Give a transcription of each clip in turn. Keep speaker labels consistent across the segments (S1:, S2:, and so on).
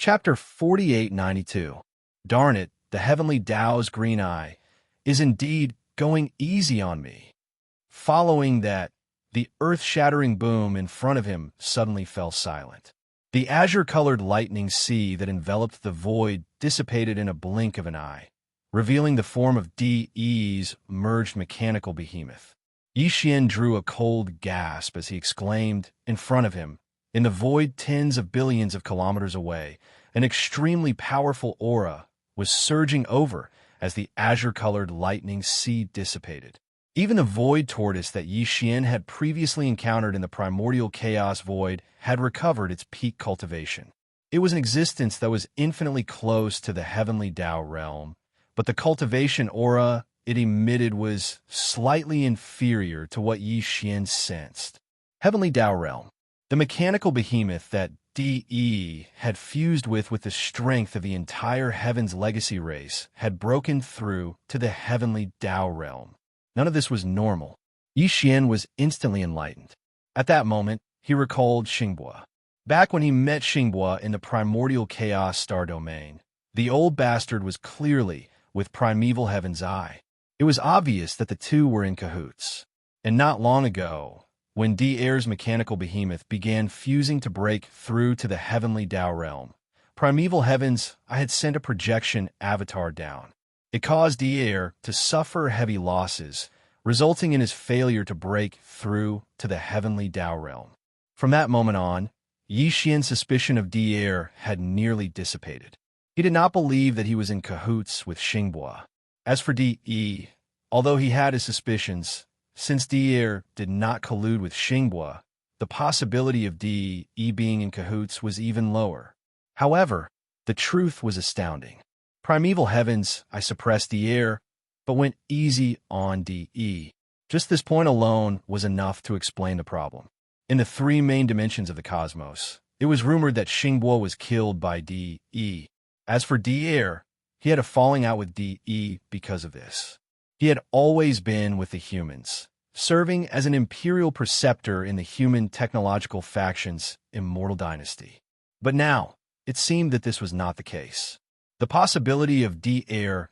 S1: Chapter 4892. Darn it, the heavenly Tao's green eye is indeed going easy on me. Following that, the earth-shattering boom in front of him suddenly fell silent. The azure-colored lightning sea that enveloped the void dissipated in a blink of an eye, revealing the form of DE's merged mechanical behemoth. Yixian drew a cold gasp as he exclaimed, in front of him, in the void tens of billions of kilometers away, an extremely powerful aura was surging over as the azure-colored lightning sea dissipated. Even the void tortoise that Yixian had previously encountered in the primordial chaos void had recovered its peak cultivation. It was an existence that was infinitely close to the heavenly Tao realm, but the cultivation aura it emitted was slightly inferior to what Yixian sensed. Heavenly Tao realm. The mechanical behemoth that DE had fused with the strength of the entire Heaven's legacy race had broken through to the heavenly Tao realm. None of this was normal. Yixian was instantly enlightened. At that moment, he recalled Xingbua. Back when he met Xingbua in the primordial chaos star domain, the old bastard was clearly with primeval Heaven's eye. It was obvious that the two were in cahoots. And not long ago, when DE's mechanical behemoth began fusing to break through to the heavenly Tao realm, primeval Heavens, I had sent a projection avatar down. It caused DE to suffer heavy losses, resulting in his failure to break through to the heavenly Tao realm. From that moment on, Yixian's suspicion of DE had nearly dissipated. He did not believe that he was in cahoots with Xingbua. As for DE, although he had his suspicions, since DE did not collude with Xingbua, the possibility of DE being in cahoots was even lower. However, the truth was astounding. Primeval Heavens, I suppressed DE, but went easy on DE. Just this point alone was enough to explain the problem. In the three main dimensions of the cosmos, it was rumored that Xingbua was killed by DE. As for DE, he had a falling out with DE because of this. He had always been with the humans, serving as an imperial preceptor in the human technological faction's Immortal Dynasty. But now, it seemed that this was not the case. The possibility of DE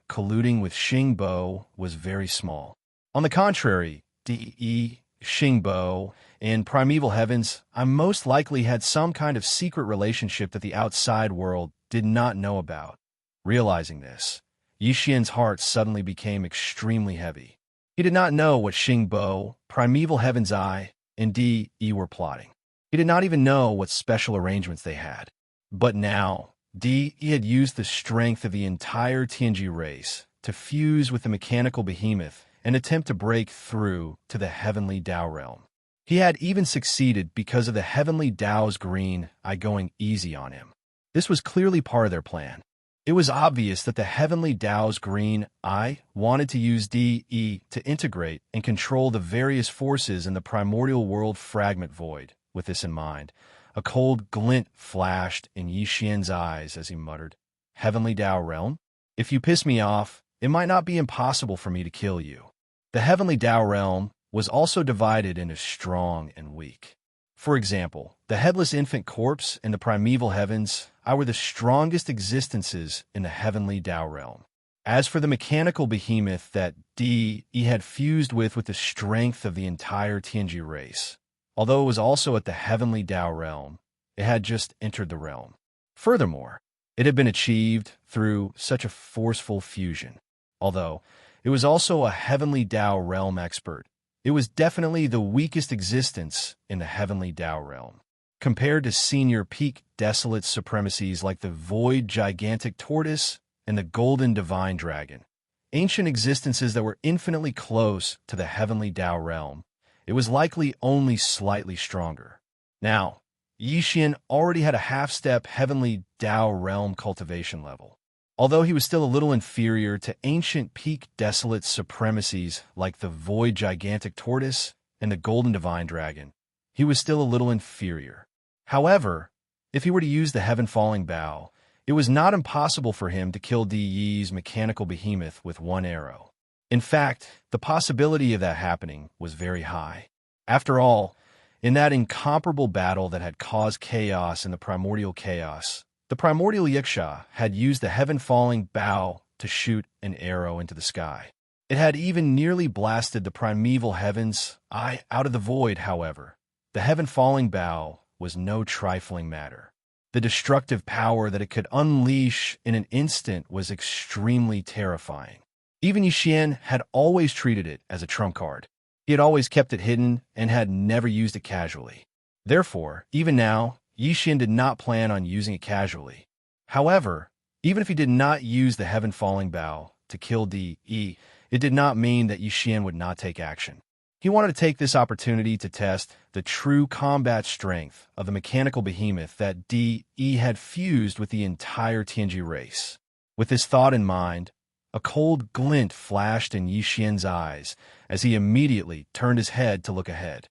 S1: colluding with Xingbo was very small. On the contrary, DE, Xingbo, and Primeval Heavens, I most likely had some kind of secret relationship that the outside world did not know about. Realizing this, Yixian's heart suddenly became extremely heavy. He did not know what Xingbo, Primeval Heaven's Eye, and DE were plotting. He did not even know what special arrangements they had. But now, DE had used the strength of the entire Tianji race to fuse with the mechanical behemoth and attempt to break through to the heavenly Tao realm. He had even succeeded because of the heavenly Tao's green eye going easy on him. This was clearly part of their plan. It was obvious that the heavenly Tao's green eye wanted to use DE to integrate and control the various forces in the primordial world fragment void. With this in mind, a cold glint flashed in Yixian's eyes as he muttered, "Heavenly Tao realm? If you piss me off, it might not be impossible for me to kill you." The heavenly Tao realm was also divided into strong and weak. For example, the headless infant corpse and the primeval heavens, I were the strongest existences in the heavenly Tao realm. As for the mechanical behemoth that DE had fused with the strength of the entire Tianji race, although it was also at the heavenly Tao realm, it had just entered the realm. Furthermore, it had been achieved through such a forceful fusion. Although it was also a heavenly Tao realm expert, it was definitely the weakest existence in the heavenly Tao realm. Compared to senior peak desolate supremacies like the void gigantic tortoise and the golden divine dragon, ancient existences that were infinitely close to the heavenly Tao realm, it was likely only slightly stronger. Now, Yixian already had a half-step heavenly Tao realm cultivation level. Although he was still a little inferior to ancient peak desolate supremacies like the void gigantic tortoise and the golden divine dragon, he was still a little inferior. However, if he were to use the heaven falling bow, it was not impossible for him to kill DE's mechanical behemoth with one arrow. In fact, the possibility of that happening was very high. After all, in that incomparable battle that had caused chaos in the primordial chaos, The primordial Wuxia had used the heaven-falling bow to shoot an arrow into the sky. It had even nearly blasted the primeval heavens out of the void, however. The heaven-falling bow was no trifling matter. The destructive power that it could unleash in an instant was extremely terrifying. Even Xian had always treated it as a trump card. He had always kept it hidden and had never used it casually. Therefore, even now, Xian did not plan on using it casually. However, even if he did not use the heaven-falling bow to kill De, it did not mean that Xian would not take action. He wanted to take this opportunity to test the true combat strength of the mechanical behemoth that De had fused with the entire Tianji race. With this thought in mind, a cold glint flashed in Xian's eyes as he immediately turned his head to look ahead.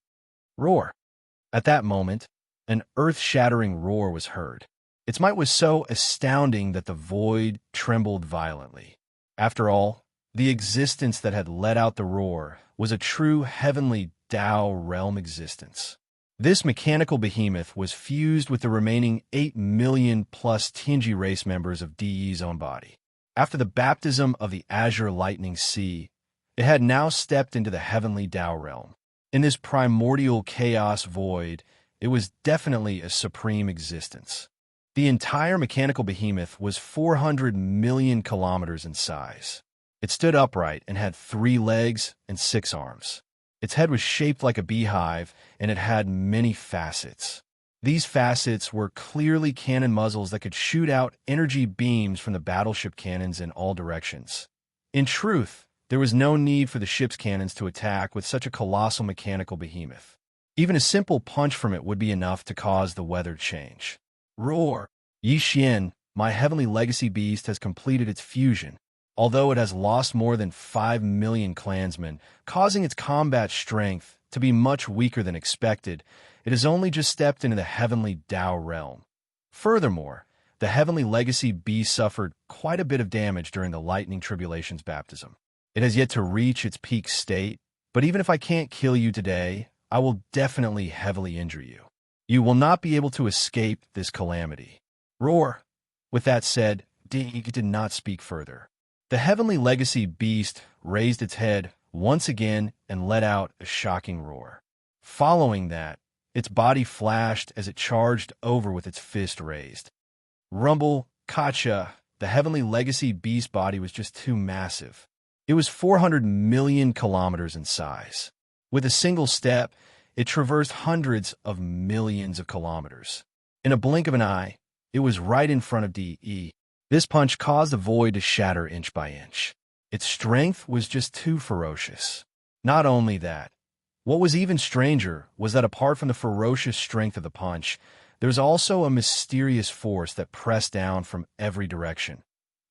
S1: Roar! At that moment, an earth-shattering roar was heard. Its might was so astounding that the void trembled violently. After all, the existence that had let out the roar was a true heavenly Tao realm existence. This mechanical behemoth was fused with the remaining 8 million plus Tianji race members of De's own body. After the baptism of the Azure Lightning Sea, it had now stepped into the heavenly Tao realm. In this primordial chaos void, it was definitely a supreme existence. The entire mechanical behemoth was 400 million kilometers in size. It stood upright and had 3 legs and 6 arms. Its head was shaped like a beehive, and it had many facets. These facets were clearly cannon muzzles that could shoot out energy beams from the battleship cannons in all directions. In truth, there was no need for the ship's cannons to attack with such a colossal mechanical behemoth. Even a simple punch from it would be enough to cause the weather to change. Roar! Xian, my heavenly legacy beast, has completed its fusion. Although it has lost more than 5 million clansmen, causing its combat strength to be much weaker than expected, it has only just stepped into the heavenly Tao realm. Furthermore, the heavenly legacy beast suffered quite a bit of damage during the lightning tribulation's baptism. It has yet to reach its peak state, but even if I can't kill you today, I will definitely heavily injure you. You will not be able to escape this calamity. Roar! With that said, De did not speak further. The heavenly legacy beast raised its head once again and let out a shocking roar. Following that, its body flashed as it charged over with its fist raised. Rumble, Kacha, the heavenly legacy beast body was just too massive. It was 400 million kilometers in size. With a single step, it traversed hundreds of millions of kilometers. In a blink of an eye, it was right in front of De. This punch caused the void to shatter inch by inch. Its strength was just too ferocious. Not only that, what was even stranger was that apart from the ferocious strength of the punch, there was also a mysterious force that pressed down from every direction.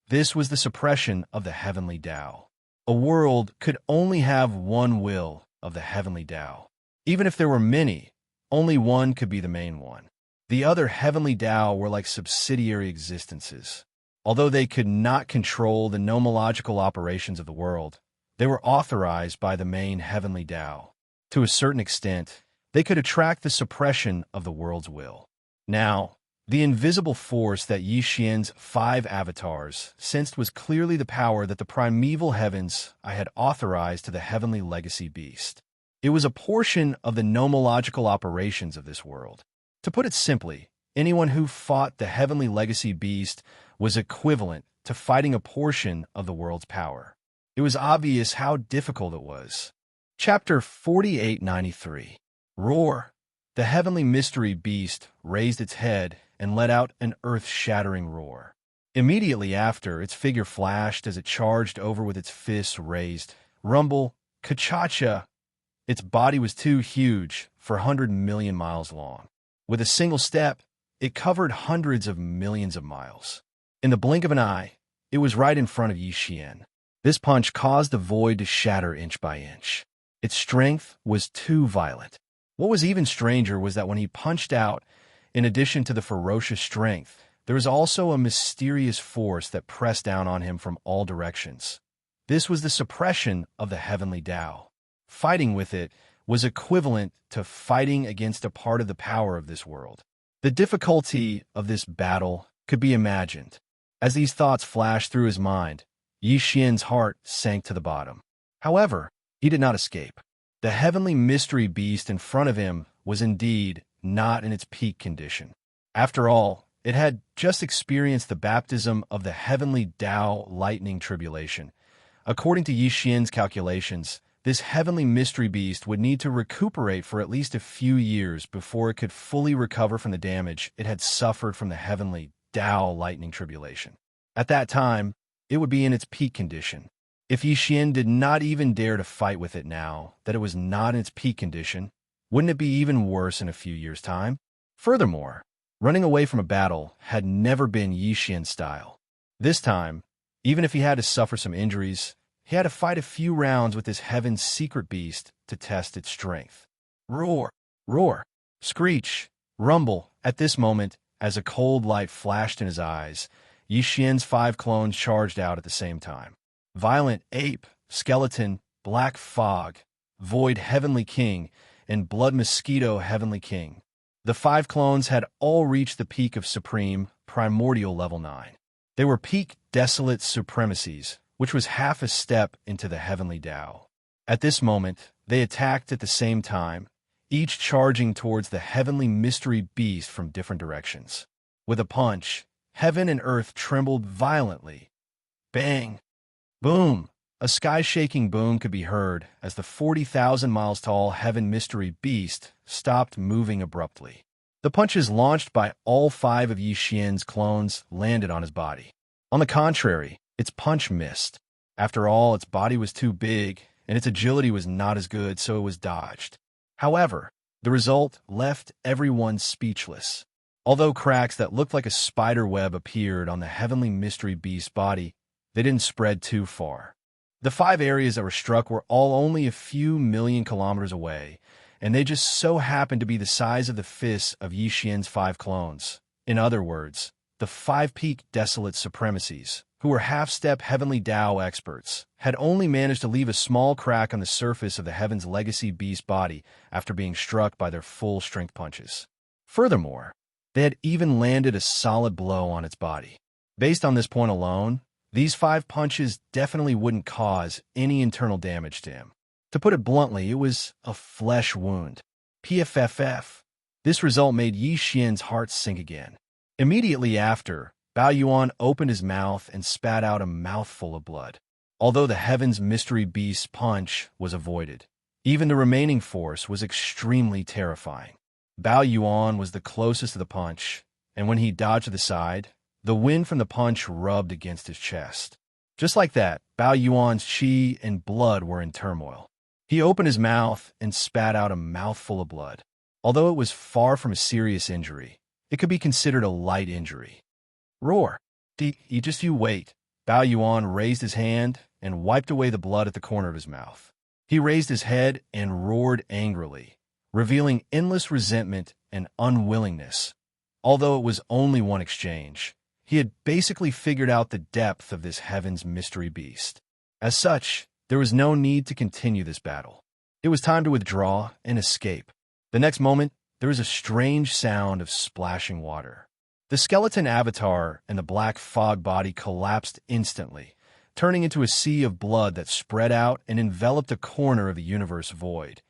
S1: This was the suppression of the heavenly Tao. A world could only have one will of the heavenly Tao. Even if there were many, only one could be the main one. The other heavenly Tao were like subsidiary existences. Although they could not control the nomological operations of the world, they were authorized by the main heavenly Tao. To a certain extent, they could attract the suppression of the world's will. Now, the invisible force that Xian's 5 avatars sensed was clearly the power that the primeval heavens I had authorized to the heavenly legacy beast. It was a portion of the nomological operations of this world. To put it simply, anyone who fought the heavenly legacy beast was equivalent to fighting a portion of the world's power. It was obvious how difficult it was. Chapter 4893. Roar! The heavenly mystery beast raised its head and let out an earth-shattering roar. Immediately after, its figure flashed as it charged over with its fists raised. Rumble, Kachacha! Its body was too huge for 100 million miles long. With a single step, it covered hundreds of millions of miles. In the blink of an eye, it was right in front of Xian. This punch caused the void to shatter inch by inch. Its strength was too violent. What was even stranger was that when he punched out, in addition to the ferocious strength, there was also a mysterious force that pressed down on him from all directions. This was the suppression of the heavenly Tao. Fighting with it was equivalent to fighting against a part of the power of this world. The difficulty of this battle could be imagined. As these thoughts flashed through his mind, Yi Xian's heart sank to the bottom. However, he did not escape. The heavenly mystery beast in front of him was indeed not in its peak condition. After all, it had just experienced the baptism of the heavenly Tao lightning tribulation. According to Yi Xian's calculations, this heavenly mystery beast would need to recuperate for at least a few years before it could fully recover from the damage it had suffered from the heavenly Tao lightning tribulation. At that time, it would be in its peak condition. If Yi Xian did not even dare to fight with it now that it was not in its peak condition, wouldn't it be even worse in a few years' time? Furthermore, running away from a battle had never been Yi Xian's style. This time, even if he had to suffer some injuries, he had to fight a few rounds with this heaven's secret beast to test its strength. Roar, roar, screech, rumble. At this moment, as a cold light flashed in his eyes, Yi Xian's 5 clones charged out at the same time. Violent Ape, Skeleton, Black Fog, Void Heavenly King, and Blood Mosquito Heavenly King. The 5 clones had all reached the peak of Supreme, Primordial Level 9. They were peak Desolate Supremacies, which was half a step into the Heavenly Tao. At this moment, they attacked at the same time, each charging towards the heavenly mystery beast from different directions. With a punch, heaven and earth trembled violently. Bang! Boom! A sky-shaking boom could be heard as the 40,000 miles tall heaven mystery beast stopped moving abruptly. The punches launched by all 5 of Yi Xian's clones landed on his body. On the contrary, its punch missed. After all, its body was too big, and its agility was not as good, so it was dodged. However, the result left everyone speechless. Although cracks that looked like a spider web appeared on the heavenly mystery beast's body, they didn't spread too far. The 5 areas that were struck were all only a few million kilometers away, and they just so happened to be the size of the fists of Yi Xian's 5 clones. In other words, the 5 peak Desolate Supremacies, who were half-step heavenly Tao experts, had only managed to leave a small crack on the surface of the heaven's legacy beast body after being struck by their full-strength punches. Furthermore, they had even landed a solid blow on its body. Based on this point alone, these 5 punches definitely wouldn't cause any internal damage to him. To put it bluntly, it was a flesh wound. PFFF. This result made Yi Xian's heart sink again. Immediately after, Bao Yuan opened his mouth and spat out a mouthful of blood. Although the heaven's mystery beast's punch was avoided, even the remaining force was extremely terrifying. Bao Yuan was the closest to the punch, and when he dodged to the side, the wind from the punch rubbed against his chest. Just like that, Bao Yuan's chi and blood were in turmoil. He opened his mouth and spat out a mouthful of blood. Although it was far from a serious injury, it could be considered a light injury. Roar! Just you wait. Bao Yuan raised his hand and wiped away the blood at the corner of his mouth. He raised his head and roared angrily, revealing endless resentment and unwillingness. Although it was only one exchange, he had basically figured out the depth of this heaven's mystery beast. As such, there was no need to continue this battle. It was time to withdraw and escape. The next moment, there was a strange sound of splashing water. The skeleton avatar and the black fog body collapsed instantly, turning into a sea of blood that spread out and enveloped a corner of the universe void.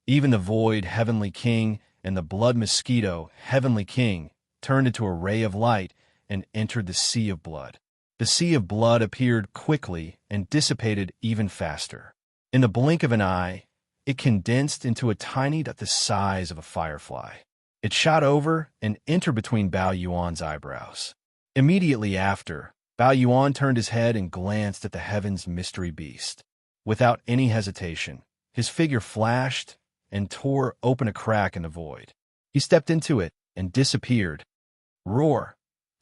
S1: Even the void Heavenly King and the blood mosquito Heavenly King turned into a ray of light and entered the sea of blood. The sea of blood appeared quickly and dissipated even faster. In the blink of an eye, it condensed into a tiny dot the size of a firefly. It shot over and entered between Bao Yuan's eyebrows. Immediately after, Bao Yuan turned his head and glanced at the heaven's mystery beast. Without any hesitation, his figure flashed and tore open a crack in the void. He stepped into it and disappeared. Roar!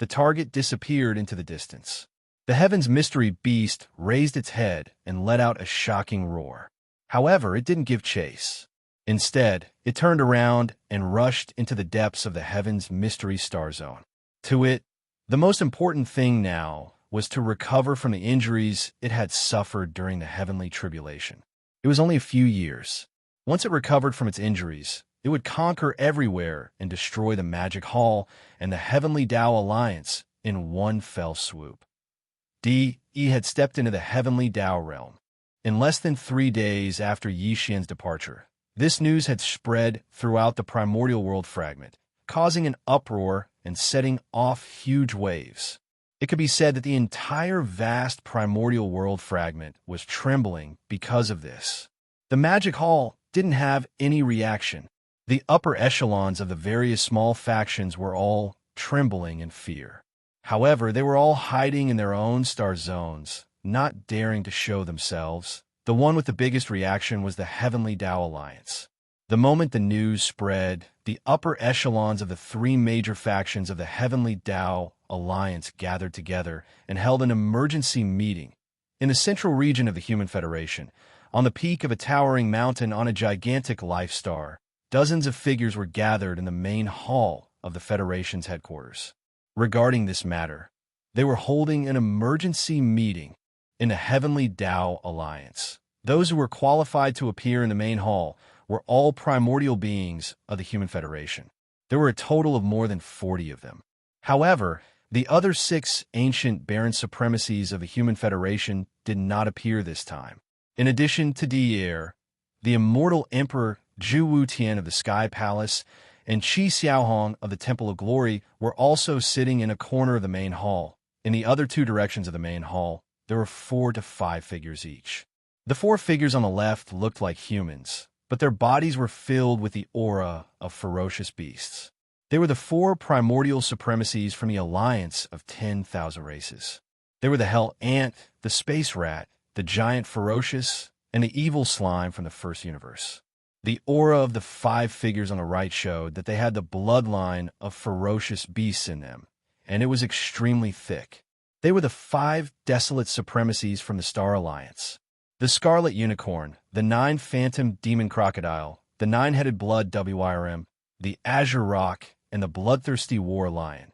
S1: The target disappeared into the distance. The heaven's mystery beast raised its head and let out a shocking roar. However, it didn't give chase. Instead, it turned around and rushed into the depths of the heaven's mystery star zone. To it, the most important thing now was to recover from the injuries it had suffered during the heavenly tribulation. It was only a few years. Once it recovered from its injuries, it would conquer everywhere and destroy the Magic Hall and the Heavenly Tao Alliance in one fell swoop. De had stepped into the heavenly Tao realm. In less than 3 days after Yixian's departure, this news had spread throughout the primordial world fragment, causing an uproar and setting off huge waves. It could be said that the entire vast primordial world fragment was trembling because of this. The Magic Hall didn't have any reaction. The upper echelons of the various small factions were all trembling in fear. However, they were all hiding in their own star zones, not daring to show themselves. The one with the biggest reaction was the Heavenly Tao Alliance. The moment the news spread, the upper echelons of the 3 major factions of the Heavenly Tao Alliance gathered together and held an emergency meeting. In the central region of the Human Federation, on the peak of a towering mountain on a gigantic life star, dozens of figures were gathered in the main hall of the Federation's headquarters. Regarding this matter, they were holding an emergency meeting in the Heavenly Tao Alliance. Those who were qualified to appear in the main hall were all primordial beings of the Human Federation. There were a total of more than 40 of them. However, the other 6 ancient barren supremacies of the Human Federation did not appear this time. In addition to Devourer, the immortal Emperor Zhu Wutian of the Sky Palace and Qi Xiaohong of the Temple of Glory were also sitting in a corner of the main hall. In the other 2 directions of the main hall, there were 4 to 5 figures each. The 4 figures on the left looked like humans, but their bodies were filled with the aura of ferocious beasts. They were the 4 primordial supremacies from the alliance of 10,000 races. They were the Hell Ant, the Space Rat, the Giant Ferocious, and the Evil Slime from the first universe. The aura of the 5 figures on the right showed that they had the bloodline of ferocious beasts in them, and it was extremely thick. They were the 5 desolate supremacies from the Star Alliance. The Scarlet Unicorn, the 9 Phantom Demon Crocodile, the 9-headed Blood WIRM, the Azure Rock, and the Bloodthirsty War Lion.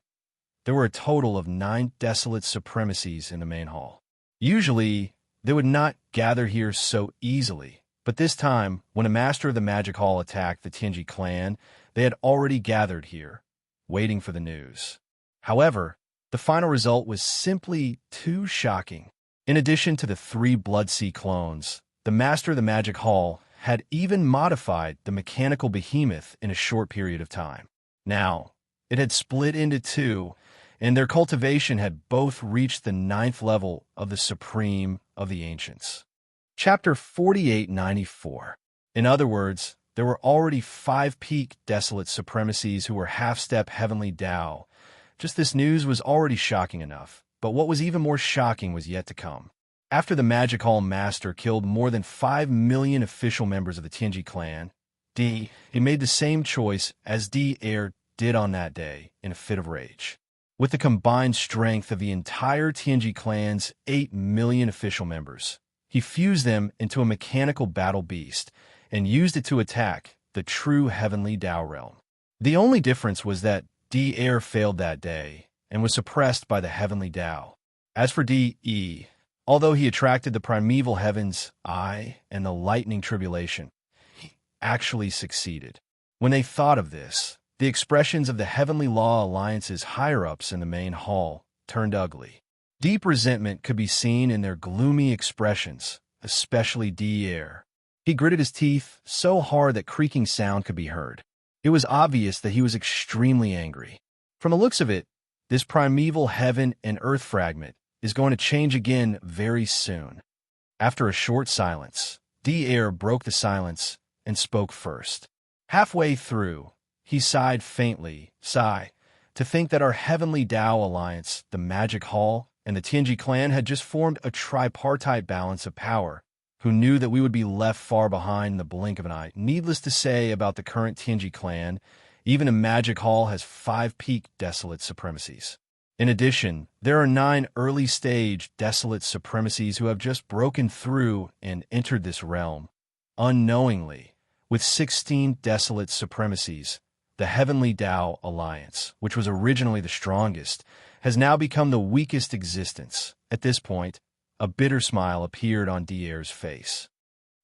S1: There were a total of 9 desolate supremacies in the main hall. Usually, they would not gather here so easily. But this time, when a master of the Magic Hall attacked the Tianji clan, they had already gathered here, waiting for the news. However, the final result was simply too shocking. In addition to the 3 Bloodsea clones, the master of the Magic Hall had even modified the mechanical behemoth in a short period of time. Now, it had split into 2, and their cultivation had both reached the 9th level of the Supreme of the Ancients. Chapter 4894. In other words, there were already 5 peak desolate supremacies who were half-step Heavenly Tao. Just this news was already shocking enough, but what was even more shocking was yet to come. After the Magic Hall Master killed more than 5 million official members of the Tianji clan, he made the same choice as Devourer did on that day in a fit of rage. With the combined strength of the entire Tianji clan's 8 million official members, he fused them into a mechanical battle beast and used it to attack the true Heavenly Tao realm. The only difference was that Devourer failed that day and was suppressed by the Heavenly Tao. As for De, although he attracted the primeval heaven's eye and the lightning tribulation, he actually succeeded. When they thought of this, the expressions of the Heavenly Law Alliance's higher-ups in the main hall turned ugly. Deep resentment could be seen in their gloomy expressions, especially Devourer. He gritted his teeth so hard that creaking sound could be heard. It was obvious that he was extremely angry. From the looks of it, this primeval heaven and earth fragment is going to change again very soon. After a short silence, Devourer broke the silence and spoke first. Halfway through, he sighed faintly, to think that our Heavenly Tao Alliance, the Magic Hall, and the Tianji clan had just formed a tripartite balance of power, who knew that we would be left far behind in the blink of an eye. Needless to say about the current Tianji clan, even a Magic Hall has 5 peak desolate supremacies. In addition, there are 9 early-stage desolate supremacies who have just broken through and entered this realm, unknowingly, with 16 desolate supremacies. The Heavenly Tao Alliance, which was originally the strongest, has now become the weakest existence. At this point, a bitter smile appeared on Devaurer's face.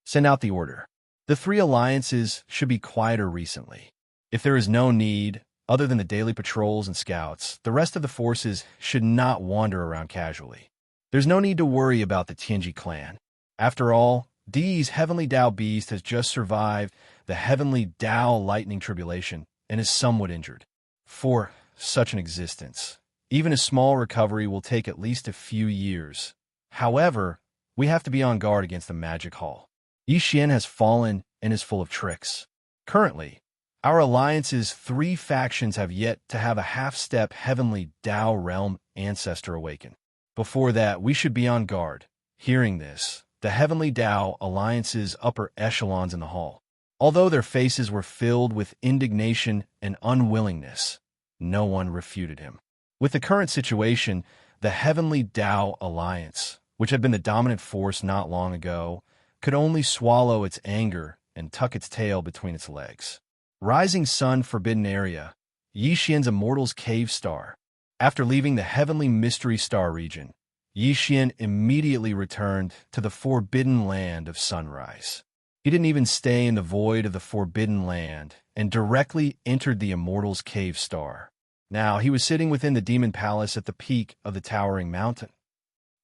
S1: Send out the order. The 3 alliances should be quieter recently. If there is no need, Other than the daily patrols and scouts, the rest of the forces should not wander around casually. There's no need to worry about the Tianji clan. After all, Di's Heavenly Dao Beast has just survived the Heavenly Dao Lightning Tribulation and is somewhat injured. For such an existence, even a small recovery will take at least a few years. However, we have to be on guard against the Magic Hall. Yixian has fallen and is full of tricks. Currently, our alliance's 3 factions have yet to have a half-step Heavenly Dao Realm ancestor awaken. Before that, we should be on guard. Hearing this, the Heavenly Dao Alliance's upper echelons in the hall, although their faces were filled with indignation and unwillingness, no one refuted him. With the current situation, the Heavenly Dao Alliance, which had been the dominant force not long ago, could only swallow its anger and tuck its tail between its legs. Rising Sun Forbidden Area, Yixian's Immortal's Cave Star. After leaving the Heavenly Mystery Star region, Yixian immediately returned to the Forbidden Land of Sunrise. He didn't even stay in the void of the Forbidden Land and directly entered the Immortal's Cave Star. Now he was sitting within the Demon Palace at the peak of the towering mountain.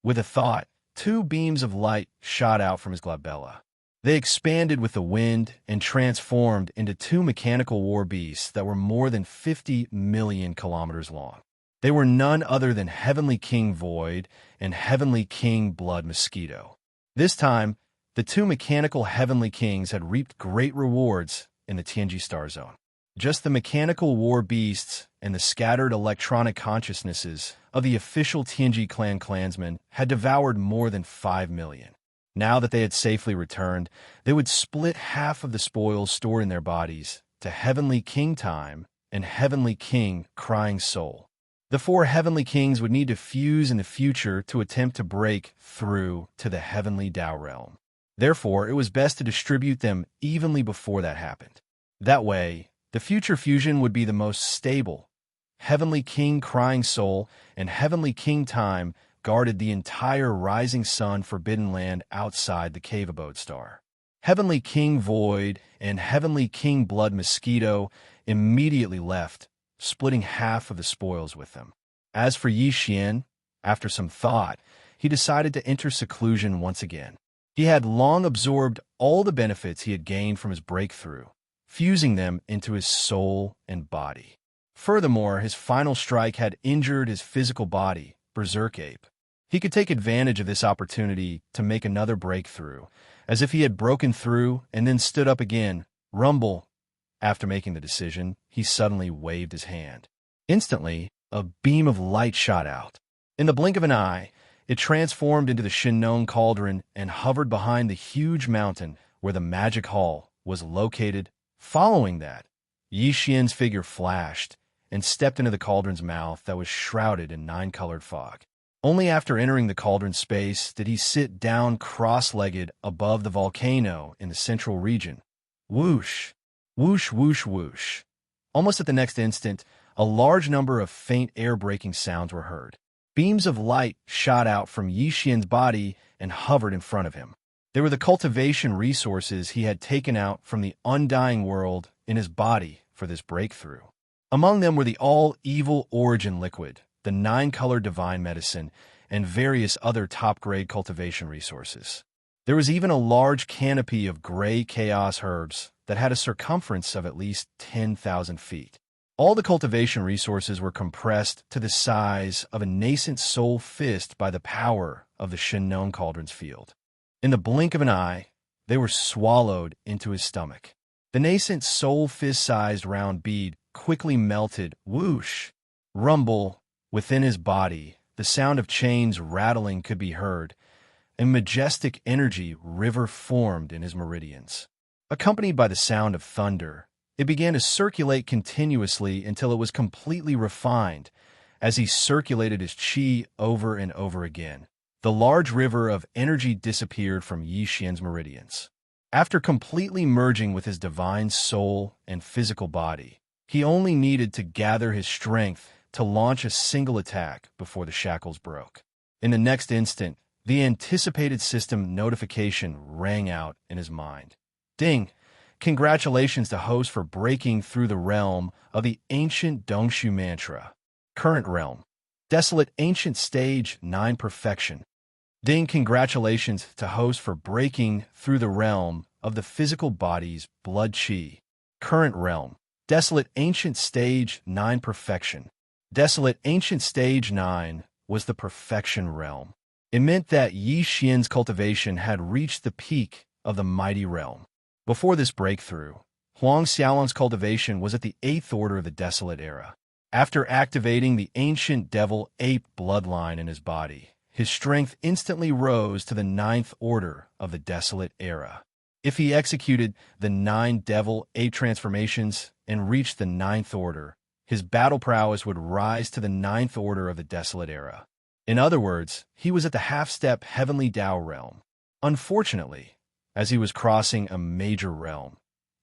S1: With a thought, 2 beams of light shot out from his glabella. They expanded with the wind and transformed into 2 mechanical war beasts that were more than 50 million kilometers long. They were none other than Heavenly King Void and Heavenly King Blood Mosquito. This time, the 2 mechanical Heavenly Kings had reaped great rewards in the Tianji Star Zone. Just the mechanical war beasts and the scattered electronic consciousnesses of the official Tianji clan clansmen had devoured more than 5 million. Now that they had safely returned, they would split half of the spoils stored in their bodies to Heavenly King Time and Heavenly King Crying Soul. The 4 Heavenly Kings would need to fuse in the future to attempt to break through to the Heavenly Dao Realm. Therefore, it was best to distribute them evenly before that happened. That way, the future fusion would be the most stable. Heavenly King Crying Soul and Heavenly King Time guarded the entire Rising Sun Forbidden Land outside the Cave Abode Star. Heavenly King Void and Heavenly King Blood Mosquito immediately left, splitting half of the spoils with them. As for Yixian, after some thought, he decided to enter seclusion once again. He had long absorbed all the benefits he had gained from his breakthrough, fusing them into his soul and body. Furthermore, his final strike had injured his physical body, Berserk Ape. He could take advantage of this opportunity to make another breakthrough, as if he had broken through and then stood up again. Rumble. After making the decision, he suddenly waved his hand. Instantly, a beam of light shot out. In the blink of an eye, it transformed into the Shinnon Cauldron and hovered behind the huge mountain where the Magic Hall was located. Following that, Yixian's figure flashed and stepped into the cauldron's mouth that was shrouded in 9-colored fog. Only after entering the cauldron space did he sit down cross-legged above the volcano in the central region. Whoosh! Whoosh, whoosh, whoosh. Almost at the next instant, a large number of faint air-breaking sounds were heard. Beams of light shot out from Yixian's body and hovered in front of him. They were the cultivation resources he had taken out from the undying world in his body for this breakthrough. Among them were the all-evil origin liquid, the 9-color divine medicine, and various other top-grade cultivation resources. There was even a large canopy of gray chaos herbs that had a circumference of at least 10,000 feet. All the cultivation resources were compressed to the size of a nascent soul fist by the power of the Shinnon Cauldron's field. In the blink of an eye, they were swallowed into his stomach. The nascent soul fist-sized round bead quickly melted, whoosh, rumble, within his body. The sound of chains rattling could be heard. A majestic energy river formed in his meridians. Accompanied by the sound of thunder, it began to circulate continuously until it was completely refined as he circulated his chi over and over again. The large river of energy disappeared from Yixian's meridians. After completely merging with his divine soul and physical body, he only needed to gather his strength to launch a single attack before the shackles broke. In the next instant, the anticipated system notification rang out in his mind. Ding! Congratulations to host for breaking through the realm of the ancient Dongshu mantra. Current realm. Desolate ancient stage 9 perfection. Ding, congratulations to host for breaking through the realm of the physical body's blood chi. Current realm. Desolate ancient stage 9 perfection. Desolate ancient stage 9 was the perfection realm. It meant that Yi Xian's cultivation had reached the peak of the mighty realm. Before this breakthrough, Huang Xiaolong's cultivation was at the 8th order of the desolate era. After activating the ancient devil-ape bloodline in his body, his strength instantly rose to the 9th order of the desolate era. If he executed the 9 devil-ape transformations and reached the 9th order, his battle prowess would rise to the 9th order of the desolate era. In other words, he was at the half-step heavenly Tao realm. Unfortunately, as he was crossing a major realm,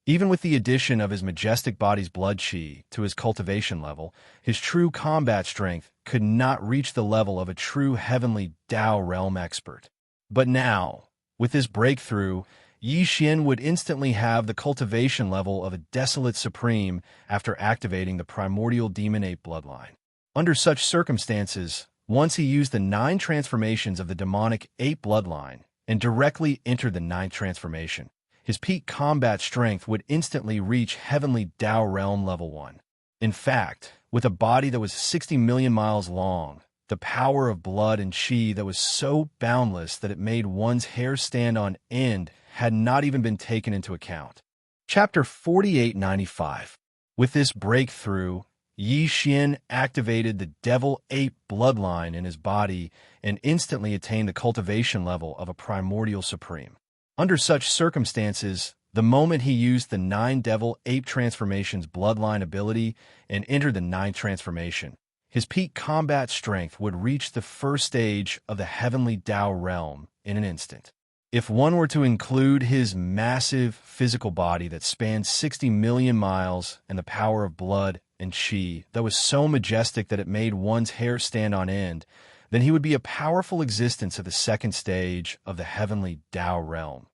S1: even with the addition of his majestic body's blood chi to his cultivation level, his true combat strength could not reach the level of a true heavenly Tao realm expert. But now, with this breakthrough, Yi Xian would instantly have the cultivation level of a desolate supreme after activating the primordial demon ape bloodline. Under such circumstances, once he used the 9 transformations of the demonic ape bloodline and directly entered the 9th transformation, his peak combat strength would instantly reach heavenly Tao realm level 1. In fact, with a body that was 60 million miles long, the power of blood and chi that was so boundless that it made one's hair stand on end had not even been taken into account. Chapter 4895. With this breakthrough, Yi Xian activated the devil-ape bloodline in his body and instantly attained the cultivation level of a primordial supreme. Under such circumstances, the moment he used the 9 devil-ape transformations bloodline ability and entered the 9th transformation, his peak combat strength would reach the first stage of the heavenly Tao realm in an instant. If one were to include his massive physical body that spanned 60 million miles and the power of blood and chi that was so majestic that it made one's hair stand on end, then he would be a powerful existence at the second stage of the heavenly Tao realm.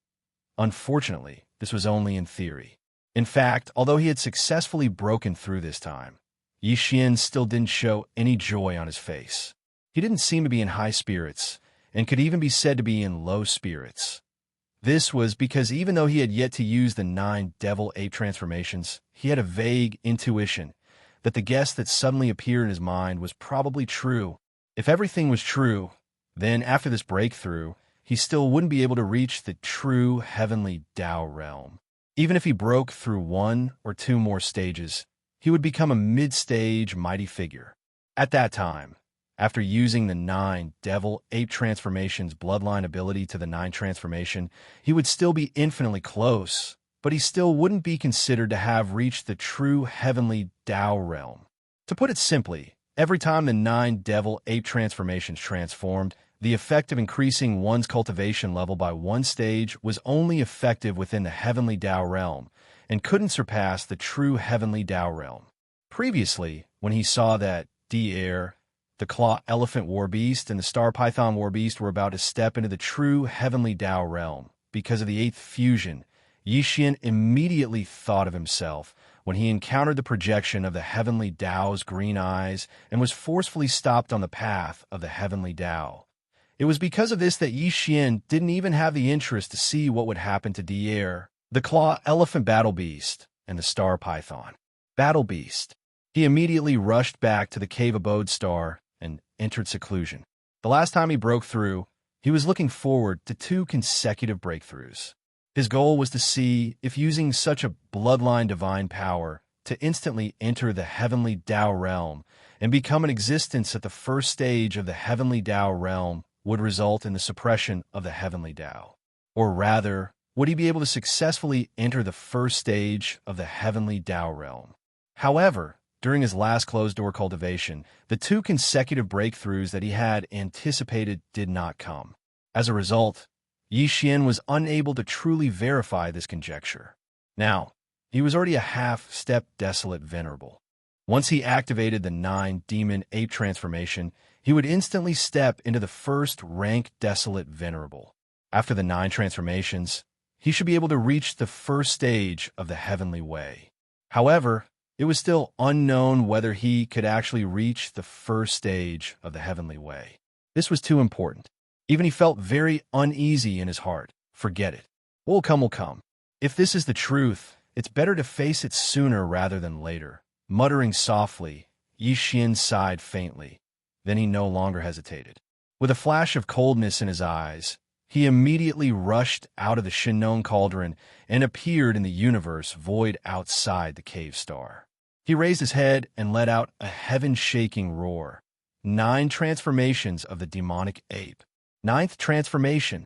S1: Unfortunately, this was only in theory. In fact, although he had successfully broken through this time, Yi Xian still didn't show any joy on his face. He didn't seem to be in high spirits, and could even be said to be in low spirits. This was because even though he had yet to use the 9 devil-ape transformations, he had a vague intuition that the guess that suddenly appeared in his mind was probably true. If everything was true, then after this breakthrough, he still wouldn't be able to reach the true heavenly Tao realm. Even if he broke through 1 or 2 more stages, he would become a mid-stage mighty figure. At that time, after using the 9 devil-ape transformations bloodline ability to the 9 transformation, he would still be infinitely close, but he still wouldn't be considered to have reached the true heavenly Tao realm. To put it simply, every time the 9 devil-ape transformations transformed, the effect of increasing one's cultivation level by 1 stage was only effective within the heavenly Tao realm, and couldn't surpass the true heavenly Tao realm. Previously, when he saw that Devourer, the Claw Elephant War Beast, and the Star Python War Beast were about to step into the true heavenly Tao realm because of the 8th fusion, Yi Xian immediately thought of himself when he encountered the projection of the heavenly Tao's green eyes and was forcefully stopped on the path of the heavenly Tao. It was because of this that Yi Xian didn't even have the interest to see what would happen to Devourer, the Claw Elephant Battle Beast, and the Star Python Battle Beast. He immediately rushed back to the Cave Abode Star and entered seclusion. The last time he broke through, he was looking forward to 2 consecutive breakthroughs. His goal was to see if using such a bloodline divine power to instantly enter the heavenly Tao realm and become an existence at the first stage of the heavenly Tao realm would result in the suppression of the heavenly Tao. Or rather, would he be able to successfully enter the first stage of the heavenly Tao realm? However, during his last closed-door cultivation, the 2 consecutive breakthroughs that he had anticipated did not come. As a result, Yi Xian was unable to truly verify this conjecture. Now, he was already a half-step desolate venerable. Once he activated the 9 demon ape transformation, he would instantly step into the first rank desolate venerable. After the 9 transformations, he should be able to reach the first stage of the heavenly way. However, it was still unknown whether he could actually reach the first stage of the heavenly way. This was too important. Even he felt very uneasy in his heart. Forget it. What will come will come. If this is the truth, it's better to face it sooner rather than later. Muttering softly, Xian sighed faintly. Then he no longer hesitated. With a flash of coldness in his eyes, he immediately rushed out of the Shinnong cauldron and appeared in the universe void outside the cave star. He raised his head and let out a heaven-shaking roar. 9 transformations of the demonic ape. 9th transformation.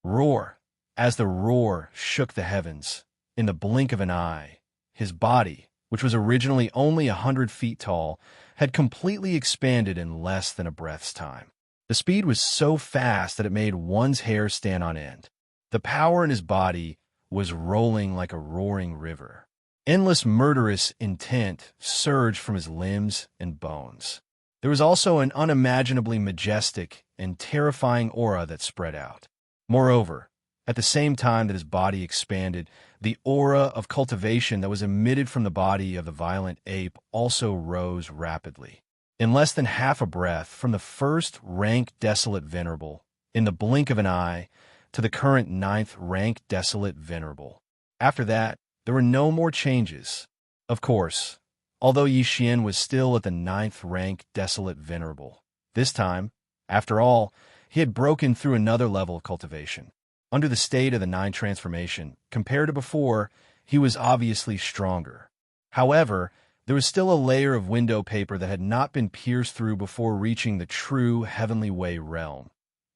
S1: Roar. As the roar shook the heavens, in the blink of an eye, his body, which was originally only 100 feet tall, had completely expanded in less than a breath's time. The speed was so fast that it made one's hair stand on end. The power in his body was rolling like a roaring river. Endless murderous intent surged from his limbs and bones. There was also an unimaginably majestic and terrifying aura that spread out. Moreover, at the same time that his body expanded, the aura of cultivation that was emitted from the body of the violent ape also rose rapidly. In less than half a breath, from the first rank desolate venerable, in the blink of an eye, to the current 9th rank desolate venerable. After that, there were no more changes. Of course, although Xian was still at the 9th rank desolate venerable, this time, after all, he had broken through another level of cultivation. Under the state of the 9 transformation, compared to before, he was obviously stronger. However, there was still a layer of window paper that had not been pierced through before reaching the true heavenly way realm.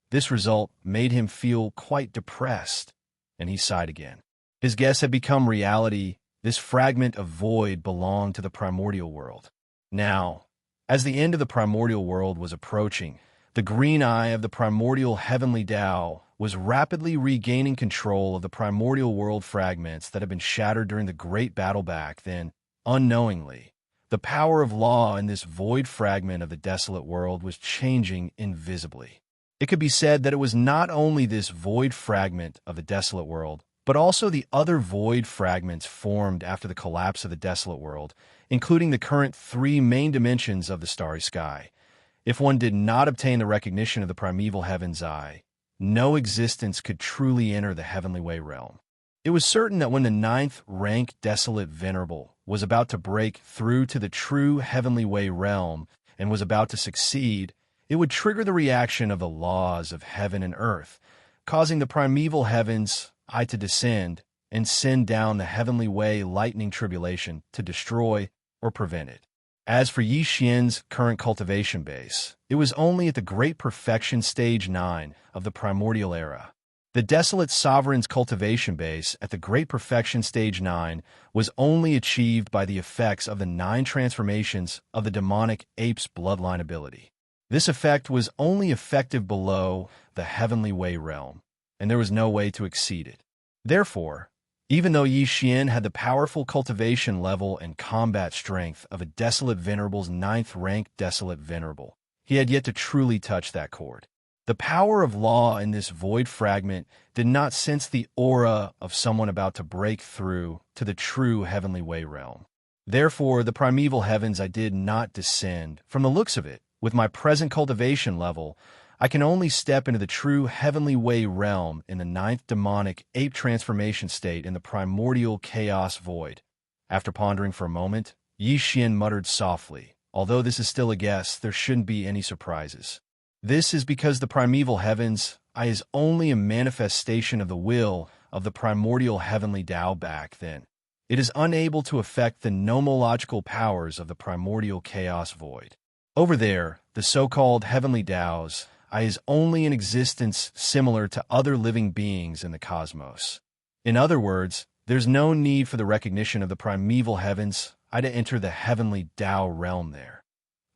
S1: This result made him feel quite depressed, and he sighed again. His guess had become reality. This fragment of void belonged to the primordial world. Now, as the end of the primordial world was approaching, the green eye of the primordial heavenly Tao was rapidly regaining control of the primordial world fragments that had been shattered during the great battle back then. Unknowingly, the power of law in this void fragment of the desolate world was changing invisibly. It could be said that it was not only this void fragment of the desolate world, but also the other void fragments formed after the collapse of the desolate world, including the current 3 main dimensions of the starry sky. If one did not obtain the recognition of the primeval heaven's eye, no existence could truly enter the heavenly way realm. It was certain that when the 9th rank desolate venerable was about to break through to the true heavenly way realm and was about to succeed, it would trigger the reaction of the laws of heaven and earth, causing the primeval heaven's eye to descend and send down the heavenly way lightning tribulation to destroy or prevent it. As for Xian's current cultivation base, it was only at the great perfection stage 9 of the primordial era. The desolate sovereign's cultivation base at the great perfection stage 9 was only achieved by the effects of the 9 transformations of the demonic ape's bloodline ability. This effect was only effective below the heavenly way realm, and there was no way to exceed it. Therefore, even though Xian had the powerful cultivation level and combat strength of a desolate venerable's 9th rank desolate venerable, he had yet to truly touch that chord. The power of law in this void fragment did not sense the aura of someone about to break through to the true heavenly way realm. Therefore, the primeval heavens I did not descend. From the looks of it, with my present cultivation level, I can only step into the true heavenly way realm in the 9th demonic ape transformation state in the primordial chaos void. After pondering for a moment, Xian muttered softly, although this is still a guess, there shouldn't be any surprises. This is because the primeval heavens I is only a manifestation of the will of the primordial heavenly Tao back then. It is unable to affect the nomological powers of the primordial chaos void. Over there, the so-called heavenly Taos I is only an existence similar to other living beings in the cosmos. In other words, there's no need for the recognition of the primeval heavens I to enter the heavenly Tao realm there.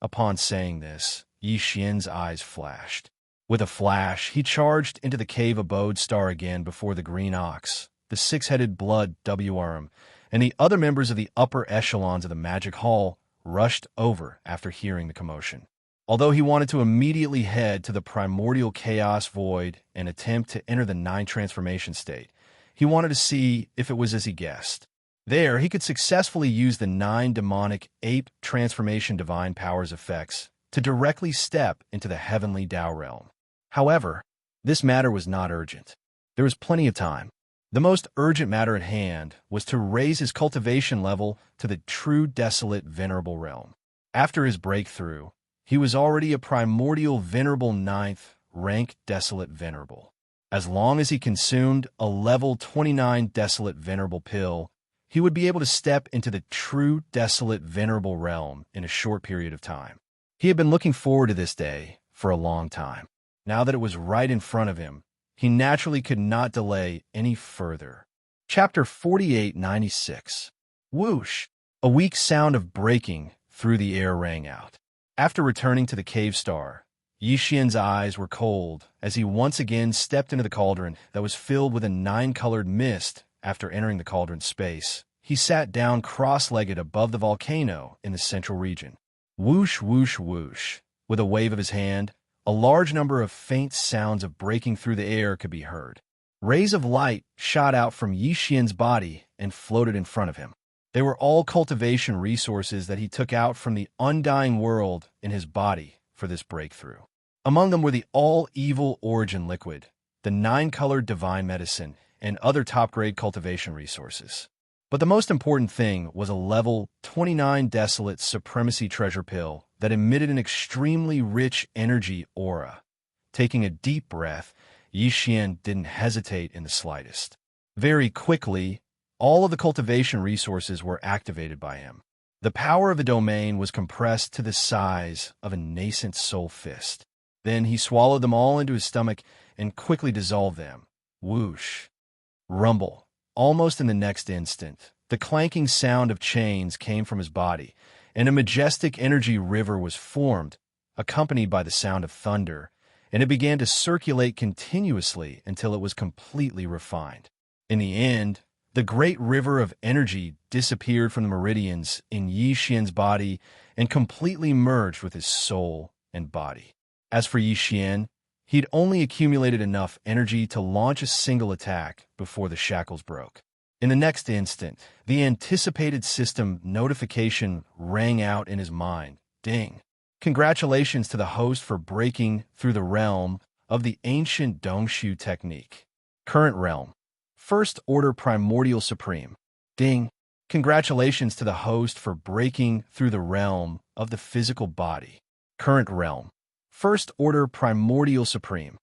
S1: Upon saying this, Xian's eyes flashed. With a flash, he charged into the cave abode star again before the green ox, the 6-headed blood Wuxia, and the other members of the upper echelons of the magic hall rushed over after hearing the commotion. Although he wanted to immediately head to the primordial chaos void and attempt to enter the 9 transformation state, He wanted to see if it was as he guessed. There, he could successfully use the 9 demonic ape transformation divine powers effects to directly step into the heavenly Tao realm. However, this matter was not urgent. There was plenty of time. The most urgent matter at hand was to raise his cultivation level to the true desolate venerable realm. After his breakthrough, he was already a primordial venerable 9th rank desolate venerable. As long as he consumed a level 29 desolate venerable pill, he would be able to step into the true desolate venerable realm in a short period of time. He had been looking forward to this day for a long time. Now that it was right in front of him, he naturally could not delay any further. Chapter 4896. Whoosh! A weak sound of breaking through the air rang out. After returning to the cave star, Yixian's eyes were cold as he once again stepped into the cauldron that was filled with a 9-colored mist. After entering the cauldron's space, he sat down cross-legged above the volcano in the central region. Whoosh, whoosh, whoosh. With a wave of his hand, a large number of faint sounds of breaking through the air could be heard. Rays of light shot out from Yixian's body and floated in front of him. They were all cultivation resources that he took out from the undying world in his body for this breakthrough. Among them were the all-evil origin liquid, the 9-colored divine medicine, and other top-grade cultivation resources. But the most important thing was a level 29 desolate supremacy treasure pill that emitted an extremely rich energy aura. Taking a deep breath, Yixian didn't hesitate in the slightest. Very quickly, all of the cultivation resources were activated by him. The power of the domain was compressed to the size of a nascent soul fist. Then he swallowed them all into his stomach and quickly dissolved them. Whoosh! Rumble. Almost in the next instant, the clanking sound of chains came from his body, and a majestic energy river was formed, accompanied by the sound of thunder, and it began to circulate continuously until it was completely refined. In the end, the great river of energy disappeared from the meridians in Yixian's body and completely merged with his soul and body. As for Yixian, he'd only accumulated enough energy to launch a single attack before the shackles broke. In the next instant, the anticipated system notification rang out in his mind. Ding! Congratulations to the host for breaking through the realm of the ancient Dongshu technique. Current realm. First Order Primordial Supreme. Ding! Congratulations to the host for breaking through the realm of the physical body. Current realm. First Order Primordial Supreme.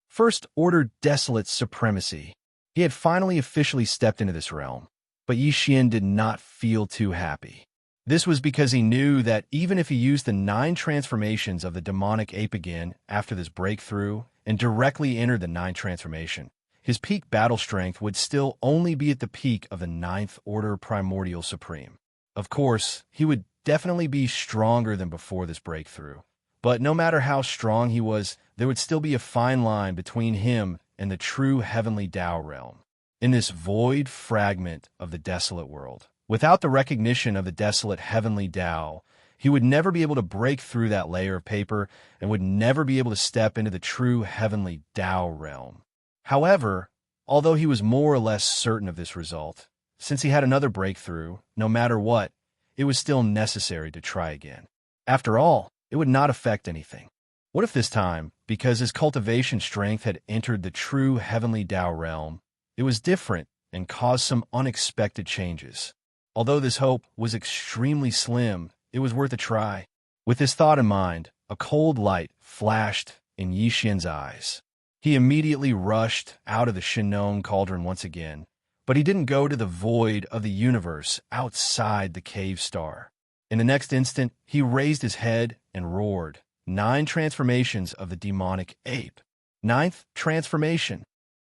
S1: First Order Desolate Supremacy. He had finally officially stepped into this realm, but Yixian did not feel too happy. This was because he knew that even if he used the 9 transformations of the demonic ape again after this breakthrough and directly entered the 9 transformation, his peak battle strength would still only be at the peak of the 9th Order Primordial Supreme. Of course, he would definitely be stronger than before this breakthrough. But no matter how strong he was, there would still be a fine line between him and the true heavenly Tao realm. In this void fragment of the desolate world, without the recognition of the desolate heavenly Tao, he would never be able to break through that layer of paper and would never be able to step into the true heavenly Tao realm. However, although he was more or less certain of this result, since he had another breakthrough, no matter what, it was still necessary to try again. After all, it would not affect anything. What if this time, because his cultivation strength had entered the true heavenly Tao realm, it was different and caused some unexpected changes? Although this hope was extremely slim, it was worth a try. With this thought in mind, a cold light flashed in Yixian's eyes. He immediately rushed out of the Shinnong cauldron once again, but he didn't go to the void of the universe outside the cave star. In the next instant, he raised his head and roared. 9 transformations of the demonic ape. 9th transformation.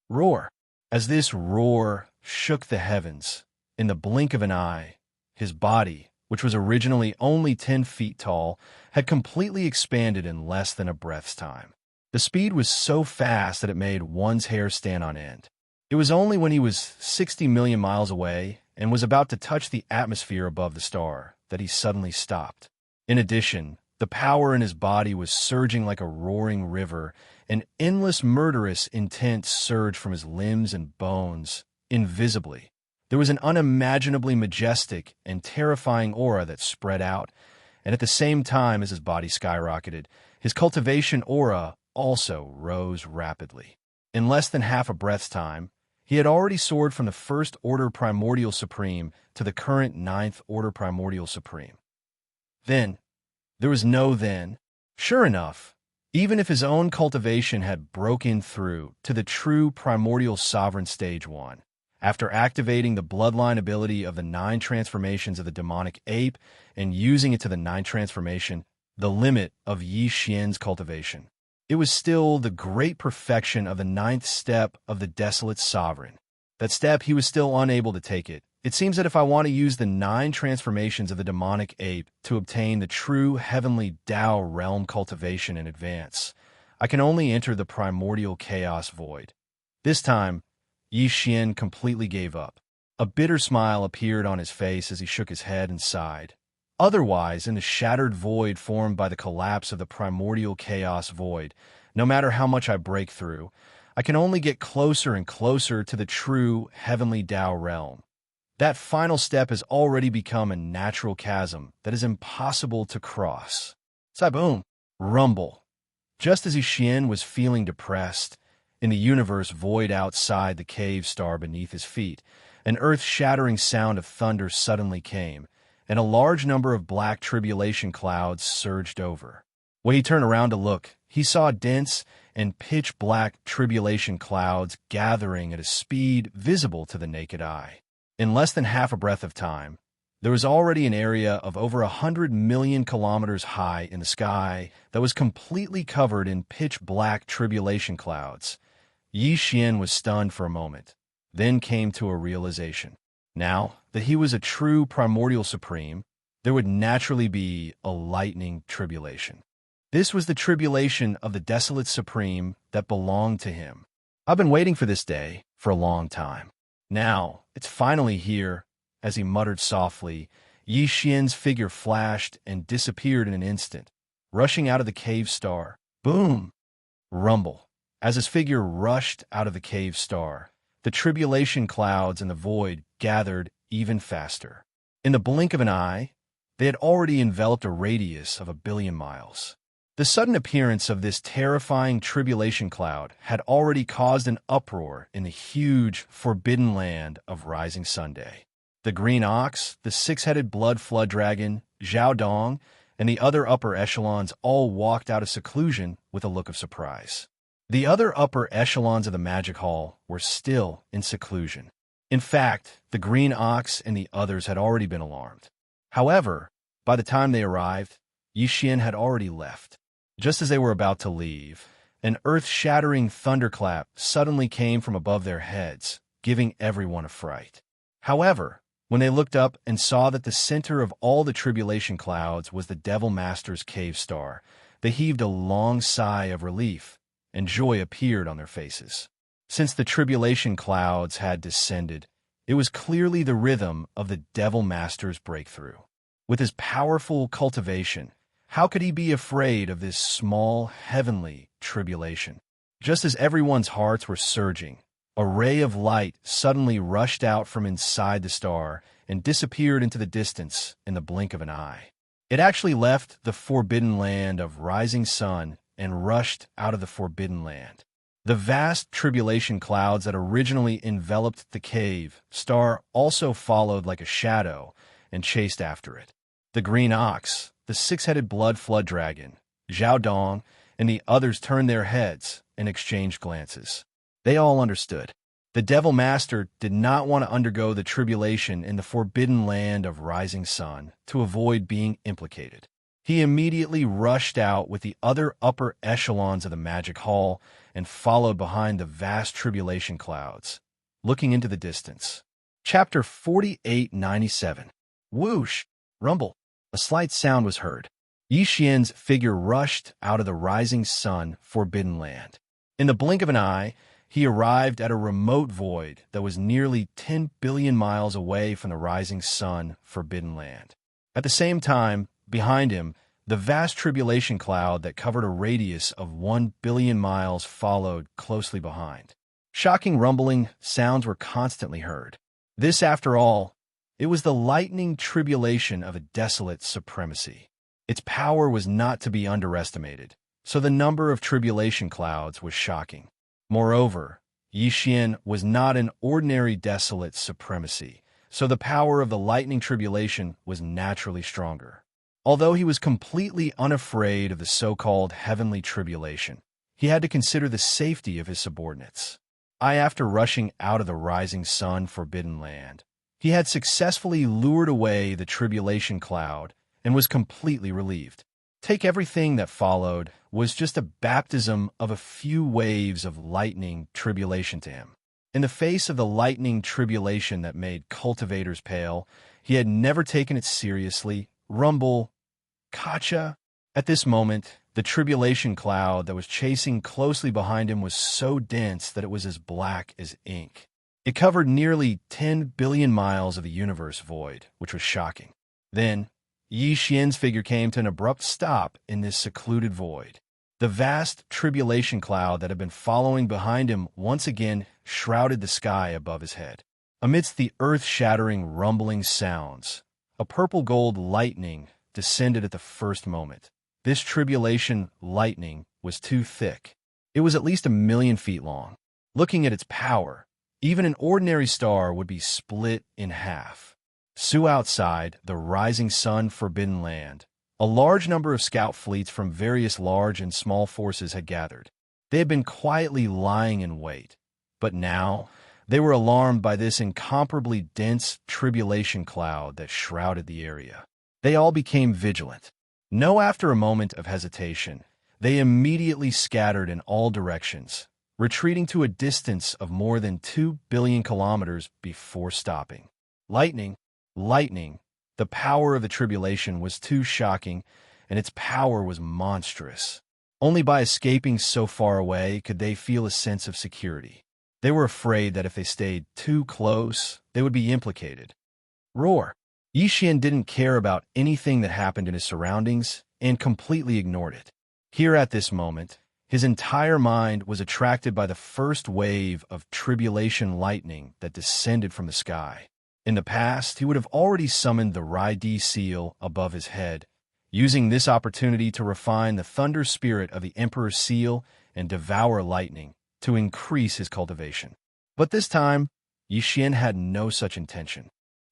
S1: Roar. As this roar shook the heavens, in the blink of an eye, his body, which was originally only 10 feet tall, had completely expanded in less than a breath's time. The speed was so fast that it made one's hair stand on end. It was only when he was 60 million miles away and was about to touch the atmosphere above the star that he suddenly stopped. In addition, the power in his body was surging like a roaring river, an endless murderous intent surged from his limbs and bones, invisibly. There was an unimaginably majestic and terrifying aura that spread out, and at the same time as his body skyrocketed, his cultivation aura also rose rapidly. In less than half a breath's time, he had already soared from the First Order Primordial Supreme to the current Ninth Order Primordial Supreme. Then, there was no then. Sure enough, even if his own cultivation had broken through to the true Primordial Sovereign Stage 1, after activating the bloodline ability of the 9 transformations of the demonic ape and using it to the 9th transformation, the limit of Yi Xian's cultivation, it was still the great perfection of the 9th step of the Desolate Sovereign. That step, he was still unable to take it. It seems that if I want to use the 9 transformations of the demonic ape to obtain the true heavenly Tao realm cultivation in advance, I can only enter the primordial chaos void. This time, Yi Xian completely gave up. A bitter smile appeared on his face as he shook his head and sighed. Otherwise, in the shattered void formed by the collapse of the primordial chaos void, no matter how much I break through, I can only get closer and closer to the true heavenly Tao realm. That final step has already become a natural chasm that is impossible to cross. Boom! Rumble. Just as Yi Xian was feeling depressed, in the universe void outside the cave star beneath his feet, an earth-shattering sound of thunder suddenly came, and a large number of black tribulation clouds surged over. When he turned around to look, he saw dense and pitch-black tribulation clouds gathering at a speed visible to the naked eye. In less than half a breath of time, there was already an area of over 100 million kilometers high in the sky that was completely covered in pitch-black tribulation clouds. Yi Xian was stunned for a moment, then came to a realization. Now that he was a true primordial supreme, there would naturally be a lightning tribulation. This was the tribulation of the desolate supreme that belonged to him. I've been waiting for this day for a long time. Now, it's finally here. As he muttered softly, Yi Xian's figure flashed and disappeared in an instant, rushing out of the cave star. Boom! Rumble. As his figure rushed out of the cave star, the tribulation clouds in the void gathered even faster. In the blink of an eye, they had already enveloped a radius of 1 billion miles. The sudden appearance of this terrifying tribulation cloud had already caused an uproar in the huge, forbidden land of Rising Sunday. The green ox, the 6-headed blood flood dragon, Zhao Dong, and the other upper echelons all walked out of seclusion with a look of surprise. The other upper echelons of the magic hall were still in seclusion. In fact, the green ox and the others had already been alarmed. However, by the time they arrived, Yi Xian had already left. Just as they were about to leave, an earth-shattering thunderclap suddenly came from above their heads, giving everyone a fright. However, when they looked up and saw that the center of all the tribulation clouds was the Devil Master's cave star, they heaved a long sigh of relief, and joy appeared on their faces. Since the tribulation clouds had descended, it was clearly the rhythm of the Devil Master's breakthrough. With his powerful cultivation, how could he be afraid of this small, heavenly tribulation? Just as everyone's hearts were surging, a ray of light suddenly rushed out from inside the star and disappeared into the distance in the blink of an eye. It actually left the forbidden land of Rising Sun and rushed out of the forbidden land. The vast tribulation clouds that originally enveloped the cave star also followed like a shadow and chased after it. The green ox, the 6-headed blood flood dragon, Zhao Dong, and the others turned their heads and exchanged glances. They all understood. The Devil Master did not want to undergo the tribulation in the forbidden land of Rising Sun to avoid being implicated. He immediately rushed out with the other upper echelons of the magic hall and followed behind the vast tribulation clouds, looking into the distance. Chapter 4897. Whoosh! Rumble. A slight sound was heard. Yi Xian's figure rushed out of the Rising Sun forbidden land. In the blink of an eye, he arrived at a remote void that was nearly 10 billion miles away from the Rising Sun forbidden land. At the same time, behind him, the vast tribulation cloud that covered a radius of 1 billion miles followed closely behind. Shocking rumbling sounds were constantly heard. This, after all, it was the lightning tribulation of a desolate supremacy. Its power was not to be underestimated, so the number of tribulation clouds was shocking. Moreover, Yixian was not an ordinary desolate supremacy, so the power of the lightning tribulation was naturally stronger. Although he was completely unafraid of the so-called heavenly tribulation, he had to consider the safety of his subordinates. After rushing out of the rising sun forbidden land, he had successfully lured away the tribulation cloud and was completely relieved. Take everything that followed was just a baptism of a few waves of lightning tribulation to him. In the face of the lightning tribulation that made cultivators pale, he had never taken it seriously. Rumble, Kacha. At this moment, the tribulation cloud that was chasing closely behind him was so dense that it was as black as ink. It covered nearly 10 billion miles of the universe void, which was shocking. Then, Yi Xian's figure came to an abrupt stop in this secluded void. The vast tribulation cloud that had been following behind him once again shrouded the sky above his head. Amidst the earth-shattering rumbling sounds, a purple-gold lightning descended at the first moment. This tribulation lightning was too thick. It was at least 1,000,000 feet long. Looking at its power, even an ordinary star would be split in half. Outside the rising sun forbidden land, a large number of scout fleets from various large and small forces had gathered. They had been quietly lying in wait, but now they were alarmed by this incomparably dense tribulation cloud that shrouded the area. They all became vigilant. After a moment of hesitation, they immediately scattered in all directions, retreating to a distance of more than 2 billion kilometers before stopping. Lightning! The power of the tribulation was too shocking, and its power was monstrous. Only by escaping so far away could they feel a sense of security. They were afraid that if they stayed too close, they would be implicated. Roar! Yixian didn't care about anything that happened in his surroundings and completely ignored it. Here at this moment, his entire mind was attracted by the first wave of tribulation lightning that descended from the sky. In the past, he would have already summoned the Rai-Di seal above his head, using this opportunity to refine the thunder spirit of the Emperor's seal and Devourer lightning to increase his cultivation. But this time, Yixian had no such intention.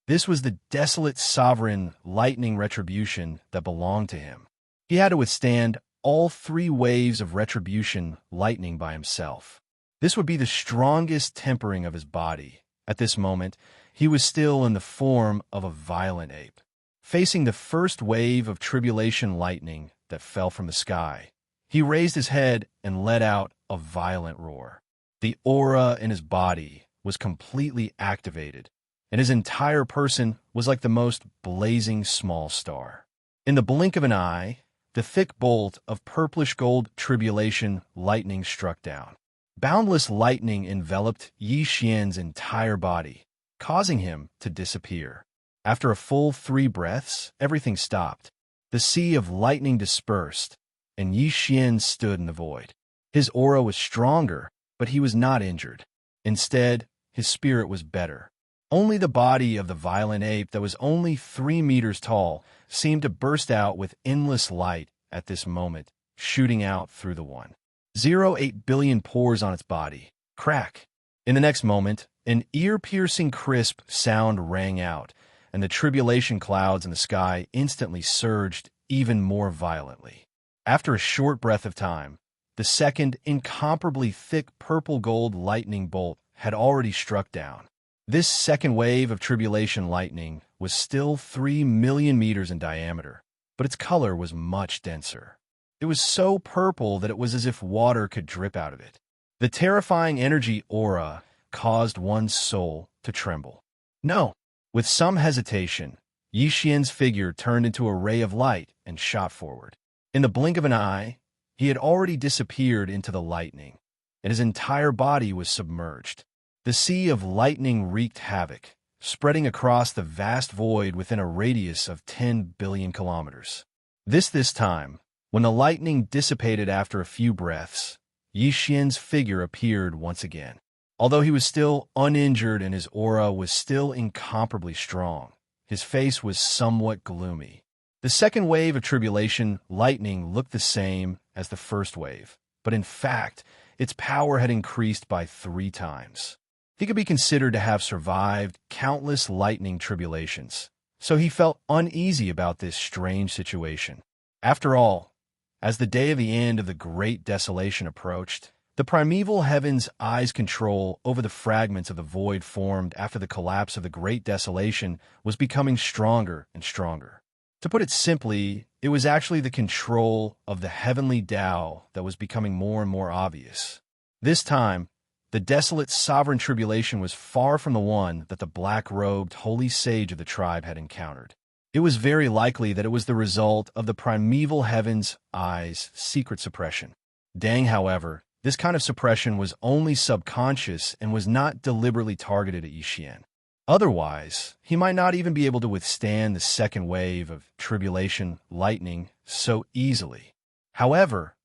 S1: This was the desolate sovereign lightning retribution that belonged to him. He had to withstand all 3 waves of retribution lightning by himself. This would be the strongest tempering of his body. At this moment, he was still in the form of a violent ape. Facing the first wave of tribulation lightning that fell from the sky, he raised his head and let out a violent roar. The aura in his body was completely activated, and his entire person was like the most blazing small star. In the blink of an eye, the thick bolt of purplish-gold tribulation lightning struck down. Boundless lightning enveloped Yi Xian's entire body, causing him to disappear. After a full 3 breaths, everything stopped. The sea of lightning dispersed, and Yi Xian stood in the void. His aura was stronger, but he was not injured. Instead, his spirit was better. Only the body of the violent ape that was only 3 meters tall seemed to burst out with endless light at this moment, shooting out through the 1.08 billion pores on its body. Crack! In the next moment, an ear-piercing crisp sound rang out, and the tribulation clouds in the sky instantly surged even more violently. After a short breath of time, the second incomparably thick purple-gold lightning bolt had already struck down. This second wave of tribulation lightning was still 3 million meters in diameter, but its color was much denser. It was so purple that it was as if water could drip out of it. The terrifying energy aura caused one's soul to tremble. No! With some hesitation, Yi Xian's figure turned into a ray of light and shot forward. In the blink of an eye, he had already disappeared into the lightning, and his entire body was submerged. The sea of lightning wreaked havoc, spreading across the vast void within a radius of 10 billion kilometers. This time, when the lightning dissipated after a few breaths, Yi Xian's figure appeared once again. Although he was still uninjured and his aura was still incomparably strong, his face was somewhat gloomy. The second wave of tribulation, lightning, looked the same as the first wave, but in fact, its power had increased by 3 times. He could be considered to have survived countless lightning tribulations, so he felt uneasy about this strange situation. After all, as the day of the end of the Great Desolation approached, the primeval heaven's eyes' control over the fragments of the void formed after the collapse of the Great Desolation was becoming stronger and stronger. To put it simply, it was actually the control of the heavenly Tao that was becoming more and more obvious. This time, the desolate sovereign tribulation was far from the one that the black-robed holy sage of the tribe had encountered. It was very likely that it was the result of the primeval heaven's eyes' secret suppression. Dang, however, this kind of suppression was only subconscious and was not deliberately targeted at Yixian. Otherwise, he might not even be able to withstand the second wave of tribulation lightning so easily. However,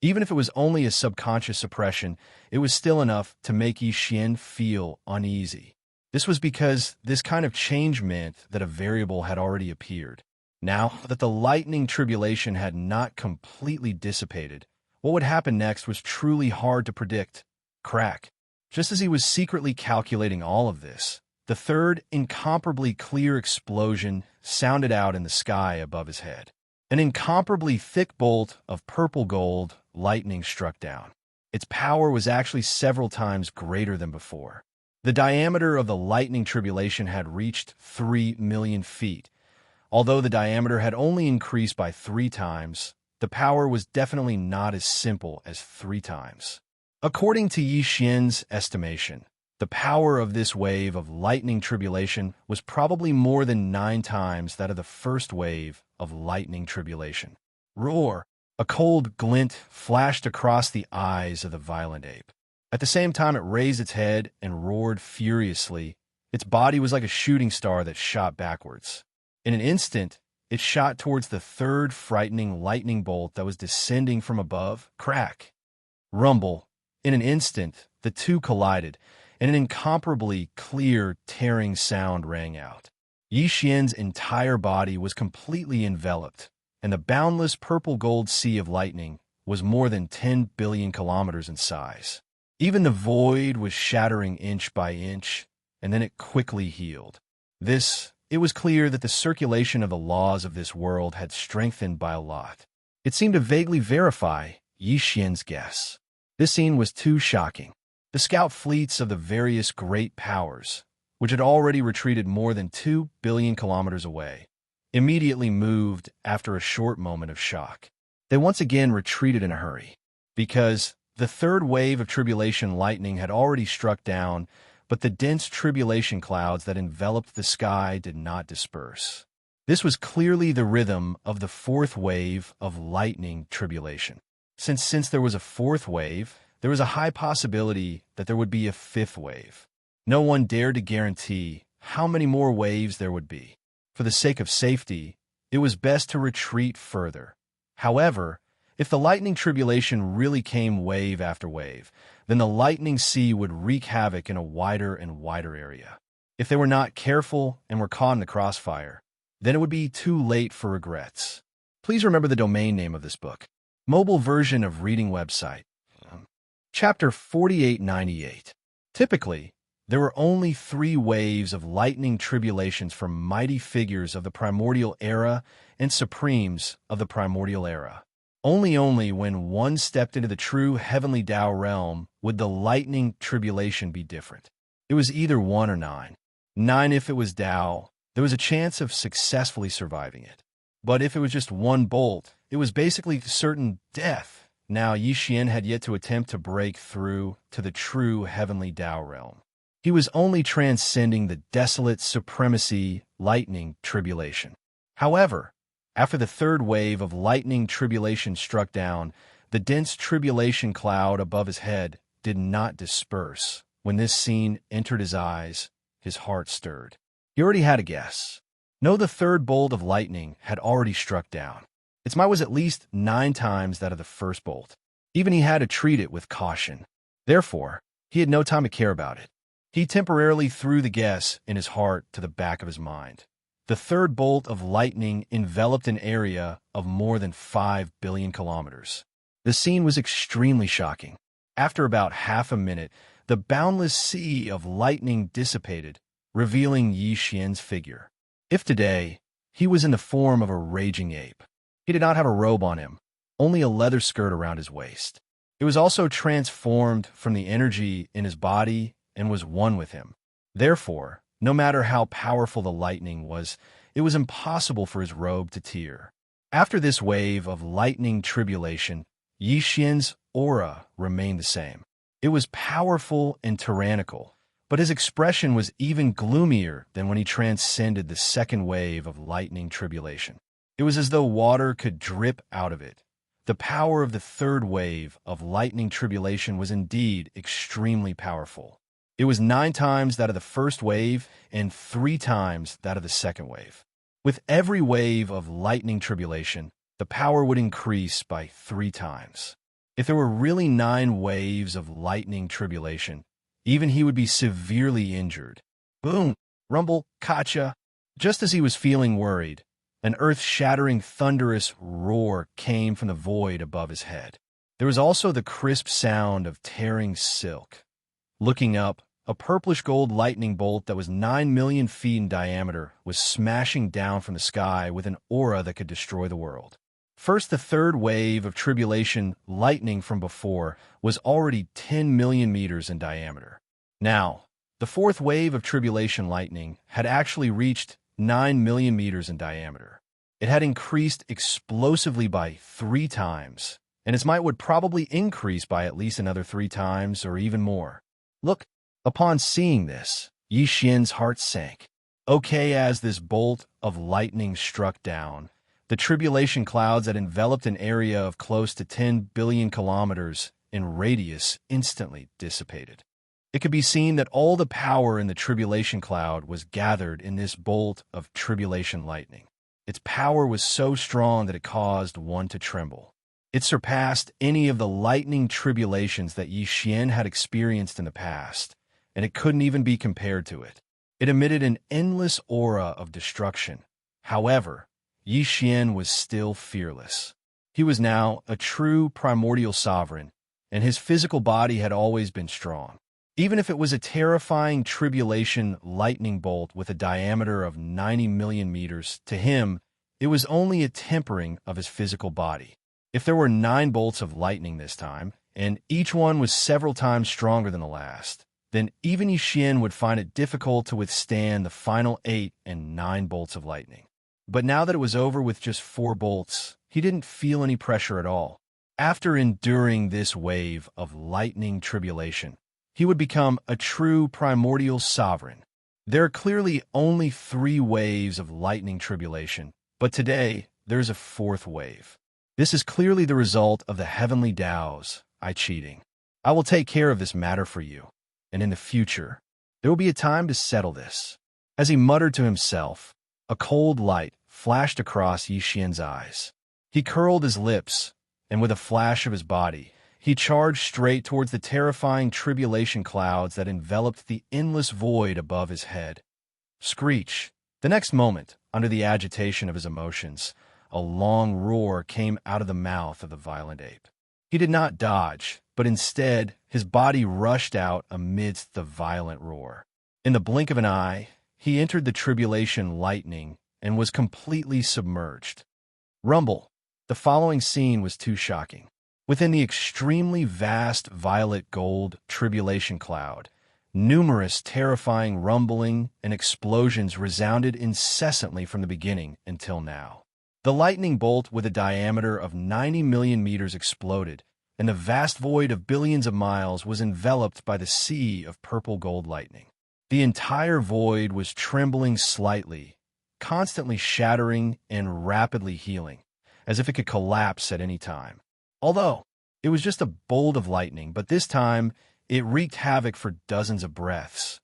S1: even if it was only a subconscious suppression, it was still enough to make Yixian feel uneasy. This was because this kind of change meant that a variable had already appeared. Now that the lightning tribulation had not completely dissipated, what would happen next was truly hard to predict. Crack. Just as he was secretly calculating all of this, the third incomparably clear explosion sounded out in the sky above his head. An incomparably thick bolt of purple gold lightning struck down. Its power was actually several times greater than before. The diameter of the lightning tribulation had reached 3 million feet. Although the diameter had only increased by 3 times, the power was definitely not as simple as 3 times. According to Yixian's estimation, the power of this wave of lightning tribulation was probably more than 9 times that of the first wave of lightning tribulation. Roar! A cold glint flashed across the eyes of the violent ape. At the same time it raised its head and roared furiously. Its body was like a shooting star that shot backwards. In an instant, it shot towards the third frightening lightning bolt that was descending from above. Crack! Rumble! In an instant, the two collided, and an incomparably clear, tearing sound rang out. Yixian's entire body was completely enveloped, and the boundless purple-gold sea of lightning was more than 10 billion kilometers in size. Even the void was shattering inch by inch, and then it quickly healed. It was clear that the circulation of the laws of this world had strengthened by a lot. It seemed to vaguely verify Yixian's guess. This scene was too shocking. The scout fleets of the various great powers, which had already retreated more than 2 billion kilometers away, immediately moved after a short moment of shock. They once again retreated in a hurry, because the third wave of tribulation lightning had already struck down, but the dense tribulation clouds that enveloped the sky did not disperse. This was clearly the rhythm of the fourth wave of lightning tribulation. Since there was a fourth wave, there was a high possibility that there would be a fifth wave. No one dared to guarantee how many more waves there would be. For the sake of safety, it was best to retreat further. However, if the lightning tribulation really came wave after wave, then the lightning sea would wreak havoc in a wider and wider area. If they were not careful and were caught in the crossfire, then it would be too late for regrets. Please remember the domain name of this book. Mobile version of reading website. Chapter 4898. Typically, there were only 3 waves of lightning tribulations from mighty figures of the primordial era and supremes of the primordial era. Only when one stepped into the true heavenly Tao realm would the lightning tribulation be different. It was either 1 or 9. 9 if it was Tao, there was a chance of successfully surviving it. But if it was just one bolt, it was basically certain death. Now Yixian had yet to attempt to break through to the true heavenly Tao realm. He was only transcending the desolate supremacy lightning tribulation. However, after the third wave of lightning tribulation struck down, the dense tribulation cloud above his head did not disperse. When this scene entered his eyes, his heart stirred. He already had a guess. No, the third bolt of lightning had already struck down. Its might was at least 9 times that of the first bolt. Even he had to treat it with caution. Therefore, He had no time to care about it. He temporarily threw the guess in his heart to the back of his mind. The third bolt of lightning enveloped an area of more than 5 billion kilometers. The scene was extremely shocking. After about half a minute, the boundless sea of lightning dissipated, revealing Yi Xian's figure. If today, he was in the form of a raging ape. He did not have a robe on him, only a leather skirt around his waist. It was also transformed from the energy in his body and was one with him. Therefore, no matter how powerful the lightning was, it was impossible for his robe to tear. After this wave of lightning tribulation, Yi Xian's aura remained the same. It was powerful and tyrannical, but his expression was even gloomier than when he transcended the second wave of lightning tribulation. It was as though water could drip out of it. The power of the third wave of lightning tribulation was indeed extremely powerful. It was 9 times that of the first wave and 3 times that of the second wave. With every wave of lightning tribulation, the power would increase by 3 times. If there were really 9 waves of lightning tribulation, even he would be severely injured. Boom! Rumble! Kacha! Just as he was feeling worried, an earth-shattering thunderous roar came from the void above his head. There was also the crisp sound of tearing silk. Looking up, a purplish-gold lightning bolt that was 9 million feet in diameter was smashing down from the sky with an aura that could destroy the world. First, the third wave of tribulation lightning from before was already 10 million meters in diameter. Now, the fourth wave of tribulation lightning had actually reached 9 million meters in diameter. It had increased explosively by 3 times, and its might would probably increase by at least another 3 times or even more. Look, upon seeing this, Yi Xian's heart sank. Okay, as this bolt of lightning struck down, the tribulation clouds that enveloped an area of close to 10 billion kilometers in radius instantly dissipated. It could be seen that all the power in the tribulation cloud was gathered in this bolt of tribulation lightning. Its power was so strong that it caused one to tremble. It surpassed any of the lightning tribulations that Yi Xian had experienced in the past, and it couldn't even be compared to it. It emitted an endless aura of destruction. However, Yi Xian was still fearless. He was now a true primordial sovereign, and his physical body had always been strong. Even if it was a terrifying tribulation lightning bolt with a diameter of 90 million meters, to him, it was only a tempering of his physical body. If there were 9 bolts of lightning this time, and each one was several times stronger than the last, then even Yi Xian would find it difficult to withstand the final 8 and 9 bolts of lightning. But now that it was over with just 4 bolts, he didn't feel any pressure at all. After enduring this wave of lightning tribulation, he would become a true primordial sovereign. There are clearly only 3 waves of lightning tribulation, but today there's a 4th wave. This is clearly the result of the heavenly Tao's cheating. I will take care of this matter for you, and in the future, there will be a time to settle this. As he muttered to himself, a cold light flashed across Yi Xian's eyes. He curled his lips, and with a flash of his body, he charged straight towards the terrifying tribulation clouds that enveloped the endless void above his head. Screech! The next moment, under the agitation of his emotions, a long roar came out of the mouth of the violent ape. He did not dodge, but instead, his body rushed out amidst the violent roar. In the blink of an eye, he entered the tribulation lightning and was completely submerged. Rumble! The following scene was too shocking. Within the extremely vast violet-gold tribulation cloud, numerous terrifying rumbling and explosions resounded incessantly from the beginning until now. The lightning bolt with a diameter of 90 million meters exploded, and the vast void of billions of miles was enveloped by the sea of purple-gold lightning. The entire void was trembling slightly, constantly shattering and rapidly healing, as if it could collapse at any time. Although, it was just a bolt of lightning, but this time, it wreaked havoc for dozens of breaths.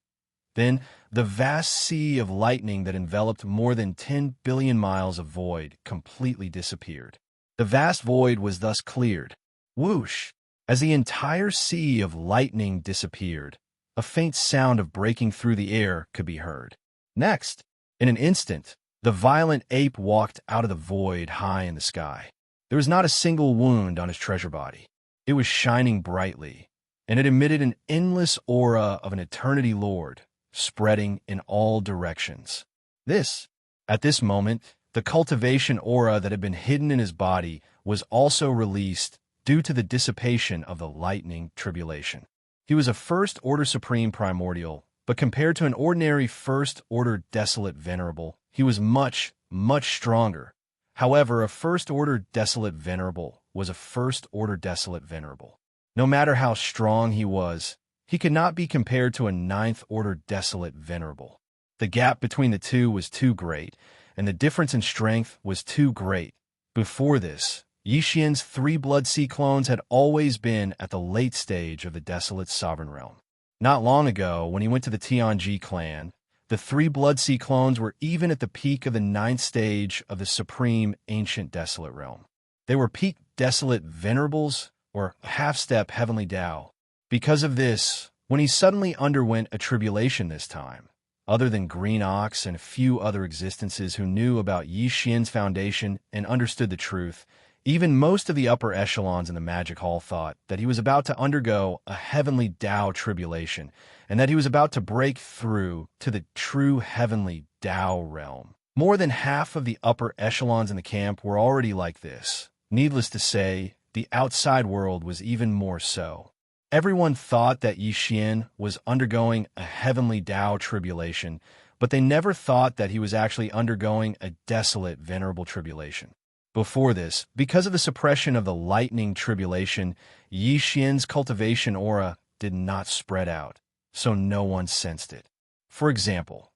S1: Then, the vast sea of lightning that enveloped more than 10 billion miles of void completely disappeared. The vast void was thus cleared. Whoosh! As the entire sea of lightning disappeared, a faint sound of breaking through the air could be heard. Next, in an instant, the violent ape walked out of the void high in the sky. There was not a single wound on his treasure body. It was shining brightly, and it emitted an endless aura of an eternity lord, spreading in all directions. At this moment, the cultivation aura that had been hidden in his body was also released due to the dissipation of the lightning tribulation. He was a first-order supreme primordial, but compared to an ordinary first-order desolate venerable, he was much, much stronger. However, a first-order desolate venerable was a first-order desolate venerable. No matter how strong he was, he could not be compared to a ninth-order desolate venerable. The gap between the two was too great, and the difference in strength was too great. Before this, Yixian's 3 Blood Sea clones had always been at the late stage of the desolate sovereign realm. Not long ago, when he went to the Tianji clan, the 3 Blood Sea clones were even at the peak of the 9th stage of the supreme ancient desolate realm. They were peak desolate venerables, or half-step heavenly Tao. Because of this, when he suddenly underwent a tribulation this time, other than Green Ox and a few other existences who knew about Yixian's foundation and understood the truth, even most of the upper echelons in the Magic Hall thought that he was about to undergo a heavenly Tao tribulation, and that he was about to break through to the true heavenly Tao realm. More than half of the upper echelons in the camp were already like this. Needless to say, the outside world was even more so. Everyone thought that Yixian was undergoing a heavenly Tao tribulation, but they never thought that he was actually undergoing a desolate venerable tribulation. Before this, because of the suppression of the lightning tribulation, Yixian's cultivation aura did not spread out, so no one sensed it. For example,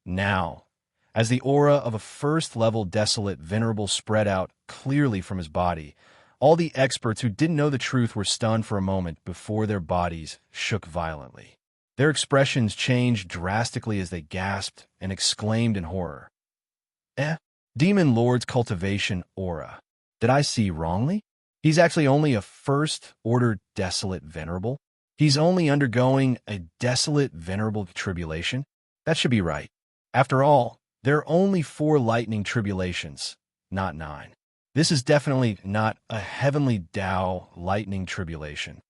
S1: now, as the aura of a first-level desolate venerable spread out clearly from his body, all the experts who didn't know the truth were stunned for a moment before their bodies shook violently. Their expressions changed drastically as they gasped and exclaimed in horror. Demon Lord's cultivation aura. Did I see wrongly? He's actually only a first-order desolate venerable? He's only undergoing a desolate venerable tribulation? That should be right. After all, there are only 4 lightning tribulations, not 9. This is definitely not a heavenly Tao lightning tribulation.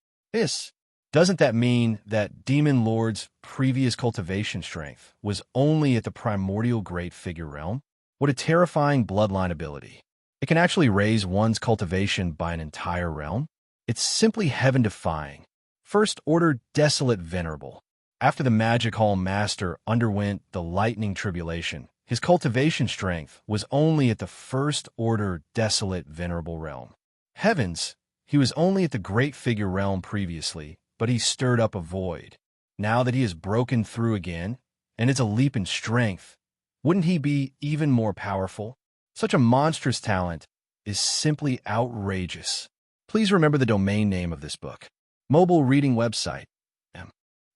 S1: Doesn't that mean that Demon Lord's previous cultivation strength was only at the primordial great figure realm? What a terrifying bloodline ability. It can actually raise one's cultivation by an entire realm. It's simply heaven-defying. First-order desolate venerable. After the Magic Hall Master underwent the lightning tribulation, his cultivation strength was only at the first-order desolate venerable realm. Heavens, he was only at the great figure realm previously, but he stirred up a void. Now that he has broken through again, and it's a leap in strength, wouldn't he be even more powerful? Such a monstrous talent is simply outrageous. Please remember the domain name of this book. Mobile reading website.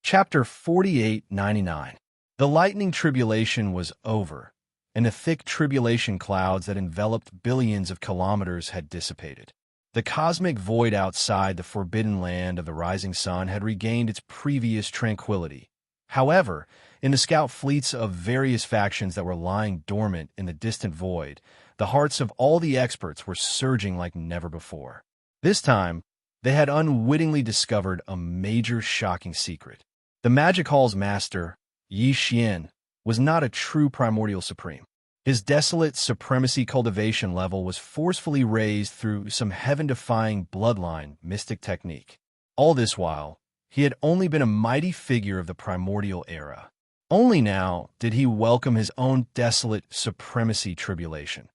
S1: Chapter 4899. The lightning tribulation was over, and the thick tribulation clouds that enveloped billions of kilometers had dissipated. The cosmic void outside the forbidden land of the rising sun had regained its previous tranquility. However, in the scout fleets of various factions that were lying dormant in the distant void, the hearts of all the experts were surging like never before. This time, they had unwittingly discovered a major shocking secret. The Magic Hall's master, Yixian, was not a true primordial supreme. His desolate supremacy cultivation level was forcefully raised through some heaven-defying bloodline mystic technique. All this while, he had only been a mighty figure of the primordial era. Only now did he welcome his own desolate supremacy tribulation.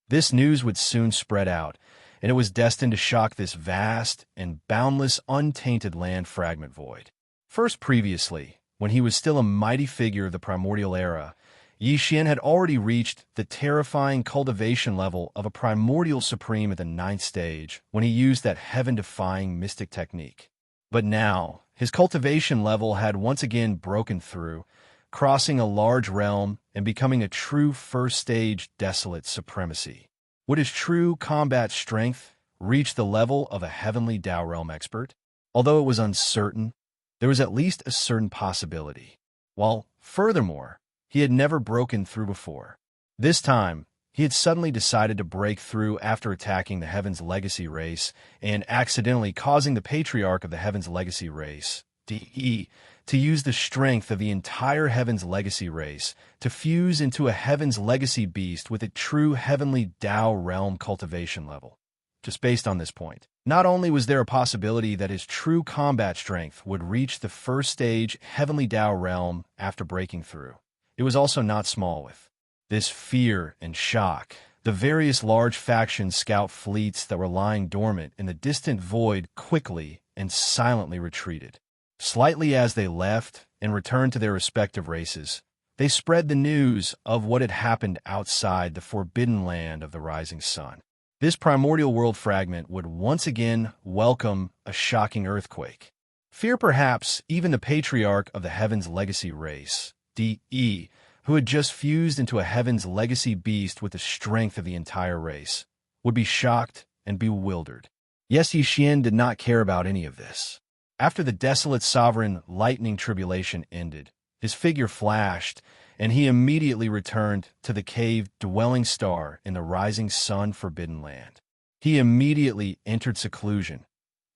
S1: This news would soon spread out, and it was destined to shock this vast and boundless untainted land fragment void. First previously, when he was still a mighty figure of the primordial era, Yixian had already reached the terrifying cultivation level of a primordial supreme at the 9th stage when he used that heaven-defying mystic technique. But now, his cultivation level had once again broken through, crossing a large realm and becoming a true first-stage desolate supremacy. Would his true combat strength reach the level of a heavenly Tao realm expert? Although it was uncertain, there was at least a certain possibility. While, furthermore, he had never broken through before. This time, he had suddenly decided to break through after attacking the Heaven's Legacy race and accidentally causing the Patriarch of the Heaven's Legacy race, DE, to use the strength of the entire Heaven's Legacy race to fuse into a Heaven's Legacy beast with a true heavenly Tao realm cultivation level. Just based on this point, not only was there a possibility that his true combat strength would reach the first stage heavenly Tao realm after breaking through, it was also not small with this fear and shock. The various large faction scout fleets that were lying dormant in the distant void quickly and silently retreated. Slightly as they left and returned to their respective races, they spread the news of what had happened outside the forbidden land of the rising sun. This primordial world fragment would once again welcome a shocking earthquake. Fear perhaps even the Patriarch of the Heaven's Legacy race, DE, who had just fused into a Heaven's Legacy beast with the strength of the entire race, would be shocked and bewildered. Yes, Xianxia did not care about any of this. After the desolate sovereign lightning tribulation ended, his figure flashed, and he immediately returned to the cave dwelling star in the rising sun forbidden land. He immediately entered seclusion.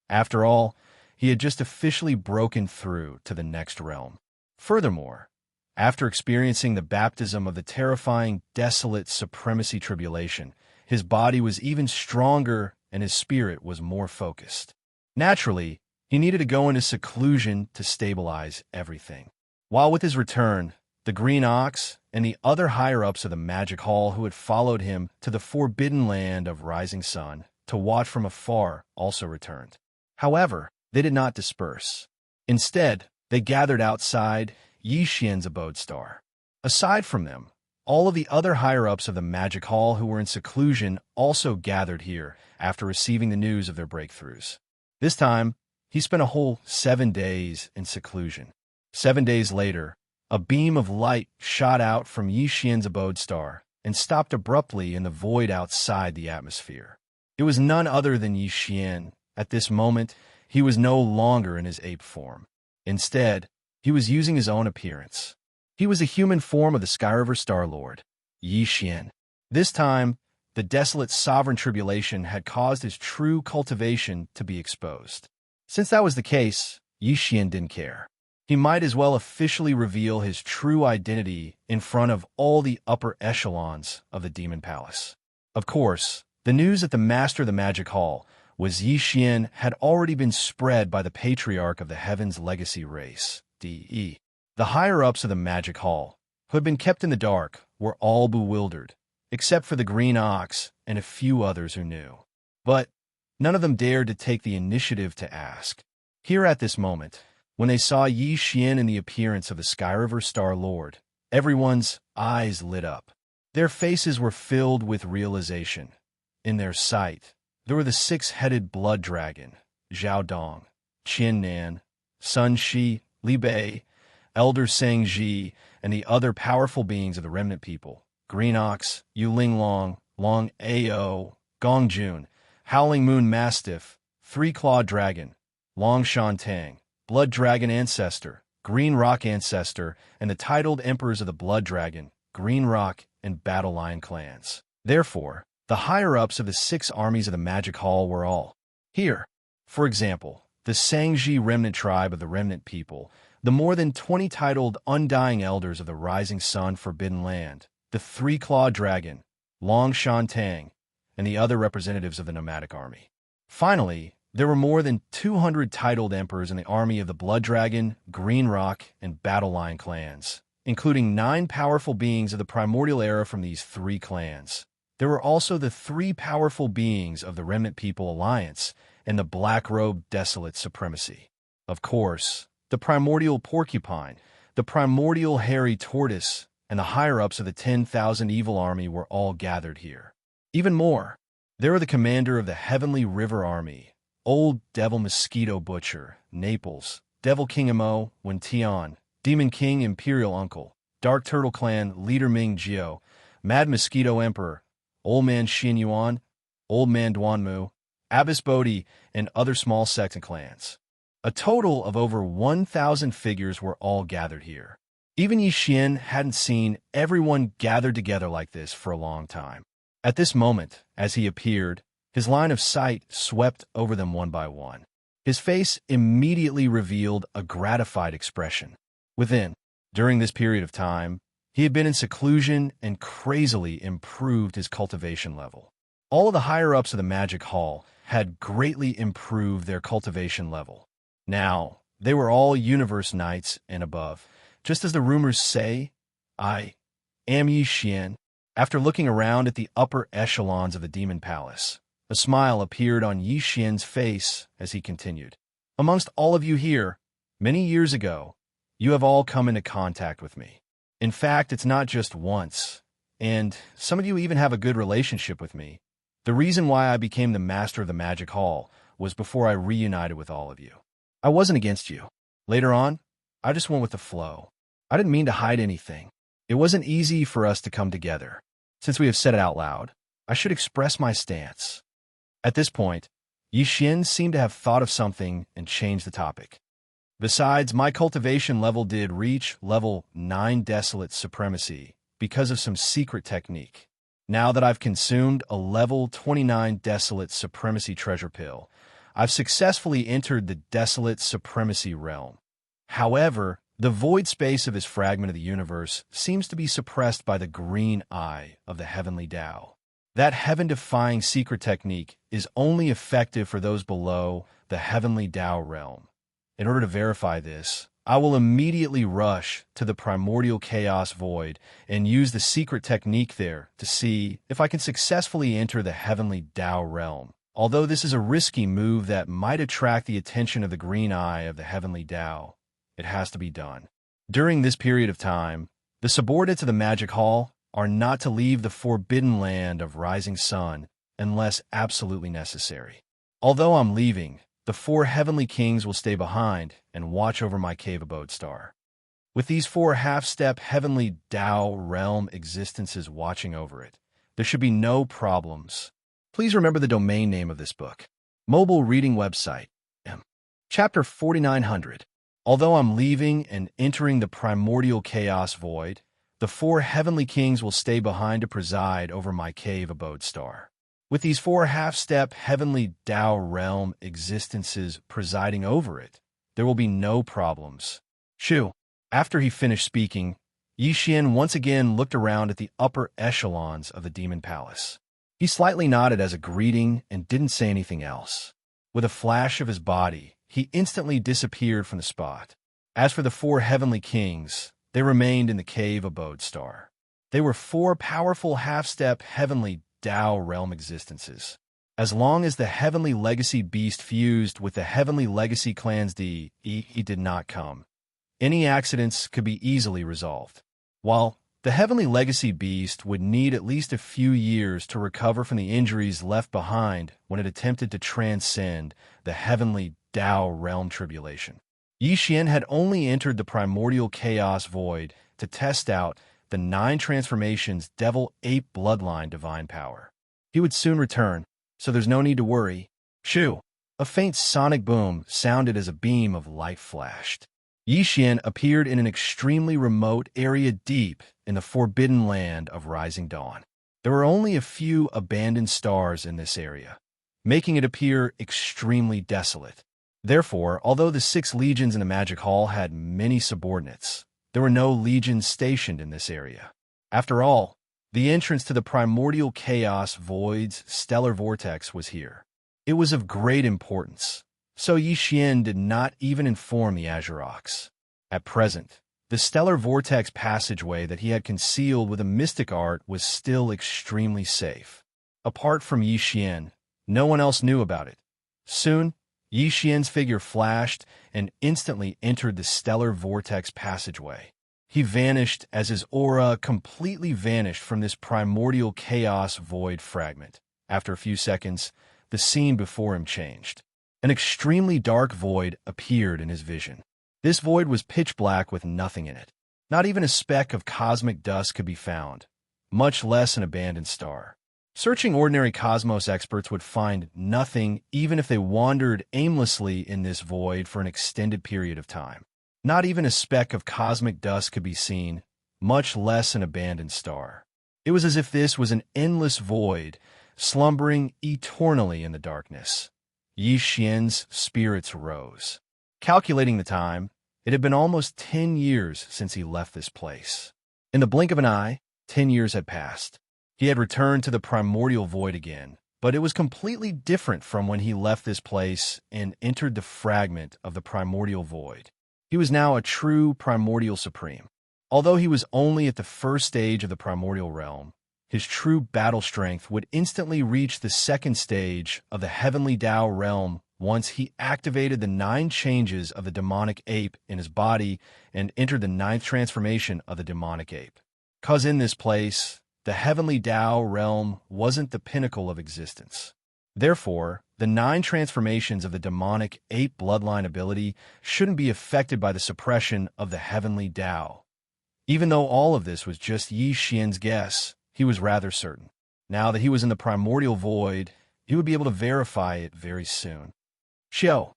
S1: After all, he had just officially broken through to the next realm. Furthermore, after experiencing the baptism of the terrifying, desolate supremacy tribulation, his body was even stronger and his spirit was more focused. Naturally, he needed to go into seclusion to stabilize everything. While with his return, the Green Ox and the other higher-ups of the Magic Hall who had followed him to the forbidden land of Rising Sun to watch from afar also returned. However, they did not disperse. Instead, they gathered outside Xianxia's abode star. Aside from them, all of the other higher-ups of the Magic Hall who were in seclusion also gathered here after receiving the news of their breakthroughs. This time, he spent a whole 7 days in seclusion. 7 days later, a beam of light shot out from Xianxia's abode star and stopped abruptly in the void outside the atmosphere. It was none other than Xianxia. At this moment, he was no longer in his ape form. Instead, he was using his own appearance. He was a human form of the Skyriver Star Lord, Xianxia. This time, the desolate sovereign tribulation had caused his true cultivation to be exposed. Since that was the case, Xianxia didn't care. He might as well officially reveal his true identity in front of all the upper echelons of the Demon Palace. Of course, the news that the Master of the Magic Hall was Xianxia had already been spread by the Patriarch of the Heaven's Legacy race, DE. The higher-ups of the Magic Hall, who had been kept in the dark, were all bewildered, except for the Green Ox and a few others who knew. But none of them dared to take the initiative to ask. Here at this moment, when they saw Xianxia in the appearance of the Skyriver Star Lord, everyone's eyes lit up. Their faces were filled with realization. In their sight, there were the 6-headed blood dragon, Zhao Dong, Qin Nan, Sun Shi, Li Bei, Elder Sang Ji, and the other powerful beings of the remnant people, Green Ox, Yuling Long, Long Ao, Gong Jun, Howling Moon Mastiff, 3-Clawed Dragon, Long Shan Tang, Blood Dragon Ancestor, Green Rock Ancestor, and the titled Emperors of the Blood Dragon, Green Rock, and Battle Lion clans. Therefore, the higher-ups of the 6 armies of the Magic Hall were all here. For example, the Sangji remnant tribe of the remnant people, the more than 20 titled Undying Elders of the Rising Sun Forbidden Land, the 3-Clawed Dragon, Long Shan Tang, and the other representatives of the nomadic army. Finally, there were more than 200 titled emperors in the army of the Blood Dragon, Green Rock, and Battle Lion clans, including 9 powerful beings of the primordial era from these 3 clans. There were also the 3 powerful beings of the Remnant People Alliance and the Black-Robed Desolate Supremacy. Of course, the primordial porcupine, the primordial hairy tortoise, and the higher-ups of the 10,000 evil army were all gathered here. Even more, there were the commander of the Heavenly River Army, Old Devil Mosquito Butcher, Naples, Devil King Mo, Wentian, Demon King Imperial Uncle, Dark Turtle Clan Leader Ming Jiao, Mad Mosquito Emperor, Old Man Xin Yuan, Old Man Duanmu, Abbess Bodhi, and other small sects and clans. A total of over 1,000 figures were all gathered here. Even Xian hadn't seen everyone gathered together like this for a long time. At this moment, as he appeared, his line of sight swept over them one by one. His face immediately revealed a gratified expression. Within, during this period of time, he had been in seclusion and crazily improved his cultivation level. All of the higher-ups of the magic hall had greatly improved their cultivation level. Now, they were all universe knights and above. Just as the rumors say, I am Yi Xian. After looking around at the upper echelons of the demon palace, a smile appeared on Yi Xian's face as he continued. Amongst all of you here, many years ago, you have all come into contact with me. In fact, it's not just once, and some of you even have a good relationship with me. The reason why I became the master of the magic hall was before I reunited with all of you. I wasn't against you. Later on, I just went with the flow. I didn't mean to hide anything. It wasn't easy for us to come together. Since we have said it out loud, I should express my stance. At this point, Yi Xian seemed to have thought of something and changed the topic. Besides, my cultivation level did reach level 9 Desolate Supremacy because of some secret technique. Now that I've consumed a level 29 Desolate Supremacy treasure pill, I've successfully entered the Desolate Supremacy realm. However, the void space of his fragment of the universe seems to be suppressed by the green eye of the heavenly Tao. That heaven-defying secret technique is only effective for those below the heavenly Tao realm. In order to verify this, I will immediately rush to the primordial chaos void and use the secret technique there to see if I can successfully enter the heavenly Tao realm. Although this is a risky move that might attract the attention of the green eye of the heavenly Tao, it has to be done. During this period of time, the subordinates of the magic hall are not to leave the forbidden land of Rising Sun unless absolutely necessary. Although I'm leaving, the 4 heavenly kings will stay behind and watch over my cave abode star. With these 4 half-step heavenly Tao realm existences watching over it, there should be no problems. Please remember the domain name of this book. Mobile reading website. Chapter 4900. Although I'm leaving and entering the primordial chaos void, the 4 heavenly kings will stay behind to preside over my cave abode star. With these 4 half-step heavenly Tao realm existences presiding over it, there will be no problems. Shu. After he finished speaking, Yi Xian once again looked around at the upper echelons of the demon palace. He slightly nodded as a greeting and didn't say anything else. With a flash of his body, he instantly disappeared from the spot. As for the 4 heavenly kings, they remained in the cave abode star. They were 4 powerful half-step heavenly Tao realm existences. As long as the heavenly legacy beast fused with the heavenly legacy clan's he did not come, any accidents could be easily resolved. While the heavenly legacy beast would need at least a few years to recover from the injuries left behind when it attempted to transcend the heavenly Tao realm tribulation. Yi Xian had only entered the primordial chaos void to test out the 9 transformations devil-ape bloodline divine power. He would soon return, so there's no need to worry. Shoo! A faint sonic boom sounded as a beam of light flashed. Yi Xian appeared in an extremely remote area deep in the forbidden land of Rising Dawn. There were only a few abandoned stars in this area, making it appear extremely desolate. Therefore, although the 6 legions in the Magic Hall had many subordinates, there were no legions stationed in this area. After all, the entrance to the primordial chaos void's stellar vortex was here. It was of great importance, so Yi Xian did not even inform the Azurox. At present, the stellar vortex passageway that he had concealed with a mystic art was still extremely safe. Apart from Yi Xian, no one else knew about it. Soon, Yi Xian's figure flashed and instantly entered the stellar vortex passageway. He vanished as his aura completely vanished from this primordial chaos void fragment. After a few seconds, the scene before him changed. An extremely dark void appeared in his vision. This void was pitch black with nothing in it. Not even a speck of cosmic dust could be found, much less an abandoned star. Searching ordinary cosmos experts would find nothing even if they wandered aimlessly in this void for an extended period of time. Not even a speck of cosmic dust could be seen, much less an abandoned star. It was as if this was an endless void, slumbering eternally in the darkness. Yi Xian's spirits rose. Calculating the time, it had been almost 10 years since he left this place. In the blink of an eye, 10 years had passed. He had returned to the primordial void again, but it was completely different from when he left this place and entered the fragment of the primordial void. He was now a true primordial supreme. Although he was only at the first stage of the primordial realm, his true battle strength would instantly reach the second stage of the heavenly Tao realm once he activated the 9 changes of the demonic ape in his body and entered the 9th transformation of the demonic ape. 'Cause in this place, the heavenly Tao realm wasn't the pinnacle of existence. Therefore, the 9 transformations of the demonic ape bloodline ability shouldn't be affected by the suppression of the heavenly Tao. Even though all of this was just Yi Xian's guess, he was rather certain. Now that he was in the primordial void, he would be able to verify it very soon. Xiao.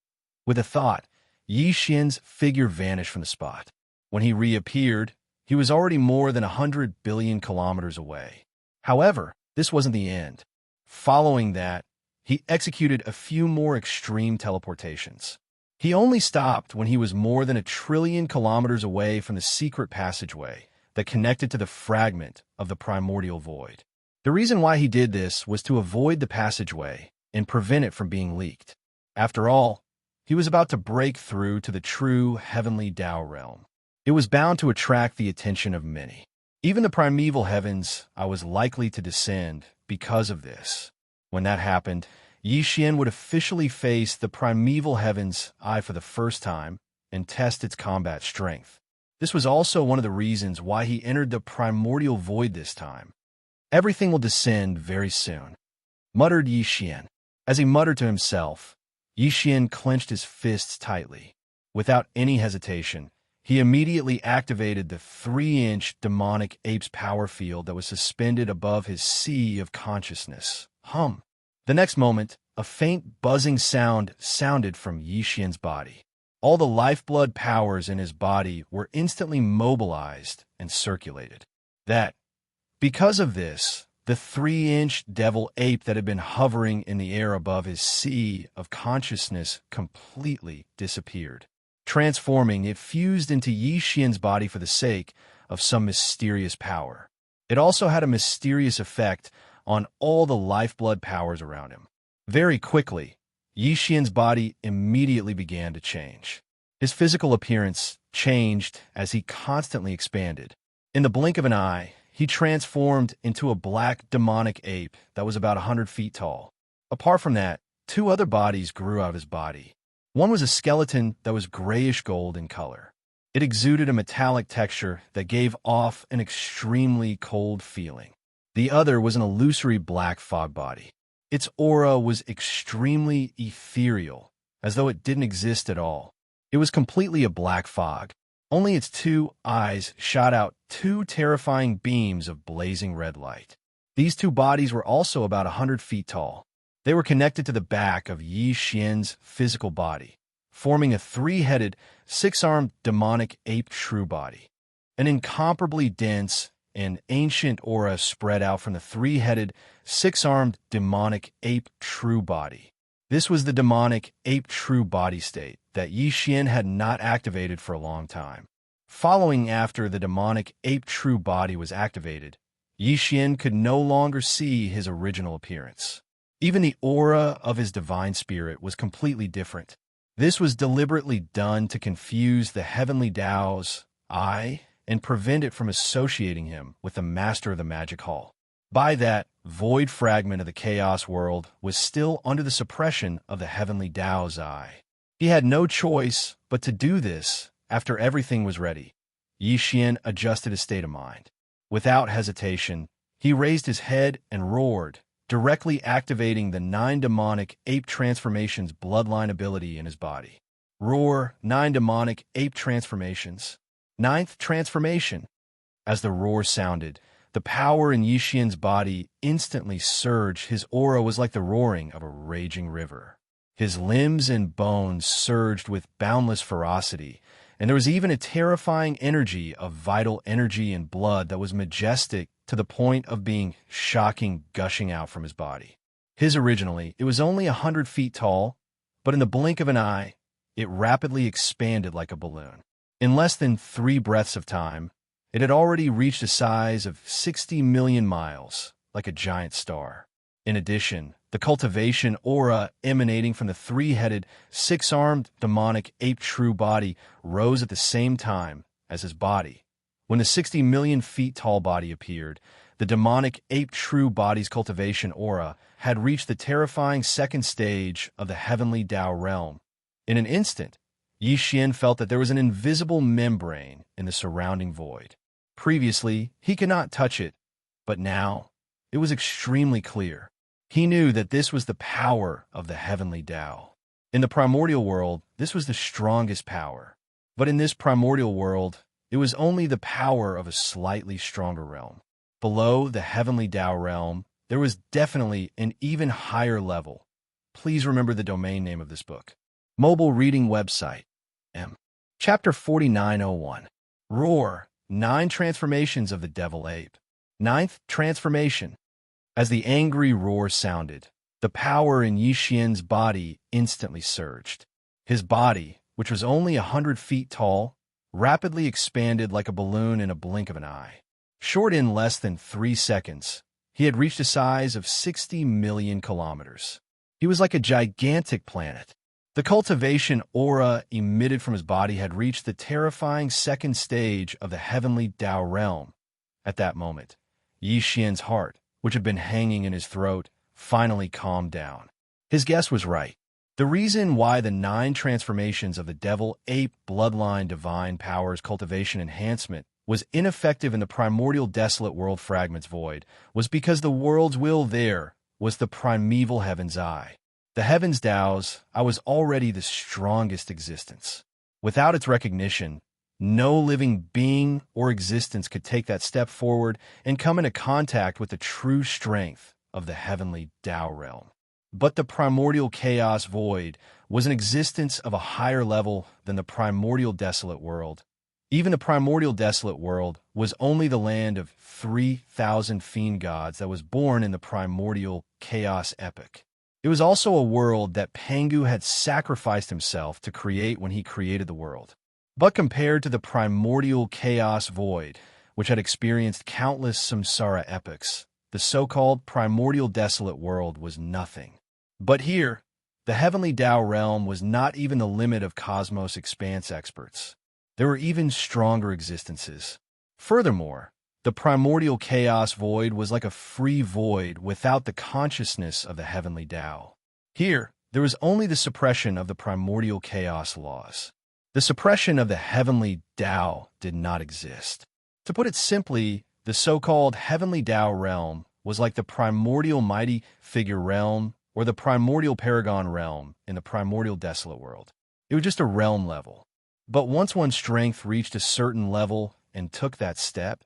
S1: With a thought, Yi Xian's figure vanished from the spot. When he reappeared, he was already more than 100 billion kilometers away. However, this wasn't the end. Following that, he executed a few more extreme teleportations. He only stopped when he was more than 1 trillion kilometers away from the secret passageway that connected to the fragment of the primordial void. The reason why he did this was to avoid the passageway and prevent it from being leaked. After all, he was about to break through to the true heavenly Tao realm. It was bound to attract the attention of many. Even the primeval heavens I was likely to descend because of this. When that happened, Yi Xian would officially face the primeval heavens I for the first time and test its combat strength. This was also one of the reasons why he entered the primordial void this time. Everything will descend very soon, muttered Yi Xian. As he muttered to himself, Yi Xian clenched his fists tightly. Without any hesitation, he immediately activated the 3-inch demonic ape's power field that was suspended above his sea of consciousness. Hum. The next moment, a faint buzzing sound sounded from Yi Xian's body. All the lifeblood powers in his body were instantly mobilized and circulated. Because of this, the 3-inch devil ape that had been hovering in the air above his sea of consciousness completely disappeared. Transforming, it fused into Yi Xian's body for the sake of some mysterious power. It also had a mysterious effect on all the lifeblood powers around him. Very quickly, Yi Xian's body immediately began to change. His physical appearance changed as he constantly expanded. In the blink of an eye, he transformed into a black demonic ape that was about 100 feet tall. Apart from that, 2 other bodies grew out of his body. One was a skeleton that was grayish gold in color. It exuded a metallic texture that gave off an extremely cold feeling. The other was an illusory black fog body. Its aura was extremely ethereal, as though it didn't exist at all. It was completely a black fog. Only its 2 eyes shot out 2 terrifying beams of blazing red light. These 2 bodies were also about 100 feet tall. They were connected to the back of Yi Xian's physical body, forming a 3-headed, 6-armed demonic ape true body. An incomparably dense and ancient aura spread out from the 3-headed, 6-armed demonic ape true body. This was the demonic ape true body state that Yi Xian had not activated for a long time. Following after the demonic ape true body was activated, Yi Xian could no longer see his original appearance. Even the aura of his divine spirit was completely different. This was deliberately done to confuse the heavenly Tao's eye and prevent it from associating him with the master of the magic hall. By that, void fragment of the chaos world was still under the suppression of the heavenly Tao's eye. He had no choice but to do this after everything was ready. Yi Xian adjusted his state of mind. Without hesitation, he raised his head and roared, directly activating the 9 demonic ape transformations bloodline ability in his body. Roar, 9 demonic ape transformations. 9th transformation. As the roar sounded, The power in Yixian's body instantly surged. His aura was like the roaring of a raging river. His limbs and bones surged with boundless ferocity, and there was even a terrifying energy of vital energy and blood that was majestic to the point of being shocking, gushing out from his body. It was only 100 feet tall, but in the blink of an eye, it rapidly expanded like a balloon. In less than 3 breaths of time, it had already reached a size of 60 million miles, like a giant star. In addition, the cultivation aura emanating from the 3-headed, 6-armed demonic ape-true body rose at the same time as his body. When the 60 million feet tall body appeared, the demonic ape-true body's cultivation aura had reached the terrifying 2nd stage of the heavenly Tao realm. In an instant, Yixian felt that there was an invisible membrane in the surrounding void. Previously, he could not touch it, but now it was extremely clear. He knew that this was the power of the heavenly Tao. In the primordial world, this was the strongest power. But in this primordial world, it was only the power of a slightly stronger realm. Below the heavenly Tao realm, there was definitely an even higher level. Please remember the domain name of this book. Mobile reading website. Chapter 4901. Roar. 9 transformations of the devil ape. 9th transformation. As the angry roar sounded, the power in Yixian's body instantly surged. His body, which was only 100 feet tall, rapidly expanded like a balloon in a blink of an eye. Short in less than 3 seconds, he had reached a size of 60 million kilometers. He was like a gigantic planet. The cultivation aura emitted from his body had reached the terrifying 2nd stage of the heavenly Tao realm. At that moment, Yixian's heart, which had been hanging in his throat, finally calmed down. His guess was right. The reason why the 9 transformations of the devil ape bloodline divine powers cultivation enhancement was ineffective in the primordial desolate world fragments void was because the world's will there was the primeval heaven's eye. The heavens Tao's I was already the strongest existence. Without its recognition, no living being or existence could take that step forward and come into contact with the true strength of the heavenly Tao realm. But the primordial chaos void was an existence of a higher level than the primordial desolate world. Even the primordial desolate world was only the land of 3,000 fiend gods that was born in the primordial chaos epoch. It was also a world that Pangu had sacrificed himself to create when he created the world. But compared to the primordial chaos void, which had experienced countless samsara epochs, the so-called primordial desolate world was nothing. But here, the heavenly Tao realm was not even the limit of cosmos expanse experts. There were even stronger existences. Furthermore, the primordial chaos void was like a free void without the consciousness of the heavenly Tao. Here, there was only the suppression of the primordial chaos laws. The suppression of the heavenly Tao did not exist. To put it simply, the so-called heavenly Tao realm was like the primordial mighty figure realm or the primordial paragon realm in the primordial desolate world. It was just a realm level. But once one's strength reached a certain level and took that step,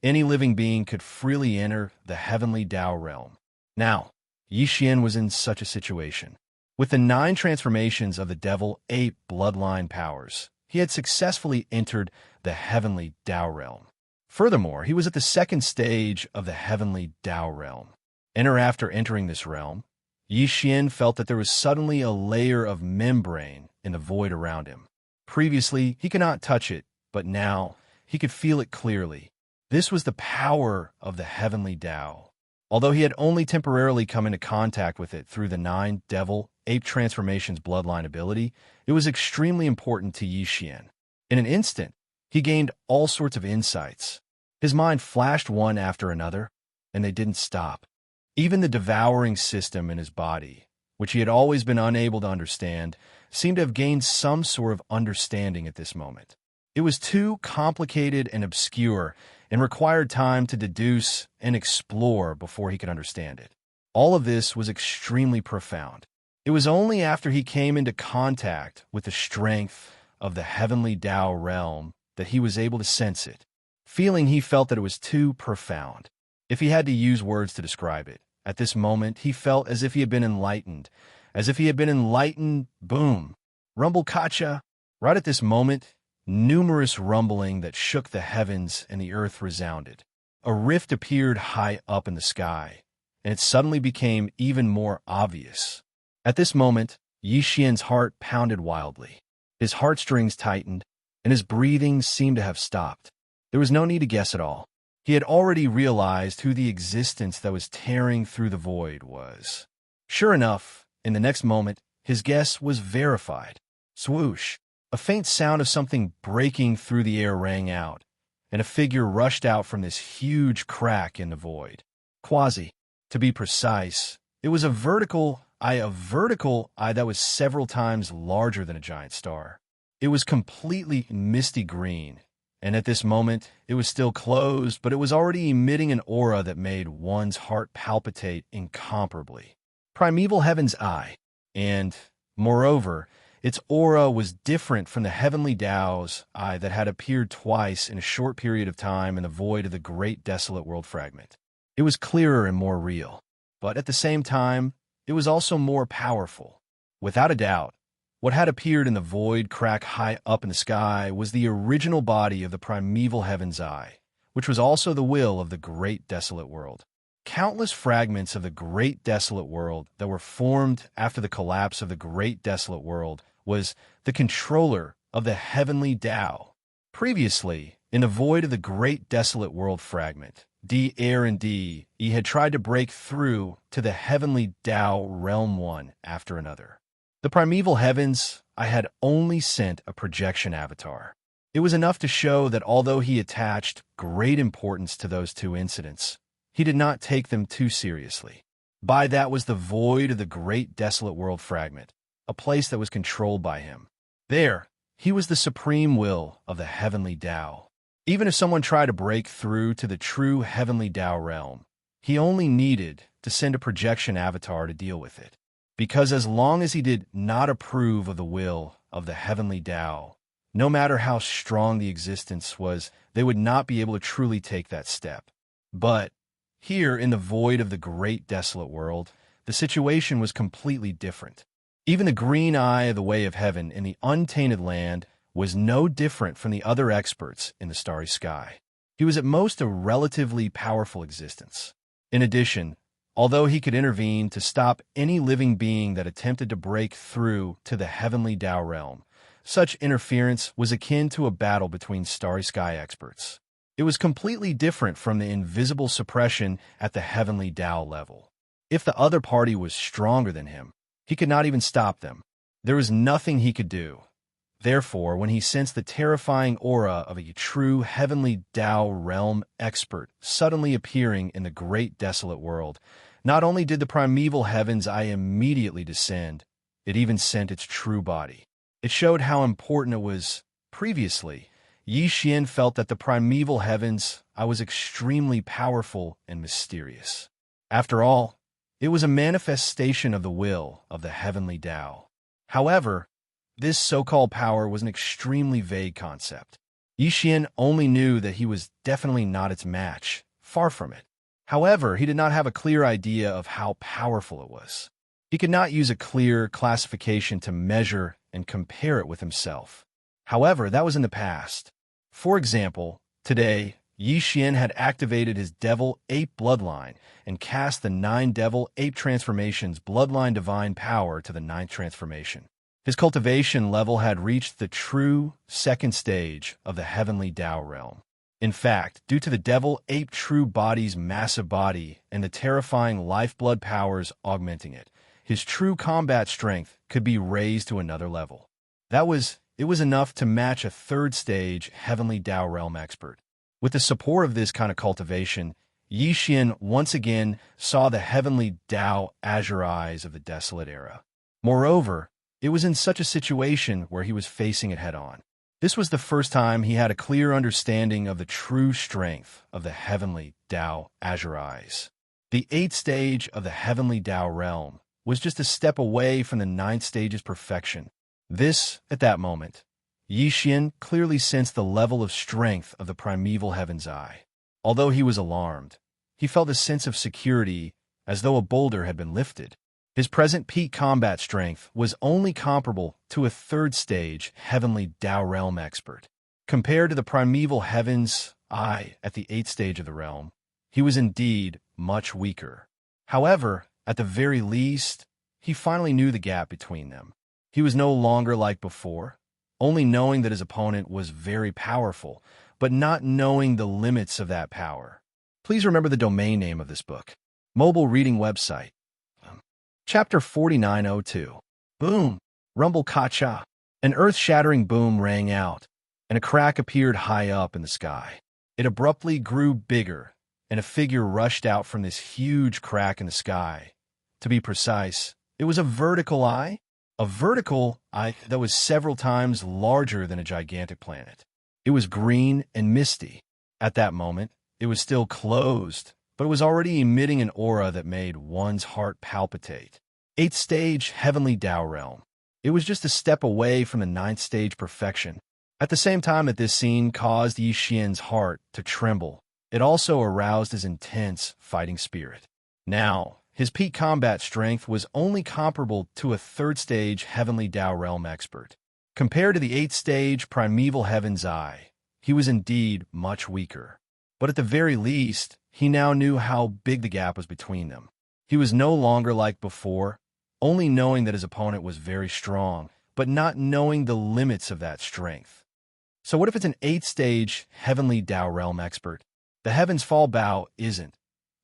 S1: any living being could freely enter the heavenly Tao realm. Now, Yixian was in such a situation. With the 9 transformations of the devil ape bloodline powers, he had successfully entered the heavenly Tao realm. Furthermore, he was at the 2nd stage of the heavenly Tao realm. After entering this realm, Yixian felt that there was suddenly a layer of membrane in the void around him. Previously, he could not touch it, but now he could feel it clearly. This was the power of the heavenly Tao. Although he had only temporarily come into contact with it through the 9 devil ape transformations bloodline ability, it was extremely important to Yixian. In an instant, he gained all sorts of insights. His mind flashed one after another, and they didn't stop. Even the devouring system in his body, which he had always been unable to understand, seemed to have gained some sort of understanding at this moment. It was too complicated and obscure and required time to deduce and explore before he could understand it. All of this was extremely profound. It was only after he came into contact with the strength of the heavenly Tao realm that he was able to sense it. Feeling he felt that it was too profound. if he had to use words to describe it. At this moment, he felt as if he had been enlightened. As if he had been enlightened, boom. Rumble Kacha. Right at this moment, numerous rumbling that shook the heavens and the earth resounded. A rift appeared high up in the sky, and it suddenly became even more obvious. At this moment, Yi Xian's heart pounded wildly. His heartstrings tightened, and his breathing seemed to have stopped. There was no need to guess at all. He had already realized who the existence that was tearing through the void was. Sure enough, in the next moment, his guess was verified. Swoosh! A faint sound of something breaking through the air rang out, and a figure rushed out from this huge crack in the void. Quasi. To be precise, it was a vertical eye that was several times larger than a giant star. It was completely misty green, and at this moment, it was still closed, but it was already emitting an aura that made one's heart palpitate incomparably. Primeval Heaven's Eye, and, moreover, its aura was different from the Heavenly Tao's eye that had appeared twice in a short period of time in the void of the Great Desolate World Fragment. It was clearer and more real, but at the same time, it was also more powerful. Without a doubt, what had appeared in the void crack high up in the sky was the original body of the Primeval Heaven's Eye, which was also the will of the Great Desolate World. Countless fragments of the Great Desolate World that were formed after the collapse of the Great Desolate World was the controller of the Heavenly Tao. Previously, in the void of the Great Desolate World Fragment, Air and he had tried to break through to the Heavenly Tao realm one after another. The Primeval Heavens, I had only sent a projection avatar. It was enough to show that although he attached great importance to those two incidents, he did not take them too seriously. By that was the void of the Great Desolate World Fragment, a place that was controlled by him. There, he was the supreme will of the Heavenly Tao. Even if someone tried to break through to the true Heavenly Tao realm, he only needed to send a projection avatar to deal with it. Because as long as he did not approve of the will of the Heavenly Tao, no matter how strong the existence was, they would not be able to truly take that step. But here, in the void of the Great Desolate World, the situation was completely different. Even the green eye of the Way of Heaven in the untainted land was no different from the other experts in the starry sky. He was at most a relatively powerful existence. In addition, although he could intervene to stop any living being that attempted to break through to the Heavenly Tao realm, such interference was akin to a battle between starry sky experts. It was completely different from the invisible suppression at the Heavenly Tao level. If the other party was stronger than him, he could not even stop them. There was nothing he could do. Therefore, when he sensed the terrifying aura of a true Heavenly Tao realm expert suddenly appearing in the Great Desolate World, not only did the Primeval Heaven's Eye immediately descend, it even sent its true body. It showed how important it was. Previously, Yi Xian felt that the Primeval Heaven's Eye was extremely powerful and mysterious. After all, it was a manifestation of the will of the Heavenly Tao. However, this so-called power was an extremely vague concept. Yi Xian only knew that he was definitely not its match, far from it. However, he did not have a clear idea of how powerful it was. He could not use a clear classification to measure and compare it with himself. However, that was in the past. For example, today, Yi Xian had activated his Devil Ape bloodline and cast the 9 Devil Ape transformations bloodline divine power to the 9th transformation. His cultivation level had reached the true second stage of the Heavenly Tao realm. In fact, due to the Devil Ape true body's massive body and the terrifying lifeblood powers augmenting it, his true combat strength could be raised to another level. It was enough to match a 3rd stage Heavenly Tao realm expert. With the support of this kind of cultivation, Yi Xian once again saw the Heavenly Tao azure eyes of the desolate era. Moreover, it was in such a situation where he was facing it head-on. This was the first time he had a clear understanding of the true strength of the Heavenly Tao azure eyes. The 8th stage of the Heavenly Tao realm was just a step away from the 9th stage's perfection. This, at that moment, Yi Xian clearly sensed the level of strength of the Primeval Heaven's Eye. Although he was alarmed, he felt a sense of security as though a boulder had been lifted. His present peak combat strength was only comparable to a third-stage Heavenly Tao Realm expert. Compared to the primeval Heaven's Eye at the 8th stage of the realm, he was indeed much weaker. However, at the very least, he finally knew the gap between them. He was no longer like before, only knowing that his opponent was very powerful, but not knowing the limits of that power. Please remember the domain name of this book. Mobile reading website. Chapter 4902. Boom! Rumble Kacha. An earth-shattering boom rang out, and a crack appeared high up in the sky. It abruptly grew bigger, and a figure rushed out from this huge crack in the sky. To be precise, it was a vertical eye that was several times larger than a gigantic planet. It was green and misty. At that moment, it was still closed, but it was already emitting an aura that made one's heart palpitate. 8th stage Heavenly Tao Realm. It was just a step away from the 9th stage perfection. At the same time that this scene caused Yi Xian's heart to tremble, it also aroused his intense fighting spirit. Now, his peak combat strength was only comparable to a third-stage Heavenly Tao Realm expert. Compared to the 8th stage Primeval Heaven's Eye, he was indeed much weaker. But at the very least, he now knew how big the gap was between them. He was no longer like before, only knowing that his opponent was very strong, but not knowing the limits of that strength. So what if it's an 8th stage Heavenly Tao Realm expert? The Heaven's Fall Bow isn't.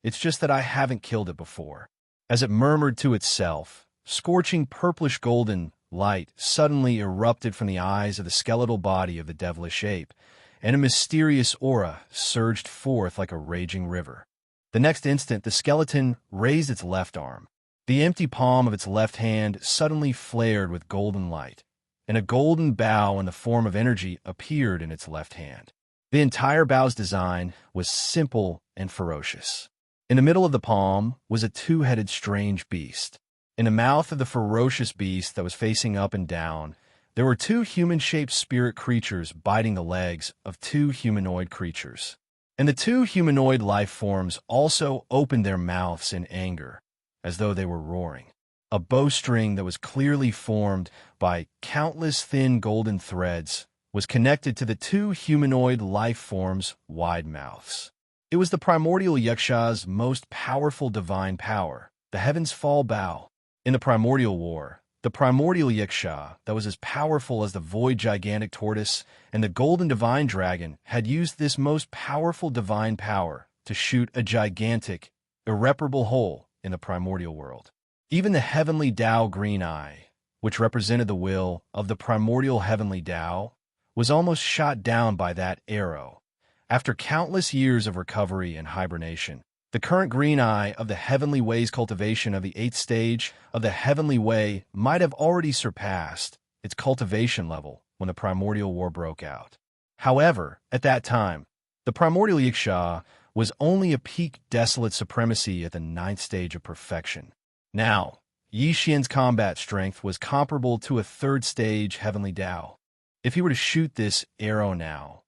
S1: It's just that I haven't killed it before. As it murmured to itself, scorching purplish-golden light suddenly erupted from the eyes of the skeletal body of the devilish ape, and a mysterious aura surged forth like a raging river. The next instant, the skeleton raised its left arm. The empty palm of its left hand suddenly flared with golden light, and a golden bow in the form of energy appeared in its left hand. The entire bow's design was simple and ferocious. In the middle of the palm was a two-headed strange beast. In the mouth of the ferocious beast that was facing up and down, there were two human-shaped spirit creatures biting the legs of two humanoid creatures. And the two humanoid life forms also opened their mouths in anger, as though they were roaring. A bowstring that was clearly formed by countless thin golden threads was connected to the two humanoid life forms' wide mouths. It was the primordial Yuxia's most powerful divine power, the Heaven's Fall Bow. In the primordial war, the primordial Yuxia that was as powerful as the void gigantic tortoise and the golden divine dragon had used this most powerful divine power to shoot a gigantic, irreparable hole in the primordial world. Even the Heavenly Tao Green Eye, which represented the will of the primordial Heavenly Tao, was almost shot down by that arrow. After countless years of recovery and hibernation, the current green eye of the Heavenly Way's cultivation of the 8th stage of the Heavenly Way might have already surpassed its cultivation level when the primordial war broke out. However, at that time, the primordial Yuxia was only a peak desolate supremacy at the 9th stage of perfection. Now, Yi Xian's combat strength was comparable to a third-stage Heavenly Tao. If he were to shoot this arrow now,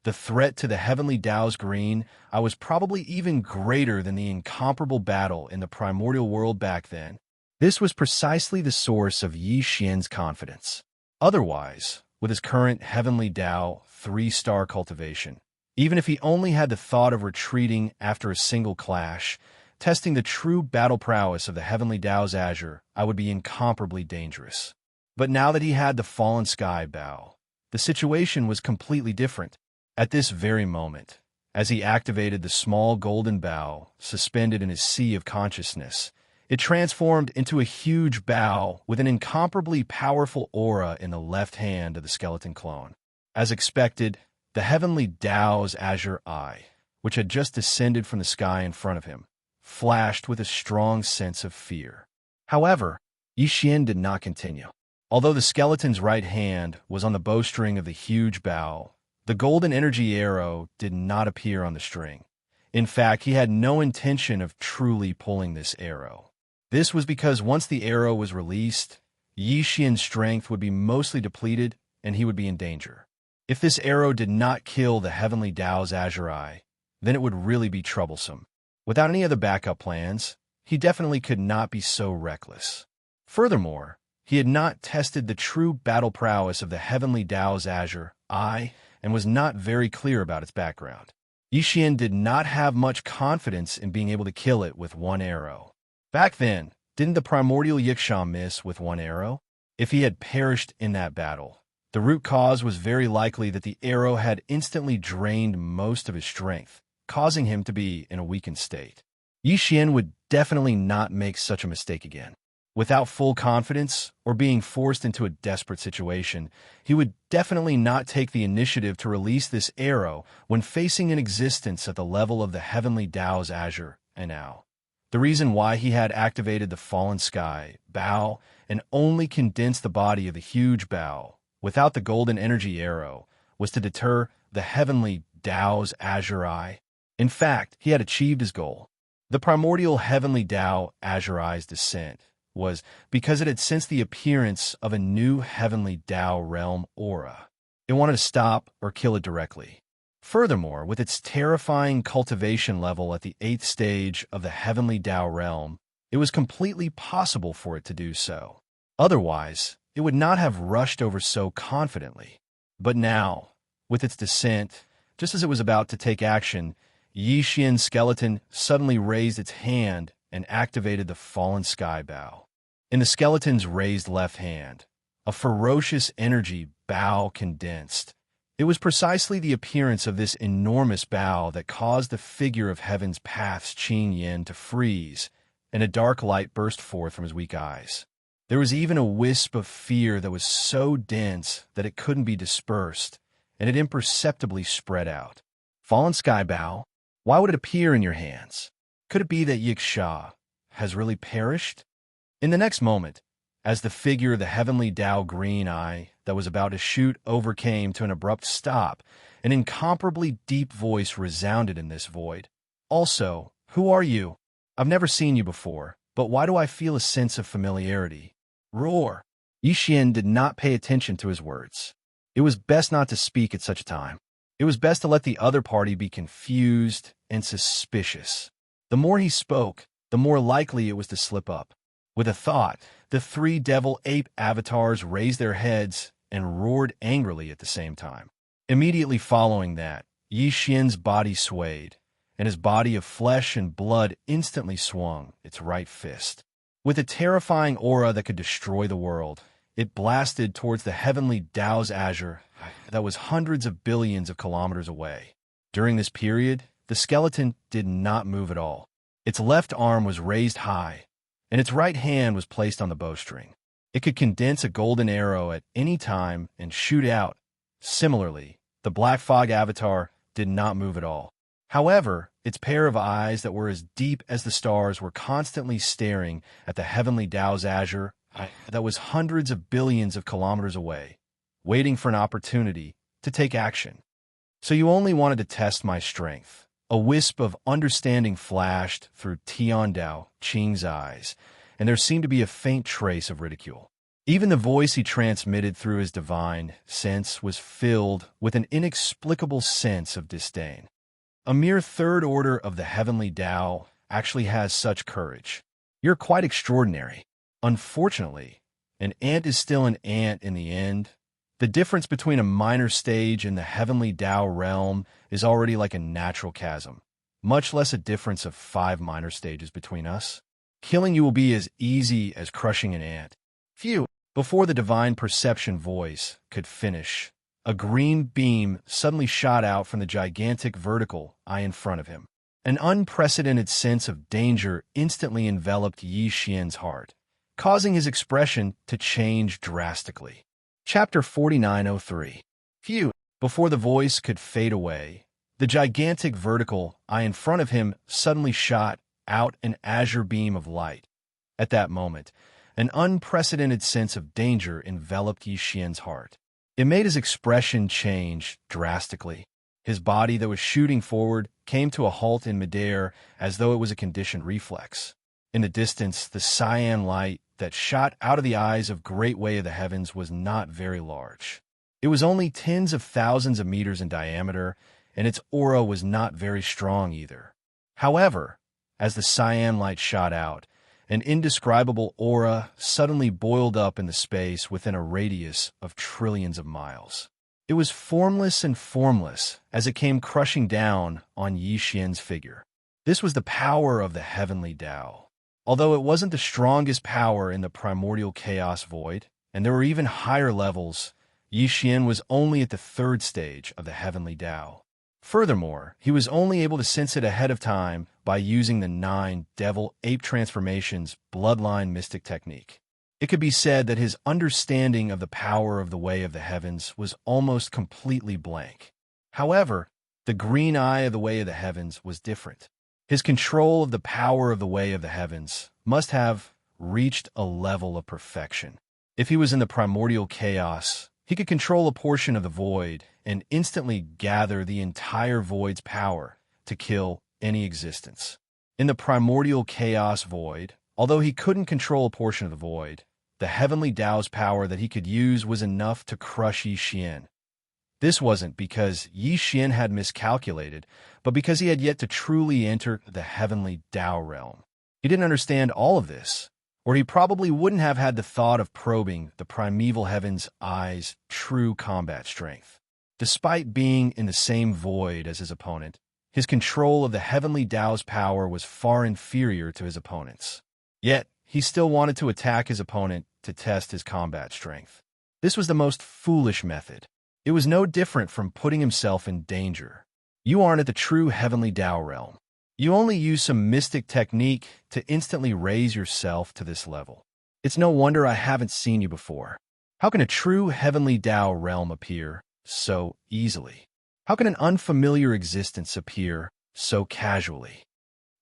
S1: the threat to the Heavenly Tao's green eye was probably even greater than the incomparable battle in the primordial world back then. This was precisely the source of Yi Xian's confidence. Otherwise, with his current Heavenly Tao 3-star cultivation, even if he only had the thought of retreating after a single clash, testing the true battle prowess of the Heavenly Tao's azure, I would be incomparably dangerous. But now that he had the Fallen Sky Bow, the situation was completely different. At this very moment, as he activated the small golden bow suspended in his sea of consciousness, it transformed into a huge bow with an incomparably powerful aura in the left hand of the skeleton clone. As expected, the Heavenly Tao's azure eye, which had just descended from the sky in front of him, flashed with a strong sense of fear. However, Yi Xian did not continue. Although the skeleton's right hand was on the bowstring of the huge bow, the golden energy arrow did not appear on the string. In fact, he had no intention of truly pulling this arrow. This was because once the arrow was released, Yi Xian's strength would be mostly depleted and he would be in danger. If this arrow did not kill the Heavenly Tao's azure eye, then it would really be troublesome. Without any other backup plans, he definitely could not be so reckless. Furthermore, he had not tested the true battle prowess of the heavenly Tao's azure eye and was not very clear about its background. Yixian did not have much confidence in being able to kill it with one arrow. Back then, didn't the primordial Yixian miss with one arrow? If he had perished in that battle, the root cause was very likely that the arrow had instantly drained most of his strength, causing him to be in a weakened state. Yixian would definitely not make such a mistake again. Without full confidence or being forced into a desperate situation, he would definitely not take the initiative to release this arrow when facing an existence at the level of the heavenly Tao's azure and now. The reason why he had activated the fallen sky, Bao, and only condensed the body of the huge Bao without the golden energy arrow was to deter the heavenly Tao's azure eye. In fact, he had achieved his goal. The primordial heavenly Tao azure eye's descent was because it had sensed the appearance of a new heavenly Tao realm aura. It wanted to stop or kill it directly. Furthermore, with its terrifying cultivation level at the 8th stage of the heavenly Tao realm, it was completely possible for it to do so. Otherwise, it would not have rushed over so confidently. But now, with its descent, just as it was about to take action, Yixian's skeleton suddenly raised its hand and activated the fallen sky Bao. In the skeleton's raised left hand, a ferocious energy Bao condensed. It was precisely the appearance of this enormous Bao that caused the figure of heaven's path's Qin Yin to freeze, and a dark light burst forth from his weak eyes. There was even a wisp of fear that was so dense that it couldn't be dispersed, and it imperceptibly spread out. Fallen sky Bao, why would it appear in your hands? Could it be that Yixian has really perished? In the next moment, as the figure of the heavenly Tao green eye that was about to shoot overcame to an abrupt stop, an incomparably deep voice resounded in this void. Also, who are you? I've never seen you before, but why do I feel a sense of familiarity? Roar! Yixian did not pay attention to his words. It was best not to speak at such a time. It was best to let the other party be confused and suspicious. The more he spoke, the more likely it was to slip up. With a thought, the 3 devil-ape avatars raised their heads and roared angrily at the same time. Immediately following that, Yixian's body swayed, and his body of flesh and blood instantly swung its right fist. With a terrifying aura that could destroy the world, it blasted towards the heavenly Tao's azure that was hundreds of billions of kilometers away. During this period, the skeleton did not move at all. Its left arm was raised high, and its right hand was placed on the bowstring. It could condense a golden arrow at any time and shoot out. Similarly, the Black Fog avatar did not move at all. However, its pair of eyes that were as deep as the stars were constantly staring at the heavenly Tao's azure that was hundreds of billions of kilometers away, waiting for an opportunity to take action. So you only wanted to test my strength. A wisp of understanding flashed through Tiandao Qing's eyes, and there seemed to be a faint trace of ridicule. Even the voice he transmitted through his divine sense was filled with an inexplicable sense of disdain. A mere third order of the heavenly Tao actually has such courage. You're quite extraordinary. Unfortunately, an ant is still an ant in the end. The difference between a minor stage in the heavenly Tao realm is already like a natural chasm, much less a difference of 5 minor stages between us. Killing you will be as easy as crushing an ant. Phew! Before the divine perception voice could finish, a green beam suddenly shot out from the gigantic vertical eye in front of him. An unprecedented sense of danger instantly enveloped Yixian's heart, causing his expression to change drastically. Chapter 4903. Phew! Before the voice could fade away, the gigantic vertical eye in front of him suddenly shot out an azure beam of light. At that moment, an unprecedented sense of danger enveloped Yixian's heart. It made his expression change drastically. His body that was shooting forward came to a halt in midair as though it was a conditioned reflex. In the distance, the cyan light that shot out of the eyes of Great Way of the Heavens was not very large. It was only tens of thousands of meters in diameter, and its aura was not very strong either. However, As the cyan light shot out, an indescribable aura suddenly boiled up in the space within a radius of trillions of miles. It was formless and formless as it came crushing down on Yi Xian's figure. This was the power of the heavenly Tao. Although it wasn't the strongest power in the primordial chaos void, and there were even higher levels, Yi Xian was only at the third stage of the heavenly Tao. Furthermore, he was only able to sense it ahead of time by using the 9 devil-ape transformations bloodline mystic technique. It could be said that his understanding of the power of the way of the heavens was almost completely blank. However, the green eye of the way of the heavens was different. His control of the power of the way of the heavens must have reached a level of perfection. If he was in the primordial chaos, he could control a portion of the void and instantly gather the entire void's power to kill any existence. In the primordial chaos void, although he couldn't control a portion of the void, the heavenly Tao's power that he could use was enough to crush Yi Xian. This wasn't because Yi Xian had miscalculated, but because he had yet to truly enter the heavenly Tao realm. He didn't understand all of this, or he probably wouldn't have had the thought of probing the primeval heaven's eye's true combat strength. Despite being in the same void as his opponent, his control of the heavenly Tao's power was far inferior to his opponent's. Yet, he still wanted to attack his opponent to test his combat strength. This was the most foolish method. It was no different from putting himself in danger. You aren't at the true heavenly Tao realm. You only use some mystic technique to instantly raise yourself to this level. It's no wonder I haven't seen you before. How can a true heavenly Tao realm appear so easily? How can an unfamiliar existence appear so casually?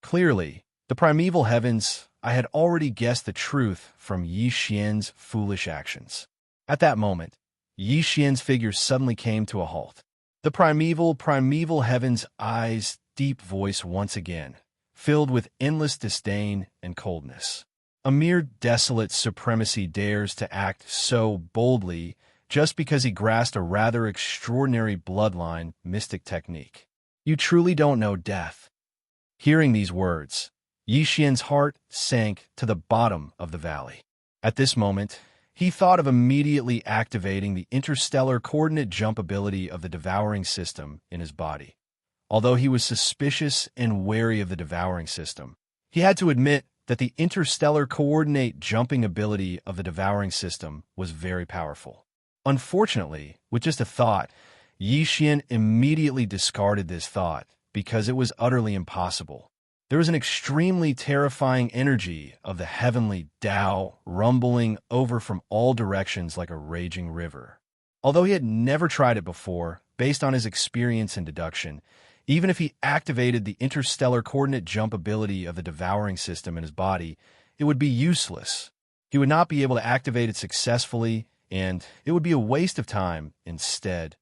S1: Clearly, the primeval heavens, I had already guessed the truth from Yi Xian's foolish actions. At that moment, Yi Xian's figure suddenly came to a halt. The primeval heaven's eyes' deep voice once again, filled with endless disdain and coldness. A mere desolate supremacy dares to act so boldly just because he grasped a rather extraordinary bloodline mystic technique. You truly don't know death. Hearing these words, Yi Xian's heart sank to the bottom of the valley. At this moment, he thought of immediately activating the interstellar coordinate jump ability of the devouring system in his body. Although he was suspicious and wary of the devouring system, he had to admit that the interstellar coordinate jumping ability of the devouring system was very powerful. Unfortunately, with just a thought, Yi Xian immediately discarded this thought because it was utterly impossible. There was an extremely terrifying energy of the heavenly Tao rumbling over from all directions like a raging river. Although he had never tried it before, based on his experience and deduction, even if he activated the interstellar coordinate jump ability of the devouring system in his body, it would be useless. He would not be able to activate it successfully, and it would be a waste of time instead.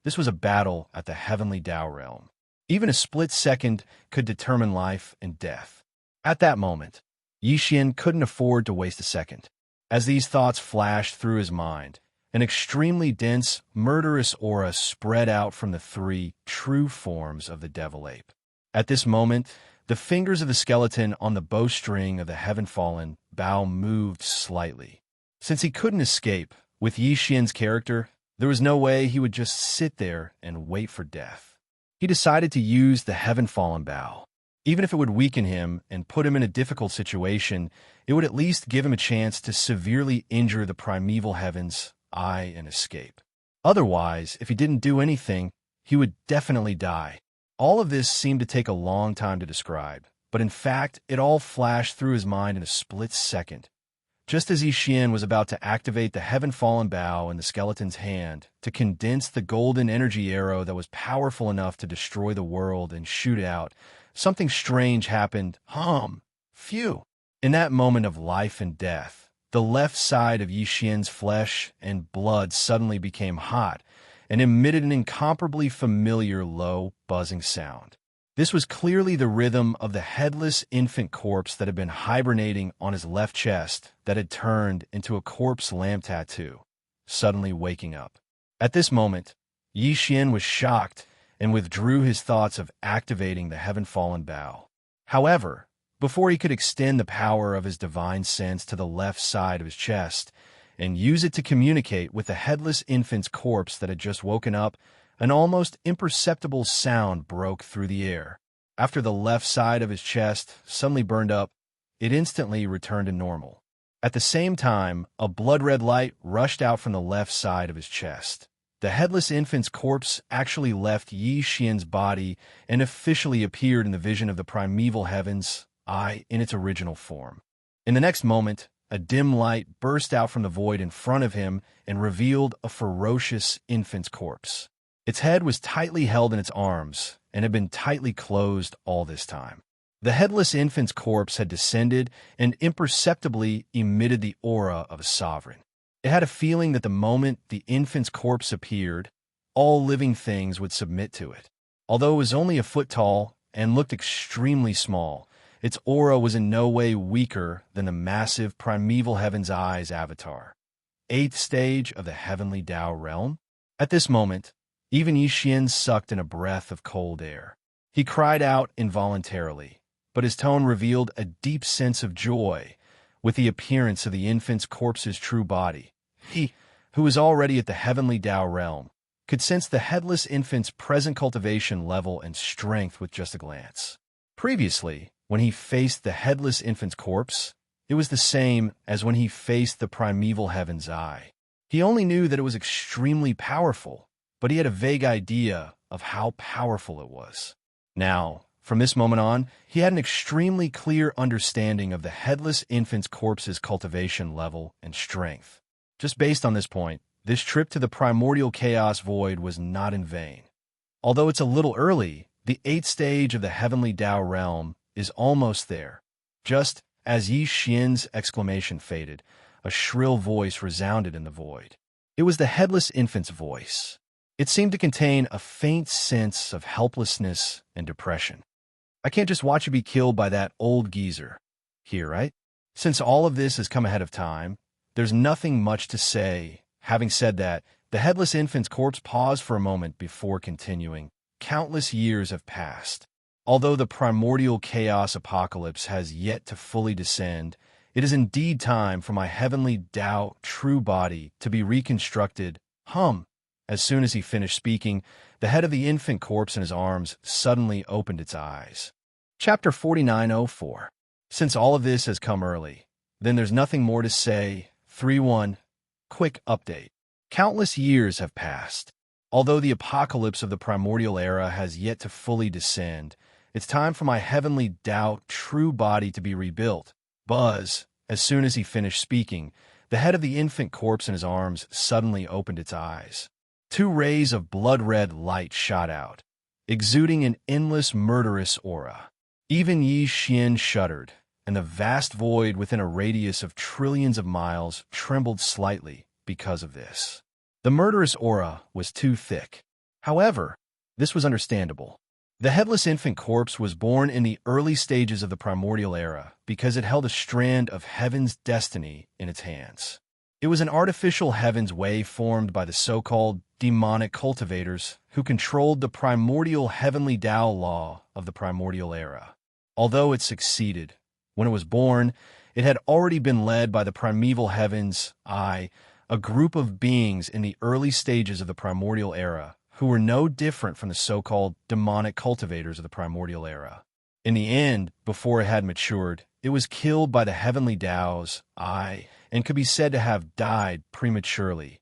S1: This was a battle at the heavenly Tao realm. Even a split second could determine life and death. At that moment, Yi Xian couldn't afford to waste a second. As these thoughts flashed through his mind, an extremely dense, murderous aura spread out from the 3 true forms of the devil ape. At this moment, the fingers of the skeleton on the bowstring of the heaven-fallen bow moved slightly. Since he couldn't escape, with Yi Xian's character, there was no way he would just sit there and wait for death. He decided to use the heaven-fallen bow. Even if it would weaken him and put him in a difficult situation, it would at least give him a chance to severely injure the primeval heavens' eye and escape. Otherwise, if he didn't do anything, he would definitely die. All of this seemed to take a long time to describe, but in fact, it all flashed through his mind in a split second. Just as Yi Xian was about to activate the heaven-fallen bow in the skeleton's hand to condense the golden energy arrow that was powerful enough to destroy the world and shoot out, something strange happened. Phew! In that moment of life and death, the left side of Yi Xian's flesh and blood suddenly became hot and emitted an incomparably familiar low, buzzing sound. This was clearly the rhythm of the headless infant corpse that had been hibernating on his left chest that had turned into a corpse lamp tattoo, suddenly waking up. At this moment, Yi Xian was shocked and withdrew his thoughts of activating the heaven-fallen bow. However, before he could extend the power of his divine sense to the left side of his chest and use it to communicate with the headless infant's corpse that had just woken up, an almost imperceptible sound broke through the air. After the left side of his chest suddenly burned up, it instantly returned to normal. At the same time, a blood-red light rushed out from the left side of his chest. The headless infant's corpse actually left Xianxia's body and officially appeared in the vision of the primeval heavens, in its original form. In the next moment, a dim light burst out from the void in front of him and revealed a ferocious infant's corpse. Its head was tightly held in its arms and had been tightly closed all this time. The headless infant's corpse had descended and imperceptibly emitted the aura of a sovereign. It had a feeling that the moment the infant's corpse appeared, all living things would submit to it. Although it was only a foot tall and looked extremely small, its aura was in no way weaker than the massive primeval heaven's eyes avatar. 8th stage of the heavenly Tao realm? At this moment, even Yixian sucked in a breath of cold air. He cried out involuntarily, but his tone revealed a deep sense of joy with the appearance of the infant's corpse's true body. He, who was already at the heavenly Tao realm, could sense the headless infant's present cultivation level and strength with just a glance. Previously, when he faced the headless infant's corpse, it was the same as when he faced the primeval heaven's eye. He only knew that it was extremely powerful, but he had a vague idea of how powerful it was. Now, from this moment on, he had an extremely clear understanding of the headless infant's corpse's cultivation level and strength. Just based on this point, this trip to the primordial chaos void was not in vain. Although it's a little early, the 8th stage of the heavenly Tao realm is almost there. Just as Yixian's exclamation faded, a shrill voice resounded in the void. It was the headless infant's voice. It seemed to contain a faint sense of helplessness and depression. I can't just watch you be killed by that old geezer here, right? Since all of this has come ahead of time, there's nothing much to say. Having said that, the headless infant's corpse paused for a moment before continuing. Countless years have passed. Although the primordial chaos apocalypse has yet to fully descend, it is indeed time for my heavenly Tao true body to be reconstructed. As soon as he finished speaking, the head of the infant corpse in his arms suddenly opened its eyes. Chapter 4904. Since all of this has come early, then there's nothing more to say. 3.1. Quick update. Countless years have passed. Although the apocalypse of the primordial era has yet to fully descend, it's time for my heavenly Tao true body to be rebuilt. As soon as he finished speaking, the head of the infant corpse in his arms suddenly opened its eyes. 2 rays of blood-red light shot out, exuding an endless murderous aura. Even Yixian shuddered, and the vast void within a radius of trillions of miles trembled slightly because of this. The murderous aura was too thick. However, this was understandable. The headless infant corpse was born in the early stages of the primordial era because it held a strand of heaven's destiny in its hands. It was an artificial heaven's way formed by the so-called demonic cultivators who controlled the primordial heavenly Tao law of the primordial era. Although it succeeded, when it was born, it had already been led by the primeval heavens, a group of beings in the early stages of the primordial era who were no different from the so-called demonic cultivators of the primordial era. In the end, before it had matured, it was killed by the heavenly Taos, and could be said to have died prematurely.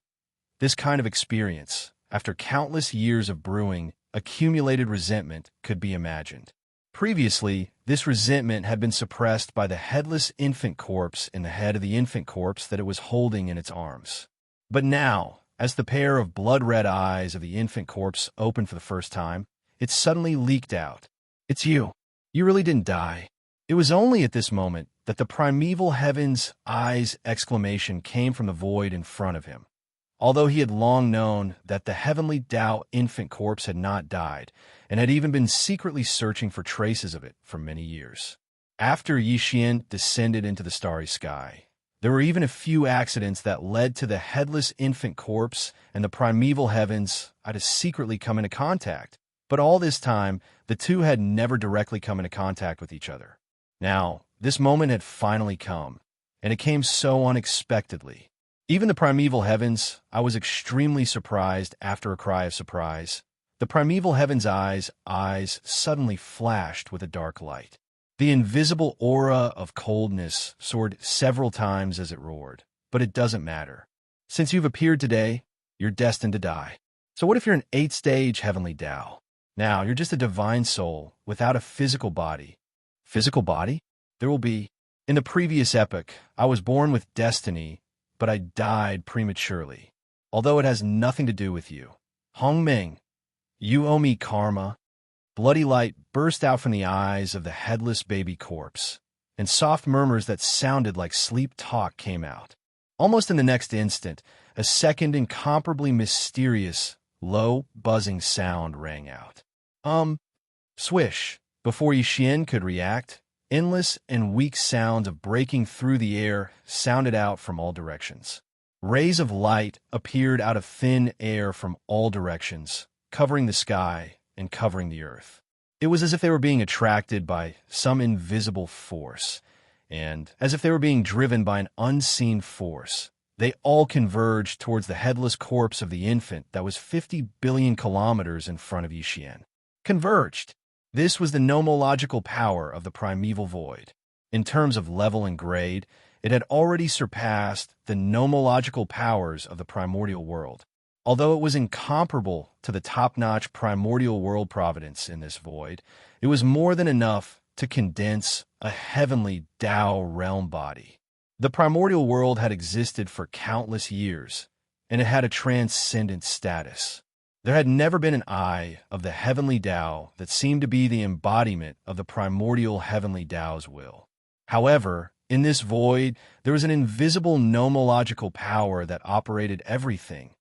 S1: This kind of experience, after countless years of brewing, accumulated resentment could be imagined. Previously, this resentment had been suppressed by the headless infant corpse in the head of the infant corpse that it was holding in its arms. But now, as the pair of blood-red eyes of the infant corpse opened for the first time, it suddenly leaked out. "It's you. You really didn't die." It was only at this moment that the primeval heaven's eyes exclamation came from the void in front of him. Although he had long known that the heavenly Tao infant corpse had not died, and had even been secretly searching for traces of it for many years. After Yixian descended into the starry sky, there were even a few accidents that led to the headless infant corpse and the primeval heavens to secretly come into contact. But all this time, the two had never directly come into contact with each other. Now, this moment had finally come, and it came so unexpectedly. Even the primeval heavens, I was extremely surprised after a cry of surprise. The primeval heavens' eyes suddenly flashed with a dark light. The invisible aura of coldness soared several times as it roared. But it doesn't matter. Since you've appeared today, you're destined to die. So what if you're an 8th-stage heavenly Tao? Now, you're just a divine soul without a physical body. Physical body? There will be. In the previous epoch, I was born with destiny, but I died prematurely. Although it has nothing to do with you. Hongming, you owe me karma. Bloody light burst out from the eyes of the headless baby corpse, and soft murmurs that sounded like sleep talk came out. Almost in the next instant, a second incomparably mysterious, low, buzzing sound rang out. Swish. Before Yixian could react, endless and weak sounds of breaking through the air sounded out from all directions. Rays of light appeared out of thin air from all directions, covering the sky and covering the earth. It was as if they were being attracted by some invisible force, and as if they were being driven by an unseen force. They all converged towards the headless corpse of the infant that was 50 billion kilometers in front of Yixian. Converged. This was the nomological power of the primeval void. In terms of level and grade, it had already surpassed the nomological powers of the primordial world. Although it was incomparable to the top-notch primordial world providence in this void, it was more than enough to condense a heavenly Tao realm body. The primordial world had existed for countless years, and it had a transcendent status. There had never been an eye of the heavenly Tao that seemed to be the embodiment of the primordial heavenly Tao's will. However, in this void, there was an invisible nomological power that operated everything.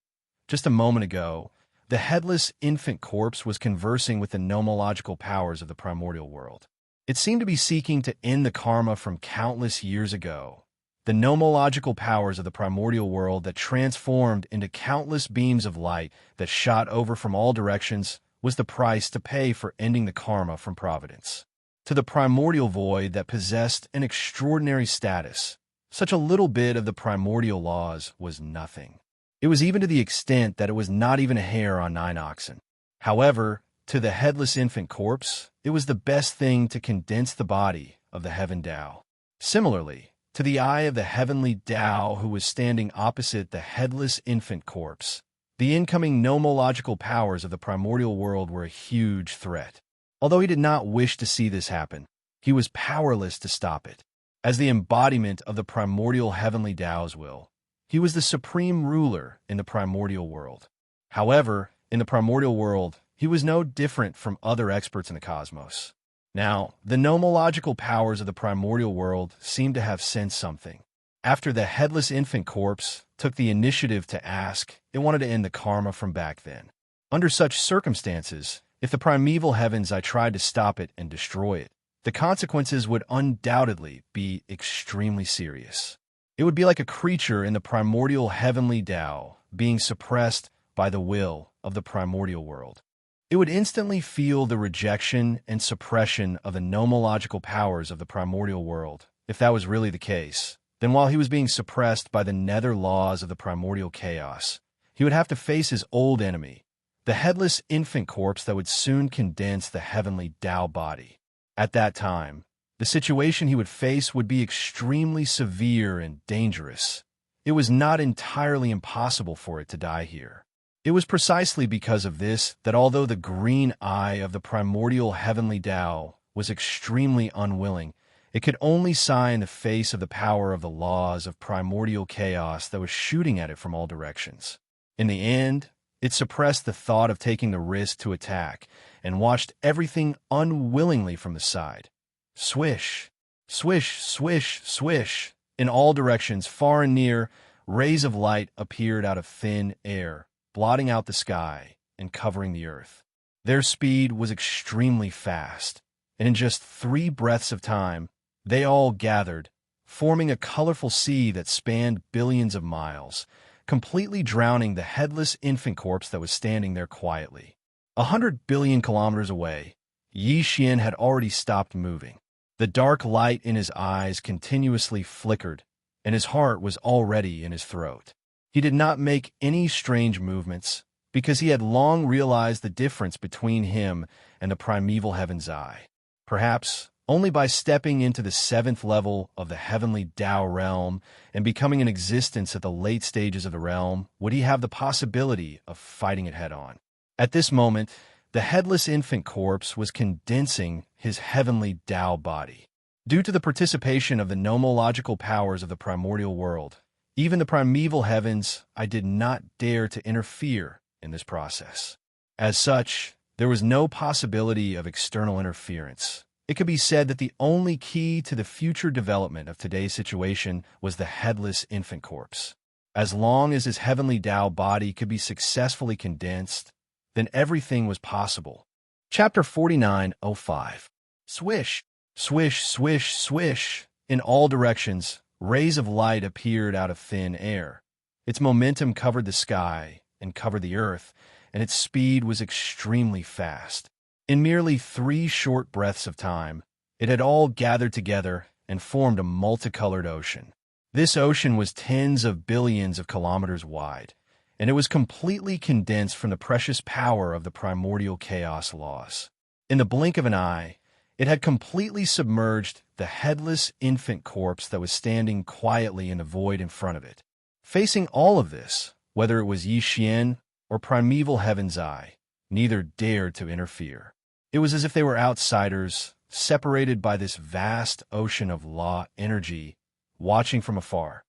S1: Just a moment ago, the headless infant corpse was conversing with the nomological powers of the primordial world. It seemed to be seeking to end the karma from countless years ago. The nomological powers of the primordial world that transformed into countless beams of light that shot over from all directions was the price to pay for ending the karma from providence. To the primordial void that possessed an extraordinary status, such a little bit of the primordial laws was nothing. It was even to the extent that it was not even a hair on 9 oxen. However, to the headless infant corpse, it was the best thing to condense the body of the heaven Tao. Similarly, to the eye of the heavenly Tao who was standing opposite the headless infant corpse, the incoming nomological powers of the primordial world were a huge threat. Although he did not wish to see this happen, he was powerless to stop it. As the embodiment of the primordial heavenly Tao's will, he was the supreme ruler in the primordial world. However, in the primordial world, he was no different from other experts in the cosmos. Now, the nomological powers of the primordial world seemed to have sensed something. After the headless infant corpse took the initiative to ask, it wanted to end the karma from back then. Under such circumstances, if the primeval heavens I tried to stop it and destroy it, the consequences would undoubtedly be extremely serious. It would be like a creature in the primordial heavenly Tao being suppressed by the will of the primordial world. It would instantly feel the rejection and suppression of the nomological powers of the primordial world. If that was really the case, then while he was being suppressed by the nether laws of the primordial chaos, he would have to face his old enemy, the headless infant corpse that would soon condense the heavenly Tao body. At that time, the situation he would face would be extremely severe and dangerous. It was not entirely impossible for it to die here. It was precisely because of this that although the green eye of the primordial heavenly Tao was extremely unwilling, it could only sigh in the face of the power of the laws of primordial chaos that was shooting at it from all directions. In the end, it suppressed the thought of taking the risk to attack and watched everything unwillingly from the side. Swish, swish, swish, swish. In all directions, far and near, rays of light appeared out of thin air, blotting out the sky and covering the earth. Their speed was extremely fast, and in just 3 breaths of time, they all gathered, forming a colorful sea that spanned billions of miles, completely drowning the headless infant corpse that was standing there quietly. 100 billion kilometers away, Yixian had already stopped moving. The dark light in his eyes continuously flickered, and his heart was already in his throat. He did not make any strange movements, because he had long realized the difference between him and the primeval heaven's eye. Perhaps only by stepping into the 7th level of the heavenly Tao realm and becoming an existence at the late stages of the realm would he have the possibility of fighting it head-on. At this moment, the headless infant corpse was condensing his heavenly Tao body. Due to the participation of the nomological powers of the primordial world, even the primeval heavens, I did not dare to interfere in this process. As such, there was no possibility of external interference. It could be said that the only key to the future development of today's situation was the headless infant corpse. As long as his heavenly Tao body could be successfully condensed, then everything was possible. Chapter 49:05. Swish, swish, swish, swish. In all directions, rays of light appeared out of thin air. Its momentum covered the sky and covered the earth, and its speed was extremely fast. In merely 3 short breaths of time, it had all gathered together and formed a multicolored ocean. This ocean was tens of billions of kilometers wide, and it was completely condensed from the precious power of the primordial chaos laws. In the blink of an eye, it had completely submerged the headless infant corpse that was standing quietly in the void in front of it. Facing all of this, whether it was Xianxia or primeval heaven's eye, neither dared to interfere. It was as if they were outsiders, separated by this vast ocean of law energy, watching from afar.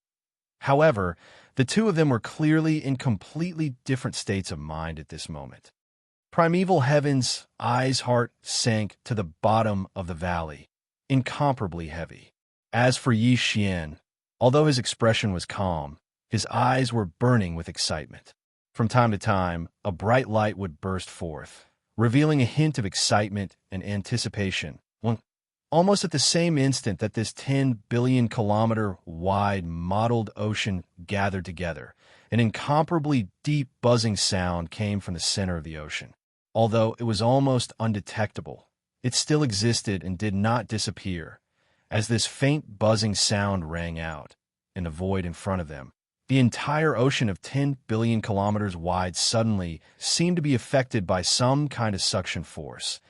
S1: However, the two of them were clearly in completely different states of mind at this moment. Primeval heaven's eye's heart sank to the bottom of the valley, incomparably heavy. As for Xianxia, although his expression was calm, his eyes were burning with excitement. From time to time, a bright light would burst forth, revealing a hint of excitement and anticipation. Almost at the same instant that this 10 billion kilometer wide mottled ocean gathered together, an incomparably deep buzzing sound came from the center of the ocean. Although it was almost undetectable, it still existed and did not disappear. As this faint buzzing sound rang out in the void in front of them, the entire ocean of 10 billion kilometers wide suddenly seemed to be affected by some kind of suction force,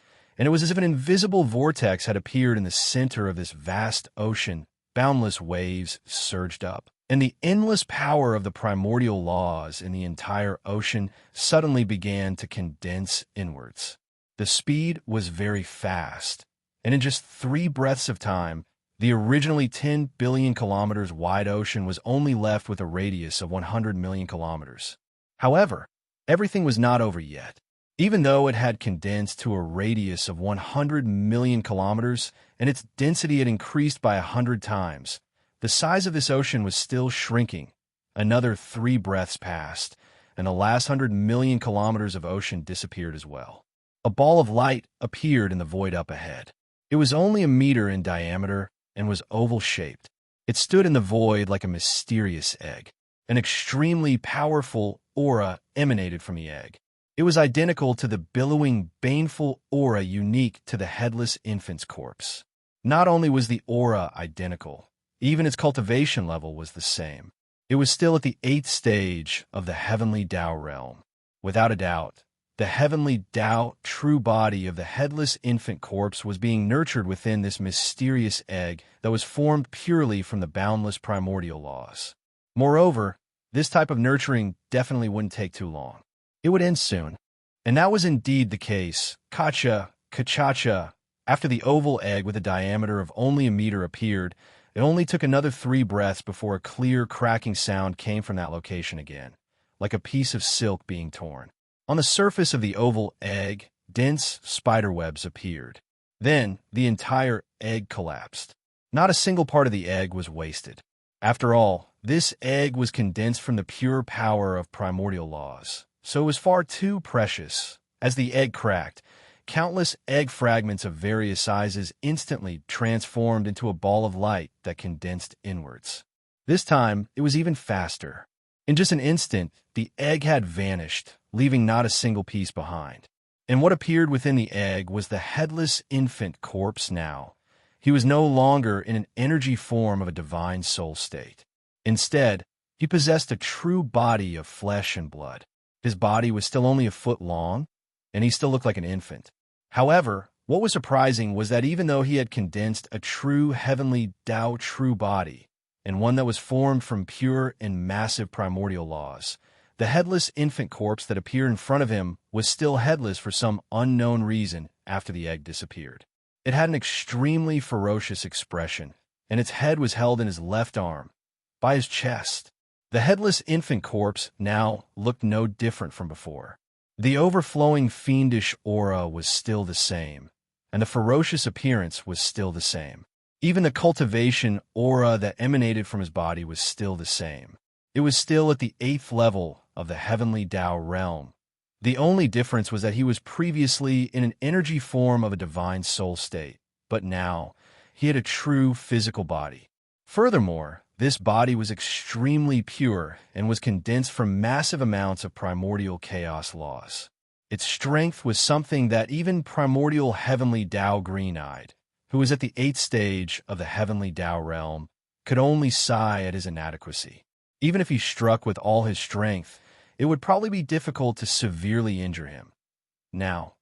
S1: and it was as if an invisible vortex had appeared in the center of this vast ocean. Boundless waves surged up, and the endless power of the primordial laws in the entire ocean suddenly began to condense inwards. The speed was very fast, and in just 3 breaths of time, the originally 10 billion kilometers wide ocean was only left with a radius of 100 million kilometers. However, everything was not over yet. Even though it had condensed to a radius of 100 million kilometers and its density had increased by 100 times, the size of this ocean was still shrinking. Another 3 breaths passed, and the last 100 million kilometers of ocean disappeared as well. A ball of light appeared in the void up ahead. It was only a meter in diameter and was oval-shaped. It stood in the void like a mysterious egg. An extremely powerful aura emanated from the egg. It was identical to the billowing, baneful aura unique to the headless infant's corpse. Not only was the aura identical, even its cultivation level was the same. It was still at the 8th stage of the heavenly Tao realm. Without a doubt, the heavenly Tao true body of the headless infant corpse was being nurtured within this mysterious egg that was formed purely from the boundless primordial laws. Moreover, this type of nurturing definitely wouldn't take too long. It would end soon. And that was indeed the case. Kachacha. After the oval egg with a diameter of only a meter appeared, it only took another 3 breaths before a clear cracking sound came from that location again, like a piece of silk being torn. On the surface of the oval egg, dense spiderwebs appeared. Then, the entire egg collapsed. Not a single part of the egg was wasted. After all, this egg was condensed from the pure power of primordial laws, so it was far too precious. As the egg cracked, countless egg fragments of various sizes instantly transformed into a ball of light that condensed inwards. This time, it was even faster. In just an instant, the egg had vanished, leaving not a single piece behind. And what appeared within the egg was the headless infant corpse now. He was no longer in an energy form of a divine soul state. Instead, he possessed a true body of flesh and blood. His body was still only a foot long, and he still looked like an infant. However, what was surprising was that even though he had condensed a true heavenly Tao true body, and one that was formed from pure and massive primordial laws, the headless infant corpse that appeared in front of him was still headless for some unknown reason after the egg disappeared. It had an extremely ferocious expression, and its head was held in his left arm, by his chest. The headless infant corpse now looked no different from before. The overflowing fiendish aura was still the same, and the ferocious appearance was still the same. Even the cultivation aura that emanated from his body was still the same. It was still at the 8th level of the heavenly Tao realm. The only difference was that he was previously in an energy form of a divine soul state, but now he had a true physical body. Furthermore, this body was extremely pure and was condensed from massive amounts of primordial chaos laws. Its strength was something that even primordial heavenly Tao green-eyed, who was at the 8th stage of the heavenly Tao realm, could only sigh at his inadequacy. Even if he struck with all his strength, it would probably be difficult to severely injure him. Now,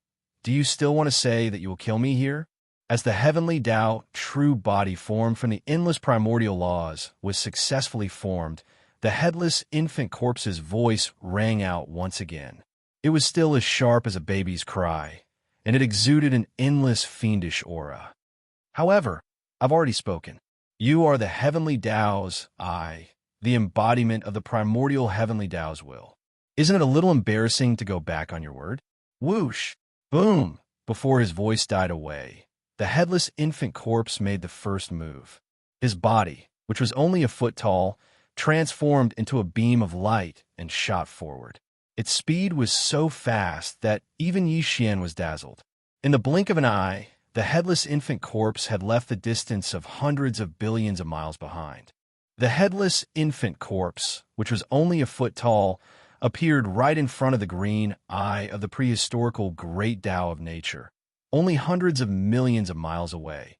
S1: do you still want to say that you will kill me here? As the heavenly Tao true body formed from the endless primordial laws was successfully formed, the headless infant corpse's voice rang out once again. It was still as sharp as a baby's cry, and it exuded an endless fiendish aura. However, I've already spoken. You are the heavenly Tao's I, the embodiment of the primordial heavenly Tao's will. Isn't it a little embarrassing to go back on your word? Whoosh! Boom! Before his voice died away, the headless infant corpse made the first move. His body, which was only a foot tall, transformed into a beam of light and shot forward. Its speed was so fast that even Yixian was dazzled. In the blink of an eye, the headless infant corpse had left the distance of hundreds of billions of miles behind. The headless infant corpse, which was only a foot tall, appeared right in front of the green eye of the prehistorical great Tao of nature, only hundreds of millions of miles away.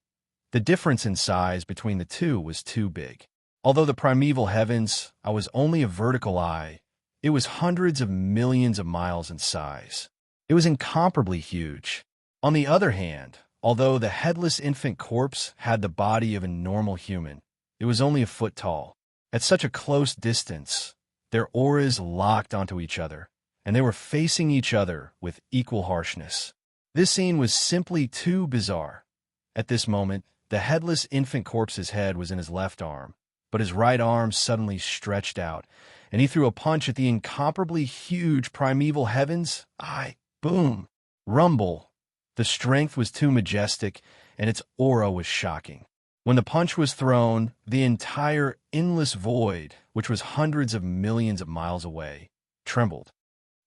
S1: The difference in size between the two was too big. Although the primeval heavens was only a vertical eye, it was hundreds of millions of miles in size. It was incomparably huge. On the other hand, although the headless infant corpse had the body of a normal human, it was only a foot tall. At such a close distance, their auras locked onto each other, and they were facing each other with equal harshness. This scene was simply too bizarre. At this moment, the headless infant corpse's head was in his left arm, but his right arm suddenly stretched out, and he threw a punch at the incomparably huge primeval heavens. Boom! Rumble! The strength was too majestic, and its aura was shocking. When the punch was thrown, the entire endless void, which was hundreds of millions of miles away, trembled.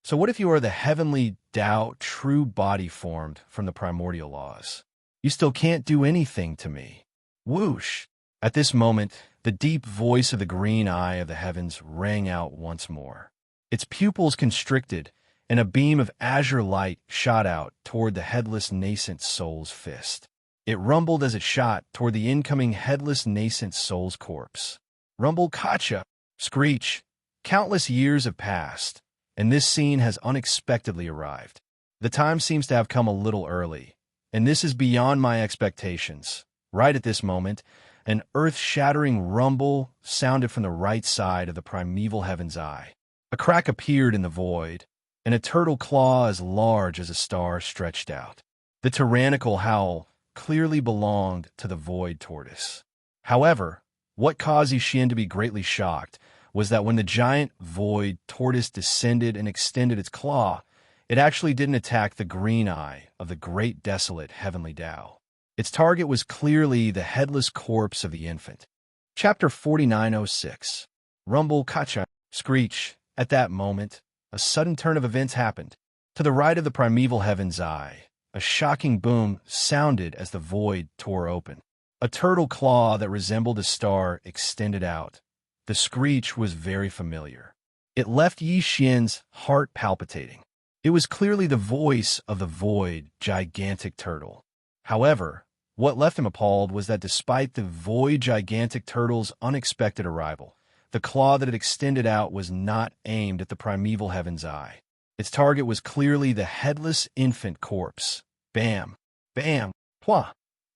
S1: So what if you are the heavenly Tao true body formed from the primordial laws? You still can't do anything to me. Whoosh! At this moment, the deep voice of the green eye of the heavens rang out once more. Its pupils constricted, and a beam of azure light shot out toward the headless nascent soul's fist. It rumbled as it shot toward the incoming headless nascent soul's corpse. Rumble kacha! Screech! Countless years have passed, and this scene has unexpectedly arrived. The time seems to have come a little early, and this is beyond my expectations. Right at this moment, an earth-shattering rumble sounded from the right side of the primeval heaven's eye. A crack appeared in the void, and a turtle claw as large as a star stretched out. The tyrannical howl clearly belonged to the void tortoise. However, what caused Yixian to be greatly shocked was that when the giant void tortoise descended and extended its claw, it actually didn't attack the green eye of the great desolate heavenly Tao. Its target was clearly the headless corpse of the infant. Chapter 4906. Rumble kacha! Screech! At that moment, a sudden turn of events happened. To the right of the primeval heaven's eye, a shocking boom sounded as the void tore open. A turtle claw that resembled a star extended out. The screech was very familiar. It left Yixian's heart palpitating. It was clearly the voice of the void, gigantic turtle. However, What left him appalled was that despite the void gigantic turtle's unexpected arrival, the claw that had extended out was not aimed at the primeval heaven's eye. Its target was clearly the headless infant corpse. Bam! Bam! Pwah!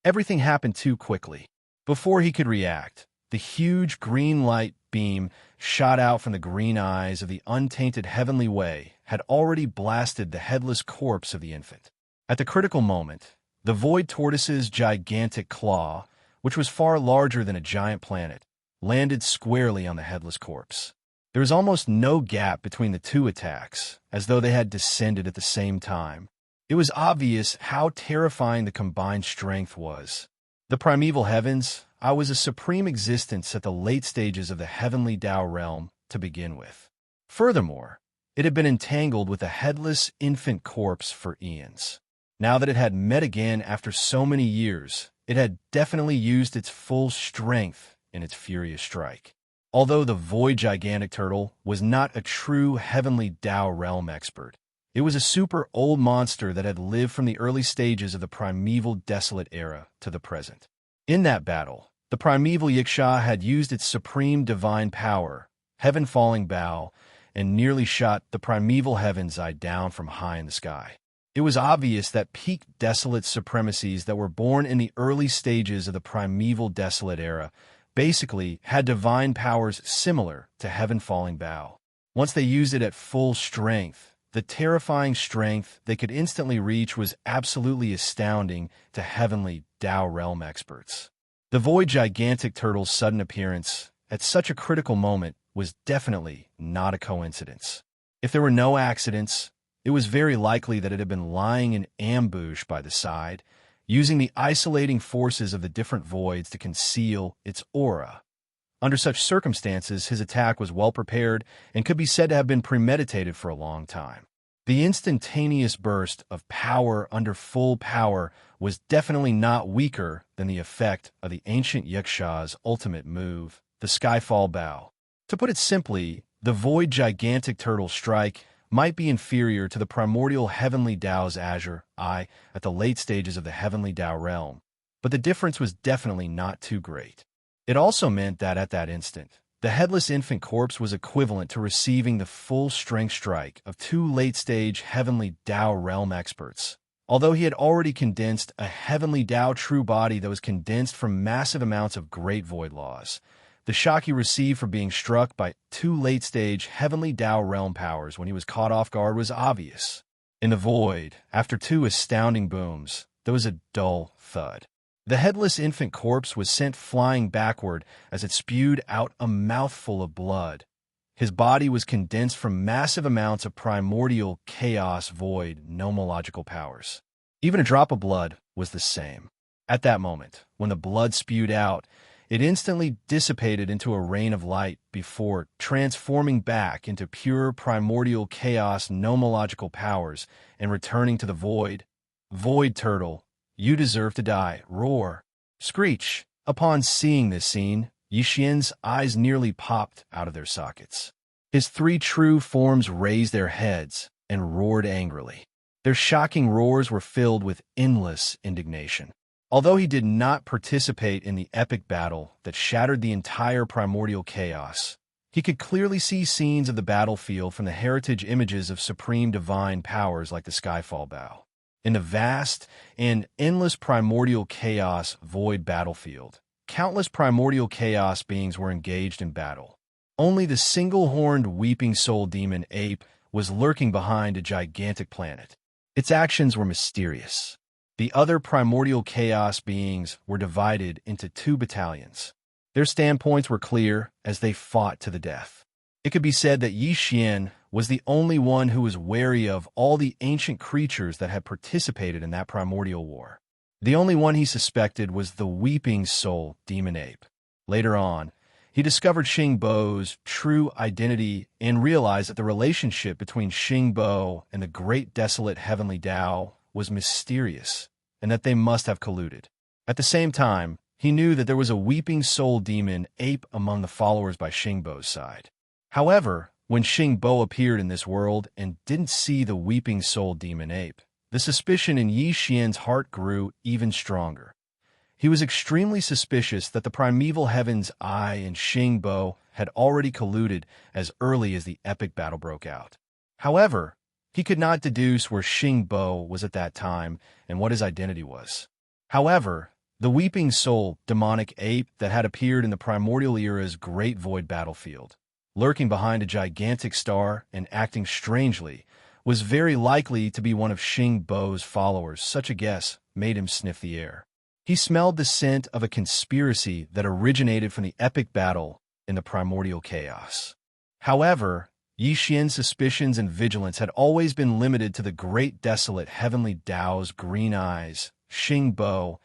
S1: Everything happened too quickly. Before he could react, the huge green light beam shot out from the green eyes of the untainted heavenly way had already blasted the headless corpse of the infant. At the critical moment, the void tortoise's gigantic claw, which was far larger than a giant planet, landed squarely on the headless corpse. There was almost no gap between the two attacks, as though they had descended at the same time. It was obvious how terrifying the combined strength was. The primeval heavens, I was a supreme existence at the late stages of the heavenly Tao realm to begin with. Furthermore, it had been entangled with a headless infant corpse for eons. Now that it had met again after so many years, it had definitely used its full strength in its furious strike. Although the void gigantic turtle was not a true heavenly Tao realm expert, it was a super old monster that had lived from the early stages of the primeval desolate era to the present. In that battle, the primeval Xianxia had used its supreme divine power, Heaven Falling Bow, and nearly shot the primeval heaven's eye down from high in the sky. It was obvious that peak desolate supremacies that were born in the early stages of the primeval desolate era basically had divine powers similar to Heaven Falling Bow. Once they used it at full strength, the terrifying strength they could instantly reach was absolutely astounding to heavenly Tao realm experts. The void gigantic turtle's sudden appearance at such a critical moment was definitely not a coincidence. If there were no accidents, it was very likely that it had been lying in ambush by the side, using the isolating forces of the different voids to conceal its aura. Under such circumstances, his attack was well prepared and could be said to have been premeditated for a long time. The instantaneous burst of power under full power was definitely not weaker than the effect of the ancient Yuxia's ultimate move, the Skyfall Bow. To put it simply, the void gigantic turtle strike might be inferior to the primordial heavenly Tao's azure eye at the late stages of the heavenly Tao realm, but the difference was definitely not too great. It also meant that at that instant, the headless infant corpse was equivalent to receiving the full strength strike of two late-stage heavenly Tao realm experts. Although he had already condensed a heavenly Tao true body that was condensed from massive amounts of great void laws, the shock he received for being struck by two late-stage heavenly Tao realm powers when he was caught off guard was obvious. In the void, after two astounding booms, there was a dull thud. The headless infant corpse was sent flying backward as it spewed out a mouthful of blood. His body was condensed from massive amounts of primordial chaos void nomological powers. Even a drop of blood was the same. At that moment, when the blood spewed out, it instantly dissipated into a rain of light before transforming back into pure primordial chaos nomological powers and returning to the void. Void turtle, you deserve to die. Roar. Screech. Upon seeing this scene, Yixian's eyes nearly popped out of their sockets. His three true forms raised their heads and roared angrily. Their shocking roars were filled with endless indignation. Although he did not participate in the epic battle that shattered the entire primordial chaos, he could clearly see scenes of the battlefield from the heritage images of supreme divine powers like the Skyfall Bow. In the vast and endless primordial chaos void battlefield, countless primordial chaos beings were engaged in battle. Only the single-horned weeping soul demon ape was lurking behind a gigantic planet. Its actions were mysterious. The other primordial chaos beings were divided into two battalions. Their standpoints were clear as they fought to the death. It could be said that Yixian was the only one who was wary of all the ancient creatures that had participated in that primordial war. The only one he suspected was the weeping soul demon ape. Later on, he discovered Xingbo's true identity and realized that the relationship between Xingbo and the great desolate heavenly Tao was mysterious and that they must have colluded. At the same time, he knew that there was a weeping soul demon ape among the followers by Xingbo's side. However, when Xingbo appeared in this world and didn't see the weeping soul demon ape, the suspicion in Yi Xian's heart grew even stronger. He was extremely suspicious that the primeval heavens I and Xingbo had already colluded as early as the epic battle broke out. However, he could not deduce where Xingbo was at that time and what his identity was. However, the weeping soul, demonic ape that had appeared in the primordial era's great void battlefield, lurking behind a gigantic star and acting strangely, was very likely to be one of Xingbo's followers. Such a guess made him sniff the air. He smelled the scent of a conspiracy that originated from the epic battle in the primordial chaos. However, Yi Xian's suspicions and vigilance had always been limited to the great desolate heavenly Tao's green eyes, Xingbo,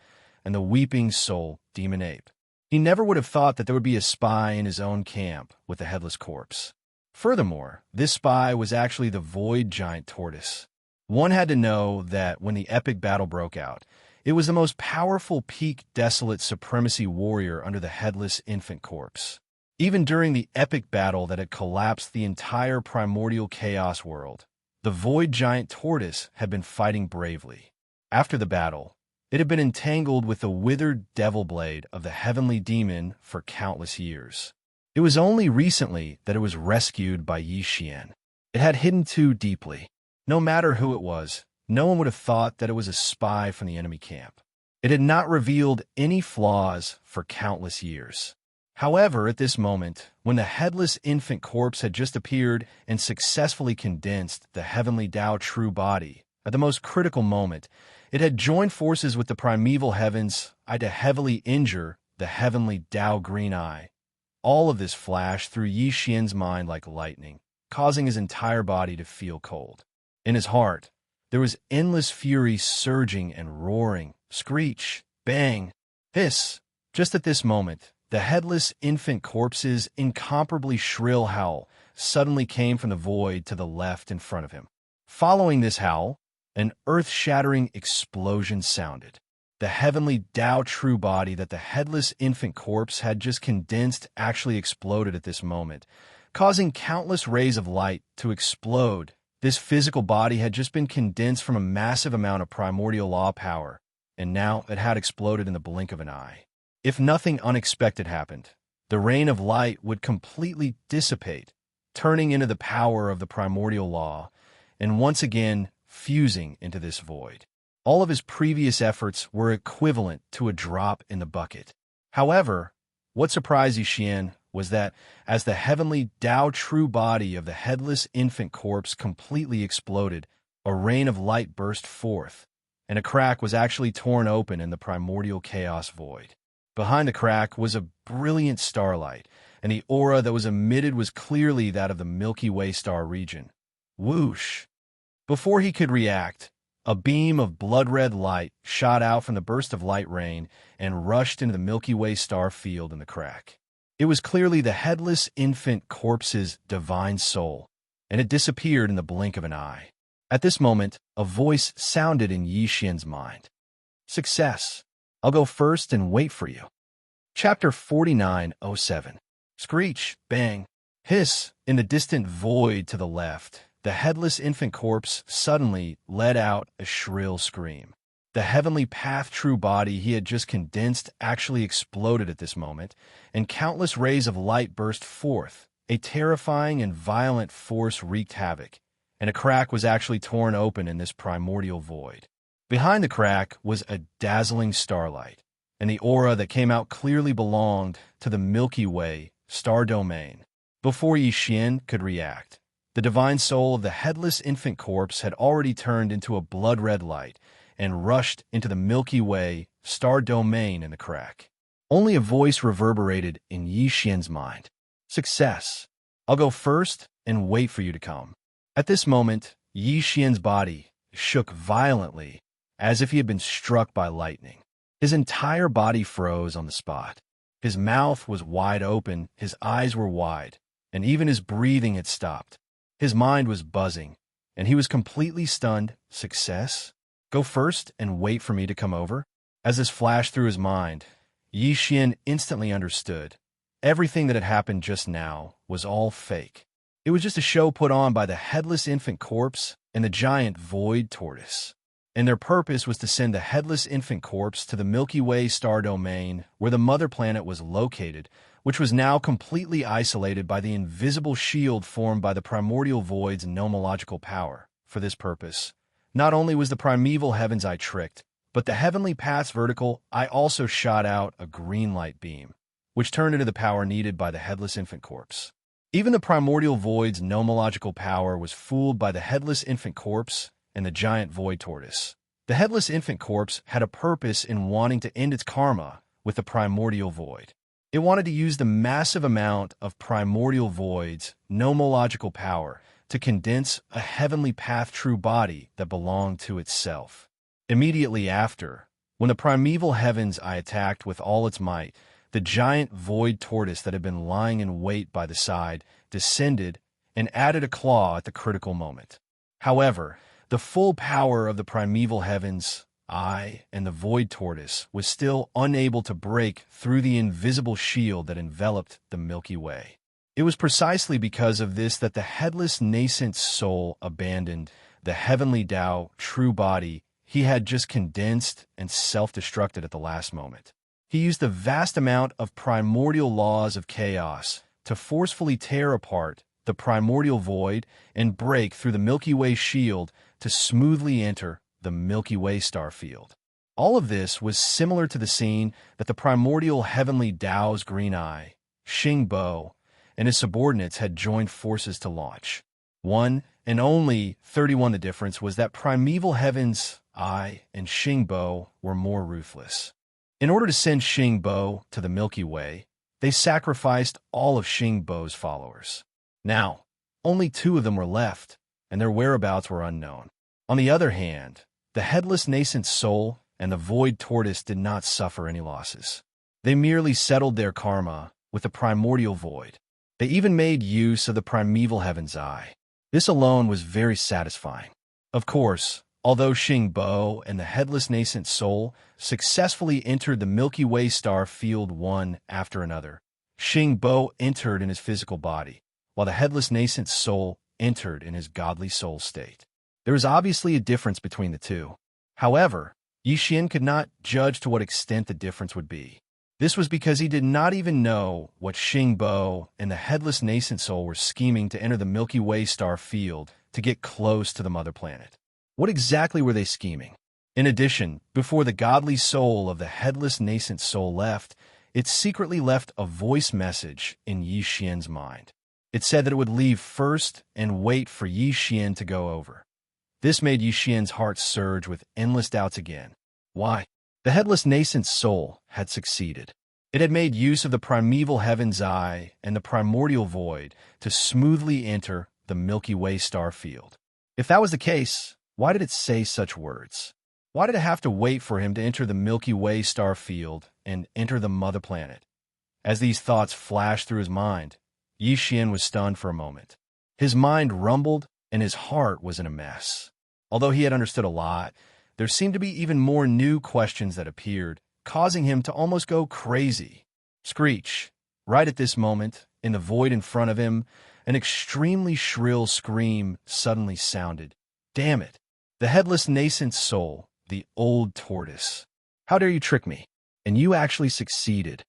S1: and the weeping soul, demon ape. He never would have thought that there would be a spy in his own camp with the headless corpse. Furthermore, this spy was actually the void giant tortoise. One had to know that when the epic battle broke out, it was the most powerful peak desolate supremacy warrior under the headless infant corpse. Even during the epic battle that had collapsed the entire primordial chaos world, the void giant tortoise had been fighting bravely. After the battle, it had been entangled with the withered devil blade of the heavenly demon for countless years. It was only recently that it was rescued by Yi Xian. It had hidden too deeply. No matter who it was, no one would have thought that it was a spy from the enemy camp. It had not revealed any flaws for countless years. However, at this moment, when the headless infant corpse had just appeared and successfully condensed the heavenly Tao true body, at the most critical moment, it had joined forces with the primeval heavens to heavily injure the heavenly Tao green eye. All of this flashed through Yi Xian's mind like lightning, causing his entire body to feel cold. In his heart, there was endless fury surging and roaring, screech, bang, hiss. Just at this moment, the headless infant corpse's incomparably shrill howl suddenly came from the void to the left in front of him. Following this howl, an earth-shattering explosion sounded. The heavenly Tao true body that the headless infant corpse had just condensed actually exploded at this moment, causing countless rays of light to explode. This physical body had just been condensed from a massive amount of primordial law power, and now it had exploded in the blink of an eye. If nothing unexpected happened, the rain of light would completely dissipate, turning into the power of the primordial law, and once again fusing into this void. All of his previous efforts were equivalent to a drop in the bucket. However, what surprised Yi Xian was that as the heavenly Tao true body of the headless infant corpse completely exploded, a rain of light burst forth, and a crack was actually torn open in the primordial chaos void. Behind the crack was a brilliant starlight, and the aura that was emitted was clearly that of the Milky Way star region. Whoosh! Before he could react, a beam of blood-red light shot out from the burst of light rain and rushed into the Milky Way star field in the crack. It was clearly the headless infant corpse's divine soul, and it disappeared in the blink of an eye. At this moment, a voice sounded in Yi Xian's mind. Success. I'll go first and wait for you. Chapter 4907. Screech, bang, hiss. In the distant void to the left, the headless infant corpse suddenly let out a shrill scream. The heavenly path true body he had just condensed actually exploded at this moment, and countless rays of light burst forth. A terrifying and violent force wreaked havoc, and a crack was actually torn open in this primordial void. Behind the crack was a dazzling starlight, and the aura that came out clearly belonged to the Milky Way star domain. Before Yi Xian could react, the divine soul of the headless infant corpse had already turned into a blood-red light and rushed into the Milky Way star domain in the crack. Only a voice reverberated in Yi Xian's mind. Success. I'll go first and wait for you to come. At this moment, Yi Xian's body shook violently as if he had been struck by lightning. His entire body froze on the spot. His mouth was wide open, his eyes were wide, and even his breathing had stopped. His mind was buzzing, and he was completely stunned. Success? Go first and wait for me to come over? As this flashed through his mind, Yi Xian instantly understood. Everything that had happened just now was all fake. It was just a show put on by the headless infant corpse and the giant void tortoise. and their purpose was to send the headless infant corpse to the Milky Way star domain where the mother planet was located, which was now completely isolated by the invisible shield formed by the primordial void's nomological power. For this purpose, not only was the primeval heaven's eye tricked, but the heavenly path's vertical eye also shot out a green light beam, which turned into the power needed by the headless infant corpse. Even the primordial void's nomological power was fooled by the headless infant corpse and the giant void tortoise. The headless infant corpse had a purpose in wanting to end its karma with the primordial void. It wanted to use the massive amount of primordial void's nomological power to condense a heavenly path true body that belonged to itself. Immediately after, when the primeval heaven's eye attacked with all its might, the giant void tortoise that had been lying in wait by the side descended and added a claw at the critical moment. However, the full power of the primeval heaven's eye and the void tortoise was still unable to break through the invisible shield that enveloped the Milky Way. It was precisely because of this that the headless nascent soul abandoned the heavenly Tao true body he had just condensed and self-destructed at the last moment. He used the vast amount of primordial laws of chaos to forcefully tear apart the primordial void and break through the Milky Way shield to smoothly enter the Milky Way star field. All of this was similar to the scene that the primordial heavenly Tao's green eye, Xingbo, and his subordinates had joined forces to launch. One and only 31. The difference was that primeval heaven's eye and Xingbo were more ruthless. In order to send Xingbo to the Milky Way, they sacrificed all of Xingbo's followers. Now, only 2 of them were left, and their whereabouts were unknown. On the other hand, the headless nascent soul and the void tortoise did not suffer any losses. They merely settled their karma with the primordial void. They even made use of the primeval heaven's eye. This alone was very satisfying. Of course, although Xingbo and the headless nascent soul successfully entered the Milky Way star field one after another, Xingbo entered in his physical body, while the headless nascent soul entered in his godly soul state. There was obviously a difference between the two. However, Yixian could not judge to what extent the difference would be. This was because he did not even know what Xingbo and the headless nascent soul were scheming to enter the Milky Way star field to get close to the mother planet. What exactly were they scheming? In addition, before the godly soul of the headless nascent soul left, it secretly left a voice message in Yixian's mind. It said that it would leave first and wait for Yixian to go over. This made Yixian's heart surge with endless doubts again. Why? The headless nascent soul had succeeded. It had made use of the primeval heaven's eye and the primordial void to smoothly enter the Milky Way star field. If that was the case, why did it say such words? Why did it have to wait for him to enter the Milky Way star field and enter the mother planet? As these thoughts flashed through his mind, Yixian was stunned for a moment. His mind rumbled and his heart was in a mess. Although he had understood a lot, there seemed to be even more new questions that appeared, causing him to almost go crazy. Screech! Right at this moment, in the void in front of him, an extremely shrill scream suddenly sounded. Damn it! The headless nascent soul, the old tortoise. How dare you trick me? And you actually succeeded.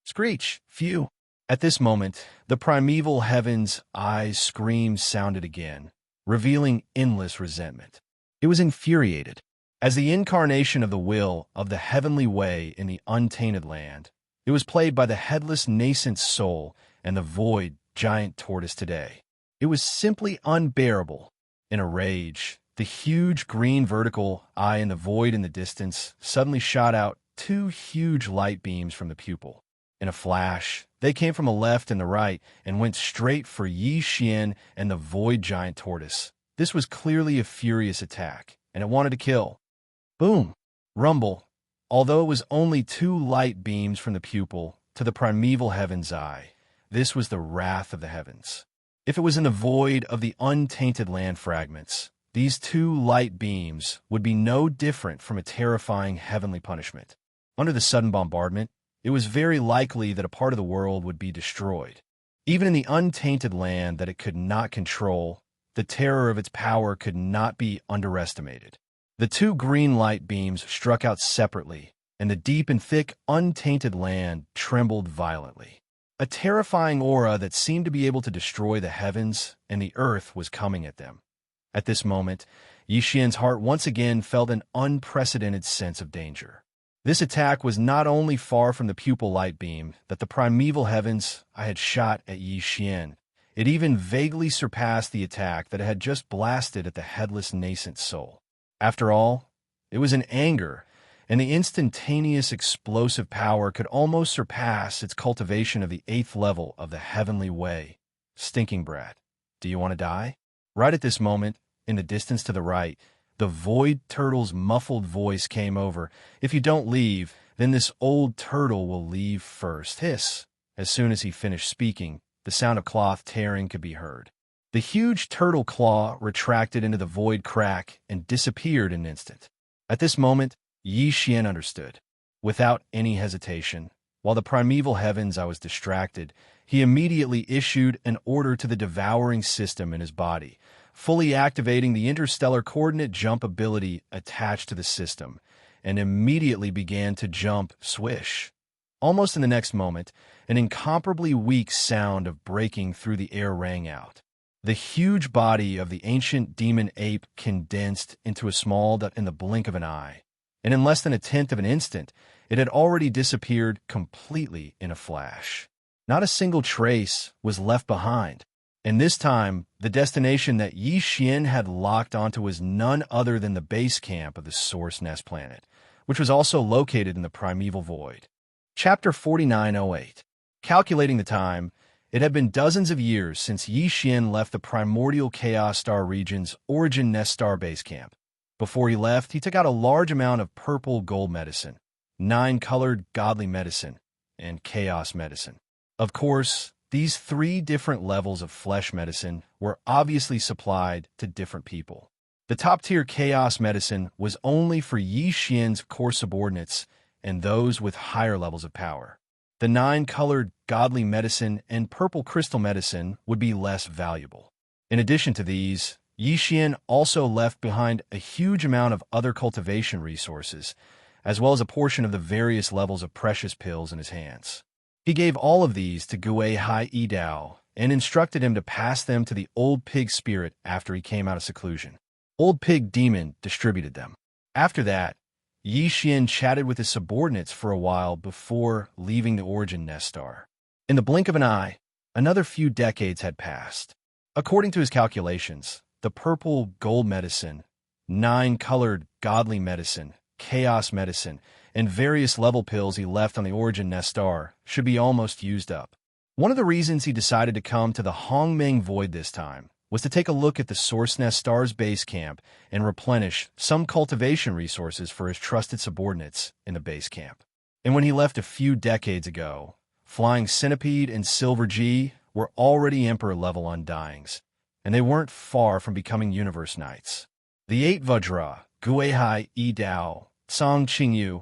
S1: Screech! Phew! At this moment, the primeval heaven's eyes scream sounded again, revealing endless resentment. It was infuriated. As the incarnation of the will of the heavenly way in the untainted land, it was played by the headless nascent soul and the void giant tortoise today. It was simply unbearable. In a rage, the huge green vertical eye in the void in the distance suddenly shot out 2 huge light beams from the pupil. In a flash, they came from the left and the right and went straight for Yixian and the void giant tortoise. This was clearly a furious attack, and it wanted to kill. Boom! Rumble! Although it was only 2 light beams from the pupil to the primeval heaven's eye, this was the wrath of the heavens. If it was in the void of the untainted land fragments, these 2 light beams would be no different from a terrifying heavenly punishment. Under the sudden bombardment, it was very likely that a part of the world would be destroyed. Even in the untainted land that it could not control, the terror of its power could not be underestimated. The two green light beams struck out separately, and the deep and thick, untainted land trembled violently. A terrifying aura that seemed to be able to destroy the heavens and the earth was coming at them. At this moment, Yixian's heart once again felt an unprecedented sense of danger. This attack was not only far from the pupil light beam that the primeval heavens I had shot at Yixian, it even vaguely surpassed the attack that had just blasted at the headless nascent soul. After all, it was an anger, and the instantaneous explosive power could almost surpass its cultivation of the 8th level of the heavenly way. Stinking brat, do you want to die? Right at this moment, in the distance to the right, the void turtle's muffled voice came over. If you don't leave, then this old turtle will leave first. Hiss. As soon as he finished speaking, the sound of cloth tearing could be heard. The huge turtle claw retracted into the void crack and disappeared in an instant. At this moment, Yixian understood. Without any hesitation, while the primeval heavens I was distracted, he immediately issued an order to the devouring system in his body, fully activating the interstellar coordinate jump ability attached to the system, and immediately began to jump swish. Almost in the next moment, an incomparably weak sound of breaking through the air rang out. The huge body of the ancient demon ape condensed into a small dot in the blink of an eye, and in less than 1/10 of an instant, it had already disappeared completely in a flash. Not a single trace was left behind, and this time, the destination that Yixian had locked onto was none other than the base camp of the Source Nest planet, which was also located in the primeval void. Chapter 4908. Calculating the time, it had been dozens of years since Yixian left the primordial Chaos Star region's Origin Nest Star base camp. Before he left, he took out a large amount of purple gold medicine, 9-colored godly medicine, and chaos medicine. Of course, these 3 different levels of flesh medicine were obviously supplied to different people. The top-tier chaos medicine was only for Yixian's core subordinates and those with higher levels of power. The 9-colored godly medicine and purple crystal medicine would be less valuable. In addition to these, Yixian also left behind a huge amount of other cultivation resources, as well as a portion of the various levels of precious pills in his hands. He gave all of these to Gui Hai Dao and instructed him to pass them to the old pig spirit after he came out of seclusion. Old pig demon distributed them. After that, Yixian chatted with his subordinates for a while before leaving the Origin Nest Star. In the blink of an eye, another few decades had passed. According to his calculations, the purple gold medicine, 9-colored godly medicine, chaos medicine, and various level pills he left on the Origin Nest Star should be almost used up. One of the reasons he decided to come to the Hongmeng Void this time was to take a look at the Source Nest Star's base camp and replenish some cultivation resources for his trusted subordinates in the base camp. And when he left a few decades ago, Flying Centipede and Silver G were already Emperor-level Undyings, and they weren't far from becoming Universe Knights. The 8 Vajra, Guihai Dao, Song Qingyu,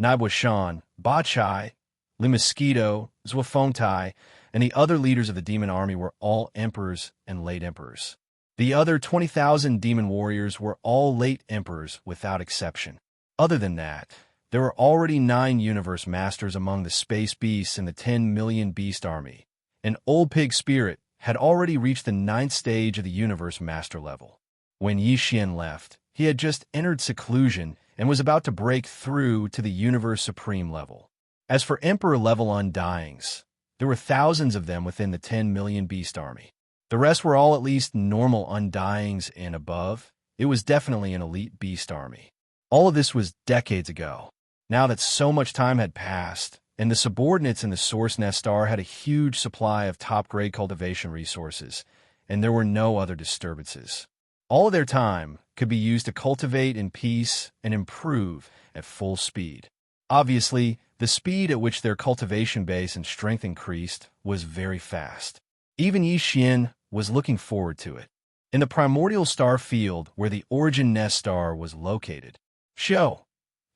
S1: Naibo Shan, Ba Chai, Li Mosquito, Zhuofengtai, and the other leaders of the demon army were all emperors and late emperors. The other 20,000 demon warriors were all late emperors without exception. Other than that, there were already 9 universe masters among the space beasts in the 10 million beast army, and Old Pig Spirit had already reached the 9th stage of the universe master level. When Yixian left, he had just entered seclusion and was about to break through to the universe supreme level. As for emperor-level Undyings, there were thousands of them within the 10 million beast army. The rest were all at least normal Undyings and above. It was definitely an elite beast army. All of this was decades ago. Now that so much time had passed, and the subordinates in the Source Nest Star had a huge supply of top-grade cultivation resources, and there were no other disturbances. All of their time could be used to cultivate in peace and improve at full speed. Obviously, the speed at which their cultivation base and strength increased was very fast. Even Yixian was looking forward to it. In the primordial star field where the Origin Nest Star was located,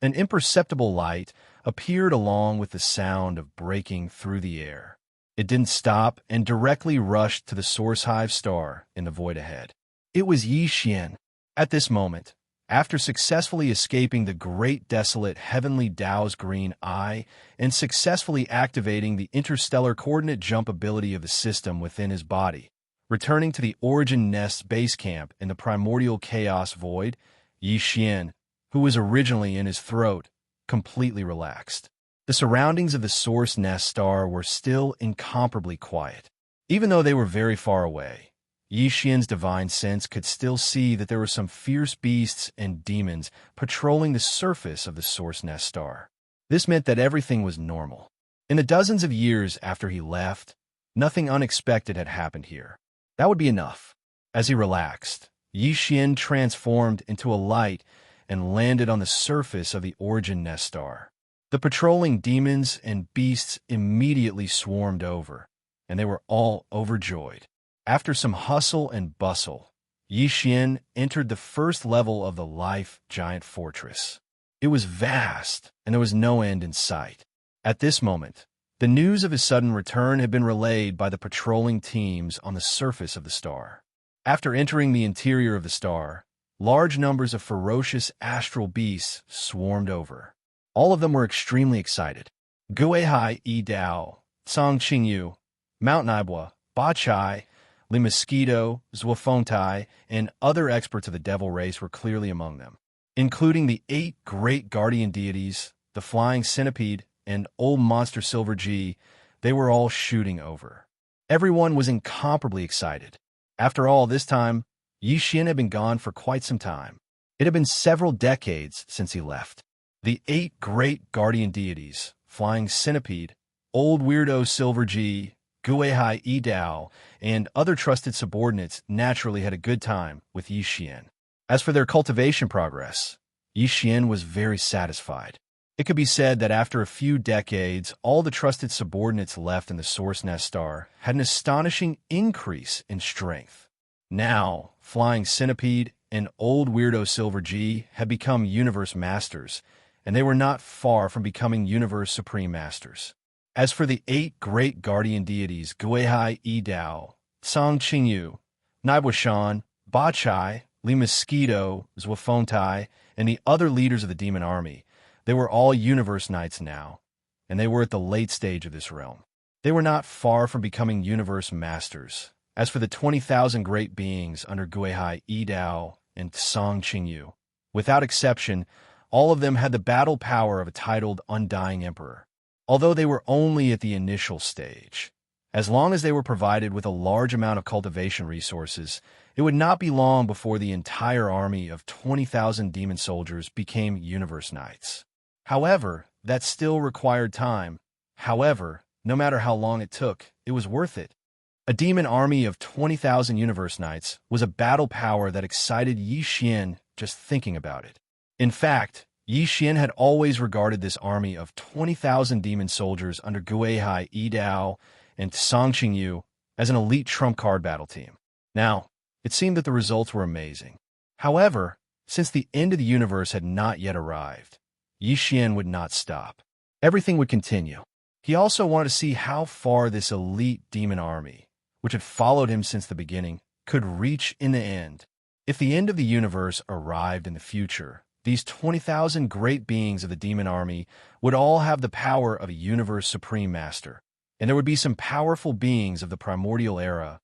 S1: an imperceptible light appeared along with the sound of breaking through the air. It didn't stop and directly rushed to the Source Hive star in the void ahead. It was Yixian. At this moment, After successfully escaping the great desolate heavenly Tao's green eye and successfully activating the interstellar coordinate jump ability of the system within his body, returning to the Origin Nest base camp in the primordial chaos void, Yi Xian, who was originally in his throat, completely relaxed. The surroundings of the Source Nest star were still incomparably quiet. Even though they were very far away, Yi Xian's divine sense could still see that there were some fierce beasts and demons patrolling the surface of the Source Nest star. This meant that everything was normal. In the dozens of years after he left, nothing unexpected had happened here. That would be enough. As he relaxed, Yi Xian transformed into a light and landed on the surface of the Origin Nest star. The patrolling demons and beasts immediately swarmed over, and they were all overjoyed. After some hustle and bustle, Yi Xian entered the first level of the Life Giant Fortress. It was vast, and there was no end in sight. At this moment, the news of his sudden return had been relayed by the patrolling teams on the surface of the star. After entering the interior of the star, large numbers of ferocious astral beasts swarmed over. All of them were extremely excited. Guihai Yi Dao, Song Qingyu, Mount Naibua, Ba Chai, Li Mosquito, Zhuofontai, and other experts of the devil race were clearly among them, including the 8 great guardian deities, the flying centipede, and old monster Silver G. They were all shooting over. Everyone was incomparably excited. After all, this time, Yi Xian had been gone for quite some time. It had been several decades since he left. The 8 great guardian deities, flying centipede, old weirdo Silver G, Guihai Yi Dao, and other trusted subordinates naturally had a good time with Yi Xian. As for their cultivation progress, Yi Xian was very satisfied. It could be said that after a few decades, all the trusted subordinates left in the Source Nest star had an astonishing increase in strength. Now, Flying Centipede and old weirdo Silver G had become Universe Masters, and they were not far from becoming Universe Supreme Masters. As for the 8 great guardian deities Guihai Yi Dao, Song Qingyu, Naibua Shan, Ba Chai, Li Mosquito, Zhuofontai, and the other leaders of the demon army, they were all universe knights now, and they were at the late stage of this realm. They were not far from becoming universe masters. As for the 20,000 great beings under Guihai Yi Dao and Song Qingyu, without exception, all of them had the battle power of a titled Undying Emperor. Although they were only at the initial stage, as long as they were provided with a large amount of cultivation resources, it would not be long before the entire army of 20,000 demon soldiers became universe knights. However, that still required time. However, no matter how long it took, it was worth it. A demon army of 20,000 universe knights was a battle power that excited Yi Xian just thinking about it. In fact, Yi Xian had always regarded this army of 20,000 demon soldiers under Guihai Yi Dao and Song Qingyu as an elite trump card battle team. Now, it seemed that the results were amazing. However, since the end of the universe had not yet arrived, Yi Xian would not stop. Everything would continue. He also wanted to see how far this elite demon army, which had followed him since the beginning, could reach in the end. If the end of the universe arrived in the future, these 20,000 great beings of the demon army would all have the power of a universe supreme master, and there would be some powerful beings of the primordial era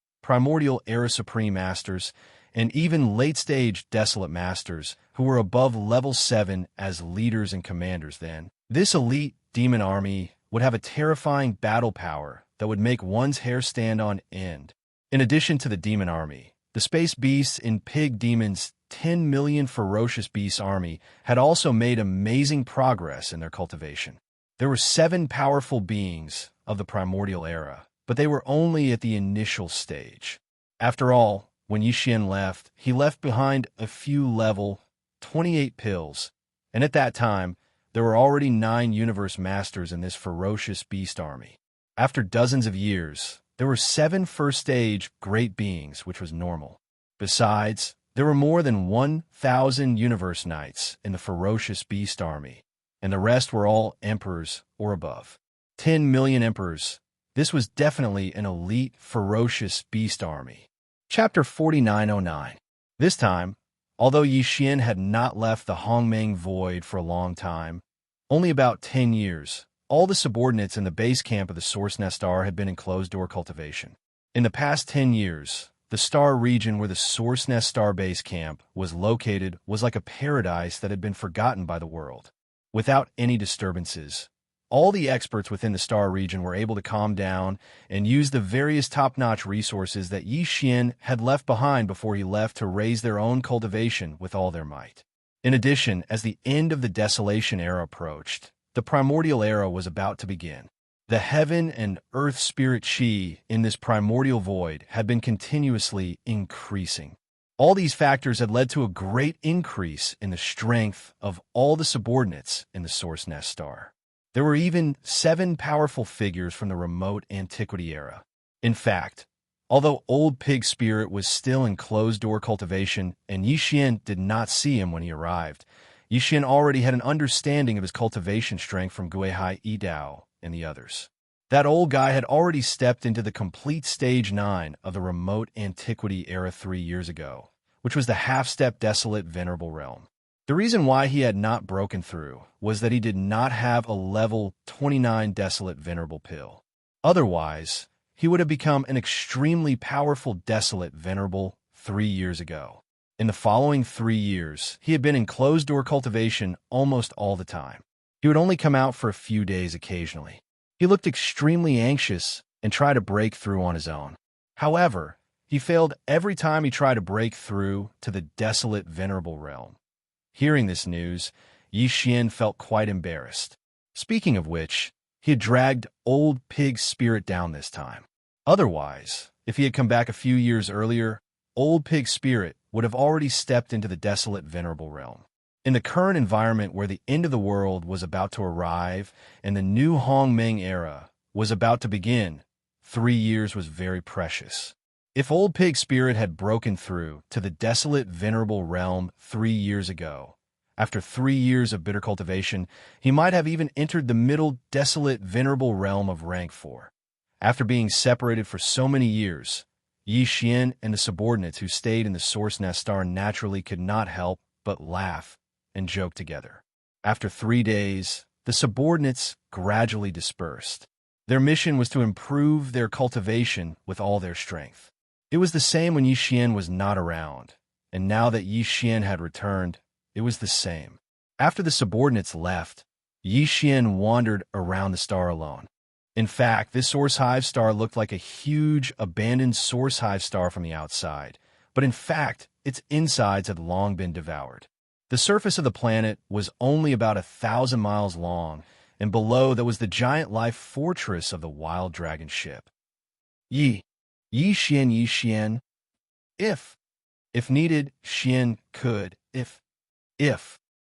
S1: supreme masters, and even late-stage desolate masters who were above level 7 as leaders and commanders then. This elite demon army would have a terrifying battle power that would make one's hair stand on end. In addition to the demon army, the space beasts and pig demons' 10 million ferocious beasts army had also made amazing progress in their cultivation. There were 7 powerful beings of the primordial era, but they were only at the initial stage. After all, when Yi Xian left, he left behind a few level 28 pills, and at that time, there were already 9 universe masters in this ferocious beast army. After dozens of years, there were 7 first-stage great beings, which was normal. Besides, there were more than 1,000 universe knights in the ferocious beast army, and the rest were all emperors or above. 10 million emperors. This was definitely an elite, ferocious beast army. Chapter 4909. This time, Although Yi Xian had not left the Hongmeng Void for a long time, only about 10 years, all the subordinates in the base camp of the Source Nest Star had been in closed-door cultivation. In the past 10 years, the star region where the Source Nest Star base camp was located was like a paradise that had been forgotten by the world. Without any disturbances, all the experts within the star region were able to calm down and use the various top-notch resources that Yi Xian had left behind before he left to raise their own cultivation with all their might. In addition, as the end of the Desolation Era approached, the Primordial Era was about to begin. The heaven and earth spirit chi in this primordial void had been continuously increasing. All these factors had led to a great increase in the strength of all the subordinates in the Source Nest Star. There were even 7 powerful figures from the remote antiquity era. In fact, although Old Pig Spirit was still in closed-door cultivation and Yi Xian did not see him when he arrived, Yi Xian already had an understanding of his cultivation strength from Guihai Yidao and the others. That old guy had already stepped into the complete Stage 9 of the remote antiquity era 3 years ago, which was the half-step desolate venerable realm. The reason why he had not broken through was that he did not have a level 29 desolate venerable pill. Otherwise, he would have become an extremely powerful desolate venerable 3 years ago. In the following 3 years, he had been in closed-door cultivation almost all the time. He would only come out for a few days occasionally. He looked extremely anxious and tried to break through on his own. However, he failed every time he tried to break through to the desolate venerable realm. Hearing this news, Yi Xian felt quite embarrassed. Speaking of which, he had dragged Old Pig Spirit down this time. Otherwise, if he had come back a few years earlier, Old Pig Spirit would have already stepped into the desolate venerable realm. In the current environment where the end of the world was about to arrive and the new Hongmeng era was about to begin, 3 years was very precious. If Old Pig Spirit had broken through to the desolate venerable realm 3 years ago, after 3 years of bitter cultivation, he might have even entered the middle desolate venerable realm of rank 4. After being separated for so many years, Yi Xian and the subordinates who stayed in the Source Nest Star naturally could not help but laugh and joke together. After 3 days, the subordinates gradually dispersed. Their mission was to improve their cultivation with all their strength. It was the same when Yi Xian was not around, and now that Yi Xian had returned, it was the same. After the subordinates left, Yi Xian wandered around the star alone. In fact, this Source Hive star looked like a huge, abandoned Source Hive star from the outside, but in fact, its insides had long been devoured. The surface of the planet was only about 1,000 miles long, and below there was the giant life fortress of the Wild Dragon ship. Yi Xian. If needed, Xian could, if.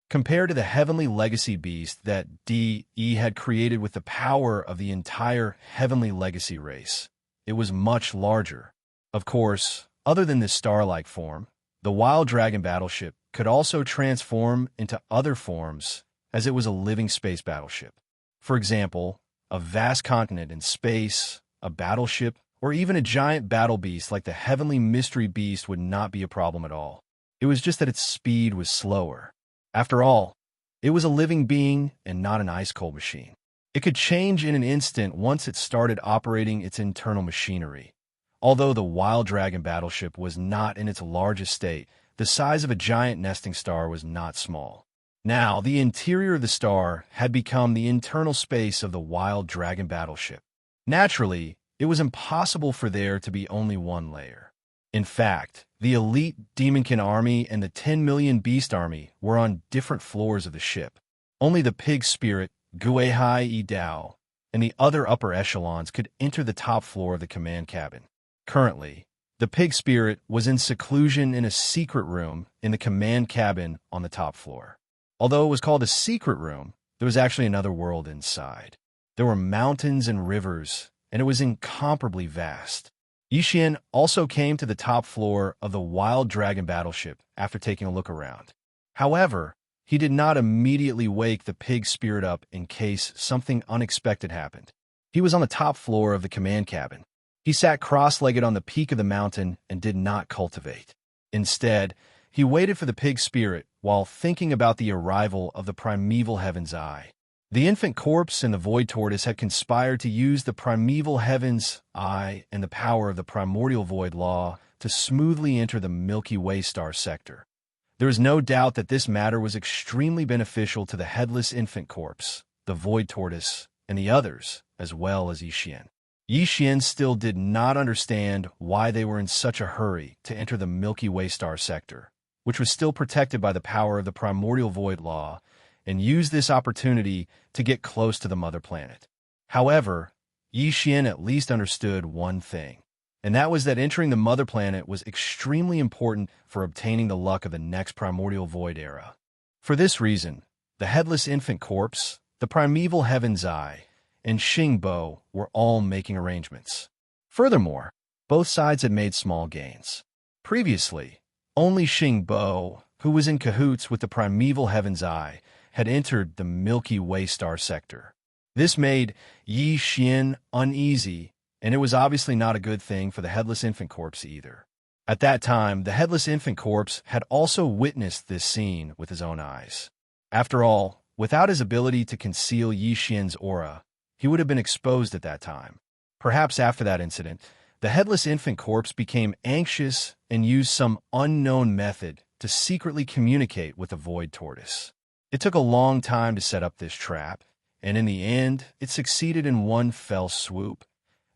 S1: Compared to the heavenly legacy beast that D.E. had created with the power of the entire heavenly legacy race, it was much larger. Of course, other than this star-like form, the Wild Dragon battleship could also transform into other forms as it was a living space battleship. For example, a vast continent in space, a battleship, or even a giant battle beast like the heavenly mystery beast would not be a problem at all. It was just that its speed was slower. After all, it was a living being and not an ice-cold machine. It could change in an instant once it started operating its internal machinery. Although the Wild Dragon battleship was not in its largest state, the size of a giant nesting star was not small. Now, the interior of the star had become the internal space of the Wild Dragon battleship. Naturally, it was impossible for there to be only one layer. In fact, the elite Demonkin army and the 10 million beast army were on different floors of the ship. Only the pig spirit, Guihai Yidao, and the other upper echelons could enter the top floor of the command cabin. Currently, the pig spirit was in seclusion in a secret room in the command cabin on the top floor. Although it was called a secret room, there was actually another world inside. There were mountains and rivers, and it was incomparably vast. Yi Xian also came to the top floor of the Wild Dragon battleship after taking a look around. However, he did not immediately wake the pig spirit up in case something unexpected happened. He was on the top floor of the command cabin. He sat cross-legged on the peak of the mountain and did not cultivate. Instead, He waited for the pig spirit while thinking about the arrival of the primeval heaven's eye. The infant corpse and the void tortoise had conspired to use the primeval heaven's eye and the power of the primordial void law to smoothly enter the Milky Way star sector. There is no doubt that this matter was extremely beneficial to the headless infant corpse, the void tortoise, and the others, as well as Yixian. Yixian still did not understand why they were in such a hurry to enter the Milky Way star sector, which was still protected by the power of the primordial void law, and used this opportunity to get close to the mother planet. However, Yixian at least understood one thing, and that was that entering the mother planet was extremely important for obtaining the luck of the next primordial void era. For this reason, the headless infant corpse, the primeval heaven's eye, and Xingbo were all making arrangements. Furthermore, both sides had made small gains. Previously, only Xingbo, who was in cahoots with the primeval heaven's eye, had entered the Milky Way star sector. This made Yixian uneasy, and it was obviously not a good thing for the headless infant corpse either. At that time, the headless infant corpse had also witnessed this scene with his own eyes. After all, without his ability to conceal Yixian's aura, he would have been exposed at that time. Perhaps after that incident, the headless infant corpse became anxious and used some unknown method to secretly communicate with the void tortoise. It took a long time to set up this trap, and in the end, it succeeded in one fell swoop.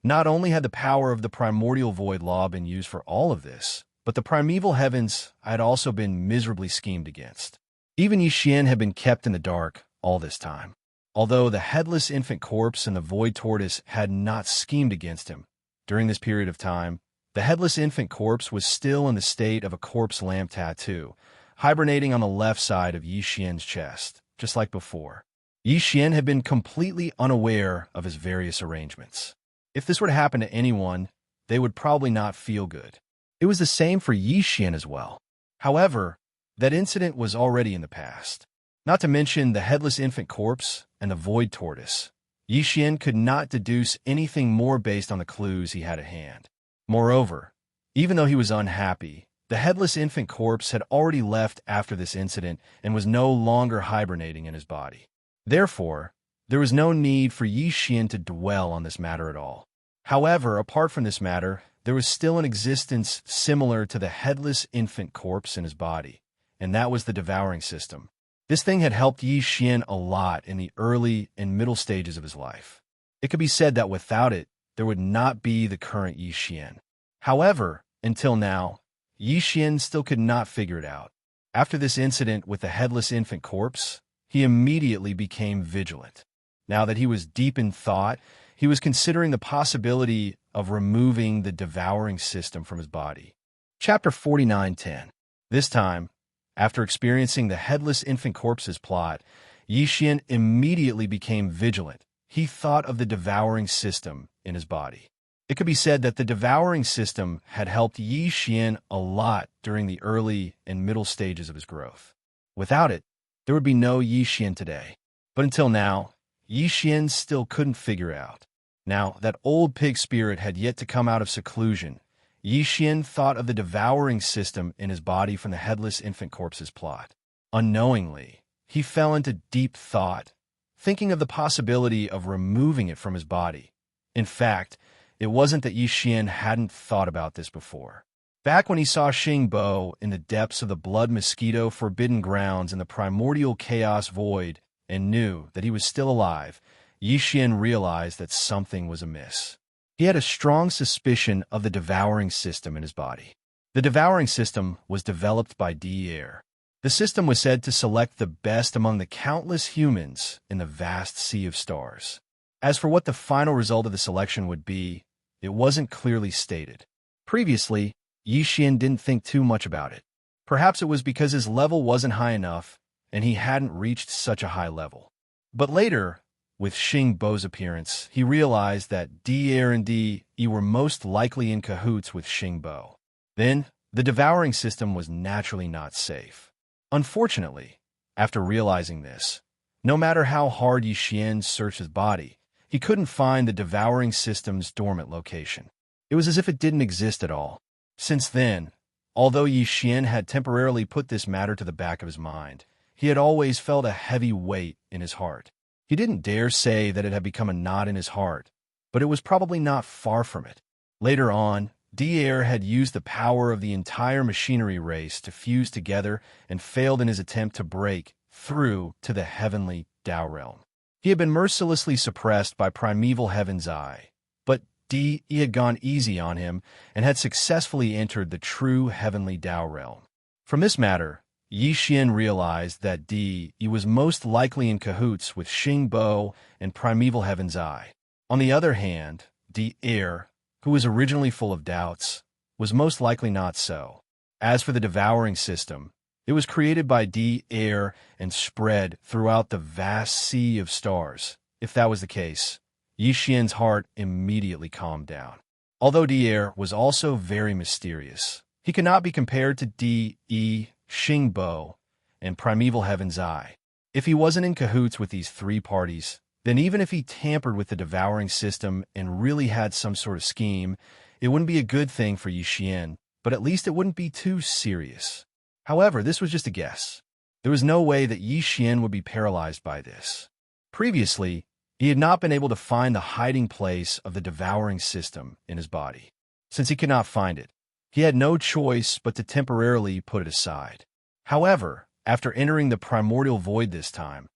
S1: Not only had the power of the primordial void law been used for all of this, but the primeval heavens had also been miserably schemed against. Even Yixian had been kept in the dark all this time. Although the headless infant corpse and the void tortoise had not schemed against him, during this period of time, the headless infant corpse was still in the state of a corpse lamp tattoo, hibernating on the left side of Yixian's chest, just like before. Yixian had been completely unaware of his various arrangements. If this were to happen to anyone, they would probably not feel good. It was the same for Yixian as well. However, that incident was already in the past. Not to mention the headless infant corpse and the void tortoise. Yixian could not deduce anything more based on the clues he had at hand. Moreover, even though he was unhappy, the headless infant corpse had already left after this incident and was no longer hibernating in his body. Therefore, there was no need for Yixian to dwell on this matter at all. However, apart from this matter, there was still an existence similar to the headless infant corpse in his body, and that was the devouring system. This thing had helped Yixian a lot in the early and middle stages of his life. It could be said that without it, there would not be the current Yixian. However, until now, Yixian still could not figure it out. After this incident with the headless infant corpse, he immediately became vigilant. Now that he was deep in thought, he was considering the possibility of removing the devouring system from his body. Chapter 49:10. This time, after experiencing the headless infant corpse's plot, Yixian immediately became vigilant. He thought of the devouring system in his body. It could be said that the devouring system had helped Yixian a lot during the early and middle stages of his growth. Without it, there would be no Yixian today. But until now, Yixian still couldn't figure out. Now that old pig spirit had yet to come out of seclusion, Yixian thought of the devouring system in his body from the headless infant corpse's plot. Unknowingly, he fell into deep thought, thinking of the possibility of removing it from his body. In fact, it wasn't that Yixian hadn't thought about this before. Back when he saw Xingbo in the depths of the blood mosquito forbidden grounds in the primordial chaos void and knew that he was still alive, Yixian realized that something was amiss. He had a strong suspicion of the devouring system in his body. The devouring system was developed by Devourer. The system was said to select the best among the countless humans in the vast sea of stars. As for what the final result of the selection would be, it wasn't clearly stated. Previously, Yixian didn't think too much about it. Perhaps it was because his level wasn't high enough and he hadn't reached such a high level. But later, with Xingbo's appearance, he realized that Devourer and Di were most likely in cahoots with Xingbo. Then, the devouring system was naturally not safe. Unfortunately, after realizing this, no matter how hard Yixian searched his body, he couldn't find the devouring system's dormant location. It was as if it didn't exist at all. Since then, Although Yi Xian had temporarily put this matter to the back of his mind, he had always felt a heavy weight in his heart. He didn't dare say that it had become a knot in his heart, but it was probably not far from it. Later on, Devourer had used the power of the entire machinery race to fuse together and failed in his attempt to break through to the heavenly Tao realm. He had been mercilessly suppressed by primeval Heaven's Eye, but He had gone easy on him and had successfully entered the true heavenly Tao realm. From this matter, Yi Xian realized that He was most likely in cahoots with Xing Bo and primeval Heaven's Eye. On the other hand, Devourer, who was originally full of doubts, was most likely not so. As for the devouring system, it was created by Devourer and spread throughout the vast sea of stars. If that was the case, Yi Xian's heart immediately calmed down. Although Devourer was also very mysterious, he could not be compared to Xing Bo and primeval Heaven's Eye. If he wasn't in cahoots with these three parties, then even if he tampered with the devouring system and really had some sort of scheme, it wouldn't be a good thing for Yi Xian, but at least it wouldn't be too serious. However, this was just a guess. There was no way that Yi Xian would be paralyzed by this. Previously, he had not been able to find the hiding place of the devouring system in his body. Since he could not find it, he had no choice but to temporarily put it aside. However, after entering the primordial void this time,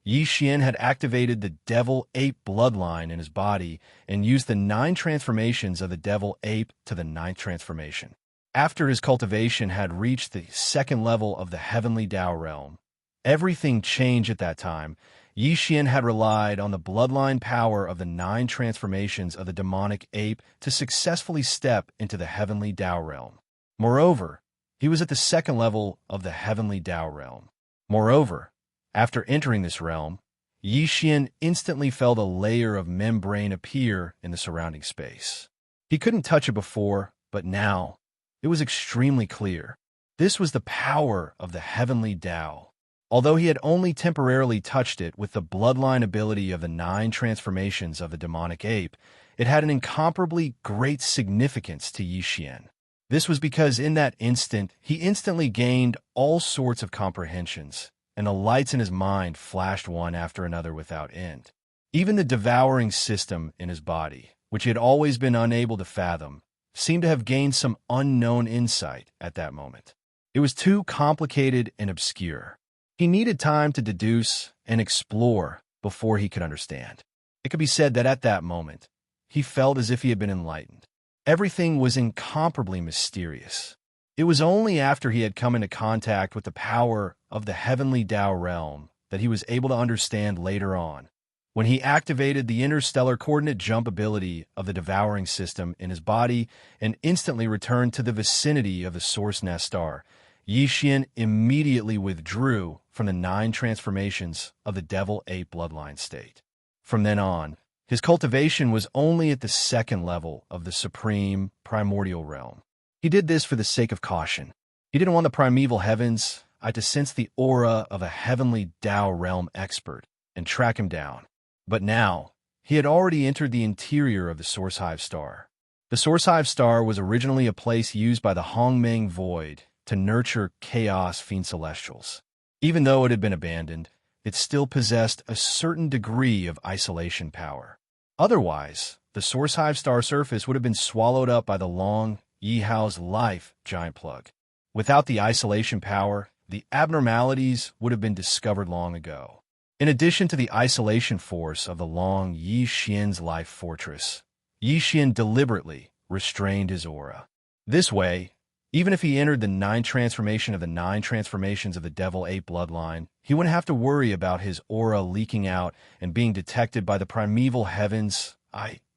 S1: Yi Xian had activated the devil-ape bloodline in his body and used the 9 transformations of the devil-ape to the 9th transformation. After his cultivation had reached the 2nd level of the heavenly Tao realm, everything changed at that time. Yi Xian had relied on the bloodline power of the 9 transformations of the demonic ape to successfully step into the heavenly Tao realm. Moreover, he was at the 2nd level of the heavenly Tao realm. Moreover, after entering this realm, Yi Xian instantly felt a layer of membrane appear in the surrounding space. He couldn't touch it before, but now, it was extremely clear. This was the power of the heavenly Tao. Although he had only temporarily touched it with the bloodline ability of the 9 transformations of the demonic ape, it had an incomparably great significance to Yi Xian. This was because in that instant, he instantly gained all sorts of comprehensions, and the lights in his mind flashed one after another without end. Even the devouring system in his body, which he had always been unable to fathom, seemed to have gained some unknown insight at that moment. It was too complicated and obscure. He needed time to deduce and explore before he could understand. It could be said that at that moment, he felt as if he had been enlightened. Everything was incomparably mysterious. It was only after he had come into contact with the power of the heavenly Tao realm that he was able to understand later on. When he activated the interstellar coordinate jump ability of the devouring system in his body and instantly returned to the vicinity of the source nest star, Yi Xian immediately withdrew from the 9 transformations of the devil-ape bloodline state. From then on, his cultivation was only at the 2nd level of the supreme primordial realm. He did this for the sake of caution. He didn't want the primeval heavens to sense the aura of a heavenly Tao realm expert and track him down. But now, he had already entered the interior of the Source Hive Star. The Source Hive Star was originally a place used by the Hongmeng Void to nurture chaos fiend celestials. Even though it had been abandoned, it still possessed a certain degree of isolation power. Otherwise, the Source Hive Star surface would have been swallowed up by the Long Yihao's life giant plug. Without the isolation power, the abnormalities would have been discovered long ago. In addition to the isolation force of the Long Yi Xian's life fortress, Yi Xian deliberately restrained his aura. This way, even if he entered the 9 transformation of the 9 transformations of the devil-ape bloodline, he wouldn't have to worry about his aura leaking out and being detected by the primeval heavens.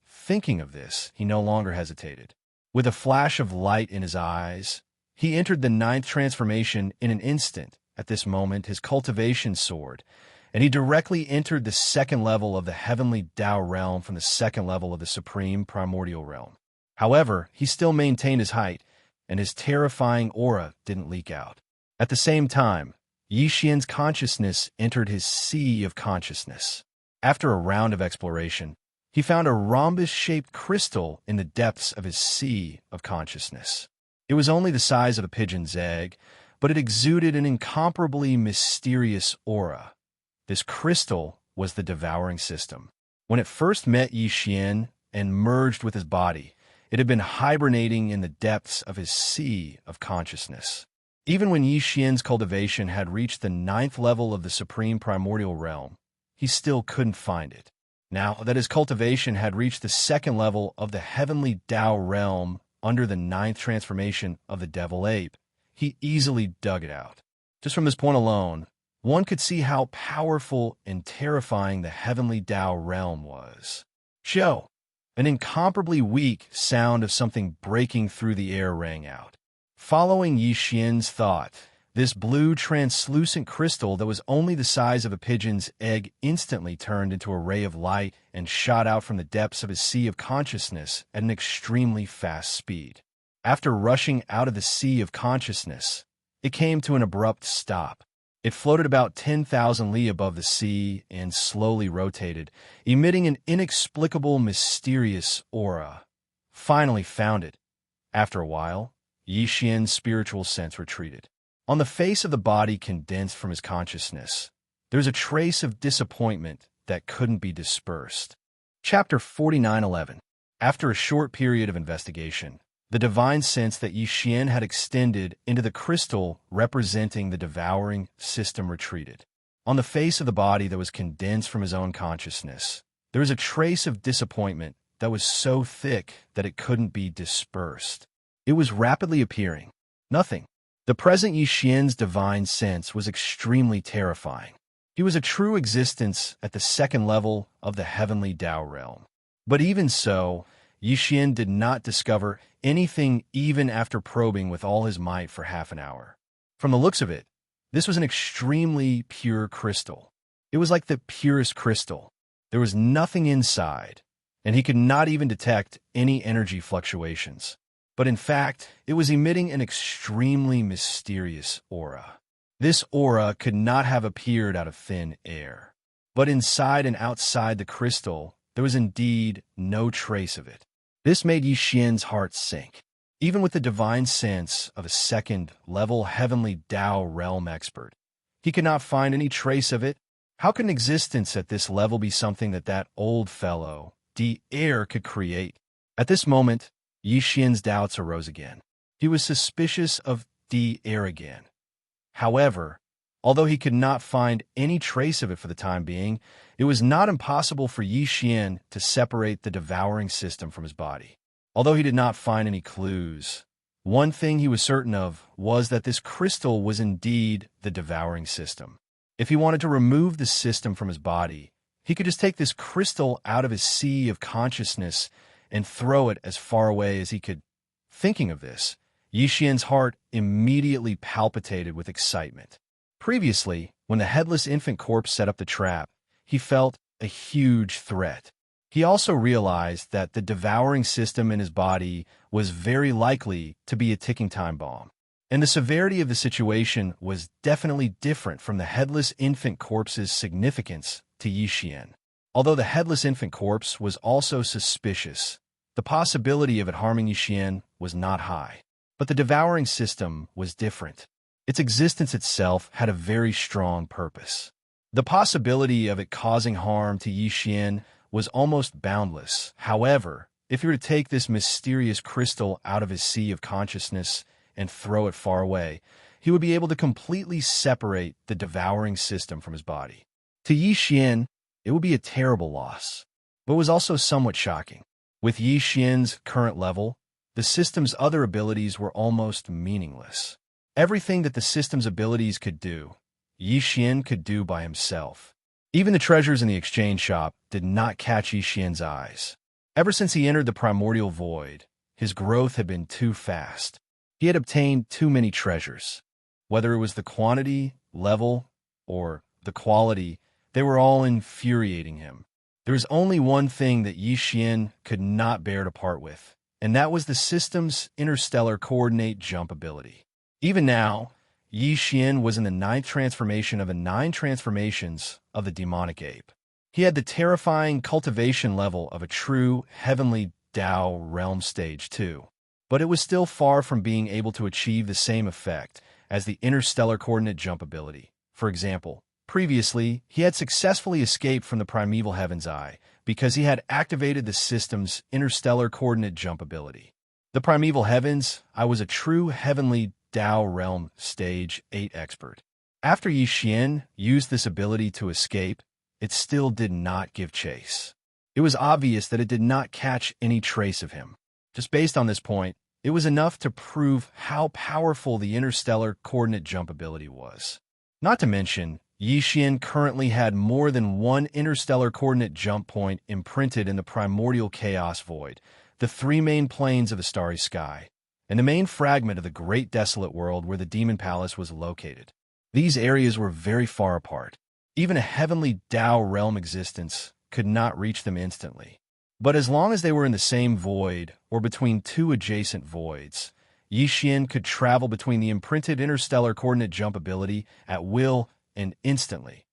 S1: Thinking of this, he no longer hesitated. With a flash of light in his eyes, he entered the 9th transformation in an instant. At this moment, his cultivation soared, and he directly entered the 2nd level of the heavenly Tao realm from the 2nd level of the supreme primordial realm. However, he still maintained his height, and his terrifying aura didn't leak out. At the same time, Yi Xian's consciousness entered his sea of consciousness. After a round of exploration, he found a rhombus-shaped crystal in the depths of his sea of consciousness. It was only the size of a pigeon's egg, but it exuded an incomparably mysterious aura. This crystal was the devouring system. When it first met Xian and merged with his body, it had been hibernating in the depths of his sea of consciousness. Even when Xian's cultivation had reached the 9th level of the supreme primordial realm, he still couldn't find it. Now that his cultivation had reached the 2nd level of the heavenly Tao realm under the 9th transformation of the devil ape, he easily dug it out. Just from this point alone, one could see how powerful and terrifying the heavenly Tao realm was. Show! An incomparably weak sound of something breaking through the air rang out. Following Xian's thought, this blue translucent crystal that was only the size of a pigeon's egg instantly turned into a ray of light and shot out from the depths of his sea of consciousness at an extremely fast speed. After rushing out of the sea of consciousness, it came to an abrupt stop. It floated about 10,000 li above the sea and slowly rotated, emitting an inexplicable, mysterious aura. Finally found it. After a while, Xian's spiritual sense retreated. On the face of the body condensed from his consciousness, there was a trace of disappointment that couldn't be dispersed. Chapter 49:11. After a short period of investigation, the divine sense that Xian had extended into the crystal representing the devouring system retreated. On the face of the body that was condensed from his own consciousness, there was a trace of disappointment that was so thick that it couldn't be dispersed. It was rapidly appearing. Nothing. The present Xian's divine sense was extremely terrifying. He was a true existence at the 2nd level of the heavenly Tao realm. But even so, Xian did not discover anything even after probing with all his might for half an hour. From the looks of it, this was an extremely pure crystal. It was like the purest crystal. There was nothing inside, and he could not even detect any energy fluctuations. But in fact, it was emitting an extremely mysterious aura. This aura could not have appeared out of thin air. But inside and outside the crystal, there was indeed no trace of it. This made Xian's heart sink. Even with the divine sense of a 2nd-level heavenly Tao realm expert, he could not find any trace of it. How could an existence at this level be something that old fellow, the air, could create? At this moment, Xian's doubts arose again. He was suspicious of the air again. However, although he could not find any trace of it for the time being, it was not impossible for Xian to separate the devouring system from his body. Although he did not find any clues, one thing he was certain of was that this crystal was indeed the devouring system. If he wanted to remove the system from his body, he could just take this crystal out of his sea of consciousness and throw it as far away as he could. Thinking of this, Xian's heart immediately palpitated with excitement. Previously, when the headless infant corpse set up the trap, he felt a huge threat. He also realized that the devouring system in his body was very likely to be a ticking time bomb. And the severity of the situation was definitely different from the headless infant corpse's significance to Xian. Although the headless infant corpse was also suspicious, the possibility of it harming Xian was not high. But the devouring system was different. Its existence itself had a very strong purpose. The possibility of it causing harm to Xian was almost boundless. However, if you were to take this mysterious crystal out of his sea of consciousness and throw it far away, he would be able to completely separate the devouring system from his body. To Xian, it would be a terrible loss, but it was also somewhat shocking. With Xian's current level, the system's other abilities were almost meaningless. Everything that the system's abilities could do, Xian could do by himself. Even the treasures in the exchange shop did not catch Xian's eyes. Ever since he entered the primordial void, his growth had been too fast. He had obtained too many treasures. Whether it was the quantity, level, or the quality, they were all infuriating him. There was only one thing that Xian could not bear to part with, and that was the system's interstellar coordinate jump ability. Even now, Xian was in the 9th transformation of the 9 transformations of the demonic ape. He had the terrifying cultivation level of a true heavenly Tao realm stage 2. but it was still far from being able to achieve the same effect as the interstellar coordinate jump ability. For example, previously, he had successfully escaped from the primeval Heaven's Eye because he had activated the system's interstellar coordinate jump ability. The primeval heavens, I was a true heavenly Tao realm stage 8 expert. After Yi Xian used this ability to escape, it still did not give chase. It was obvious that it did not catch any trace of him. Just based on this point, it was enough to prove how powerful the interstellar coordinate jump ability was. Not to mention, Yi Xian currently had more than one interstellar coordinate jump point imprinted in the primordial chaos void, the three main planes of the starry sky, and the main fragment of the great desolate world where the demon palace was located. These areas were very far apart. Even a heavenly Tao realm existence could not reach them instantly. But as long as they were in the same void or between two adjacent voids, Yi Xian could travel between the imprinted interstellar coordinate jump ability at will and instantly.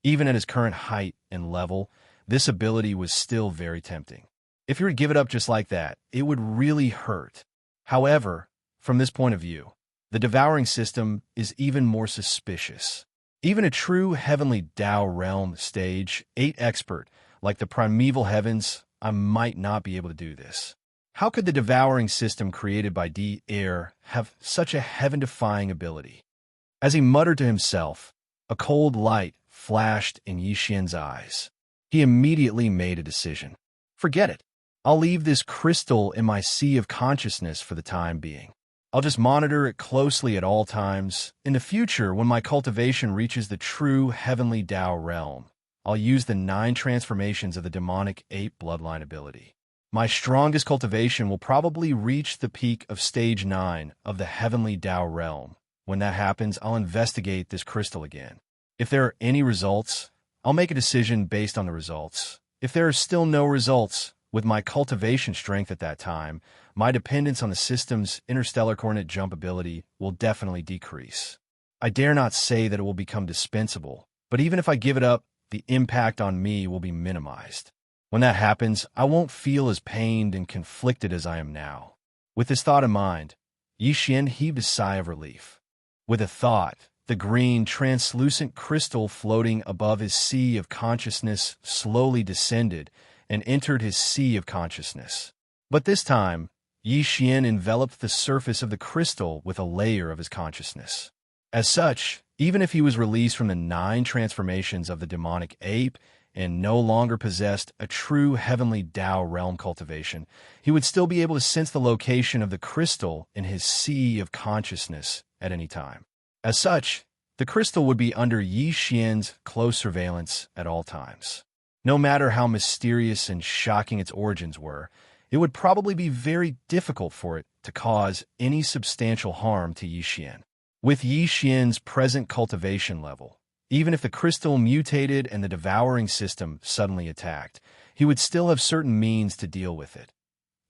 S1: Even at his current height and level, this ability was still very tempting. If he were to give it up just like that, it would really hurt. However, from this point of view, the devouring system is even more suspicious. Even a true heavenly Tao realm stage 8 expert like the primeval heavens, I might not be able to do this. How could the devouring system created by Air have such a heaven-defying ability? As he muttered to himself, a cold light flashed in Yi Xian's eyes. He immediately made a decision. Forget it. I'll leave this crystal in my sea of consciousness for the time being. I'll just monitor it closely at all times. In the future, when my cultivation reaches the true heavenly Tao realm, I'll use the 9 transformations of the demonic ape bloodline ability. My strongest cultivation will probably reach the peak of stage 9 of the heavenly Tao realm. When that happens, I'll investigate this crystal again. If there are any results, I'll make a decision based on the results. If there are still no results, with my cultivation strength at that time, my dependence on the system's interstellar coordinate jump ability will definitely decrease. I dare not say that it will become dispensable, but even if I give it up, the impact on me will be minimized. When that happens, I won't feel as pained and conflicted as I am now. With this thought in mind, Yi Xian heaved a sigh of relief. With a thought, the green, translucent crystal floating above his sea of consciousness slowly descended and entered his sea of consciousness. But this time, Yi Xian enveloped the surface of the crystal with a layer of his consciousness. As such, even if he was released from the 9 transformations of the demonic ape and no longer possessed a true heavenly Tao realm cultivation, he would still be able to sense the location of the crystal in his sea of consciousness at any time. As such, the crystal would be under Yi Xian's close surveillance at all times. No matter how mysterious and shocking its origins were, it would probably be very difficult for it to cause any substantial harm to Yi Xian. With Yi Xian's present cultivation level, even if the crystal mutated and the devouring system suddenly attacked, he would still have certain means to deal with it.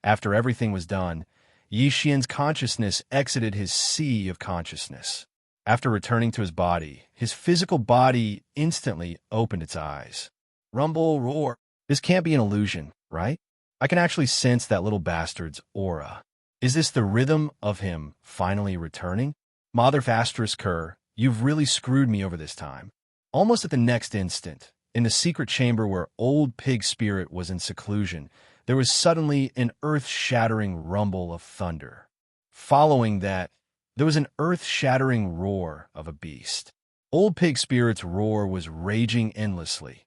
S1: After everything was done, Yi Xian's consciousness exited his sea of consciousness. After returning to his body, his physical body instantly opened its eyes. Rumble, roar. This can't be an illusion, right? I can actually sense that little bastard's aura. Is this the rhythm of him finally returning? Mother Cur, you've really screwed me over this time. Almost at the next instant, in the secret chamber where old pig spirit was in seclusion, there was suddenly an earth-shattering rumble of thunder. Following that, there was an earth-shattering roar of a beast. Old pig spirit's roar was raging endlessly.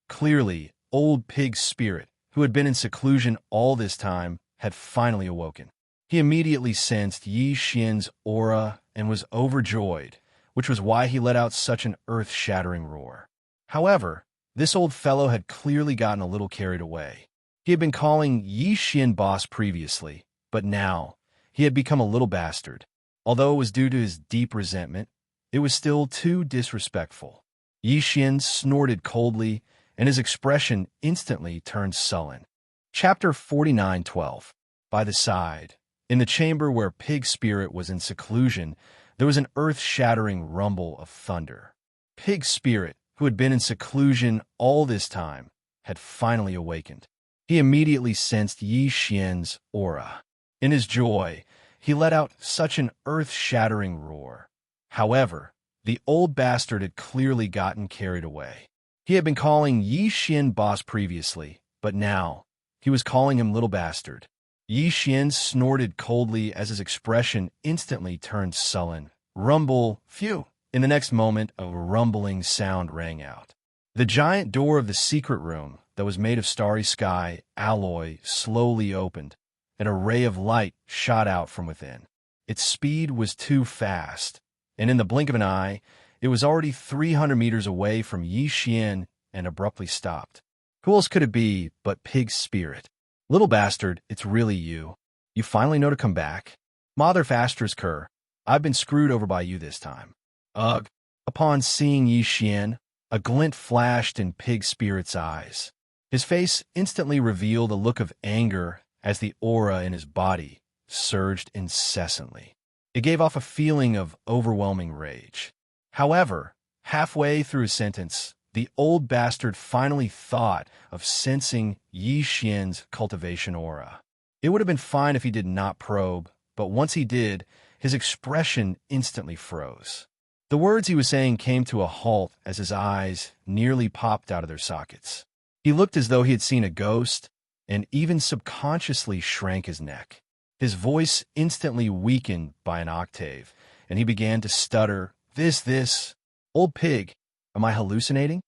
S1: Clearly, old pig spirit, who had been in seclusion all this time, had finally awoken. He immediately sensed Yi Xian's aura and was overjoyed, which was why he let out such an earth-shattering roar. However, this old fellow had clearly gotten a little carried away. He had been calling Yi Xian boss previously, but now he had become a little bastard. Although it was due to his deep resentment, it was still too disrespectful. Yi Xian snorted coldly, and his expression instantly turned sullen. Chapter 49:12. By the side, in the chamber where pig spirit was in seclusion, there was an earth-shattering rumble of thunder. Pig spirit, who had been in seclusion all this time, had finally awakened. He immediately sensed Yi Xian's aura. In his joy, he let out such an earth-shattering roar. However, the old bastard had clearly gotten carried away. He had been calling Yi Xian boss previously, but now he was calling him little bastard. Yi Xian snorted coldly as his expression instantly turned sullen. Rumble, phew! In the next moment, a rumbling sound rang out. The giant door of the secret room, that was made of starry sky alloy, slowly opened. An ray of light shot out from within. Its speed was too fast, and in the blink of an eye, it was already 300 meters away from Yi Xian and abruptly stopped. Who else could it be but Pig's spirit? Little bastard, it's really you. You finally know to come back? Mother Fastra's cur, I've been screwed over by you this time. Ugh. Upon seeing Yi Xian, a glint flashed in Pig's spirit's eyes. His face instantly revealed a look of anger as the aura in his body surged incessantly. It gave off a feeling of overwhelming rage. However, halfway through his sentence, the old bastard finally thought of sensing Yi Xian's cultivation aura. It would have been fine if he did not probe, but once he did, his expression instantly froze. The words he was saying came to a halt as his eyes nearly popped out of their sockets. He looked as though he had seen a ghost, and even subconsciously shrank his neck. His voice instantly weakened by an octave, and he began to stutter, This, old pig, am I hallucinating?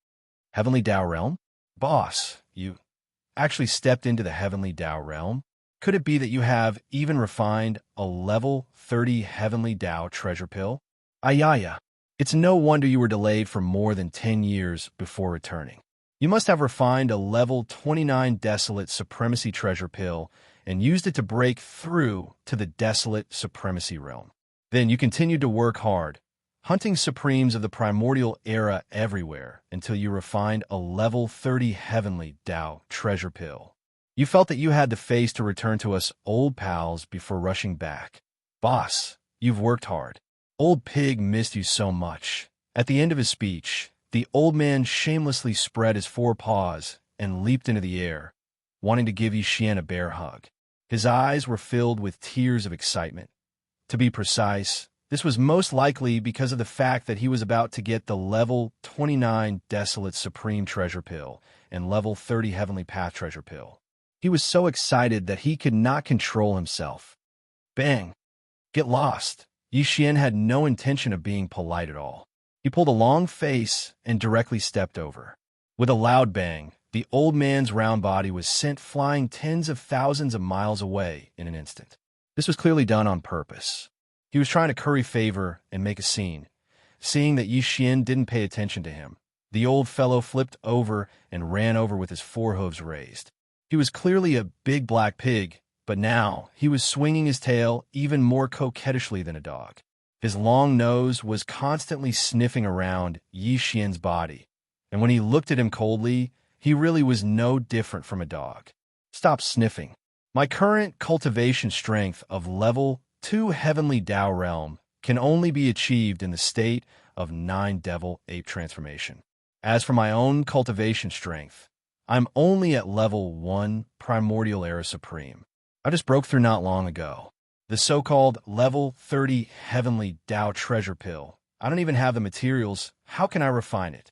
S1: Heavenly Dao Realm? Boss, you actually stepped into the Heavenly Dao Realm? Could it be that you have even refined a level 30 Heavenly Dao treasure pill? Ayaya, it's no wonder you were delayed for more than 10 years before returning. You must have refined a level 29 Desolate Supremacy treasure pill and used it to break through to the Desolate Supremacy realm. Then you continued to work hard, hunting Supremes of the Primordial Era everywhere until you refined a level 30 Heavenly Dao treasure pill. You felt that you had the face to return to us old pals before rushing back. Boss, you've worked hard. Old Pig missed you so much. At the end of his speech, the old man shamelessly spread his forepaws and leaped into the air, wanting to give Yi Xian a bear hug. His eyes were filled with tears of excitement. To be precise, this was most likely because of the fact that he was about to get the level 29 Desolate Supreme treasure pill and level 30 Heavenly Path treasure pill. He was so excited that he could not control himself. Bang! Get lost! Yi Xian had no intention of being polite at all. He pulled a long face and directly stepped over. With a loud bang, the old man's round body was sent flying tens of thousands of miles away in an instant. This was clearly done on purpose. He was trying to curry favor and make a scene. Seeing that Yi Xian didn't pay attention to him, the old fellow flipped over and ran over with his forehooves raised. He was clearly a big black pig, but now he was swinging his tail even more coquettishly than a dog. His long nose was constantly sniffing around Yi Xian's body, and when he looked at him coldly, he really was no different from a dog. Stop sniffing. My current cultivation strength of level 2 Heavenly Dao Realm can only be achieved in the state of 9 Devil Ape transformation. As for my own cultivation strength, I'm only at level 1 Primordial Era Supreme. I just broke through not long ago. The so-called level 30 Heavenly Dao treasure pill. I don't even have the materials. How can I refine it?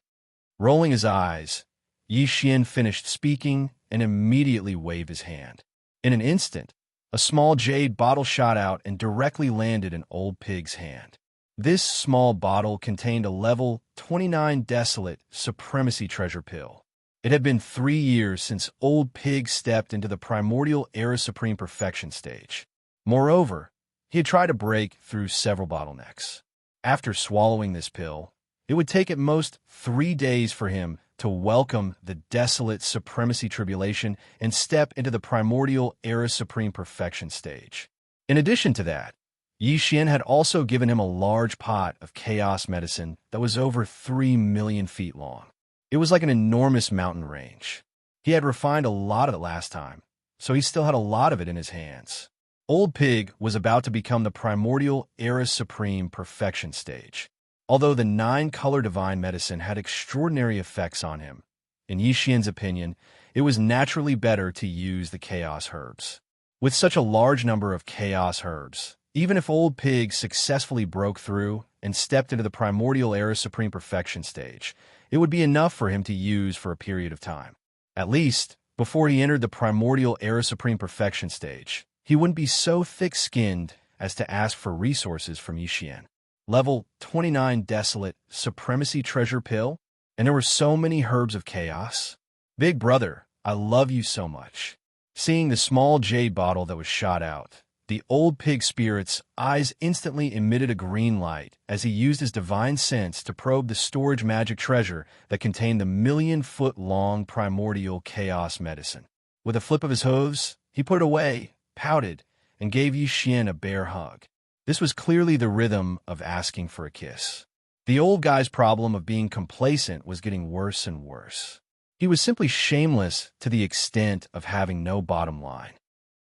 S1: Rolling his eyes, Yi Xian finished speaking and immediately waved his hand. In an instant, a small jade bottle shot out and directly landed in Old Pig's hand. This small bottle contained a level 29 Desolate Supremacy treasure pill. It had been 3 years since Old Pig stepped into the Primordial Era Supreme Perfection stage. Moreover, he had tried to break through several bottlenecks. After swallowing this pill, it would take at most 3 days for him to welcome the Desolate Supremacy Tribulation and step into the Primordial Era Supreme Perfection stage. In addition to that, Yi Xian had also given him a large pot of chaos medicine that was over 3 million feet long. It was like an enormous mountain range. He had refined a lot of it last time, so he still had a lot of it in his hands. Old Pig was about to become the Primordial Era Supreme Perfection stage. Although the 9-color divine medicine had extraordinary effects on him, in Yi Xian's opinion, it was naturally better to use the chaos herbs. With such a large number of chaos herbs, even if Old Pig successfully broke through and stepped into the Primordial Era Supreme Perfection stage, it would be enough for him to use for a period of time. At least, before he entered the Primordial Era Supreme Perfection stage, he wouldn't be so thick-skinned as to ask for resources from Yixian. Level 29 Desolate Supremacy Treasure Pill, and there were so many herbs of chaos. Big brother, I love you so much. Seeing the small jade bottle that was shot out, the Old Pig spirit's eyes instantly emitted a green light as he used his divine sense to probe the storage magic treasure that contained the million-foot-long primordial chaos medicine. With a flip of his hooves, he put it away, pouted, and gave Yixian a bear hug. This was clearly the rhythm of asking for a kiss. The old guy's problem of being complacent was getting worse and worse. He was simply shameless to the extent of having no bottom line.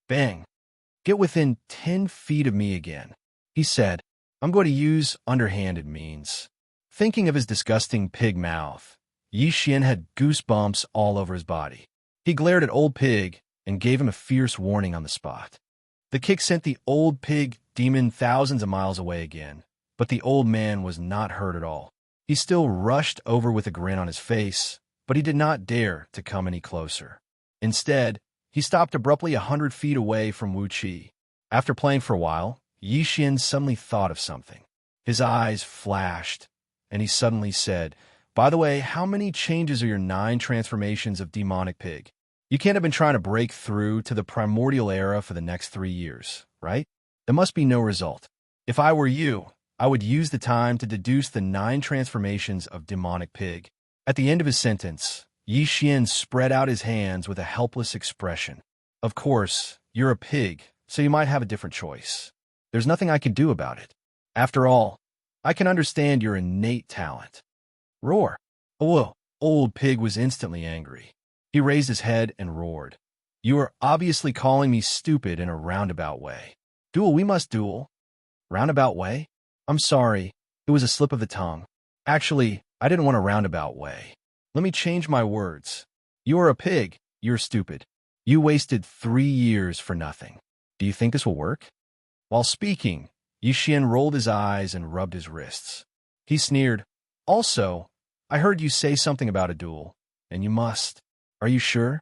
S1: Bang! Get within 10 feet of me again, he said. I'm going to use underhanded means. Thinking of his disgusting pig mouth, Yixian had goosebumps all over his body. He glared at Old Pig and gave him a fierce warning on the spot. The kick sent the Old Pig demon thousands of miles away again, but the old man was not hurt at all. He still rushed over with a grin on his face, but he did not dare to come any closer. Instead, he stopped abruptly 100 feet away from Wuxia. After playing for a while, Yixian suddenly thought of something. His eyes flashed, and he suddenly said, "By the way, how many changes are your 9 transformations of demonic pig? You can't have been trying to break through to the primordial era for the next 3 years, right? There must be no result. If I were you, I would use the time to deduce the 9 transformations of demonic pig." At the end of his sentence, Yixian spread out his hands with a helpless expression. Of course, you're a pig, so you might have a different choice. There's nothing I can do about it. After all, I can understand your innate talent. Roar. Oh, Old Pig was instantly angry. He raised his head and roared. You are obviously calling me stupid in a roundabout way. Duel, we must duel. Roundabout way? I'm sorry, it was a slip of the tongue. Actually, I didn't want a roundabout way. Let me change my words. You are a pig, you're stupid. You wasted 3 years for nothing. Do you think this will work? While speaking, Yixian rolled his eyes and rubbed his wrists. He sneered. Also, I heard you say something about a duel, and you must. Are you sure?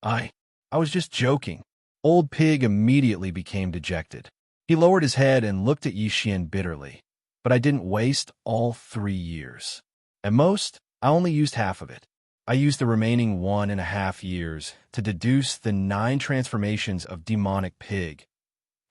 S1: I was just joking. Old Pig immediately became dejected. He lowered his head and looked at Yixian bitterly. But I didn't waste all 3 years. At most, I only used half of it. I used the remaining 1.5 years to deduce the 9 transformations of demonic pig.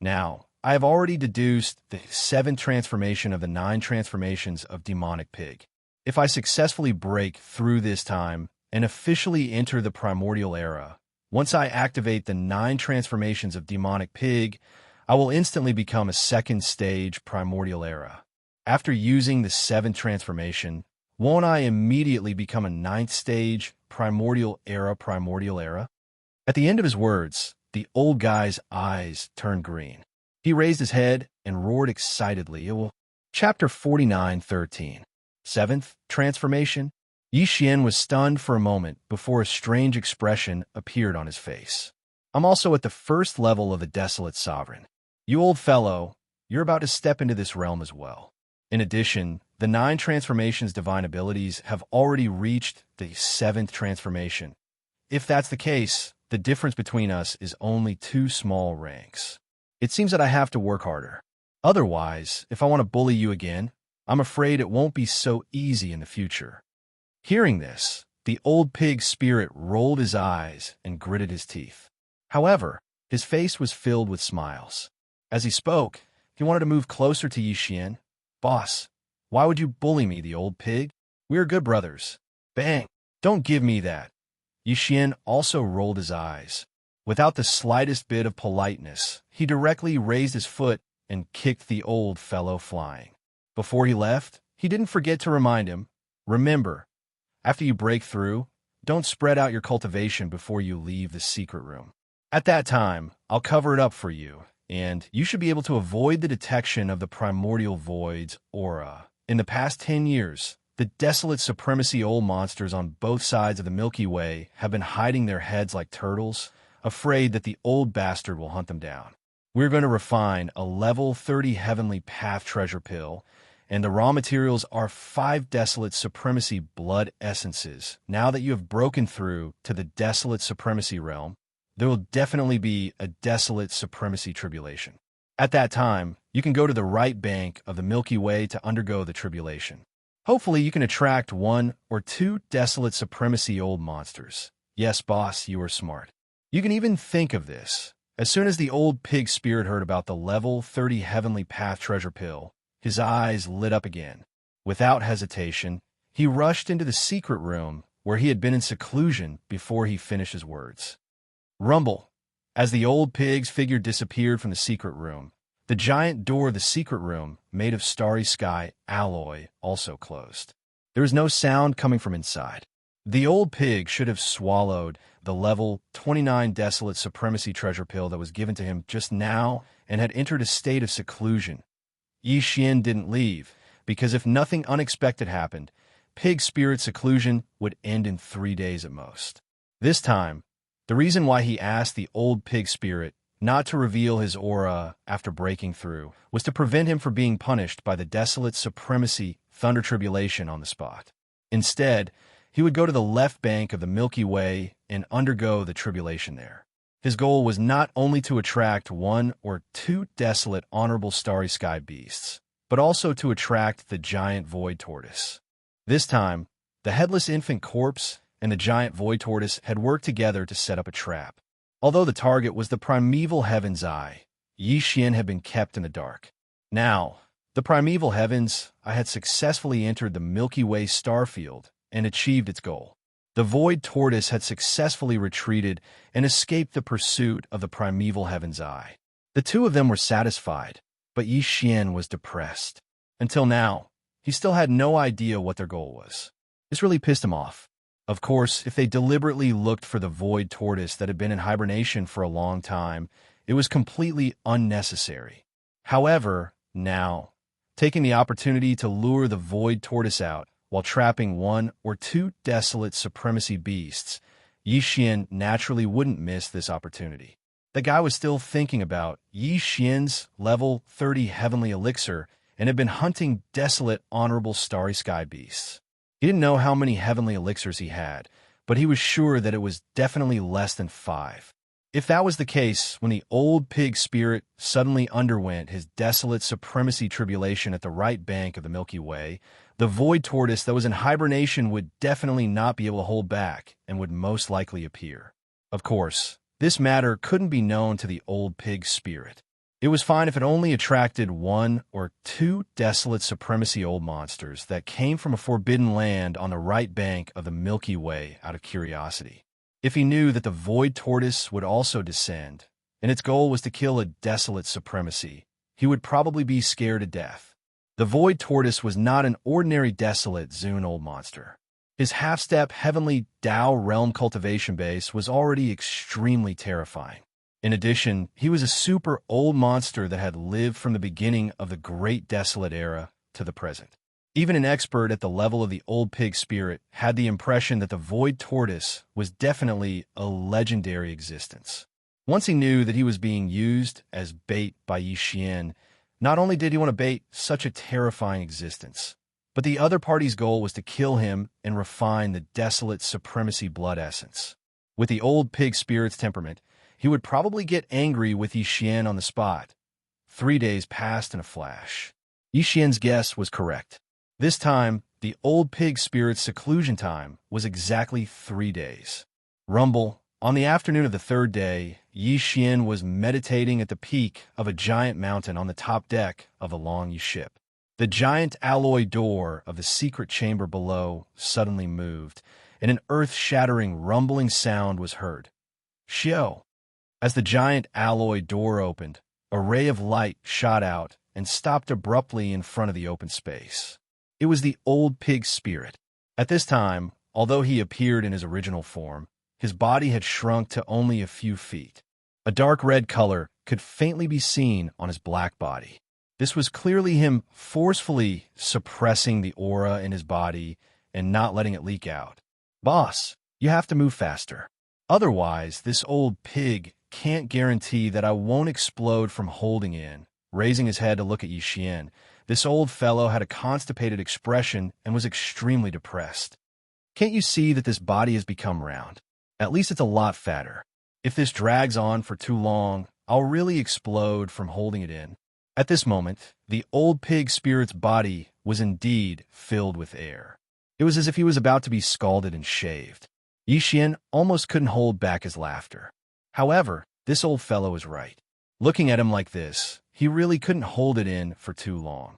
S1: Now, I have already deduced the 7th transformation of the 9 transformations of demonic pig. If I successfully break through this time and officially enter the primordial era, once I activate the 9 transformations of demonic pig, I will instantly become a 2nd stage primordial era. After using the 7th transformation, won't I immediately become a 9th stage primordial era? At the end of his words, the old guy's eyes turned green. He raised his head and roared excitedly. Chapter 49:13. 7th transformation. Yixian was stunned for a moment before a strange expression appeared on his face. I'm also at the 1st level of the Desolate Sovereign. You old fellow, you're about to step into this realm as well. In addition, the 9 transformations' divine abilities have already reached the 7th transformation. If that's the case, the difference between us is only 2 small ranks. It seems that I have to work harder. Otherwise, if I want to bully you again, I'm afraid it won't be so easy in the future. Hearing this, the Old Pig spirit rolled his eyes and gritted his teeth. However, his face was filled with smiles. As he spoke, he wanted to move closer to Yixian. Boss, why would you bully me, the old pig? We're good brothers. Bang! Don't give me that. Yixian also rolled his eyes. Without the slightest bit of politeness, he directly raised his foot and kicked the old fellow flying. Before he left, he didn't forget to remind him, remember, after you break through, don't spread out your cultivation before you leave the secret room. At that time, I'll cover it up for you, and you should be able to avoid the detection of the primordial void's aura. In the past 10 years, the desolate supremacy old monsters on both sides of the Milky Way have been hiding their heads like turtles, afraid that the old bastard will hunt them down. We're going to refine a level 30 Heavenly Path treasure pill, and the raw materials are 5 Desolate Supremacy blood essences. Now that you have broken through to the Desolate Supremacy realm, there will definitely be a Desolate Supremacy tribulation. At that time, you can go to the right bank of the Milky Way to undergo the tribulation. Hopefully, you can attract 1 or 2 Desolate Supremacy old monsters. Yes, boss, you are smart. You can even think of this. As soon as the old pig spirit heard about the level 30 Heavenly Path treasure pill, his eyes lit up again. Without hesitation, he rushed into the secret room where he had been in seclusion before he finished his words. Rumble. As the old pig's figure disappeared from the secret room, the giant door of the secret room, made of starry sky alloy, also closed. There was no sound coming from inside. The old pig should have swallowed the level 29 Desolate Supremacy treasure pill that was given to him just now and had entered a state of seclusion. Xian didn't leave, because if nothing unexpected happened, pig spirit seclusion would end in 3 days at most. This time, the reason why he asked the old pig spirit not to reveal his aura after breaking through was to prevent him from being punished by the Desolate Supremacy Thunder Tribulation on the spot. Instead, he would go to the left bank of the Milky Way and undergo the tribulation there. His goal was not only to attract 1 or 2 desolate honorable starry sky beasts, but also to attract the giant void tortoise. This time, the headless infant corpse and the giant void tortoise had worked together to set up a trap. Although the target was the primeval heaven's eye, Xian had been kept in the dark. Now, the primeval heavens I had successfully entered the Milky Way star field and achieved its goal. The void tortoise had successfully retreated and escaped the pursuit of the primeval heaven's eye. The two of them were satisfied, but Xian was depressed. Until now, he still had no idea what their goal was. This really pissed him off. Of course, if they deliberately looked for the void tortoise that had been in hibernation for a long time, it was completely unnecessary. However, now, taking the opportunity to lure the void tortoise out while trapping 1 or 2 desolate supremacy beasts, Xian naturally wouldn't miss this opportunity. The guy was still thinking about Xian's level 30 heavenly elixir and had been hunting desolate honorable starry sky beasts. He didn't know how many heavenly elixirs he had, but he was sure that it was definitely less than 5. If that was the case, when the old pig spirit suddenly underwent his desolate supremacy tribulation at the right bank of the Milky Way, the void tortoise that was in hibernation would definitely not be able to hold back and would most likely appear. Of course, this matter couldn't be known to the old pig spirit. It was fine if it only attracted 1 or 2 desolate supremacy old monsters that came from a forbidden land on the right bank of the Milky Way out of curiosity. If he knew that the void tortoise would also descend, and its goal was to kill a desolate supremacy, he would probably be scared to death. The void tortoise was not an ordinary desolate Zune old monster. His half-step heavenly Tao realm cultivation base was already extremely terrifying. In addition, he was a super old monster that had lived from the beginning of the Great Desolate Era to the present. Even an expert at the level of the old pig spirit had the impression that the void tortoise was definitely a legendary existence. Once he knew that he was being used as bait by Xian, not only did he want to bait such a terrifying existence, but the other party's goal was to kill him and refine the desolate supremacy blood essence. With the old pig spirit's temperament, he would probably get angry with Xian on the spot. 3 days passed in a flash. Xian's guess was correct. This time, the old pig spirit's seclusion time was exactly 3 days. Rumble. On the afternoon of the 3rd day, Xian was meditating at the peak of a giant mountain on the top deck of a long ship. The giant alloy door of the secret chamber below suddenly moved, and an earth-shattering rumbling sound was heard. Xiao. As the giant alloy door opened, a ray of light shot out and stopped abruptly in front of the open space. It was the old pig spirit. At this time, although he appeared in his original form, his body had shrunk to only a few feet. A dark red color could faintly be seen on his black body. This was clearly him forcefully suppressing the aura in his body and not letting it leak out. Boss, you have to move faster. Otherwise, this old pig can't guarantee that I won't explode from holding in. Raising his head to look at Yixian, this old fellow had a constipated expression and was extremely depressed. Can't you see that this body has become round? At least it's a lot fatter. If this drags on for too long, I'll really explode from holding it in. At this moment, the old pig spirit's body was indeed filled with air. It was as if he was about to be scalded and shaved. Yixian almost couldn't hold back his laughter. However, this old fellow was right. Looking at him like this, he really couldn't hold it in for too long.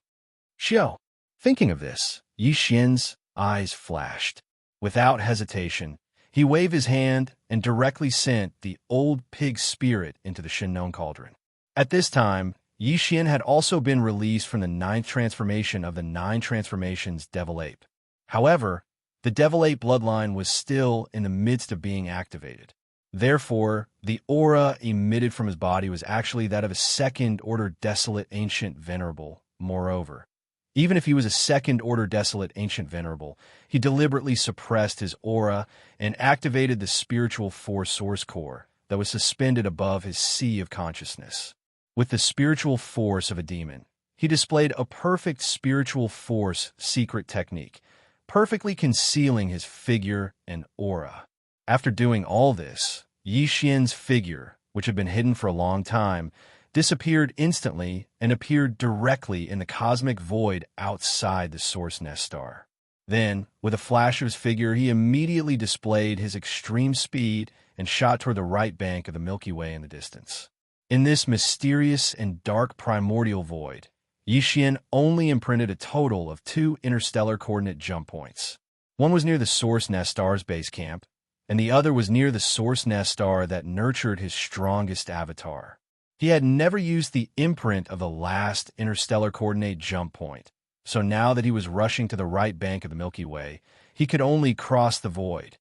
S1: Xiao. Thinking of this, Yixian's eyes flashed. Without hesitation, he waved his hand and directly sent the old pig spirit into the Shinnon cauldron. At this time, Yixian had also been released from the 9th transformation of the 9 transformations Devil Ape. However, the Devil Ape bloodline was still in the midst of being activated. Therefore, the aura emitted from his body was actually that of a second-order desolate ancient venerable. Moreover, even if he was a second-order desolate ancient venerable, he deliberately suppressed his aura and activated the spiritual force source core that was suspended above his sea of consciousness. With the spiritual force of a demon, he displayed a perfect spiritual force secret technique, perfectly concealing his figure and aura. After doing all this, Yixian's figure, which had been hidden for a long time, disappeared instantly and appeared directly in the cosmic void outside the source nest star. Then, with a flash of his figure, he immediately displayed his extreme speed and shot toward the right bank of the Milky Way in the distance. In this mysterious and dark primordial void, Yixian only imprinted a total of 2 interstellar coordinate jump points. One was near the source nest star's base camp, and the other was near the source nest star that nurtured his strongest avatar. He had never used the imprint of the last interstellar coordinate jump point, so now that he was rushing to the right bank of the Milky Way, he could only cross the void.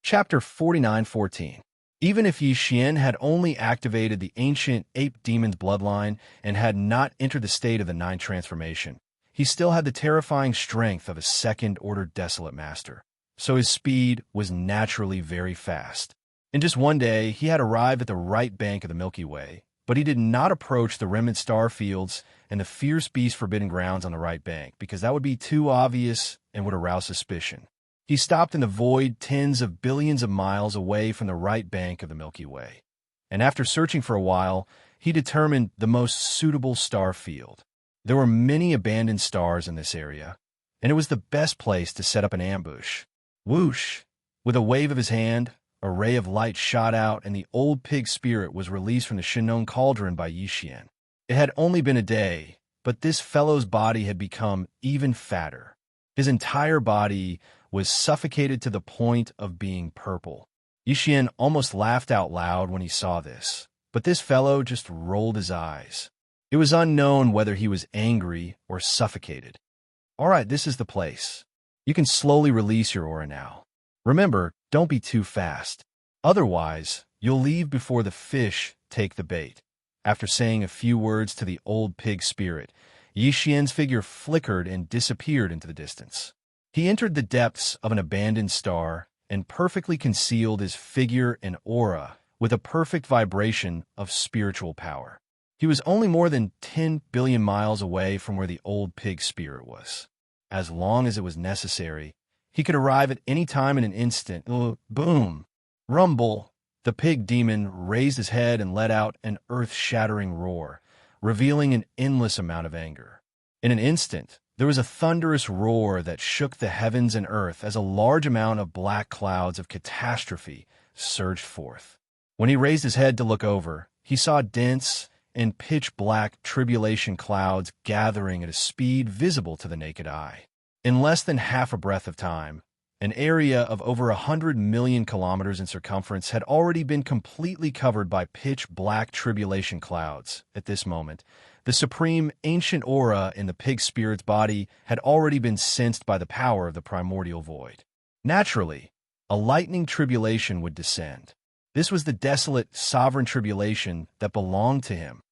S1: Chapter 49:14. Even if Yixian had only activated the ancient ape demon's bloodline and had not entered the state of the 9th transformation, he still had the terrifying strength of a second-order desolate master, so his speed was naturally very fast. In just one day, he had arrived at the right bank of the Milky Way, but he did not approach the remnant star fields and the fierce beast forbidden grounds on the right bank, because that would be too obvious and would arouse suspicion. He stopped in the void tens of billions of miles away from the right bank of the Milky Way, and after searching for a while, he determined the most suitable star field. There were many abandoned stars in this area, and it was the best place to set up an ambush. Whoosh! With a wave of his hand, a ray of light shot out, and the old pig spirit was released from the Shinnon cauldron by Yixian. It had only been a day, but this fellow's body had become even fatter. His entire body was suffocated to the point of being purple. Yixian almost laughed out loud when he saw this, but this fellow just rolled his eyes. It was unknown whether he was angry or suffocated. All right, this is the place. You can slowly release your aura now. Remember, don't be too fast. Otherwise, you'll leave before the fish take the bait. After saying a few words to the old pig spirit, Yixian's figure flickered and disappeared into the distance. He entered the depths of an abandoned star and perfectly concealed his figure and aura with a perfect vibration of spiritual power. He was only more than 10 billion miles away from where the old pig spirit was. As long as it was necessary, he could arrive at any time in an instant. Boom! Rumble! The pig demon raised his head and let out an earth-shattering roar, revealing an endless amount of anger. In an instant, there was a thunderous roar that shook the heavens and earth as a large amount of black clouds of catastrophe surged forth. When he raised his head to look over, he saw dense and pitch-black tribulation clouds gathering at a speed visible to the naked eye. In less than half a breath of time, an area of over 100 million kilometers in circumference had already been completely covered by pitch-black tribulation clouds. At this moment, the supreme ancient aura in the pig spirit's body had already been sensed by the power of the primordial void. Naturally, a lightning tribulation would descend. This was the desolate, sovereign tribulation that belonged to him.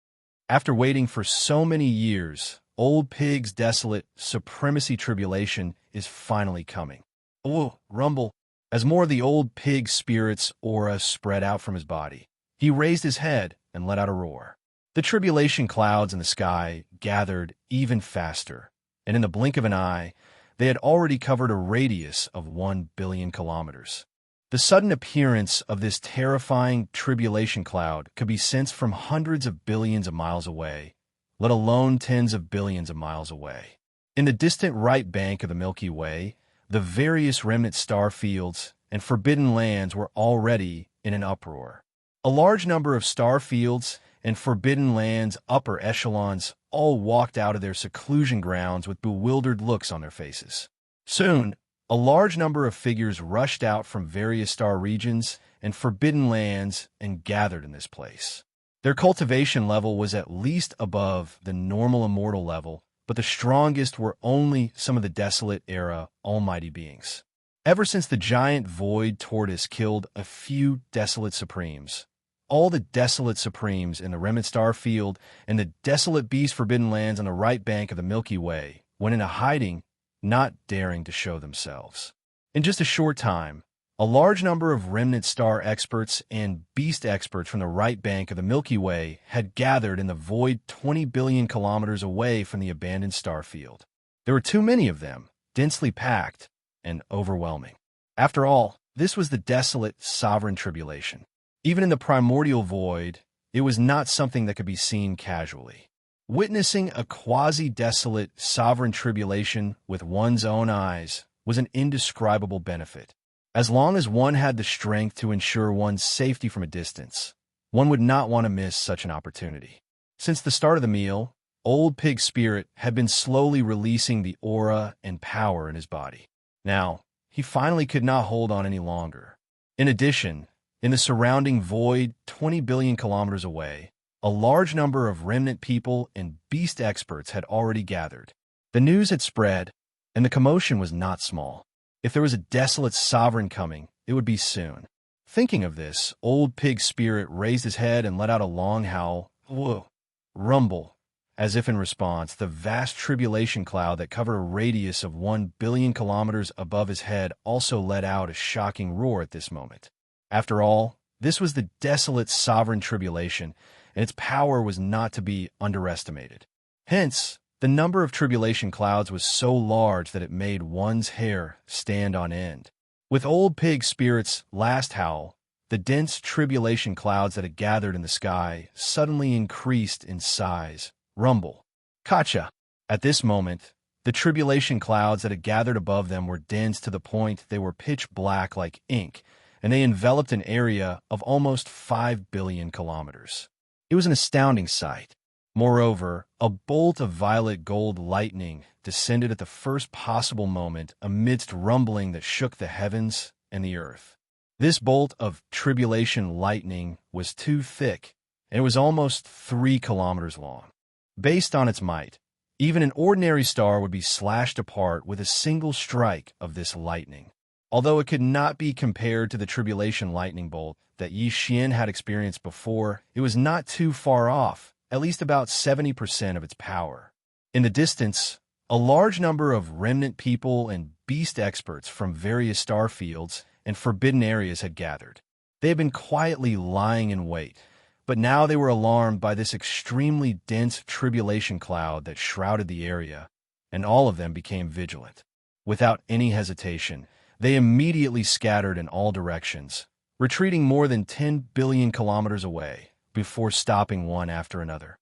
S1: After waiting for so many years, old pig's desolate supremacy tribulation is finally coming. Oh, rumble! As more of the old pig spirit's aura spread out from his body, he raised his head and let out a roar. The tribulation clouds in the sky gathered even faster, and in the blink of an eye, they had already covered a radius of 1 billion kilometers. The sudden appearance of this terrifying tribulation cloud could be sensed from hundreds of billions of miles away, let alone tens of billions of miles away. In the distant right bank of the Milky Way, the various remnant star fields and forbidden lands were already in an uproar. A large number of star fields and forbidden lands' upper echelons all walked out of their seclusion grounds with bewildered looks on their faces. Soon, a large number of figures rushed out from various star regions and forbidden lands and gathered in this place. Their cultivation level was at least above the normal immortal level, but the strongest were only some of the desolate-era almighty beings. Ever since the giant void tortoise killed a few desolate supremes, all the desolate supremes in the remnant star field and the desolate beast forbidden lands on the right bank of the Milky Way went into hiding, not daring to show themselves. In just a short time, a large number of remnant star experts and beast experts from the right bank of the Milky Way had gathered in the void 20 billion kilometers away from the abandoned star field. There were too many of them, densely packed and overwhelming. After all, this was the desolate sovereign tribulation. Even in the primordial void, it was not something that could be seen casually. Witnessing a quasi-desolate sovereign tribulation with one's own eyes was an indescribable benefit. As long as one had the strength to ensure one's safety from a distance, one would not want to miss such an opportunity. Since the start of the meal, Old Pig Spirit had been slowly releasing the aura and power in his body. Now, he finally could not hold on any longer. In addition, in the surrounding void 20 billion kilometers away, a large number of remnant people and beast experts had already gathered. The news had spread, and the commotion was not small. If there was a desolate sovereign coming, it would be soon. Thinking of this, Old Pig Spirit raised his head and let out a long howl, whoa, rumble, as if in response, the vast tribulation cloud that covered a radius of 1 billion kilometers above his head also let out a shocking roar at this moment. After all, this was the desolate sovereign tribulation, and its power was not to be underestimated. Hence, the number of tribulation clouds was so large that it made one's hair stand on end. With Old Pig Spirit's last howl, the dense tribulation clouds that had gathered in the sky suddenly increased in size. Rumble. Kacha. At this moment, the tribulation clouds that had gathered above them were dense to the point they were pitch black like ink, and they enveloped an area of almost 5 billion kilometers. It was an astounding sight. Moreover, a bolt of violet gold lightning descended at the first possible moment amidst rumbling that shook the heavens and the earth. This bolt of tribulation lightning was too thick, and it was almost 3 kilometers long. Based on its might, even an ordinary star would be slashed apart with a single strike of this lightning. Although it could not be compared to the tribulation lightning bolt that Yi Xian had experienced before, it was not too far off, at least about 70% of its power. In the distance, a large number of remnant people and beast experts from various star fields and forbidden areas had gathered. They had been quietly lying in wait, but now they were alarmed by this extremely dense tribulation cloud that shrouded the area, and all of them became vigilant. Without any hesitation, they immediately scattered in all directions, retreating more than 10 billion kilometers away, before stopping one after another.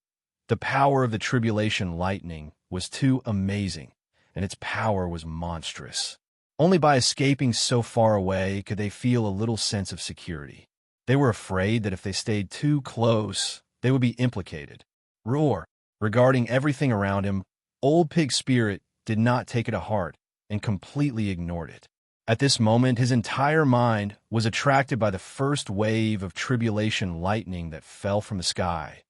S1: The power of the tribulation lightning was too amazing, and its power was monstrous. Only by escaping so far away could they feel a little sense of security. They were afraid that if they stayed too close, they would be implicated. Roar. Regarding everything around him, Old Pig Spirit did not take it to heart and completely ignored it. At this moment, his entire mind was attracted by the first wave of tribulation lightning that fell from the sky.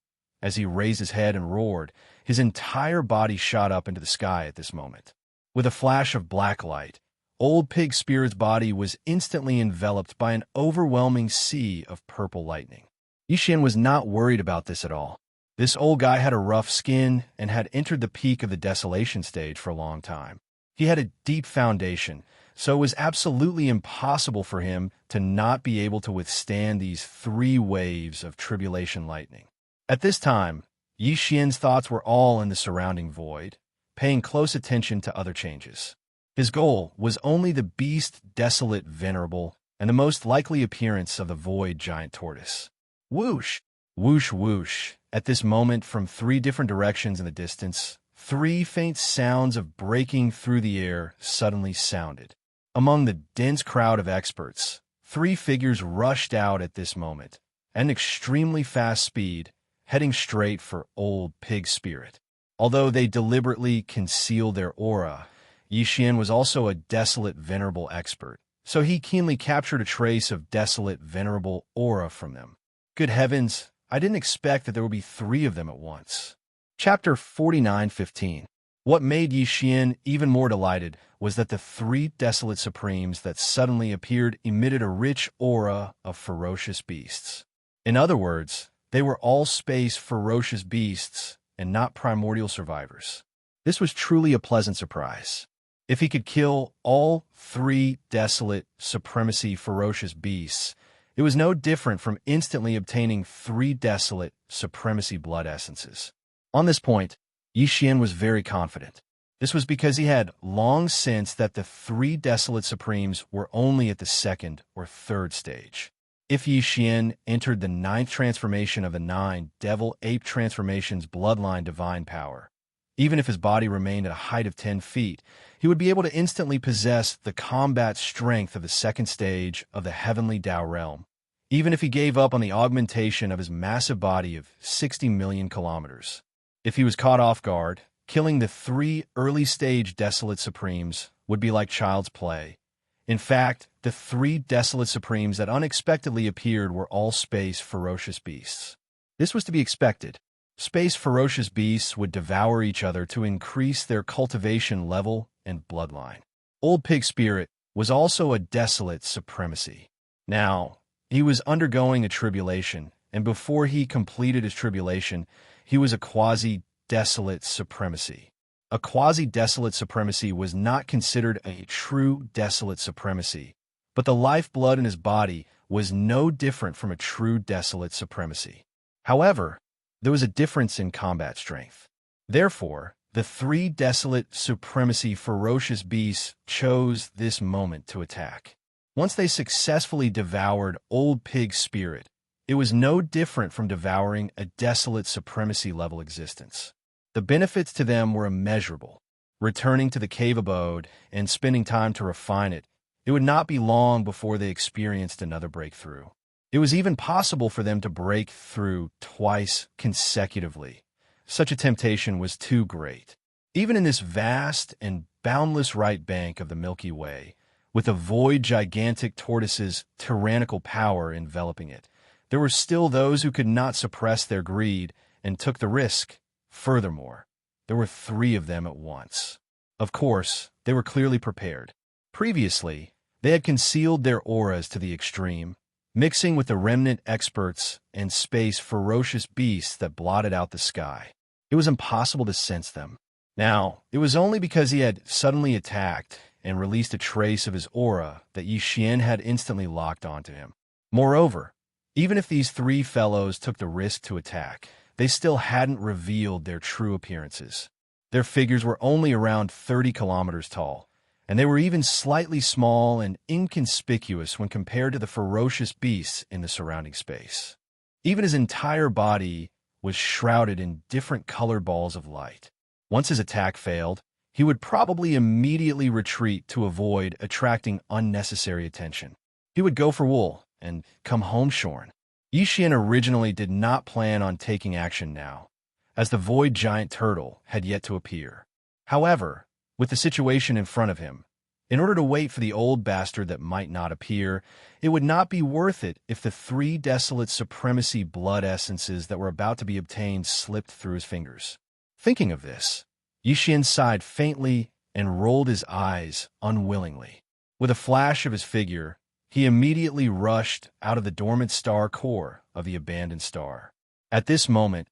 S1: As he raised his head and roared, his entire body shot up into the sky at this moment. With a flash of black light, Old Pig Spirit's body was instantly enveloped by an overwhelming sea of purple lightning. Yi Xian was not worried about this at all. This old guy had a rough skin and had entered the peak of the desolation stage for a long time. He had a deep foundation, so it was absolutely impossible for him to not be able to withstand these 3 waves of tribulation lightning. At this time, Yi Xian's thoughts were all in the surrounding void, paying close attention to other changes. His goal was only the beast desolate venerable and the most likely appearance of the void giant tortoise. Whoosh! Whoosh whoosh! At this moment, from 3 different directions in the distance, 3 faint sounds of breaking through the air suddenly sounded. Among the dense crowd of experts, 3 figures rushed out at this moment, at an extremely fast speed, heading straight for Old Pig Spirit. Although they deliberately concealed their aura, Yi Xian was also a desolate venerable expert, so he keenly captured a trace of desolate venerable aura from them. Good heavens, I didn't expect that there would be 3 of them at once. Chapter 49:15. What made Yi Xian even more delighted was that the 3 desolate supremes that suddenly appeared emitted a rich aura of ferocious beasts. In other words, they were all space ferocious beasts and not primordial survivors. This was truly a pleasant surprise. If he could kill all 3 desolate supremacy ferocious beasts, it was no different from instantly obtaining 3 desolate supremacy blood essences. On this point, Yi Xian was very confident. This was because he had long sensed that the 3 desolate supremes were only at the 2nd or 3rd stage. If Yi Xian entered the 9th transformation of the 9 devil-ape transformations bloodline divine power, even if his body remained at a height of 10 feet, he would be able to instantly possess the combat strength of the 2nd stage of the heavenly Tao realm, even if he gave up on the augmentation of his massive body of 60 million kilometers. If he was caught off guard, killing the 3 early-stage desolate supremes would be like child's play. In fact, the 3 desolate supremes that unexpectedly appeared were all space ferocious beasts. This was to be expected. Space ferocious beasts would devour each other to increase their cultivation level and bloodline. Old Pig Spirit was also a desolate supremacy. Now, he was undergoing a tribulation, and before he completed his tribulation, he was a quasi-desolate supremacy. A quasi-desolate supremacy was not considered a true desolate supremacy, but the lifeblood in his body was no different from a true desolate supremacy. However, there was a difference in combat strength. Therefore, the 3 desolate supremacy ferocious beasts chose this moment to attack. Once they successfully devoured Old Pig Spirit, it was no different from devouring a desolate supremacy level existence. The benefits to them were immeasurable. Returning to the cave abode and spending time to refine it, it would not be long before they experienced another breakthrough. It was even possible for them to break through twice consecutively. Such a temptation was too great. Even in this vast and boundless right bank of the Milky Way, with the void gigantic tortoise's tyrannical power enveloping it, there were still those who could not suppress their greed and took the risk. Furthermore, there were 3 of them at once. Of course, they were clearly prepared. Previously, they had concealed their auras to the extreme, mixing with the remnant experts and space ferocious beasts that blotted out the sky. It was impossible to sense them. Now, it was only because he had suddenly attacked and released a trace of his aura that Yi Xian had instantly locked onto him. Moreover, even if these 3 fellows took the risk to attack, they still hadn't revealed their true appearances. Their figures were only around 30 kilometers tall, and they were even slightly small and inconspicuous when compared to the ferocious beasts in the surrounding space. Even his entire body was shrouded in different colored balls of light. Once his attack failed, he would probably immediately retreat to avoid attracting unnecessary attention. He would go for wool and come home shorn. Yi Xian originally did not plan on taking action now, as the void giant turtle had yet to appear. However, with the situation in front of him, in order to wait for the old bastard that might not appear, it would not be worth it if the 3 desolate supremacy blood essences that were about to be obtained slipped through his fingers. Thinking of this, Yi Xian sighed faintly and rolled his eyes unwillingly. With a flash of his figure, he immediately rushed out of the dormant star core of the abandoned star. At this moment,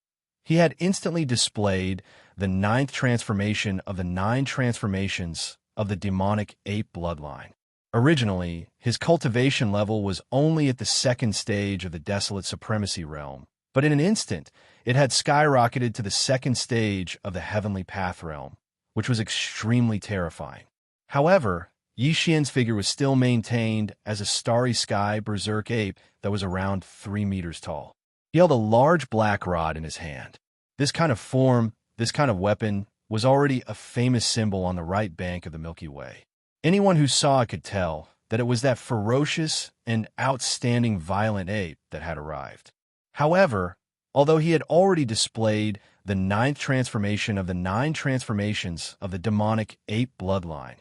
S1: he had instantly displayed the 9th transformation of the 9 transformations of the demonic ape bloodline. Originally, his cultivation level was only at the second stage of the Desolate Supremacy realm, but in an instant, it had skyrocketed to the second stage of the Heavenly Path realm, which was extremely terrifying. However, Yi Xian's figure was still maintained as a starry sky berserk ape that was around 3 meters tall. He held a large black rod in his hand. This kind of form, this kind of weapon, was already a famous symbol on the right bank of the Milky Way. Anyone who saw it could tell that it was that ferocious and outstanding violent ape that had arrived. However, although he had already displayed the 9th transformation of the 9 transformations of the demonic ape bloodline,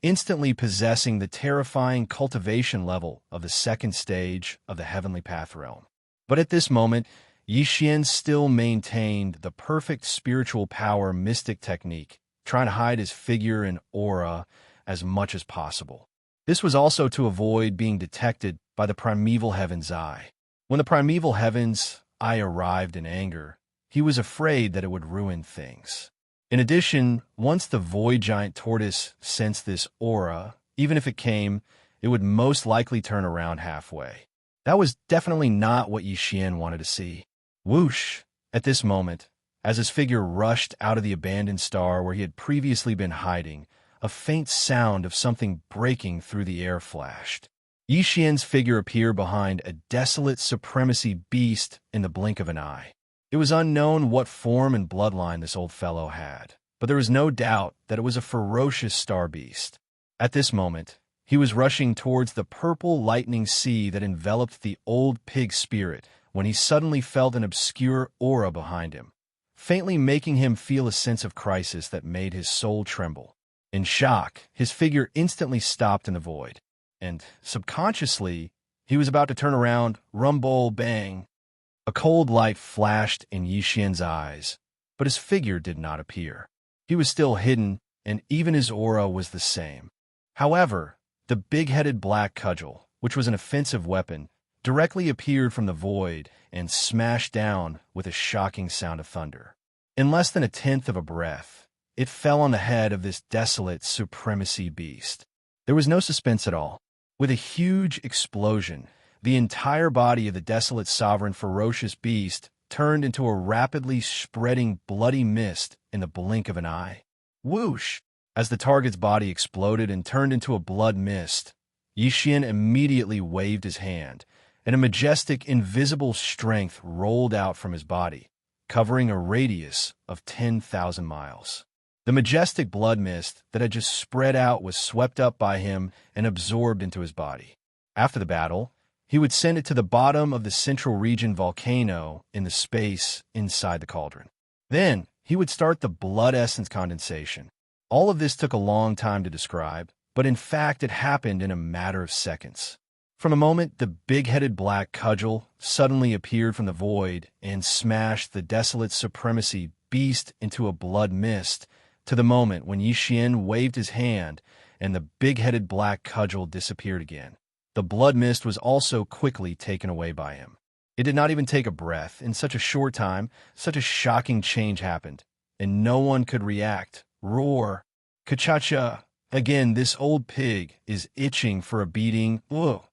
S1: instantly possessing the terrifying cultivation level of the second stage of the Heavenly Path realm. But at this moment, Yi Xian still maintained the perfect spiritual power mystic technique, trying to hide his figure and aura as much as possible. This was also to avoid being detected by the primeval heaven's eye. When the primeval heaven's eye arrived in anger, he was afraid that it would ruin things. In addition, once the void giant tortoise sensed this aura, even if it came, it would most likely turn around halfway. That was definitely not what Yi Xian wanted to see. Whoosh! At this moment, as his figure rushed out of the abandoned star where he had previously been hiding, a faint sound of something breaking through the air flashed. Yi Xian's figure appeared behind a desolate supremacy beast in the blink of an eye. It was unknown what form and bloodline this old fellow had, but there was no doubt that it was a ferocious star beast. At this moment, he was rushing towards the purple lightning sea that enveloped the old pig spirit when he suddenly felt an obscure aura behind him, faintly making him feel a sense of crisis that made his soul tremble. In shock, his figure instantly stopped in the void, and, subconsciously, he was about to turn around, rumble, bang. A cold light flashed in Yi Xian's eyes, but his figure did not appear. He was still hidden, and even his aura was the same. However, the big-headed black cudgel, which was an offensive weapon, directly appeared from the void and smashed down with a shocking sound of thunder. In less than a tenth of a breath, it fell on the head of this desolate supremacy beast. There was no suspense at all. With a huge explosion, the entire body of the desolate sovereign ferocious beast turned into a rapidly spreading bloody mist in the blink of an eye. Whoosh! As the target's body exploded and turned into a blood mist, Yi Xian immediately waved his hand, and a majestic, invisible strength rolled out from his body, covering a radius of 10,000 miles. The majestic blood mist that had just spread out was swept up by him and absorbed into his body. After the battle, he would send it to the bottom of the central region volcano in the space inside the cauldron. Then, he would start the blood essence condensation. All of this took a long time to describe, but in fact it happened in a matter of seconds. From a moment the big-headed black cudgel suddenly appeared from the void and smashed the desolate supremacy beast into a blood mist, to the moment when Yi Xian waved his hand and the big-headed black cudgel disappeared again. The blood mist was also quickly taken away by him. It did not even take a breath. In such a short time, such a shocking change happened, and no one could react. Roar! Ka-cha-cha! Again, this old pig is itching for a beating. Whoa!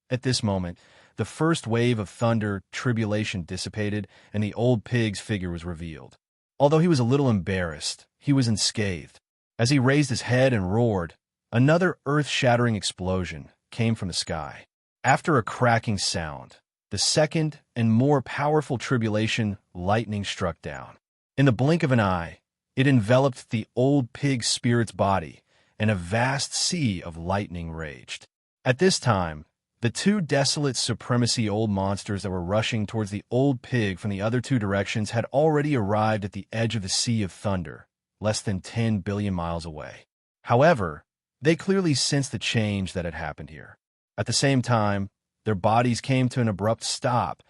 S1: At this moment, the first wave of thunder tribulation dissipated, and the old pig's figure was revealed. Although he was a little embarrassed, he was unscathed. As he raised his head and roared, another earth-shattering explosion came from the sky. After a cracking sound, the second and more powerful tribulation lightning struck down. In the blink of an eye, it enveloped the old pig's spirit's body, and a vast sea of lightning raged. At this time, the two desolate supremacy old monsters that were rushing towards the old pig from the other two directions had already arrived at the edge of the Sea of Thunder, less than 10 billion miles away. However, they clearly sensed the change that had happened here. At the same time, their bodies came to an abrupt stop,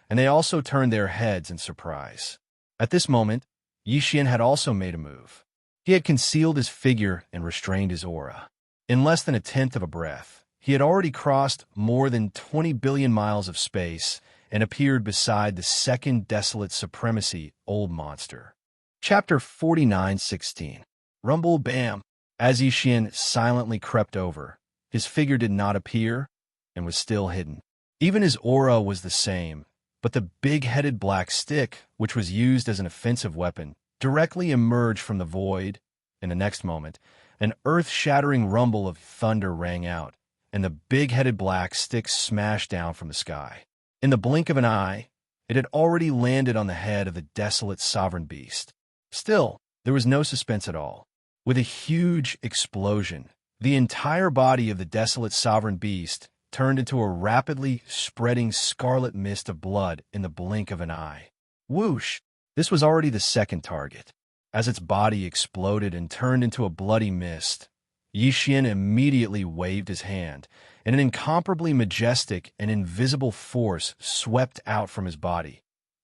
S1: and they also turned their heads in surprise. At this moment, Yi Xian had also made a move. He had concealed his figure and restrained his aura. In less than a tenth of a breath, he had already crossed more than 20 billion miles of space and appeared beside the second desolate supremacy old monster. Chapter 49:16. Rumble Bam! As Yi Xian silently crept over, his figure did not appear and was still hidden. Even his aura was the same, but the big-headed black stick, which was used as an offensive weapon, directly emerged from the void. In the next moment, an earth-shattering rumble of thunder rang out, and the big-headed black stick smashed down from the sky. In the blink of an eye, it had already landed on the head of the desolate sovereign beast. Still, there was no suspense at all. With a huge explosion, the entire body of the desolate sovereign beast turned into a rapidly spreading scarlet mist of blood in the blink of an eye. Whoosh! This was already the second target. As its body exploded and turned into a bloody mist, Xian immediately waved his hand, and an incomparably majestic and invisible force swept out from his body.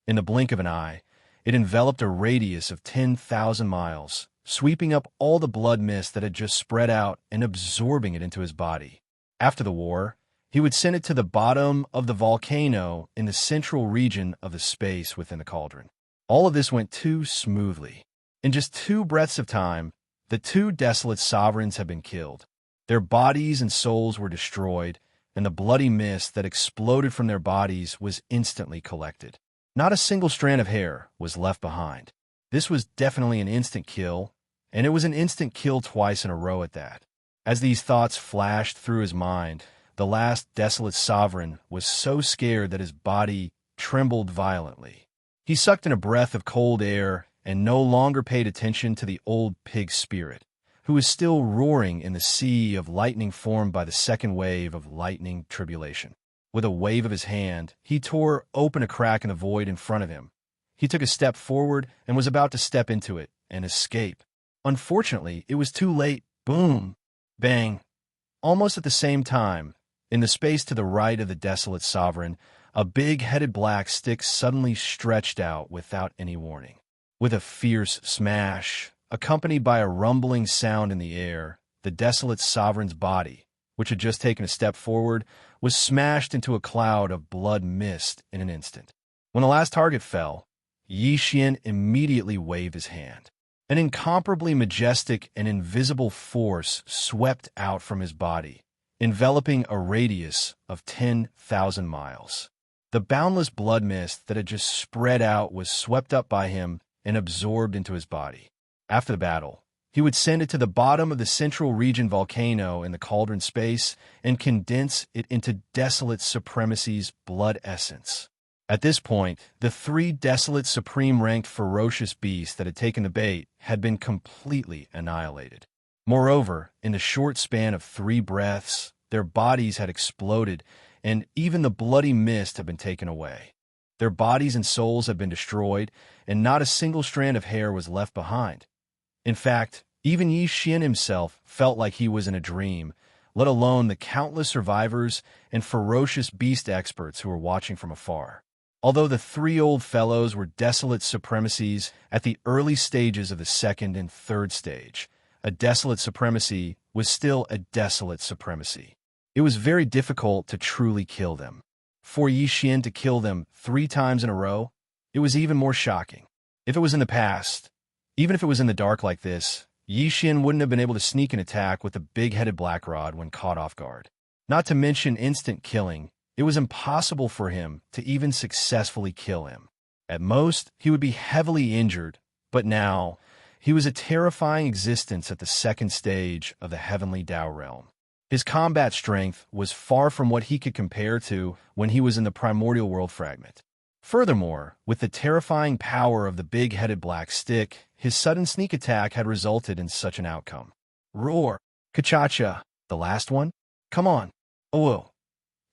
S1: In the blink of an eye, it enveloped a radius of 10,000 miles, sweeping up all the blood mist that had just spread out and absorbing it into his body. After the war, he would send it to the bottom of the volcano in the central region of the space within the cauldron. All of this went too smoothly. In just 2 breaths of time, the 2 desolate sovereigns had been killed. Their bodies and souls were destroyed, and the bloody mist that exploded from their bodies was instantly collected. Not a single strand of hair was left behind. This was definitely an instant kill, and it was an instant kill twice in a row at that. As these thoughts flashed through his mind, the last desolate sovereign was so scared that his body trembled violently. He sucked in a breath of cold air and no longer paid attention to the old pig spirit, who was still roaring in the sea of lightning formed by the second wave of lightning tribulation. With a wave of his hand, he tore open a crack in the void in front of him. He took a step forward and was about to step into it and escape. Unfortunately, it was too late. Boom! Bang! Almost at the same time, in the space to the right of the desolate sovereign, a big-headed black stick suddenly stretched out without any warning. With a fierce smash, accompanied by a rumbling sound in the air, the desolate sovereign's body, which had just taken a step forward, was smashed into a cloud of blood mist in an instant. When the last target fell, Xian immediately waved his hand. An incomparably majestic and invisible force swept out from his body, enveloping a radius of 10,000 miles. The boundless blood mist that had just spread out was swept up by him and absorbed into his body. After the battle, he would send it to the bottom of the central region volcano in the cauldron space and condense it into desolate supremacy's blood essence. At this point, the 3 desolate supreme-ranked ferocious beasts that had taken the bait had been completely annihilated. Moreover, in the short span of 3 breaths, their bodies had exploded, and even the bloody mist had been taken away. Their bodies and souls had been destroyed, and not a single strand of hair was left behind. In fact, even Xian himself felt like he was in a dream, let alone the countless survivors and ferocious beast experts who were watching from afar. Although the 3 old fellows were desolate supremacies at the early stages of the second and third stage, a desolate supremacy was still a desolate supremacy. It was very difficult to truly kill them. For Xian to kill them 3 times in a row, it was even more shocking. If it was in the past, even if it was in the dark like this, Xian wouldn't have been able to sneak an attack with the big-headed black rod when caught off guard. Not to mention instant killing, it was impossible for him to even successfully kill him. At most, he would be heavily injured, but now, he was a terrifying existence at the second stage of the heavenly Tao realm. His combat strength was far from what he could compare to when he was in the primordial world fragment. Furthermore, with the terrifying power of the big-headed black stick, his sudden sneak attack had resulted in such an outcome. Roar! Kachacha! The last one? Come on! Oh!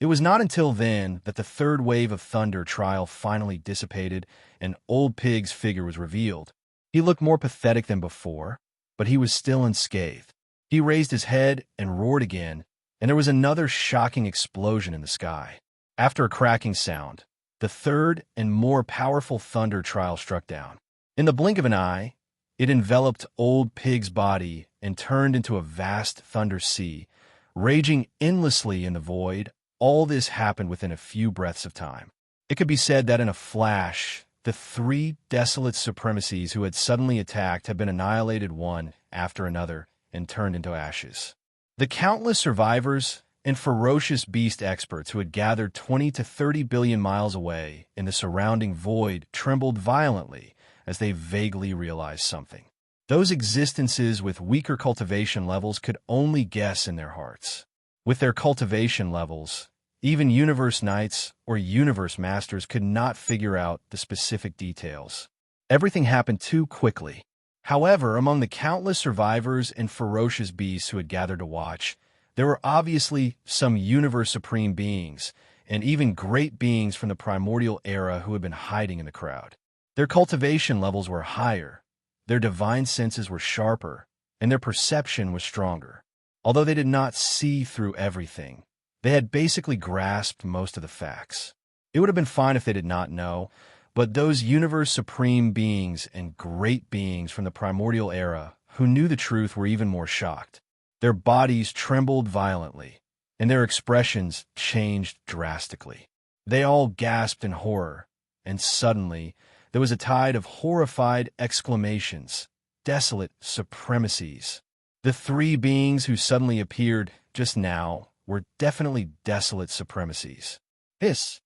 S1: It was not until then that the third wave of thunder trial finally dissipated and Old Pig's figure was revealed. He looked more pathetic than before, but he was still unscathed. He raised his head and roared again, and there was another shocking explosion in the sky. After a cracking sound, the third and more powerful thunder trial struck down. In the blink of an eye, it enveloped Old Pig's body and turned into a vast thunder sea, raging endlessly in the void. All this happened within a few breaths of time. It could be said that in a flash, the 3 desolate supremacies who had suddenly attacked had been annihilated one after another and turned into ashes. The countless survivors and ferocious beast experts who had gathered 20 to 30 billion miles away in the surrounding void trembled violently as they vaguely realized something. Those existences with weaker cultivation levels could only guess in their hearts. With their cultivation levels, even Universe Knights or Universe Masters could not figure out the specific details. Everything happened too quickly. However, among the countless survivors and ferocious beasts who had gathered to watch, there were obviously some Universe Supreme beings, and even great beings from the primordial era who had been hiding in the crowd. Their cultivation levels were higher, their divine senses were sharper, and their perception was stronger. Although they did not see through everything, they had basically grasped most of the facts. It would have been fine if they did not know, but those Universe Supreme beings and great beings from the primordial era who knew the truth were even more shocked. Their bodies trembled violently, and their expressions changed drastically. They all gasped in horror, and suddenly there was a tide of horrified exclamations, desolate supremacies. The three beings who suddenly appeared just now were definitely desolate supremacies. It's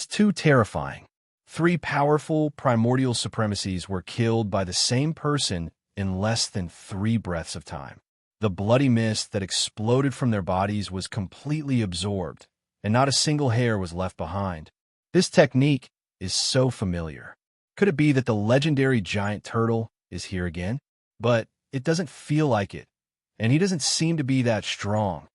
S1: too terrifying. Three powerful primordial supremacies were killed by the same person in less than 3 breaths of time. The bloody mist that exploded from their bodies was completely absorbed, and not a single hair was left behind. This technique is so familiar. Could it be that the legendary giant turtle is here again? But it doesn't feel like it, and he doesn't seem to be that strong.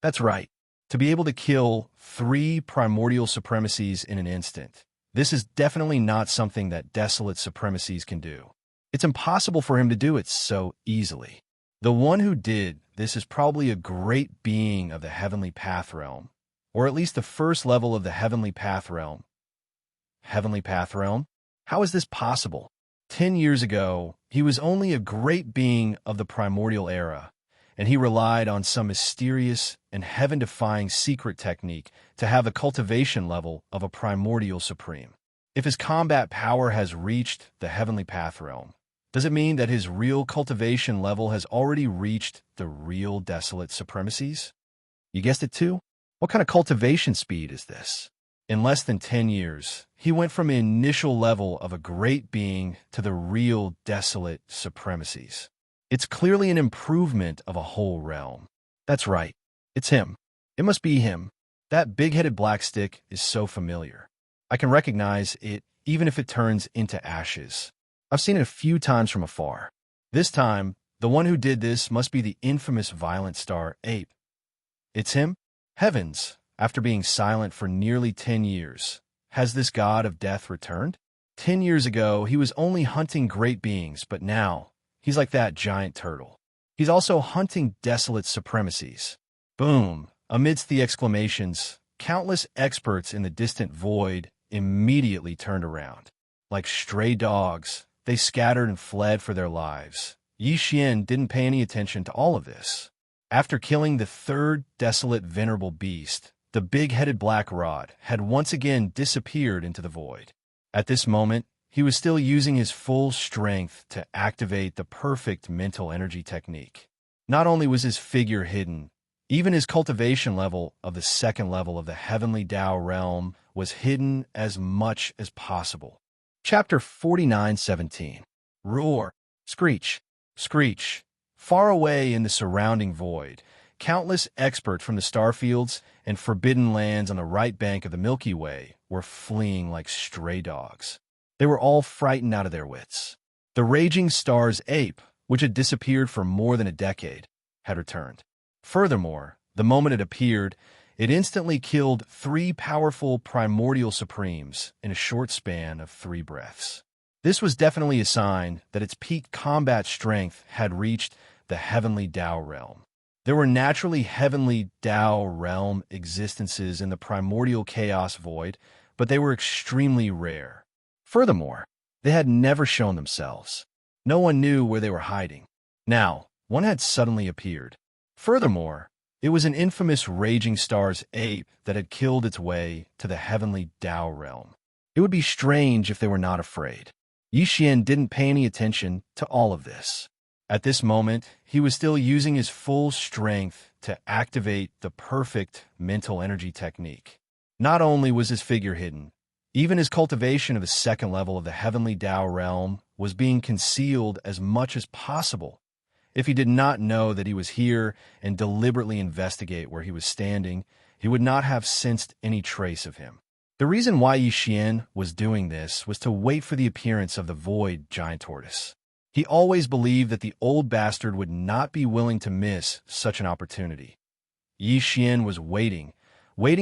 S1: That's right. To be able to kill 3 primordial supremacies in an instant, this is definitely not something that desolate supremacies can do. It's impossible for him to do it so easily. The one who did this is probably a great being of the Heavenly Path Realm, or at least the first level of the Heavenly Path Realm. Heavenly Path Realm? How is this possible? 10 years ago, he was only a great being of the primordial era, and he relied on some mysterious and heaven-defying secret technique to have the cultivation level of a primordial supreme. If his combat power has reached the Heavenly Path Realm, does it mean that his real cultivation level has already reached the real desolate supremacies? You guessed it too? What kind of cultivation speed is this? In less than 10 years, he went from the initial level of a great being to the real desolate supremacies. It's clearly an improvement of a whole realm. That's right. It's him. It must be him. That big-headed black stick is so familiar. I can recognize it even if it turns into ashes. I've seen it a few times from afar. This time, the one who did this must be the infamous violent star ape. It's him? Heavens, after being silent for nearly 10 years, has this god of death returned? 10 years ago, he was only hunting great beings, but now, he's like that giant turtle. He's also hunting desolate supremacies. Boom! Amidst the exclamations, countless experts in the distant void immediately turned around. Like stray dogs, they scattered and fled for their lives. Xianxia didn't pay any attention to all of this. After killing the third desolate venerable beast, the big-headed black rod had once again disappeared into the void. At this moment, he was still using his full strength to activate the perfect mental energy technique. Not only was his figure hidden, even his cultivation level of the second level of the Heavenly Tao realm was hidden as much as possible. Chapter 49:17. Roar, screech, screech. Far away in the surrounding void, countless experts from the starfields and forbidden lands on the right bank of the Milky Way were fleeing like stray dogs. They were all frightened out of their wits. The raging star's ape, which had disappeared for more than a decade, had returned. Furthermore, the moment it appeared, it instantly killed 3 powerful primordial supremes in a short span of 3 breaths. This was definitely a sign that its peak combat strength had reached the Heavenly Tao realm. There were naturally Heavenly Tao realm existences in the primordial chaos void, but they were extremely rare. Furthermore, they had never shown themselves. No one knew where they were hiding. Now, one had suddenly appeared. Furthermore, it was an infamous raging star's ape that had killed its way to the Heavenly Tao realm. It would be strange if they were not afraid. Xianxia didn't pay any attention to all of this. At this moment, he was still using his full strength to activate the perfect mental energy technique. Not only was his figure hidden, even his cultivation of the second level of the heavenly Tao realm was being concealed as much as possible. If he did not know that he was here and deliberately investigate where he was standing, he would not have sensed any trace of him. The reason why Xian was doing this was to wait for the appearance of the void giant tortoise. He always believed that the old bastard would not be willing to miss such an opportunity. Xian was waiting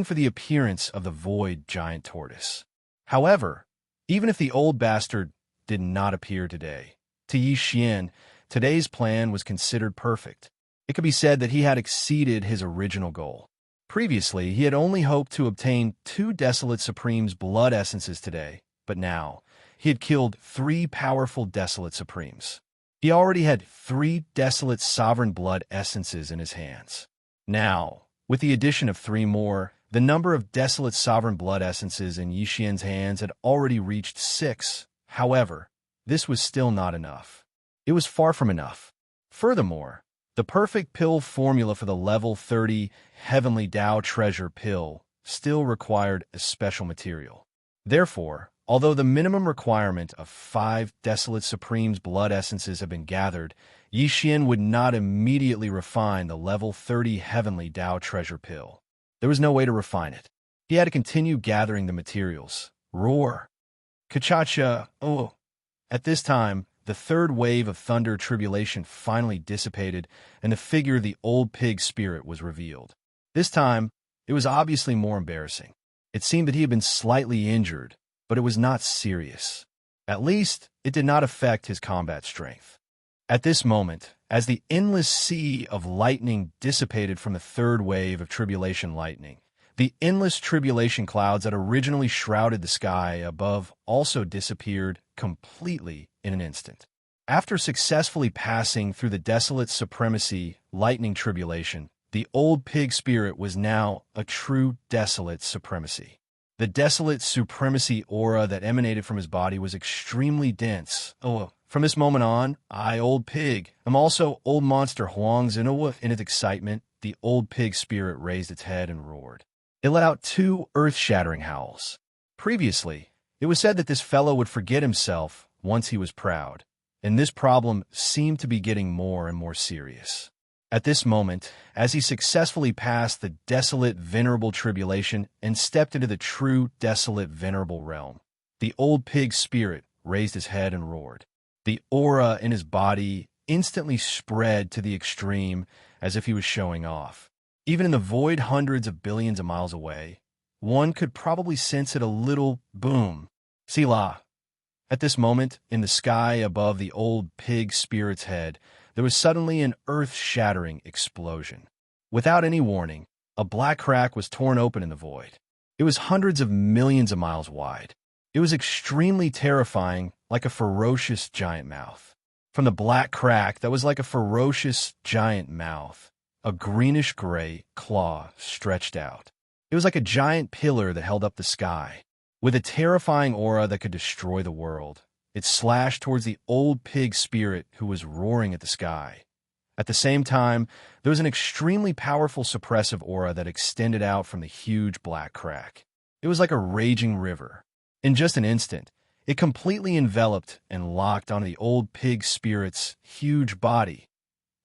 S1: for the appearance of the void giant tortoise. However, even if the old bastard did not appear today, to Xian, today's plan was considered perfect. It could be said that he had exceeded his original goal. Previously, he had only hoped to obtain 2 Desolate Supreme's blood essences today, but now, he had killed 3 powerful Desolate Supremes. He already had 3 Desolate Sovereign Blood essences in his hands. Now, with the addition of 3 more, the number of Desolate Sovereign Blood essences in Xian's hands had already reached 6. However, this was still not enough. It was far from enough. Furthermore, the perfect pill formula for the level 30 Heavenly Tao Treasure pill still required a special material. Therefore, although the minimum requirement of 5 Desolate Supreme's blood essences have been gathered, Xian would not immediately refine the level 30 Heavenly Tao Treasure pill. There was no way to refine it. He had to continue gathering the materials. Roar! Kachacha! Oh! At this time, the third wave of thunder tribulation finally dissipated, and the figure of the old pig spirit was revealed. This time, it was obviously more embarrassing. It seemed that he had been slightly injured, but it was not serious. At least, it did not affect his combat strength. At this moment, as the endless sea of lightning dissipated from the third wave of tribulation lightning, the endless tribulation clouds that originally shrouded the sky above also disappeared completely in an instant. After successfully passing through the desolate supremacy lightning tribulation, the old pig spirit was now a true desolate supremacy. The desolate supremacy aura that emanated from his body was extremely dense. From this moment on, I, old pig, am also old monster Huang Zinawa. In its excitement, the old pig spirit raised its head and roared. It let out 2 earth-shattering howls. Previously, it was said that this fellow would forget himself once he was proud, and this problem seemed to be getting more and more serious. At this moment, as he successfully passed the desolate, venerable tribulation and stepped into the true, desolate, venerable realm, the old pig spirit raised his head and roared. The aura in his body instantly spread to the extreme as if he was showing off. Even in the void hundreds of billions of miles away, one could probably sense it a little boom. Sila. At this moment, in the sky above the old pig spirit's head, there was suddenly an earth-shattering explosion. Without any warning, a black crack was torn open in the void. It was hundreds of millions of miles wide. It was extremely terrifying, like a ferocious giant mouth. From the black crack that was like a ferocious giant mouth, a greenish-gray claw stretched out. It was like a giant pillar that held up the sky. With a terrifying aura that could destroy the world, it slashed towards the old pig spirit who was roaring at the sky. At the same time, there was an extremely powerful suppressive aura that extended out from the huge black crack. It was like a raging river. In just an instant, it completely enveloped and locked onto the old pig spirit's huge body.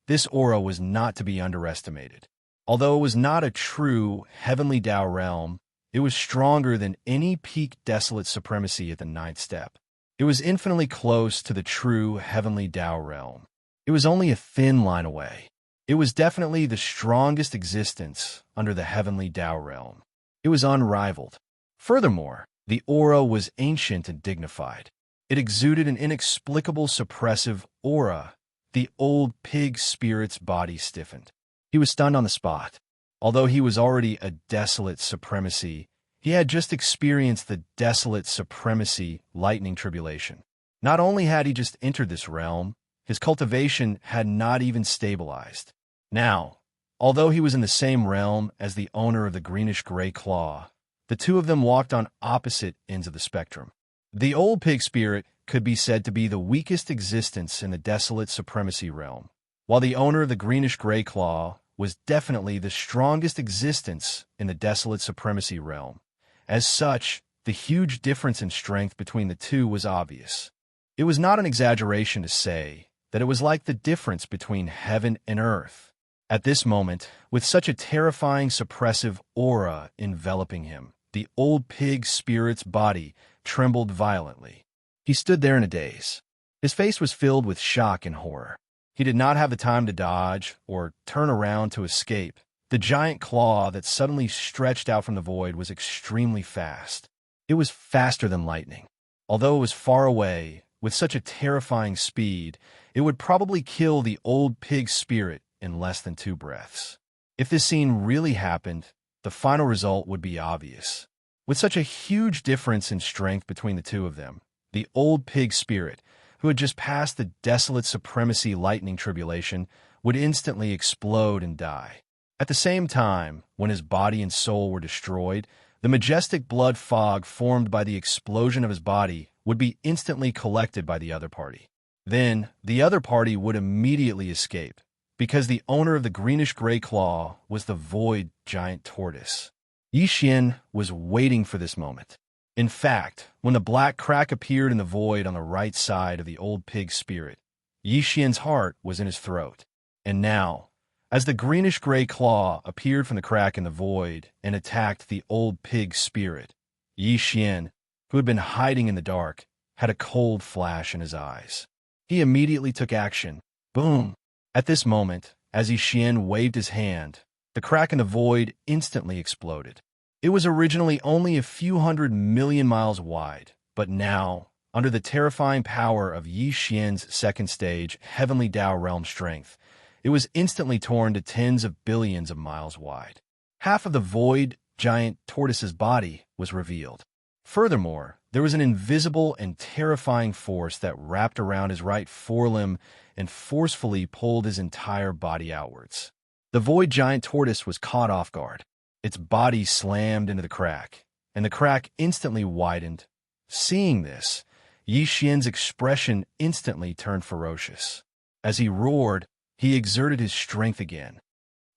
S1: This aura was not to be underestimated. Although it was not a true heavenly Tao realm, it was stronger than any peak desolate supremacy at the 9th step. It was infinitely close to the true heavenly Tao realm. It was only a thin line away. It was definitely the strongest existence under the heavenly Tao realm. It was unrivaled. Furthermore, the aura was ancient and dignified. It exuded an inexplicable suppressive aura. The old pig spirit's body stiffened. He was stunned on the spot. Although he was already a desolate supremacy, he had just experienced the desolate supremacy lightning tribulation. Not only had he just entered this realm, his cultivation had not even stabilized. Now, although he was in the same realm as the owner of the greenish-gray claw, the two of them walked on opposite ends of the spectrum. The old pig spirit could be said to be the weakest existence in the desolate supremacy realm, while the owner of the greenish-gray claw was definitely the strongest existence in the desolate supremacy realm. As such, the huge difference in strength between the two was obvious. It was not an exaggeration to say that it was like the difference between heaven and earth. At this moment, with such a terrifying suppressive aura enveloping him, the old pig spirit's body trembled violently. He stood there in a daze. His face was filled with shock and horror. He did not have the time to dodge or turn around to escape. The giant claw that suddenly stretched out from the void was extremely fast. It was faster than lightning. Although it was far away, with such a terrifying speed, it would probably kill the old pig spirit in less than 2 breaths. If this scene really happened, the final result would be obvious. With such a huge difference in strength between the two of them, the old pig spirit, who had just passed the desolate supremacy lightning tribulation, would instantly explode and die. At the same time, when his body and soul were destroyed, the majestic blood fog formed by the explosion of his body would be instantly collected by the other party. Then, the other party would immediately escape, because the owner of the greenish-gray claw was the void giant tortoise. Xianxia was waiting for this moment. In fact, when the black crack appeared in the void on the right side of the old pig spirit, Xianxia's heart was in his throat. And now, as the greenish-gray claw appeared from the crack in the void and attacked the old pig spirit, Xianxia, who had been hiding in the dark, had a cold flash in his eyes. He immediately took action. Boom! At this moment, as Xianxia waved his hand, the crack in the void instantly exploded. It was originally only a few 100 million miles wide, but now, under the terrifying power of Xianxia's second stage Heavenly Tao realm strength, it was instantly torn to tens of billions of miles wide. Half of the void giant tortoise's body was revealed. Furthermore, there was an invisible and terrifying force that wrapped around his right forelimb and forcefully pulled his entire body outwards. The void giant tortoise was caught off guard. Its body slammed into the crack, and the crack instantly widened. Seeing this, Xianxia's expression instantly turned ferocious. As he roared, he exerted his strength again.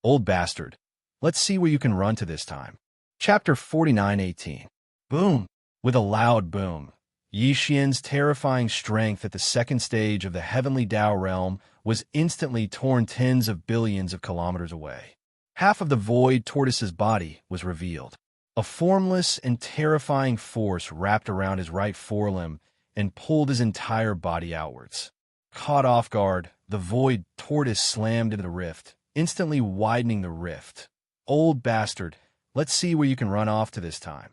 S1: Old bastard, let's see where you can run to this time. Chapter 49:18. Boom! With a loud boom, Xianxia's terrifying strength at the second stage of the Heavenly Tao realm was instantly torn tens of billions of kilometers away. Half of the void tortoise's body was revealed. A formless and terrifying force wrapped around his right forelimb and pulled his entire body outwards. Caught off guard, the void tortoise slammed into the rift, instantly widening the rift. Old bastard, let's see where you can run off to this time.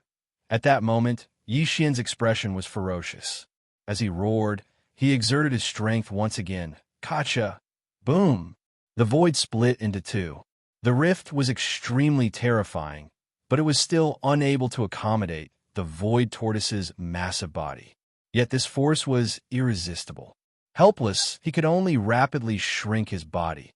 S1: At that moment, Xianxia's expression was ferocious. As he roared, he exerted his strength once again. Gotcha! Boom! The void split into 2. The rift was extremely terrifying, but it was still unable to accommodate the void tortoise's massive body. Yet this force was irresistible. Helpless, he could only rapidly shrink his body.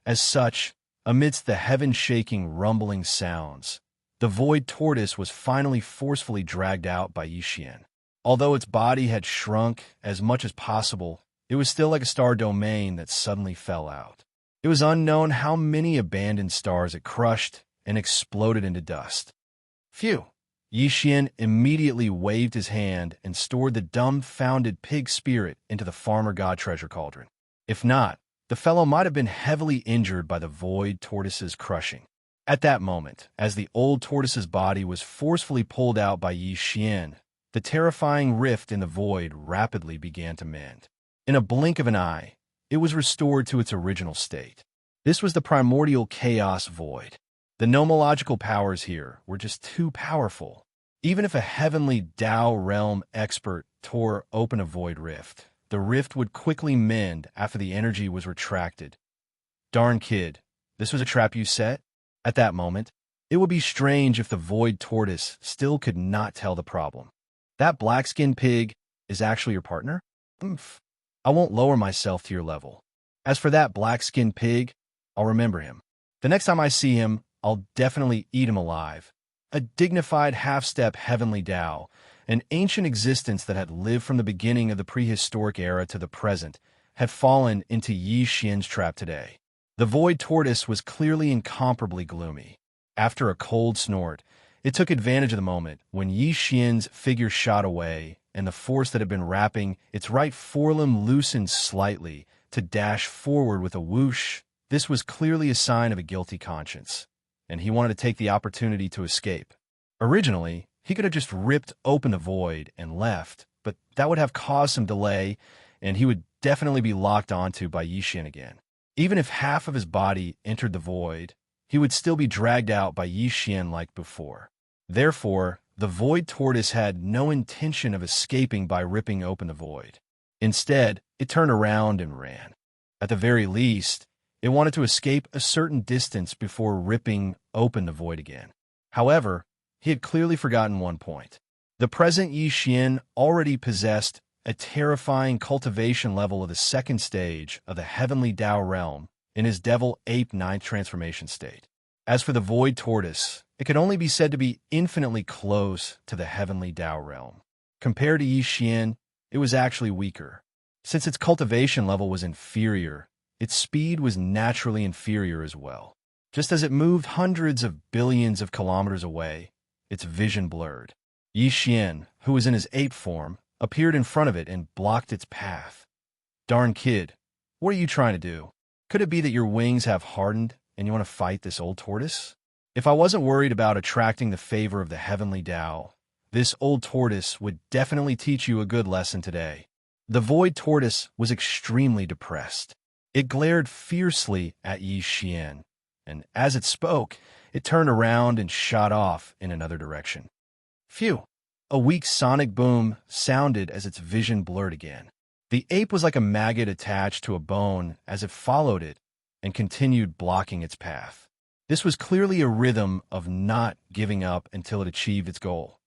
S1: As such, amidst the heaven-shaking rumbling sounds, the void tortoise was finally forcefully dragged out by Xianxia. Although its body had shrunk as much as possible, it was still like a star domain that suddenly fell out. It was unknown how many abandoned stars it crushed and exploded into dust. Phew! Xianxia immediately waved his hand and stored the dumbfounded pig spirit into the farmer god treasure cauldron. If not, the fellow might have been heavily injured by the void tortoise's crushing. At that moment, as the old tortoise's body was forcefully pulled out by Xianxia, the terrifying rift in the void rapidly began to mend. In a blink of an eye, it was restored to its original state. This was the primordial chaos void. The nomological powers here were just too powerful. Even if a heavenly Tao realm expert tore open a void rift, the rift would quickly mend after the energy was retracted. Darn kid, this was a trap you set? At that moment, it would be strange if the void tortoise still could not tell the problem. That black-skinned pig is actually your partner? Oomph. I won't lower myself to your level. As for that black-skinned pig, I'll remember him. The next time I see him, I'll definitely eat him alive. A dignified half-step heavenly Tao, An ancient existence that had lived from the beginning of the prehistoric era to the present had fallen into Yi Xian's trap today. The void tortoise was clearly incomparably gloomy. After a cold snort, it took advantage of the moment when Yi Xian's figure shot away and the force that had been wrapping its right forelimb loosened slightly to dash forward with a whoosh. This was clearly a sign of a guilty conscience, and he wanted to take the opportunity to escape. Originally, he could have just ripped open the void and left, but that would have caused some delay, and he would definitely be locked onto by Yi Xian again. Even if half of his body entered the void, he would still be dragged out by Yi Xian like before. Therefore, the void tortoise had no intention of escaping by ripping open the void. Instead, it turned around and ran. At the very least, it wanted to escape a certain distance before ripping open the void again. However, he had clearly forgotten one point. The present Yi Xian already possessed a terrifying cultivation level of the second stage of the heavenly Tao realm in his devil-ape ninth transformation state. As for the void tortoise, it could only be said to be infinitely close to the heavenly Tao realm. Compared to Yi Xian, it was actually weaker. Since its cultivation level was inferior, its speed was naturally inferior as well. Just as it moved hundreds of billions of kilometers away, its vision blurred. Yi Xian, who was in his ape form, appeared in front of it and blocked its path. Darn kid, what are you trying to do? Could it be that your wings have hardened and you want to fight this old tortoise? If I wasn't worried about attracting the favor of the heavenly Tao, this old tortoise would definitely teach you a good lesson today. The void tortoise was extremely depressed. It glared fiercely at Yi Xian, and as it spoke, it turned around and shot off in another direction. Phew! A weak sonic boom sounded as its vision blurred again. The ape was like a maggot attached to a bone as it followed it and continued blocking its path. This was clearly a rhythm of not giving up until it achieved its goal.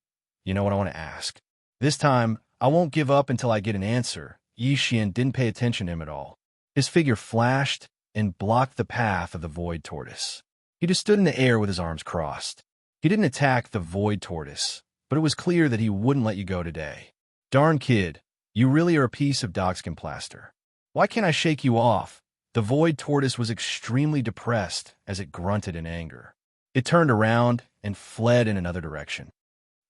S1: You know what I want to ask? This time, I won't give up until I get an answer. Yi Xian didn't pay attention to him at all. His figure flashed and blocked the path of the void tortoise. He just stood in the air with his arms crossed. He didn't attack the void tortoise, but it was clear that he wouldn't let you go today. Darn kid, you really are a piece of dogskin plaster. Why can't I shake you off? The void tortoise was extremely depressed as it grunted in anger. It turned around and fled in another direction.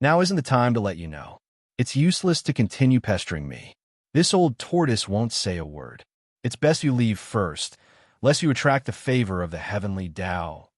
S1: Now isn't the time to let you know. It's useless to continue pestering me. This old tortoise won't say a word. It's best you leave first, lest you attract the favor of the heavenly Tao.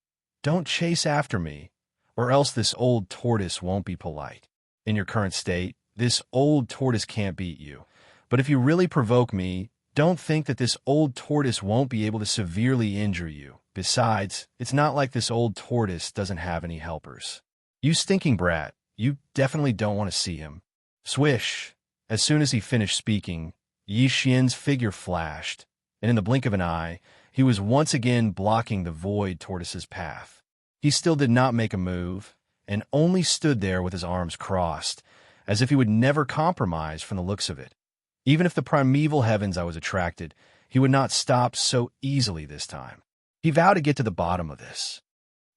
S1: Don't chase after me, or else this old tortoise won't be polite. In your current state, this old tortoise can't beat you. But if you really provoke me, don't think that this old tortoise won't be able to severely injure you. Besides, it's not like this old tortoise doesn't have any helpers. You stinking brat, you definitely don't want to see him. Swish! As soon as he finished speaking, Yi Xian's figure flashed, and in the blink of an eye, he was once again blocking the void tortoise's path. He still did not make a move, and only stood there with his arms crossed, as if he would never compromise from the looks of it. Even if the primeval heavens I was attracted, he would not stop so easily this time. He vowed to get to the bottom of this.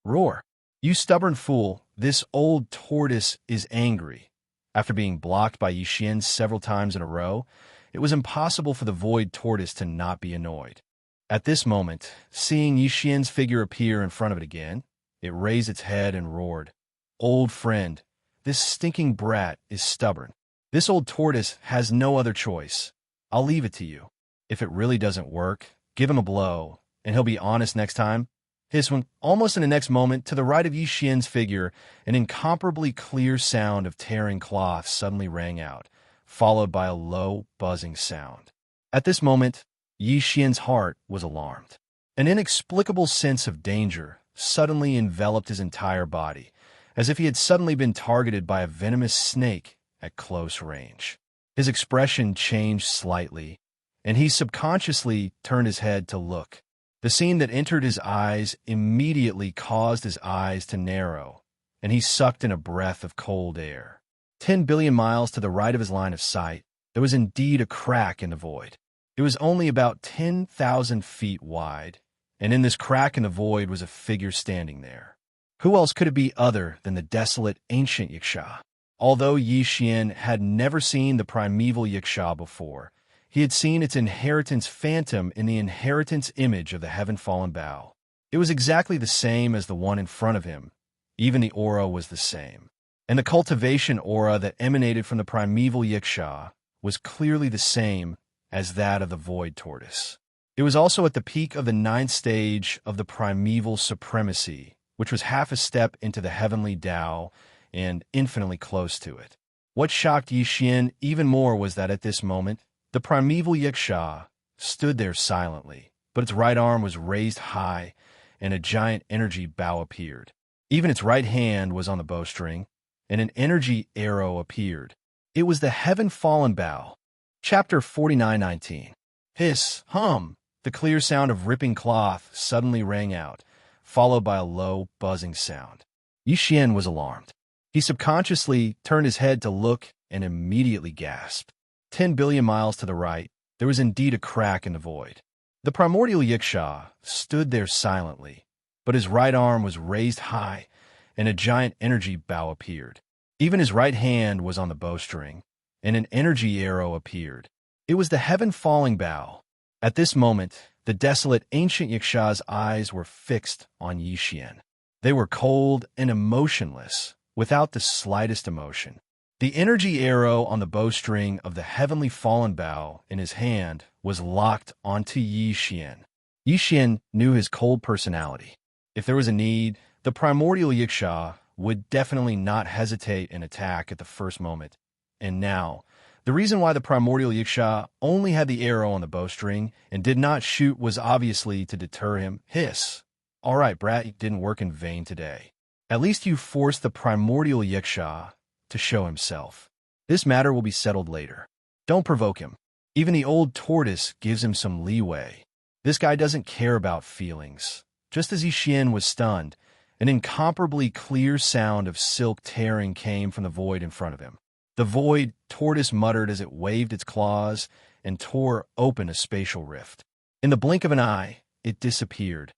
S1: Roar! You stubborn fool, this old tortoise is angry. After being blocked by Yi Xian several times in a row, it was impossible for the void tortoise to not be annoyed. At this moment, seeing Yi Xian's figure appear in front of it again, it raised its head and roared. Old friend, this stinking brat is stubborn. This old tortoise has no other choice. I'll leave it to you. If it really doesn't work, give him a blow, and he'll be honest next time. Hiss went almost in the next moment to the right of Yi Xian's figure, an incomparably clear sound of tearing cloth suddenly rang out, followed by a low, buzzing sound. At this moment, Yi Xian's heart was alarmed. An inexplicable sense of danger suddenly enveloped his entire body, as if he had suddenly been targeted by a venomous snake at close range. His expression changed slightly, and he subconsciously turned his head to look. The scene that entered his eyes immediately caused his eyes to narrow, and he sucked in a breath of cold air. 10 billion miles to the right of his line of sight, there was indeed a crack in the void. It was only about 10,000 feet wide, and in this crack in the void was a figure standing there. Who else could it be other than the desolate ancient Xianxia? Although Yi Xian had never seen the primeval Yiksha before, he had seen its inheritance phantom in the inheritance image of the heaven-fallen bough. It was exactly the same as the one in front of him. Even the aura was the same. And the cultivation aura that emanated from the primeval Yiksha was clearly the same as that of the void tortoise. It was also at the peak of the 9th stage of the primeval supremacy, which was half a step into the heavenly Tao and infinitely close to it. What shocked Yi Xian even more was that at this moment, the primeval Yiksha stood there silently, but its right arm was raised high, and a giant energy bow appeared. Even its right hand was on the bowstring, and an energy arrow appeared. It was the heaven-fallen bow. Chapter 49:19. Hiss, hum. The clear sound of ripping cloth suddenly rang out, followed by a low, buzzing sound. Yi Xian was alarmed. He subconsciously turned his head to look and immediately gasped. 10 billion miles to the right, there was indeed a crack in the void. The primordial Yiksha stood there silently, but his right arm was raised high, and a giant energy bow appeared. Even his right hand was on the bowstring, and an energy arrow appeared. It was the heaven-falling bow. At this moment, the desolate ancient Yiksha's eyes were fixed on Yi Xian. They were cold and emotionless, without the slightest emotion. The energy arrow on the bowstring of the heavenly fallen bow in his hand was locked onto Yi Xian. Yi Xian knew his cold personality. If there was a need, the primordial Yiksha would definitely not hesitate and attack at the first moment. And now, the reason why the primordial Yiksha only had the arrow on the bowstring and did not shoot was obviously to deter him. Hiss. All right, brat, it didn't work in vain today. At least you forced the primordial Yiksha to show himself. This matter will be settled later. Don't provoke him. Even the old tortoise gives him some leeway. This guy doesn't care about feelings. Just as Yi Xian was stunned, an incomparably clear sound of silk tearing came from the void in front of him. The void tortoise muttered as it waved its claws and tore open a spatial rift. In the blink of an eye, it disappeared.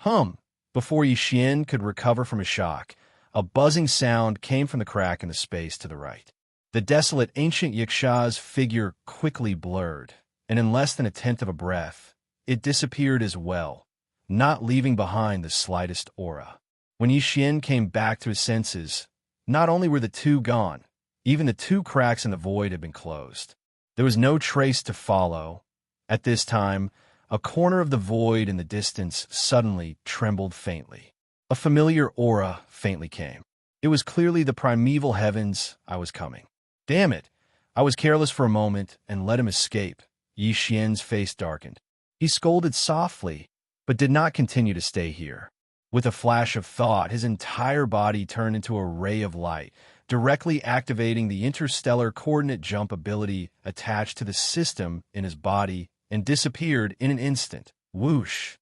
S1: Hum! Before Yi Xian could recover from his shock, a buzzing sound came from the crack in the space to the right. The desolate ancient Yiksha's figure quickly blurred, and in less than a tenth of a breath, it disappeared as well, not leaving behind the slightest aura. When Yi Xian came back to his senses, not only were the two gone, even the two cracks in the void had been closed. There was no trace to follow. At this time, a corner of the void in the distance suddenly trembled faintly. A familiar aura faintly came. It was clearly the primeval heavens. I was coming. Damn it! I was careless for a moment and let him escape. Yi Xian's face darkened. He scolded softly, but did not continue to stay here. With a flash of thought, his entire body turned into a ray of light, directly activating the interstellar coordinate jump ability attached to the system in his body and disappeared in an instant. Whoosh!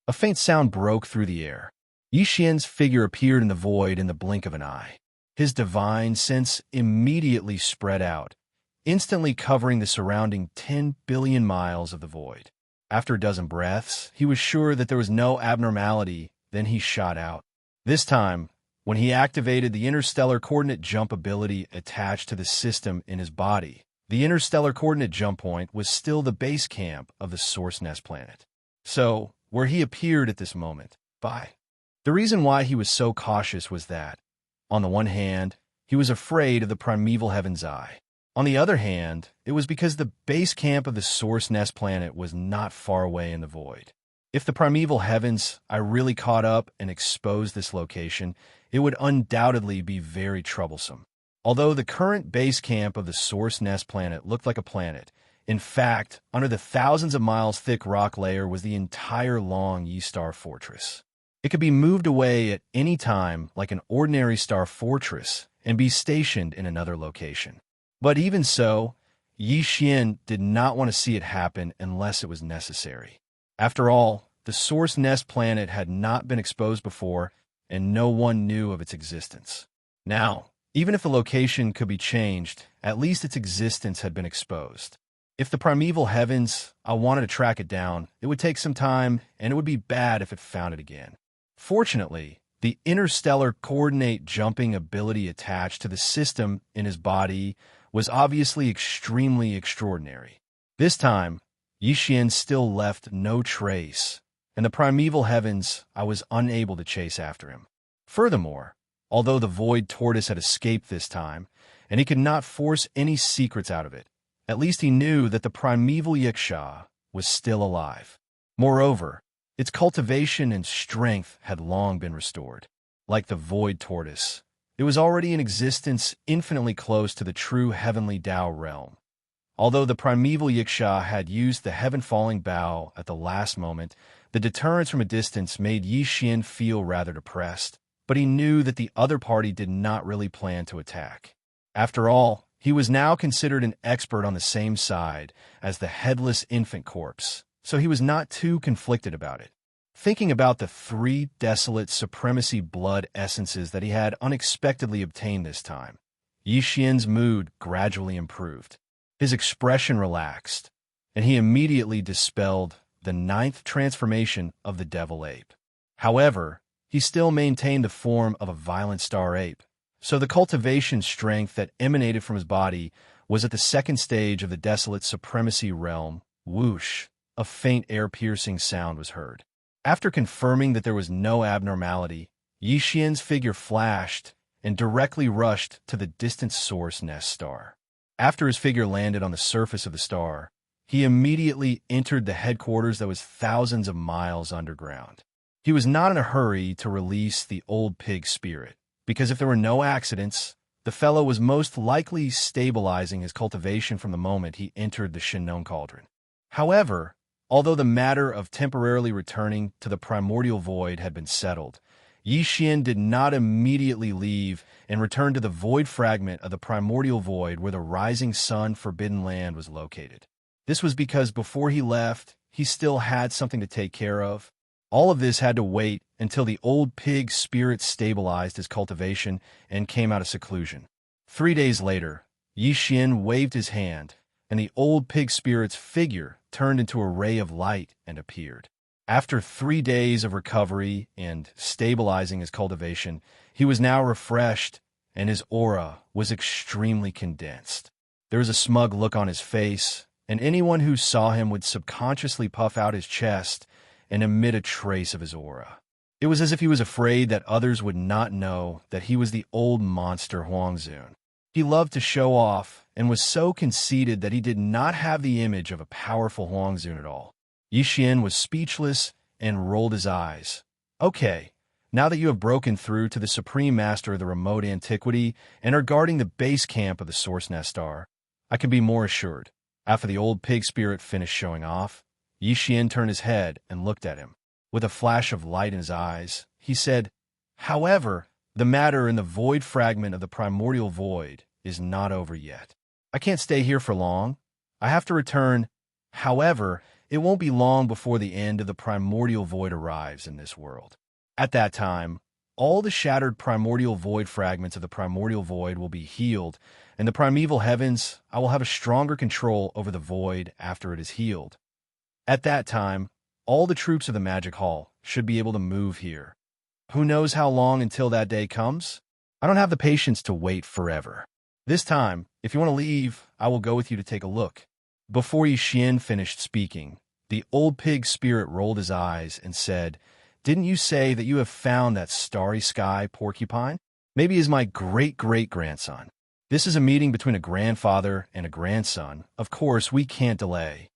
S1: A faint sound broke through the air. Yi Xian's figure appeared in the void in the blink of an eye. His divine sense immediately spread out, instantly covering the surrounding 10 billion miles of the void. After a dozen breaths, he was sure that there was no abnormality, then he shot out. This time, when he activated the interstellar coordinate jump ability attached to the system in his body, the interstellar coordinate jump point was still the base camp of the source nest planet. So, where he appeared at this moment, the reason why he was so cautious was that, on the one hand, he was afraid of the primeval heaven's eye. On the other hand, it was because the base camp of the source nest planet was not far away in the void. If the primeval heavens eye really caught up and exposed this location, it would undoubtedly be very troublesome. Although the current base camp of the source nest planet looked like a planet, in fact, under the thousands of miles thick rock layer was the entire long Yi Star fortress. It could be moved away at any time like an ordinary star fortress and be stationed in another location. But even so, Yi Xian did not want to see it happen unless it was necessary. After all, the source nest planet had not been exposed before, and no one knew of its existence. Now, even if the location could be changed, at least its existence had been exposed. If the primeval heavens, I wanted to track it down, it would take some time, and it would be bad if it found it again. Fortunately, The interstellar coordinate jumping ability attached to the system in his body was obviously extremely extraordinary. This time, Yixian still left no trace. In the primeval heavens, I was unable to chase after him. Furthermore, although the void tortoise had escaped this time, and he could not force any secrets out of it, at least he knew that the primeval Xianxia was still alive. Moreover, its cultivation and strength had long been restored. Like the void tortoise, it was already in existence infinitely close to the true heavenly Tao realm. Although the primeval Xianxia had used the heaven-falling bow at the last moment, the deterrence from a distance made Yixian feel rather depressed, but he knew that the other party did not really plan to attack. After all, he was now considered an expert on the same side as the headless infant corpse, so he was not too conflicted about it. Thinking about the 3 desolate supremacy blood essences that he had unexpectedly obtained this time, Yixian's mood gradually improved. His expression relaxed, and he immediately dispelled the 9th transformation of the devil ape. However, he still maintained the form of a violent star ape, so the cultivation strength that emanated from his body was at the 2nd stage of the desolate supremacy realm. Whoosh! A faint air-piercing sound was heard. After confirming that there was no abnormality, Yixian's figure flashed and directly rushed to the distant source nest star. After his figure landed on the surface of the star, he immediately entered the headquarters that was thousands of miles underground. He was not in a hurry to release the old pig spirit, because if there were no accidents, the fellow was most likely stabilizing his cultivation from the moment he entered the Shinnon Cauldron. However, although the matter of temporarily returning to the primordial void had been settled, Yixian did not immediately leave and return to the void fragment of the primordial void where the rising sun forbidden land was located. This was because before he left, he still had something to take care of. All of this had to wait until the old pig spirit stabilized his cultivation and came out of seclusion. 3 days later, Yixian waved his hand, and the old pig spirit's figure turned into a ray of light and appeared. After 3 days of recovery and stabilizing his cultivation, he was now refreshed, and his aura was extremely condensed. There was a smug look on his face, and anyone who saw him would subconsciously puff out his chest and emit a trace of his aura. It was as if he was afraid that others would not know that he was the old monster Huangzun. He loved to show off and was so conceited that he did not have the image of a powerful Huangzun at all. Yixian was speechless and rolled his eyes. Okay, now that you have broken through to the Supreme Master of the remote antiquity and are guarding the base camp of the Source Nest Star, I can be more assured. After the old pig spirit finished showing off, Yixian turned his head and looked at him. With a flash of light in his eyes, he said, "However, the matter in the void fragment of the primordial void is not over yet. I can't stay here for long. I have to return. However, it won't be long before the end of the primordial void arrives in this world. At that time, all the shattered primordial void fragments of the primordial void will be healed, and the primeval heavens, I will have a stronger control over the void after it is healed. At that time, all the troops of the Magic Hall should be able to move here. Who knows how long until that day comes? I don't have the patience to wait forever. This time, if you want to leave, I will go with you to take a look." Before Yixian finished speaking, the old pig spirit rolled his eyes and said, "Didn't you say that you have found that starry sky porcupine? Maybe he's my great-great-grandson. This is a meeting between a grandfather and a grandson. Of course, we can't delay."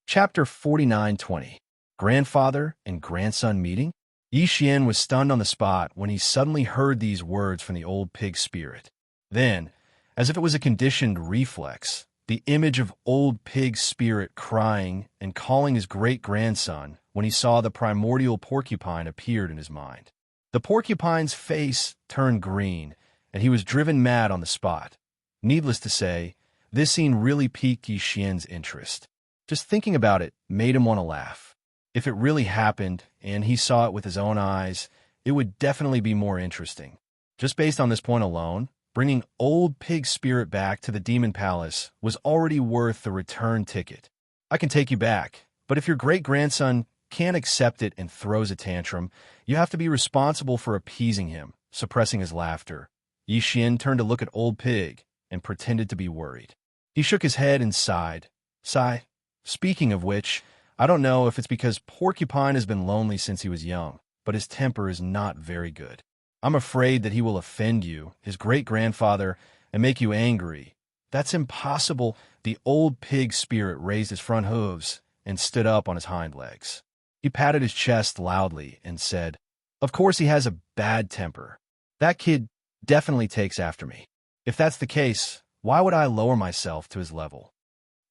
S1: Chapter 49:20. Grandfather and grandson meeting? Yixian was stunned on the spot when he suddenly heard these words from the old pig spirit. Then, as if it was a conditioned reflex, the image of old pig spirit crying and calling his great-grandson when he saw the primordial porcupine appeared in his mind. The porcupine's face turned green, and he was driven mad on the spot. Needless to say, this scene really piqued Yixian's interest. Just thinking about it made him want to laugh. If it really happened, and he saw it with his own eyes, it would definitely be more interesting. Just based on this point alone, bringing old pig spirit back to the Demon Palace was already worth the return ticket. I can take you back, but if your great-grandson can't accept it and throws a tantrum, you have to be responsible for appeasing him, suppressing his laughter. Xian turned to look at Old Pig and pretended to be worried. He shook his head and sighed. Sigh. Speaking of which, I don't know if it's because Porcupine has been lonely since he was young, but his temper is not very good. I'm afraid that he will offend you, his great-grandfather, and make you angry. That's impossible. The Old Pig spirit raised his front hooves and stood up on his hind legs. He patted his chest loudly and said, "Of course he has a bad temper. That kid definitely takes after me. If that's the case, why would I lower myself to his level?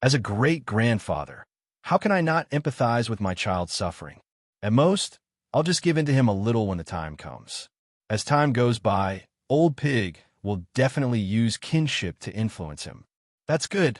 S1: As a great-grandfather, how can I not empathize with my child's suffering? At most, I'll just give in to him a little when the time comes." As time goes by, Old Pig will definitely use kinship to influence him. That's good.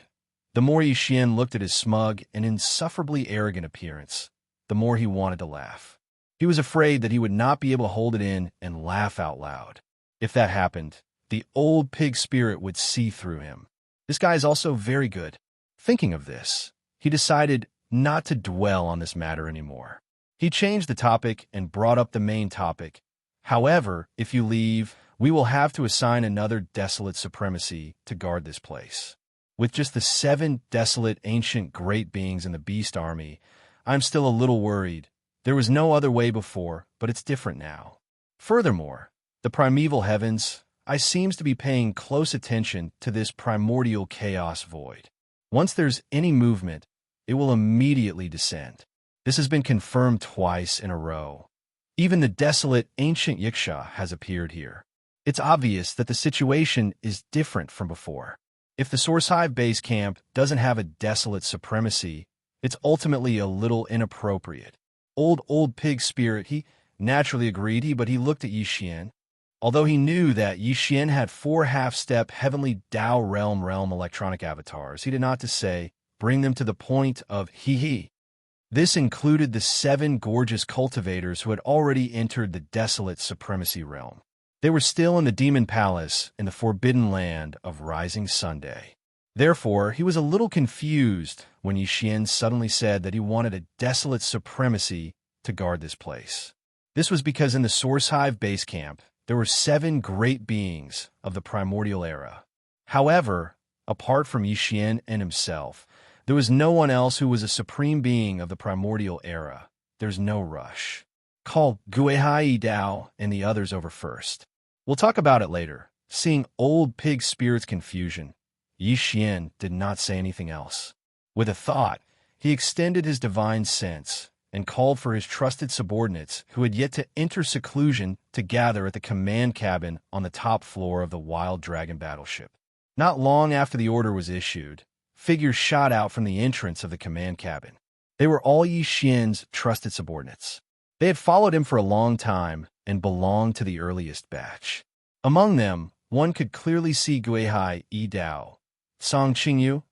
S1: The more Xian looked at his smug and insufferably arrogant appearance, the more he wanted to laugh. He was afraid that he would not be able to hold it in and laugh out loud. If that happened, the Old Pig spirit would see through him. This guy is also very good. Thinking of this, he decided not to dwell on this matter anymore. He changed the topic and brought up the main topic. However, if you leave, we will have to assign another desolate supremacy to guard this place. With just the 7 desolate ancient great beings in the beast army, I'm still a little worried. There was no other way before, but it's different now. Furthermore, the primeval heavens, I seems to be paying close attention to this primordial chaos void. Once there's any movement, it will immediately descend. This has been confirmed twice in a row. Even the desolate ancient Xianxia has appeared here. It's obvious that the situation is different from before. If the Source Hive base camp doesn't have a desolate supremacy, it's ultimately a little inappropriate. Old Pig spirit, he naturally agreed, but he looked at Xian. Although he knew that Xian had 4 half-step heavenly Dao realm electronic avatars, he did not to say, bring them to the point of he. This included the 7 gorgeous cultivators who had already entered the desolate supremacy realm. They were still in the Demon Palace in the forbidden land of Rising Sunday. Therefore, he was a little confused when Xian suddenly said that he wanted a desolate supremacy to guard this place. This was because in the Source Hive base camp, there were 7 great beings of the primordial era. However, apart from Xian and himself, there was no one else who was a supreme being of the primordial era. There's no rush. Call Guihai Dao and the others over first. We'll talk about it later. Seeing Old Pig spirit's confusion, Xian did not say anything else. With a thought, he extended his divine sense and called for his trusted subordinates who had yet to enter seclusion to gather at the command cabin on the top floor of the Wild Dragon battleship. Not long after the order was issued, figures shot out from the entrance of the command cabin. They were all Xian's trusted subordinates. They had followed him for a long time and belonged to the earliest batch. Among them, one could clearly see Guihai Dao, Song Qingyu,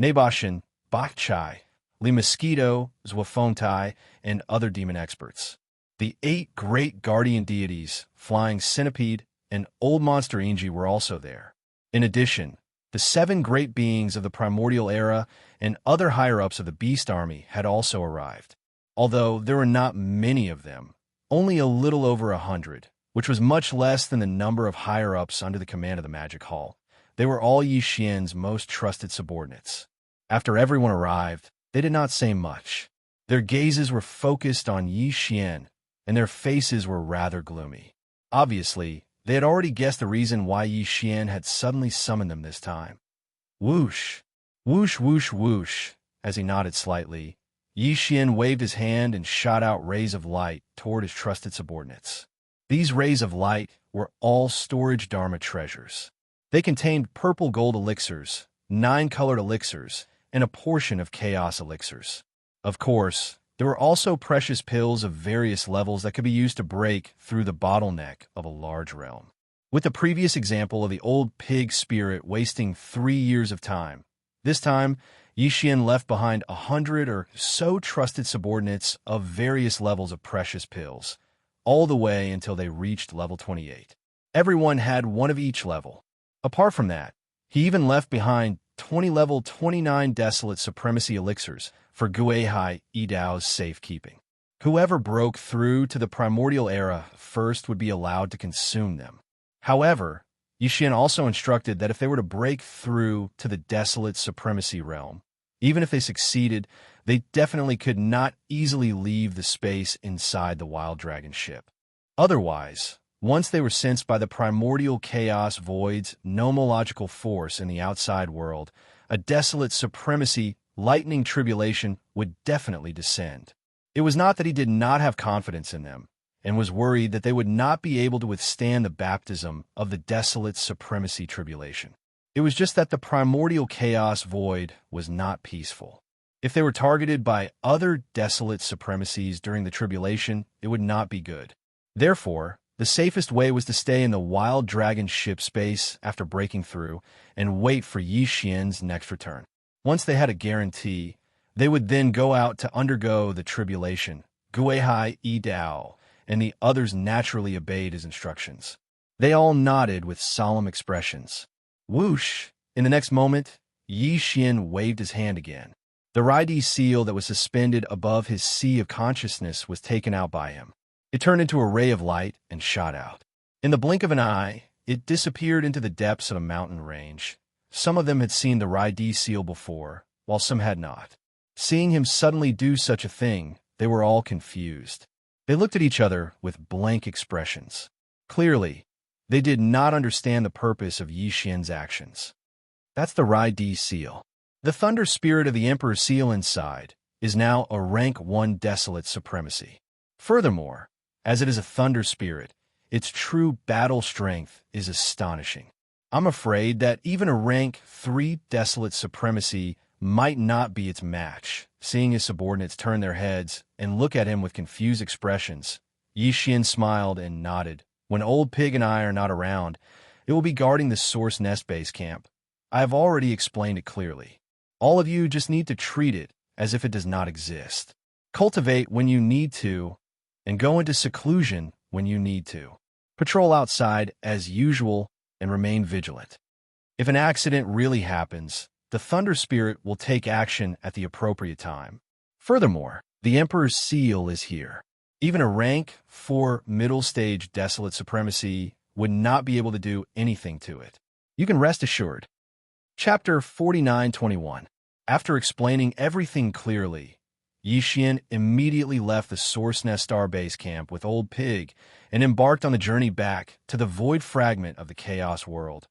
S1: Nabashan, Bakchai, Li Mosquito, Zwafontai, and other demon experts. The 8 great guardian deities, Flying Centipede, and Old Monster Inji were also there. In addition, the 7 great beings of the primordial era and other higher-ups of the beast army had also arrived. Although there were not many of them, only a little over 100, which was much less than the number of higher-ups under the command of the Magic Hall. They were all Xian's most trusted subordinates. After everyone arrived, they did not say much. Their gazes were focused on Xian, and their faces were rather gloomy. Obviously, they had already guessed the reason why Xian had suddenly summoned them this time. Whoosh! Whoosh, whoosh, whoosh! As he nodded slightly, Xian waved his hand and shot out rays of light toward his trusted subordinates. These rays of light were all storage Dharma treasures. They contained purple gold elixirs, 9 colored elixirs, and a portion of chaos elixirs. Of course, there were also precious pills of various levels that could be used to break through the bottleneck of a large realm. With the previous example of the Old Pig spirit wasting 3 years of time, this time, Xian left behind 100 or so trusted subordinates of various levels of precious pills, all the way until they reached level 28. Everyone had one of each level. Apart from that, he even left behind 20 level 29 desolate supremacy elixirs for Guihai Dao's safekeeping. Whoever broke through to the primordial era first would be allowed to consume them. However, Yixian also instructed that if they were to break through to the desolate supremacy realm, even if they succeeded, they definitely could not easily leave the space inside the wild dragon ship. Otherwise, once they were sensed by the primordial chaos void's nomological force in the outside world, a desolate supremacy lightning tribulation would definitely descend. It was not that he did not have confidence in them, and was worried that they would not be able to withstand the baptism of the desolate supremacy tribulation. It was just that the primordial chaos void was not peaceful. If they were targeted by other desolate supremacies during the tribulation, it would not be good. Therefore, the safest way was to stay in the wild dragon ship space after breaking through and wait for Yixian's next return. Once they had a guarantee, they would then go out to undergo the tribulation. Guihai Yi Dao and the others naturally obeyed his instructions. They all nodded with solemn expressions. Whoosh! In the next moment, Yixian waved his hand again. The Raidi seal that was suspended above his sea of consciousness was taken out by him. It turned into a ray of light and shot out. In the blink of an eye, it disappeared into the depths of a mountain range. Some of them had seen the Raidi seal before, while some had not. Seeing him suddenly do such a thing, they were all confused. They looked at each other with blank expressions. Clearly, they did not understand the purpose of Yixian's actions. That's the Raidi seal. The thunder spirit of the Emperor's seal inside is now a rank 1 desolate supremacy. Furthermore, as it is a thunder spirit, its true battle strength is astonishing. I'm afraid that even a rank 3 desolate supremacy might not be its match. Seeing his subordinates turn their heads and look at him with confused expressions, Yixian smiled and nodded. When Old Pig and I are not around, it will be guarding the Source Nest base camp. I have already explained it clearly. All of you just need to treat it as if it does not exist. Cultivate when you need to, and go into seclusion when you need to. Patrol outside as usual and remain vigilant. If an accident really happens, the Thunder Spirit will take action at the appropriate time. Furthermore, the Emperor's seal is here. Even a rank 4 middle stage desolate supremacy would not be able to do anything to it. You can rest assured. Chapter 49:21. After explaining everything clearly, Yixian immediately left the Source Nest Star Base Camp with Old Pig and embarked on the journey back to the void fragment of the Chaos World.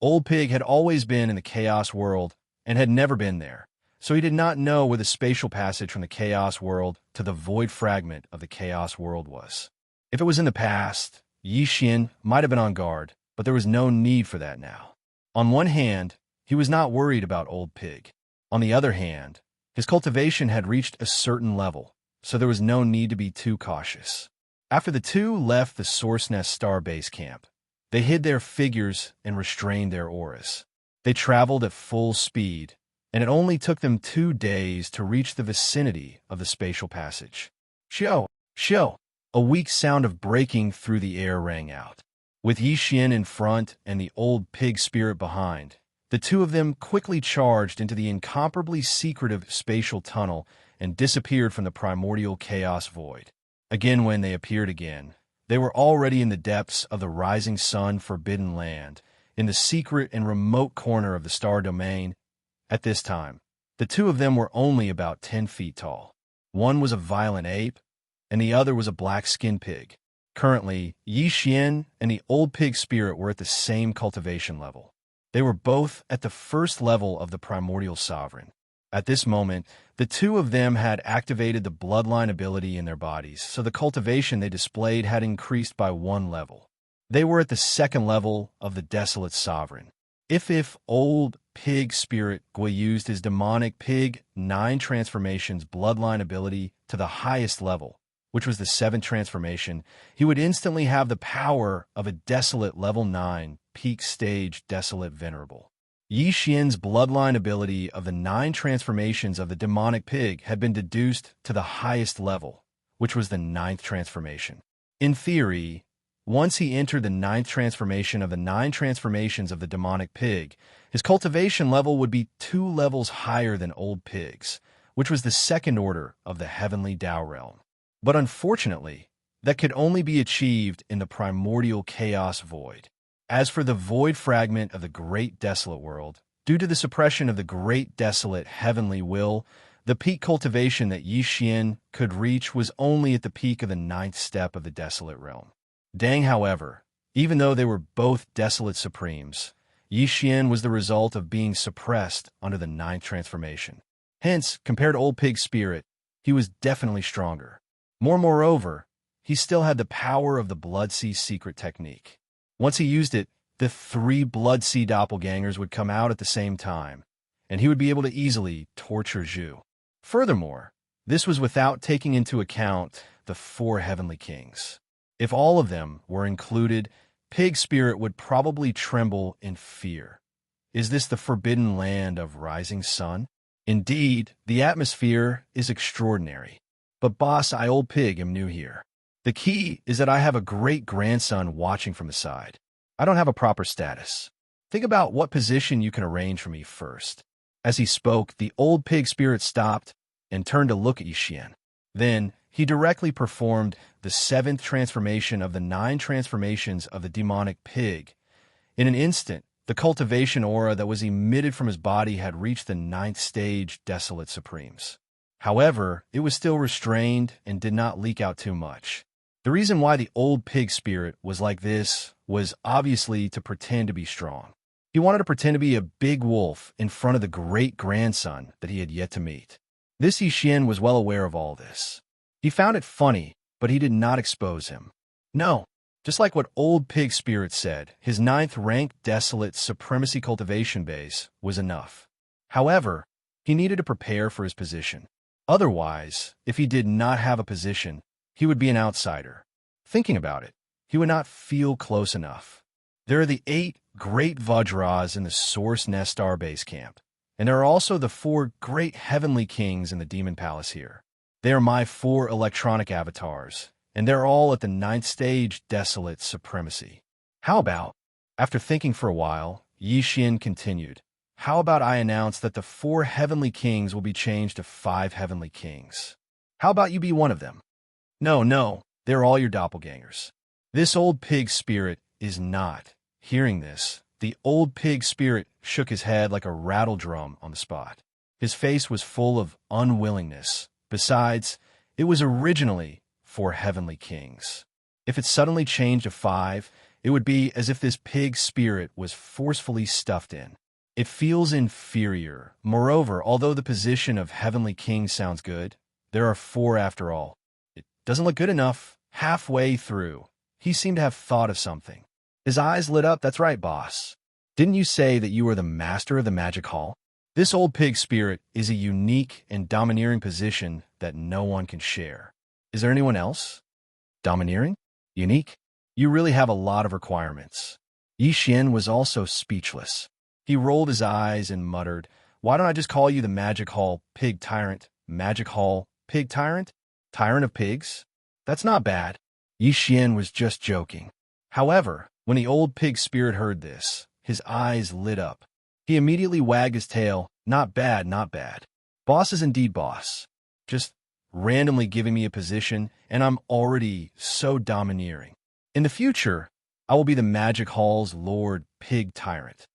S1: Old Pig had always been in the Chaos World and had never been there, so he did not know where the spatial passage from the Chaos World to the void fragment of the Chaos World was. If it was in the past, Yixian might have been on guard, but there was no need for that now. On one hand, he was not worried about Old Pig. On the other hand, his cultivation had reached a certain level, so there was no need to be too cautious. After the two left the Source Nest Star Base Camp, they hid their figures and restrained their auras. They traveled at full speed, and it only took them 2 days to reach the vicinity of the spatial passage. Shio! Shio! A weak sound of breaking through the air rang out. With Yixian in front and the Old Pig spirit behind, the two of them quickly charged into the incomparably secretive spatial tunnel and disappeared from the primordial chaos void. Again, when they appeared again, they were already in the depths of the rising sun forbidden land, in the secret and remote corner of the star domain. At this time, the two of them were only about 10 feet tall. One was a violent ape, and the other was a black-skinned pig. Currently, Yixian and the Old Pig spirit were at the same cultivation level. They were both at the first level of the primordial sovereign. At this moment, the two of them had activated the bloodline ability in their bodies, so the cultivation they displayed had increased by 1 level. They were at the second level of the desolate sovereign. If Old Pig spirit Gui used his demonic pig 9 transformations bloodline ability to the highest level, which was the 7th transformation, he would instantly have the power of a desolate level 9 peak stage desolate venerable. Yixian's bloodline ability of the 9 transformations of the demonic pig had been deduced to the highest level, which was the 9th transformation. In theory, once he entered the 9th transformation of the 9 transformations of the demonic pig, his cultivation level would be 2 levels higher than Old Pig's, which was the 2nd order of the heavenly Dao realm. But unfortunately, that could only be achieved in the primordial chaos void. As for the void fragment of the great desolate world, due to the suppression of the great desolate heavenly will, the peak cultivation that Yixian could reach was only at the peak of the 9th step of the desolate realm. Dang, however, even though they were both desolate supremes, Yixian was the result of being suppressed under the 9th transformation. Hence, compared to Old Pig's spirit, he was definitely stronger. Moreover, he still had the power of the Blood Sea secret technique. Once he used it, the 3 Blood Sea doppelgangers would come out at the same time, and he would be able to easily torture Zhu. Furthermore, this was without taking into account the 4 heavenly kings. If all of them were included, Pig's spirit would probably tremble in fear. Is this the forbidden land of rising sun? Indeed, the atmosphere is extraordinary. But boss, I Old Pig am new here. The key is that I have a great-grandson watching from the side. I don't have a proper status. Think about what position you can arrange for me first. As he spoke, the Old Pig spirit stopped and turned to look at Yixian. Then, he directly performed the 7th transformation of the 9 transformations of the demonic pig. In an instant, the cultivation aura that was emitted from his body had reached the 9th stage desolate supremes. However, it was still restrained and did not leak out too much. The reason why the Old Pig spirit was like this was obviously to pretend to be strong. He wanted to pretend to be a big wolf in front of the great-grandson that he had yet to meet. This Yixian was well aware of all this. He found it funny, but he did not expose him. No, just like what Old Pig spirit said, his 9th rank desolate supremacy cultivation base was enough. However, he needed to prepare for his position. Otherwise, if he did not have a position, he would be an outsider. Thinking about it, he would not feel close enough. There are the 8 great Vajras in the Source Nestar base camp, and there are also the 4 great heavenly kings in the Demon Palace here. They are my 4 electronic avatars, and they're all at the 9th stage desolate supremacy. How about, after thinking for a while, Yixian continued, how about I announce that the 4 heavenly kings will be changed to 5 heavenly kings? How about you be one of them? No, they're all your doppelgangers. This Old Pig spirit is not. Hearing this, the Old Pig spirit shook his head like a rattle drum on the spot. His face was full of unwillingness. Besides, it was originally 4 heavenly kings. If it suddenly changed to 5, it would be as if this pig spirit was forcefully stuffed in. It feels inferior. Moreover, although the position of heavenly king sounds good, there are 4 after all. It doesn't look good enough. Halfway through, he seemed to have thought of something. His eyes lit up. That's right, boss. Didn't you say that you were the master of the magic hall? This Old Pig spirit is a unique and domineering position that no one can share. Is there anyone else? Domineering? Unique? You really have a lot of requirements. Yixian was also speechless. He rolled his eyes and muttered, why don't I just call you the Magic Hall Pig Tyrant? Magic Hall Pig Tyrant? Tyrant of pigs? That's not bad. Yixian was just joking. However, when the Old Pig spirit heard this, his eyes lit up. He immediately wagged his tail. Not bad, not bad. Boss is indeed boss. Just randomly giving me a position, and I'm already so domineering. In the future, I will be the Magic Hall's Lord Pig Tyrant.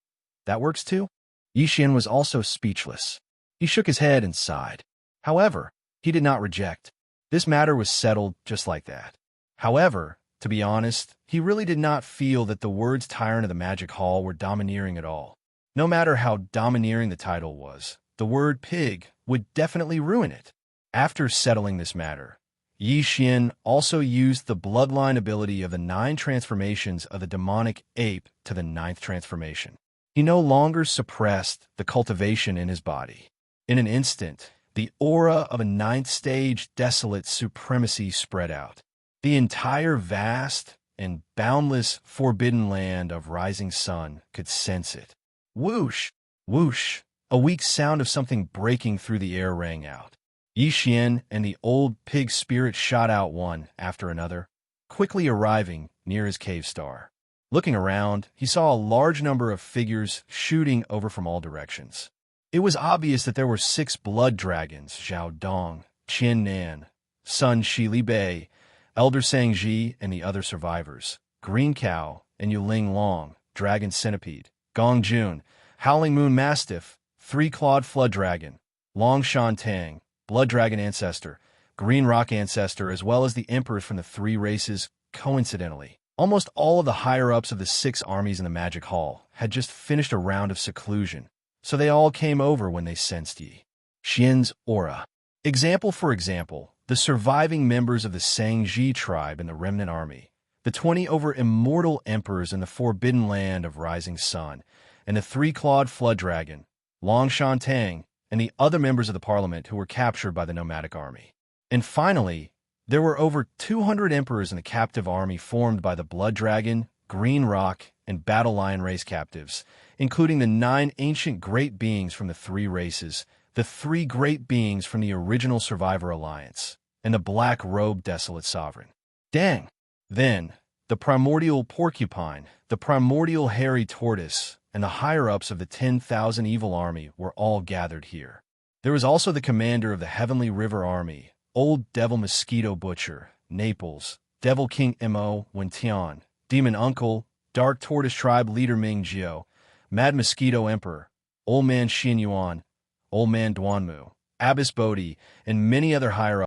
S1: That works too? Yixian was also speechless. He shook his head and sighed. However, he did not reject. This matter was settled just like that. However, to be honest, he really did not feel that the words Tyrant of the Magic Hall were domineering at all. No matter how domineering the title was, the word pig would definitely ruin it. After settling this matter, Yixian also used the bloodline ability of the 9 transformations of the demonic ape to the 9th transformation. He no longer suppressed the cultivation in his body. In an instant, the aura of a 9th stage desolate supremacy spread out. The entire vast and boundless forbidden land of rising sun could sense it. Whoosh! Whoosh! A weak sound of something breaking through the air rang out. Yixian and the Old Pig spirit shot out one after another, quickly arriving near his cave star. Looking around, he saw a large number of figures shooting over from all directions. It was obvious that there were 6 blood dragons, Zhao Dong, Qian Nan, Sun Shili Bei, Elder Sangji and the other survivors, Green Cow and Yuling Long, Dragon Centipede, Gong Jun, Howling Moon Mastiff, Three-Clawed Flood Dragon, Long Shan Tang, Blood Dragon Ancestor, Green Rock Ancestor, as well as the emperors from the three races. Coincidentally, almost all of the higher-ups of the 6 armies in the Magic Hall had just finished a round of seclusion, so they all came over when they sensed Yi Xian's aura. Example for example, the surviving members of the Sangji tribe in the Remnant Army, the 20 over immortal emperors in the Forbidden Land of Rising Sun, and the Three-Clawed Flood Dragon, Long Shan Tang, and the other members of the parliament who were captured by the nomadic army. And finally, there were over 200 emperors in the captive army formed by the Blood Dragon, Green Rock, and Battle Lion race captives, including the 9 ancient great beings from the 3 races, the 3 great beings from the original Survivor Alliance, and the black-robed Desolate Sovereign. Dang! Then, the primordial porcupine, the primordial hairy tortoise, and the higher-ups of the 10,000 evil army were all gathered here. There was also the commander of the Heavenly River Army, Old Devil Mosquito Butcher, Naples, Devil King Mo Wentian, Demon Uncle, Dark Tortoise Tribe Leader Ming Jiao, Mad Mosquito Emperor, Old Man Xin Yuan, Old Man Duanmu, Abbess Bodhi, and many other higher-ups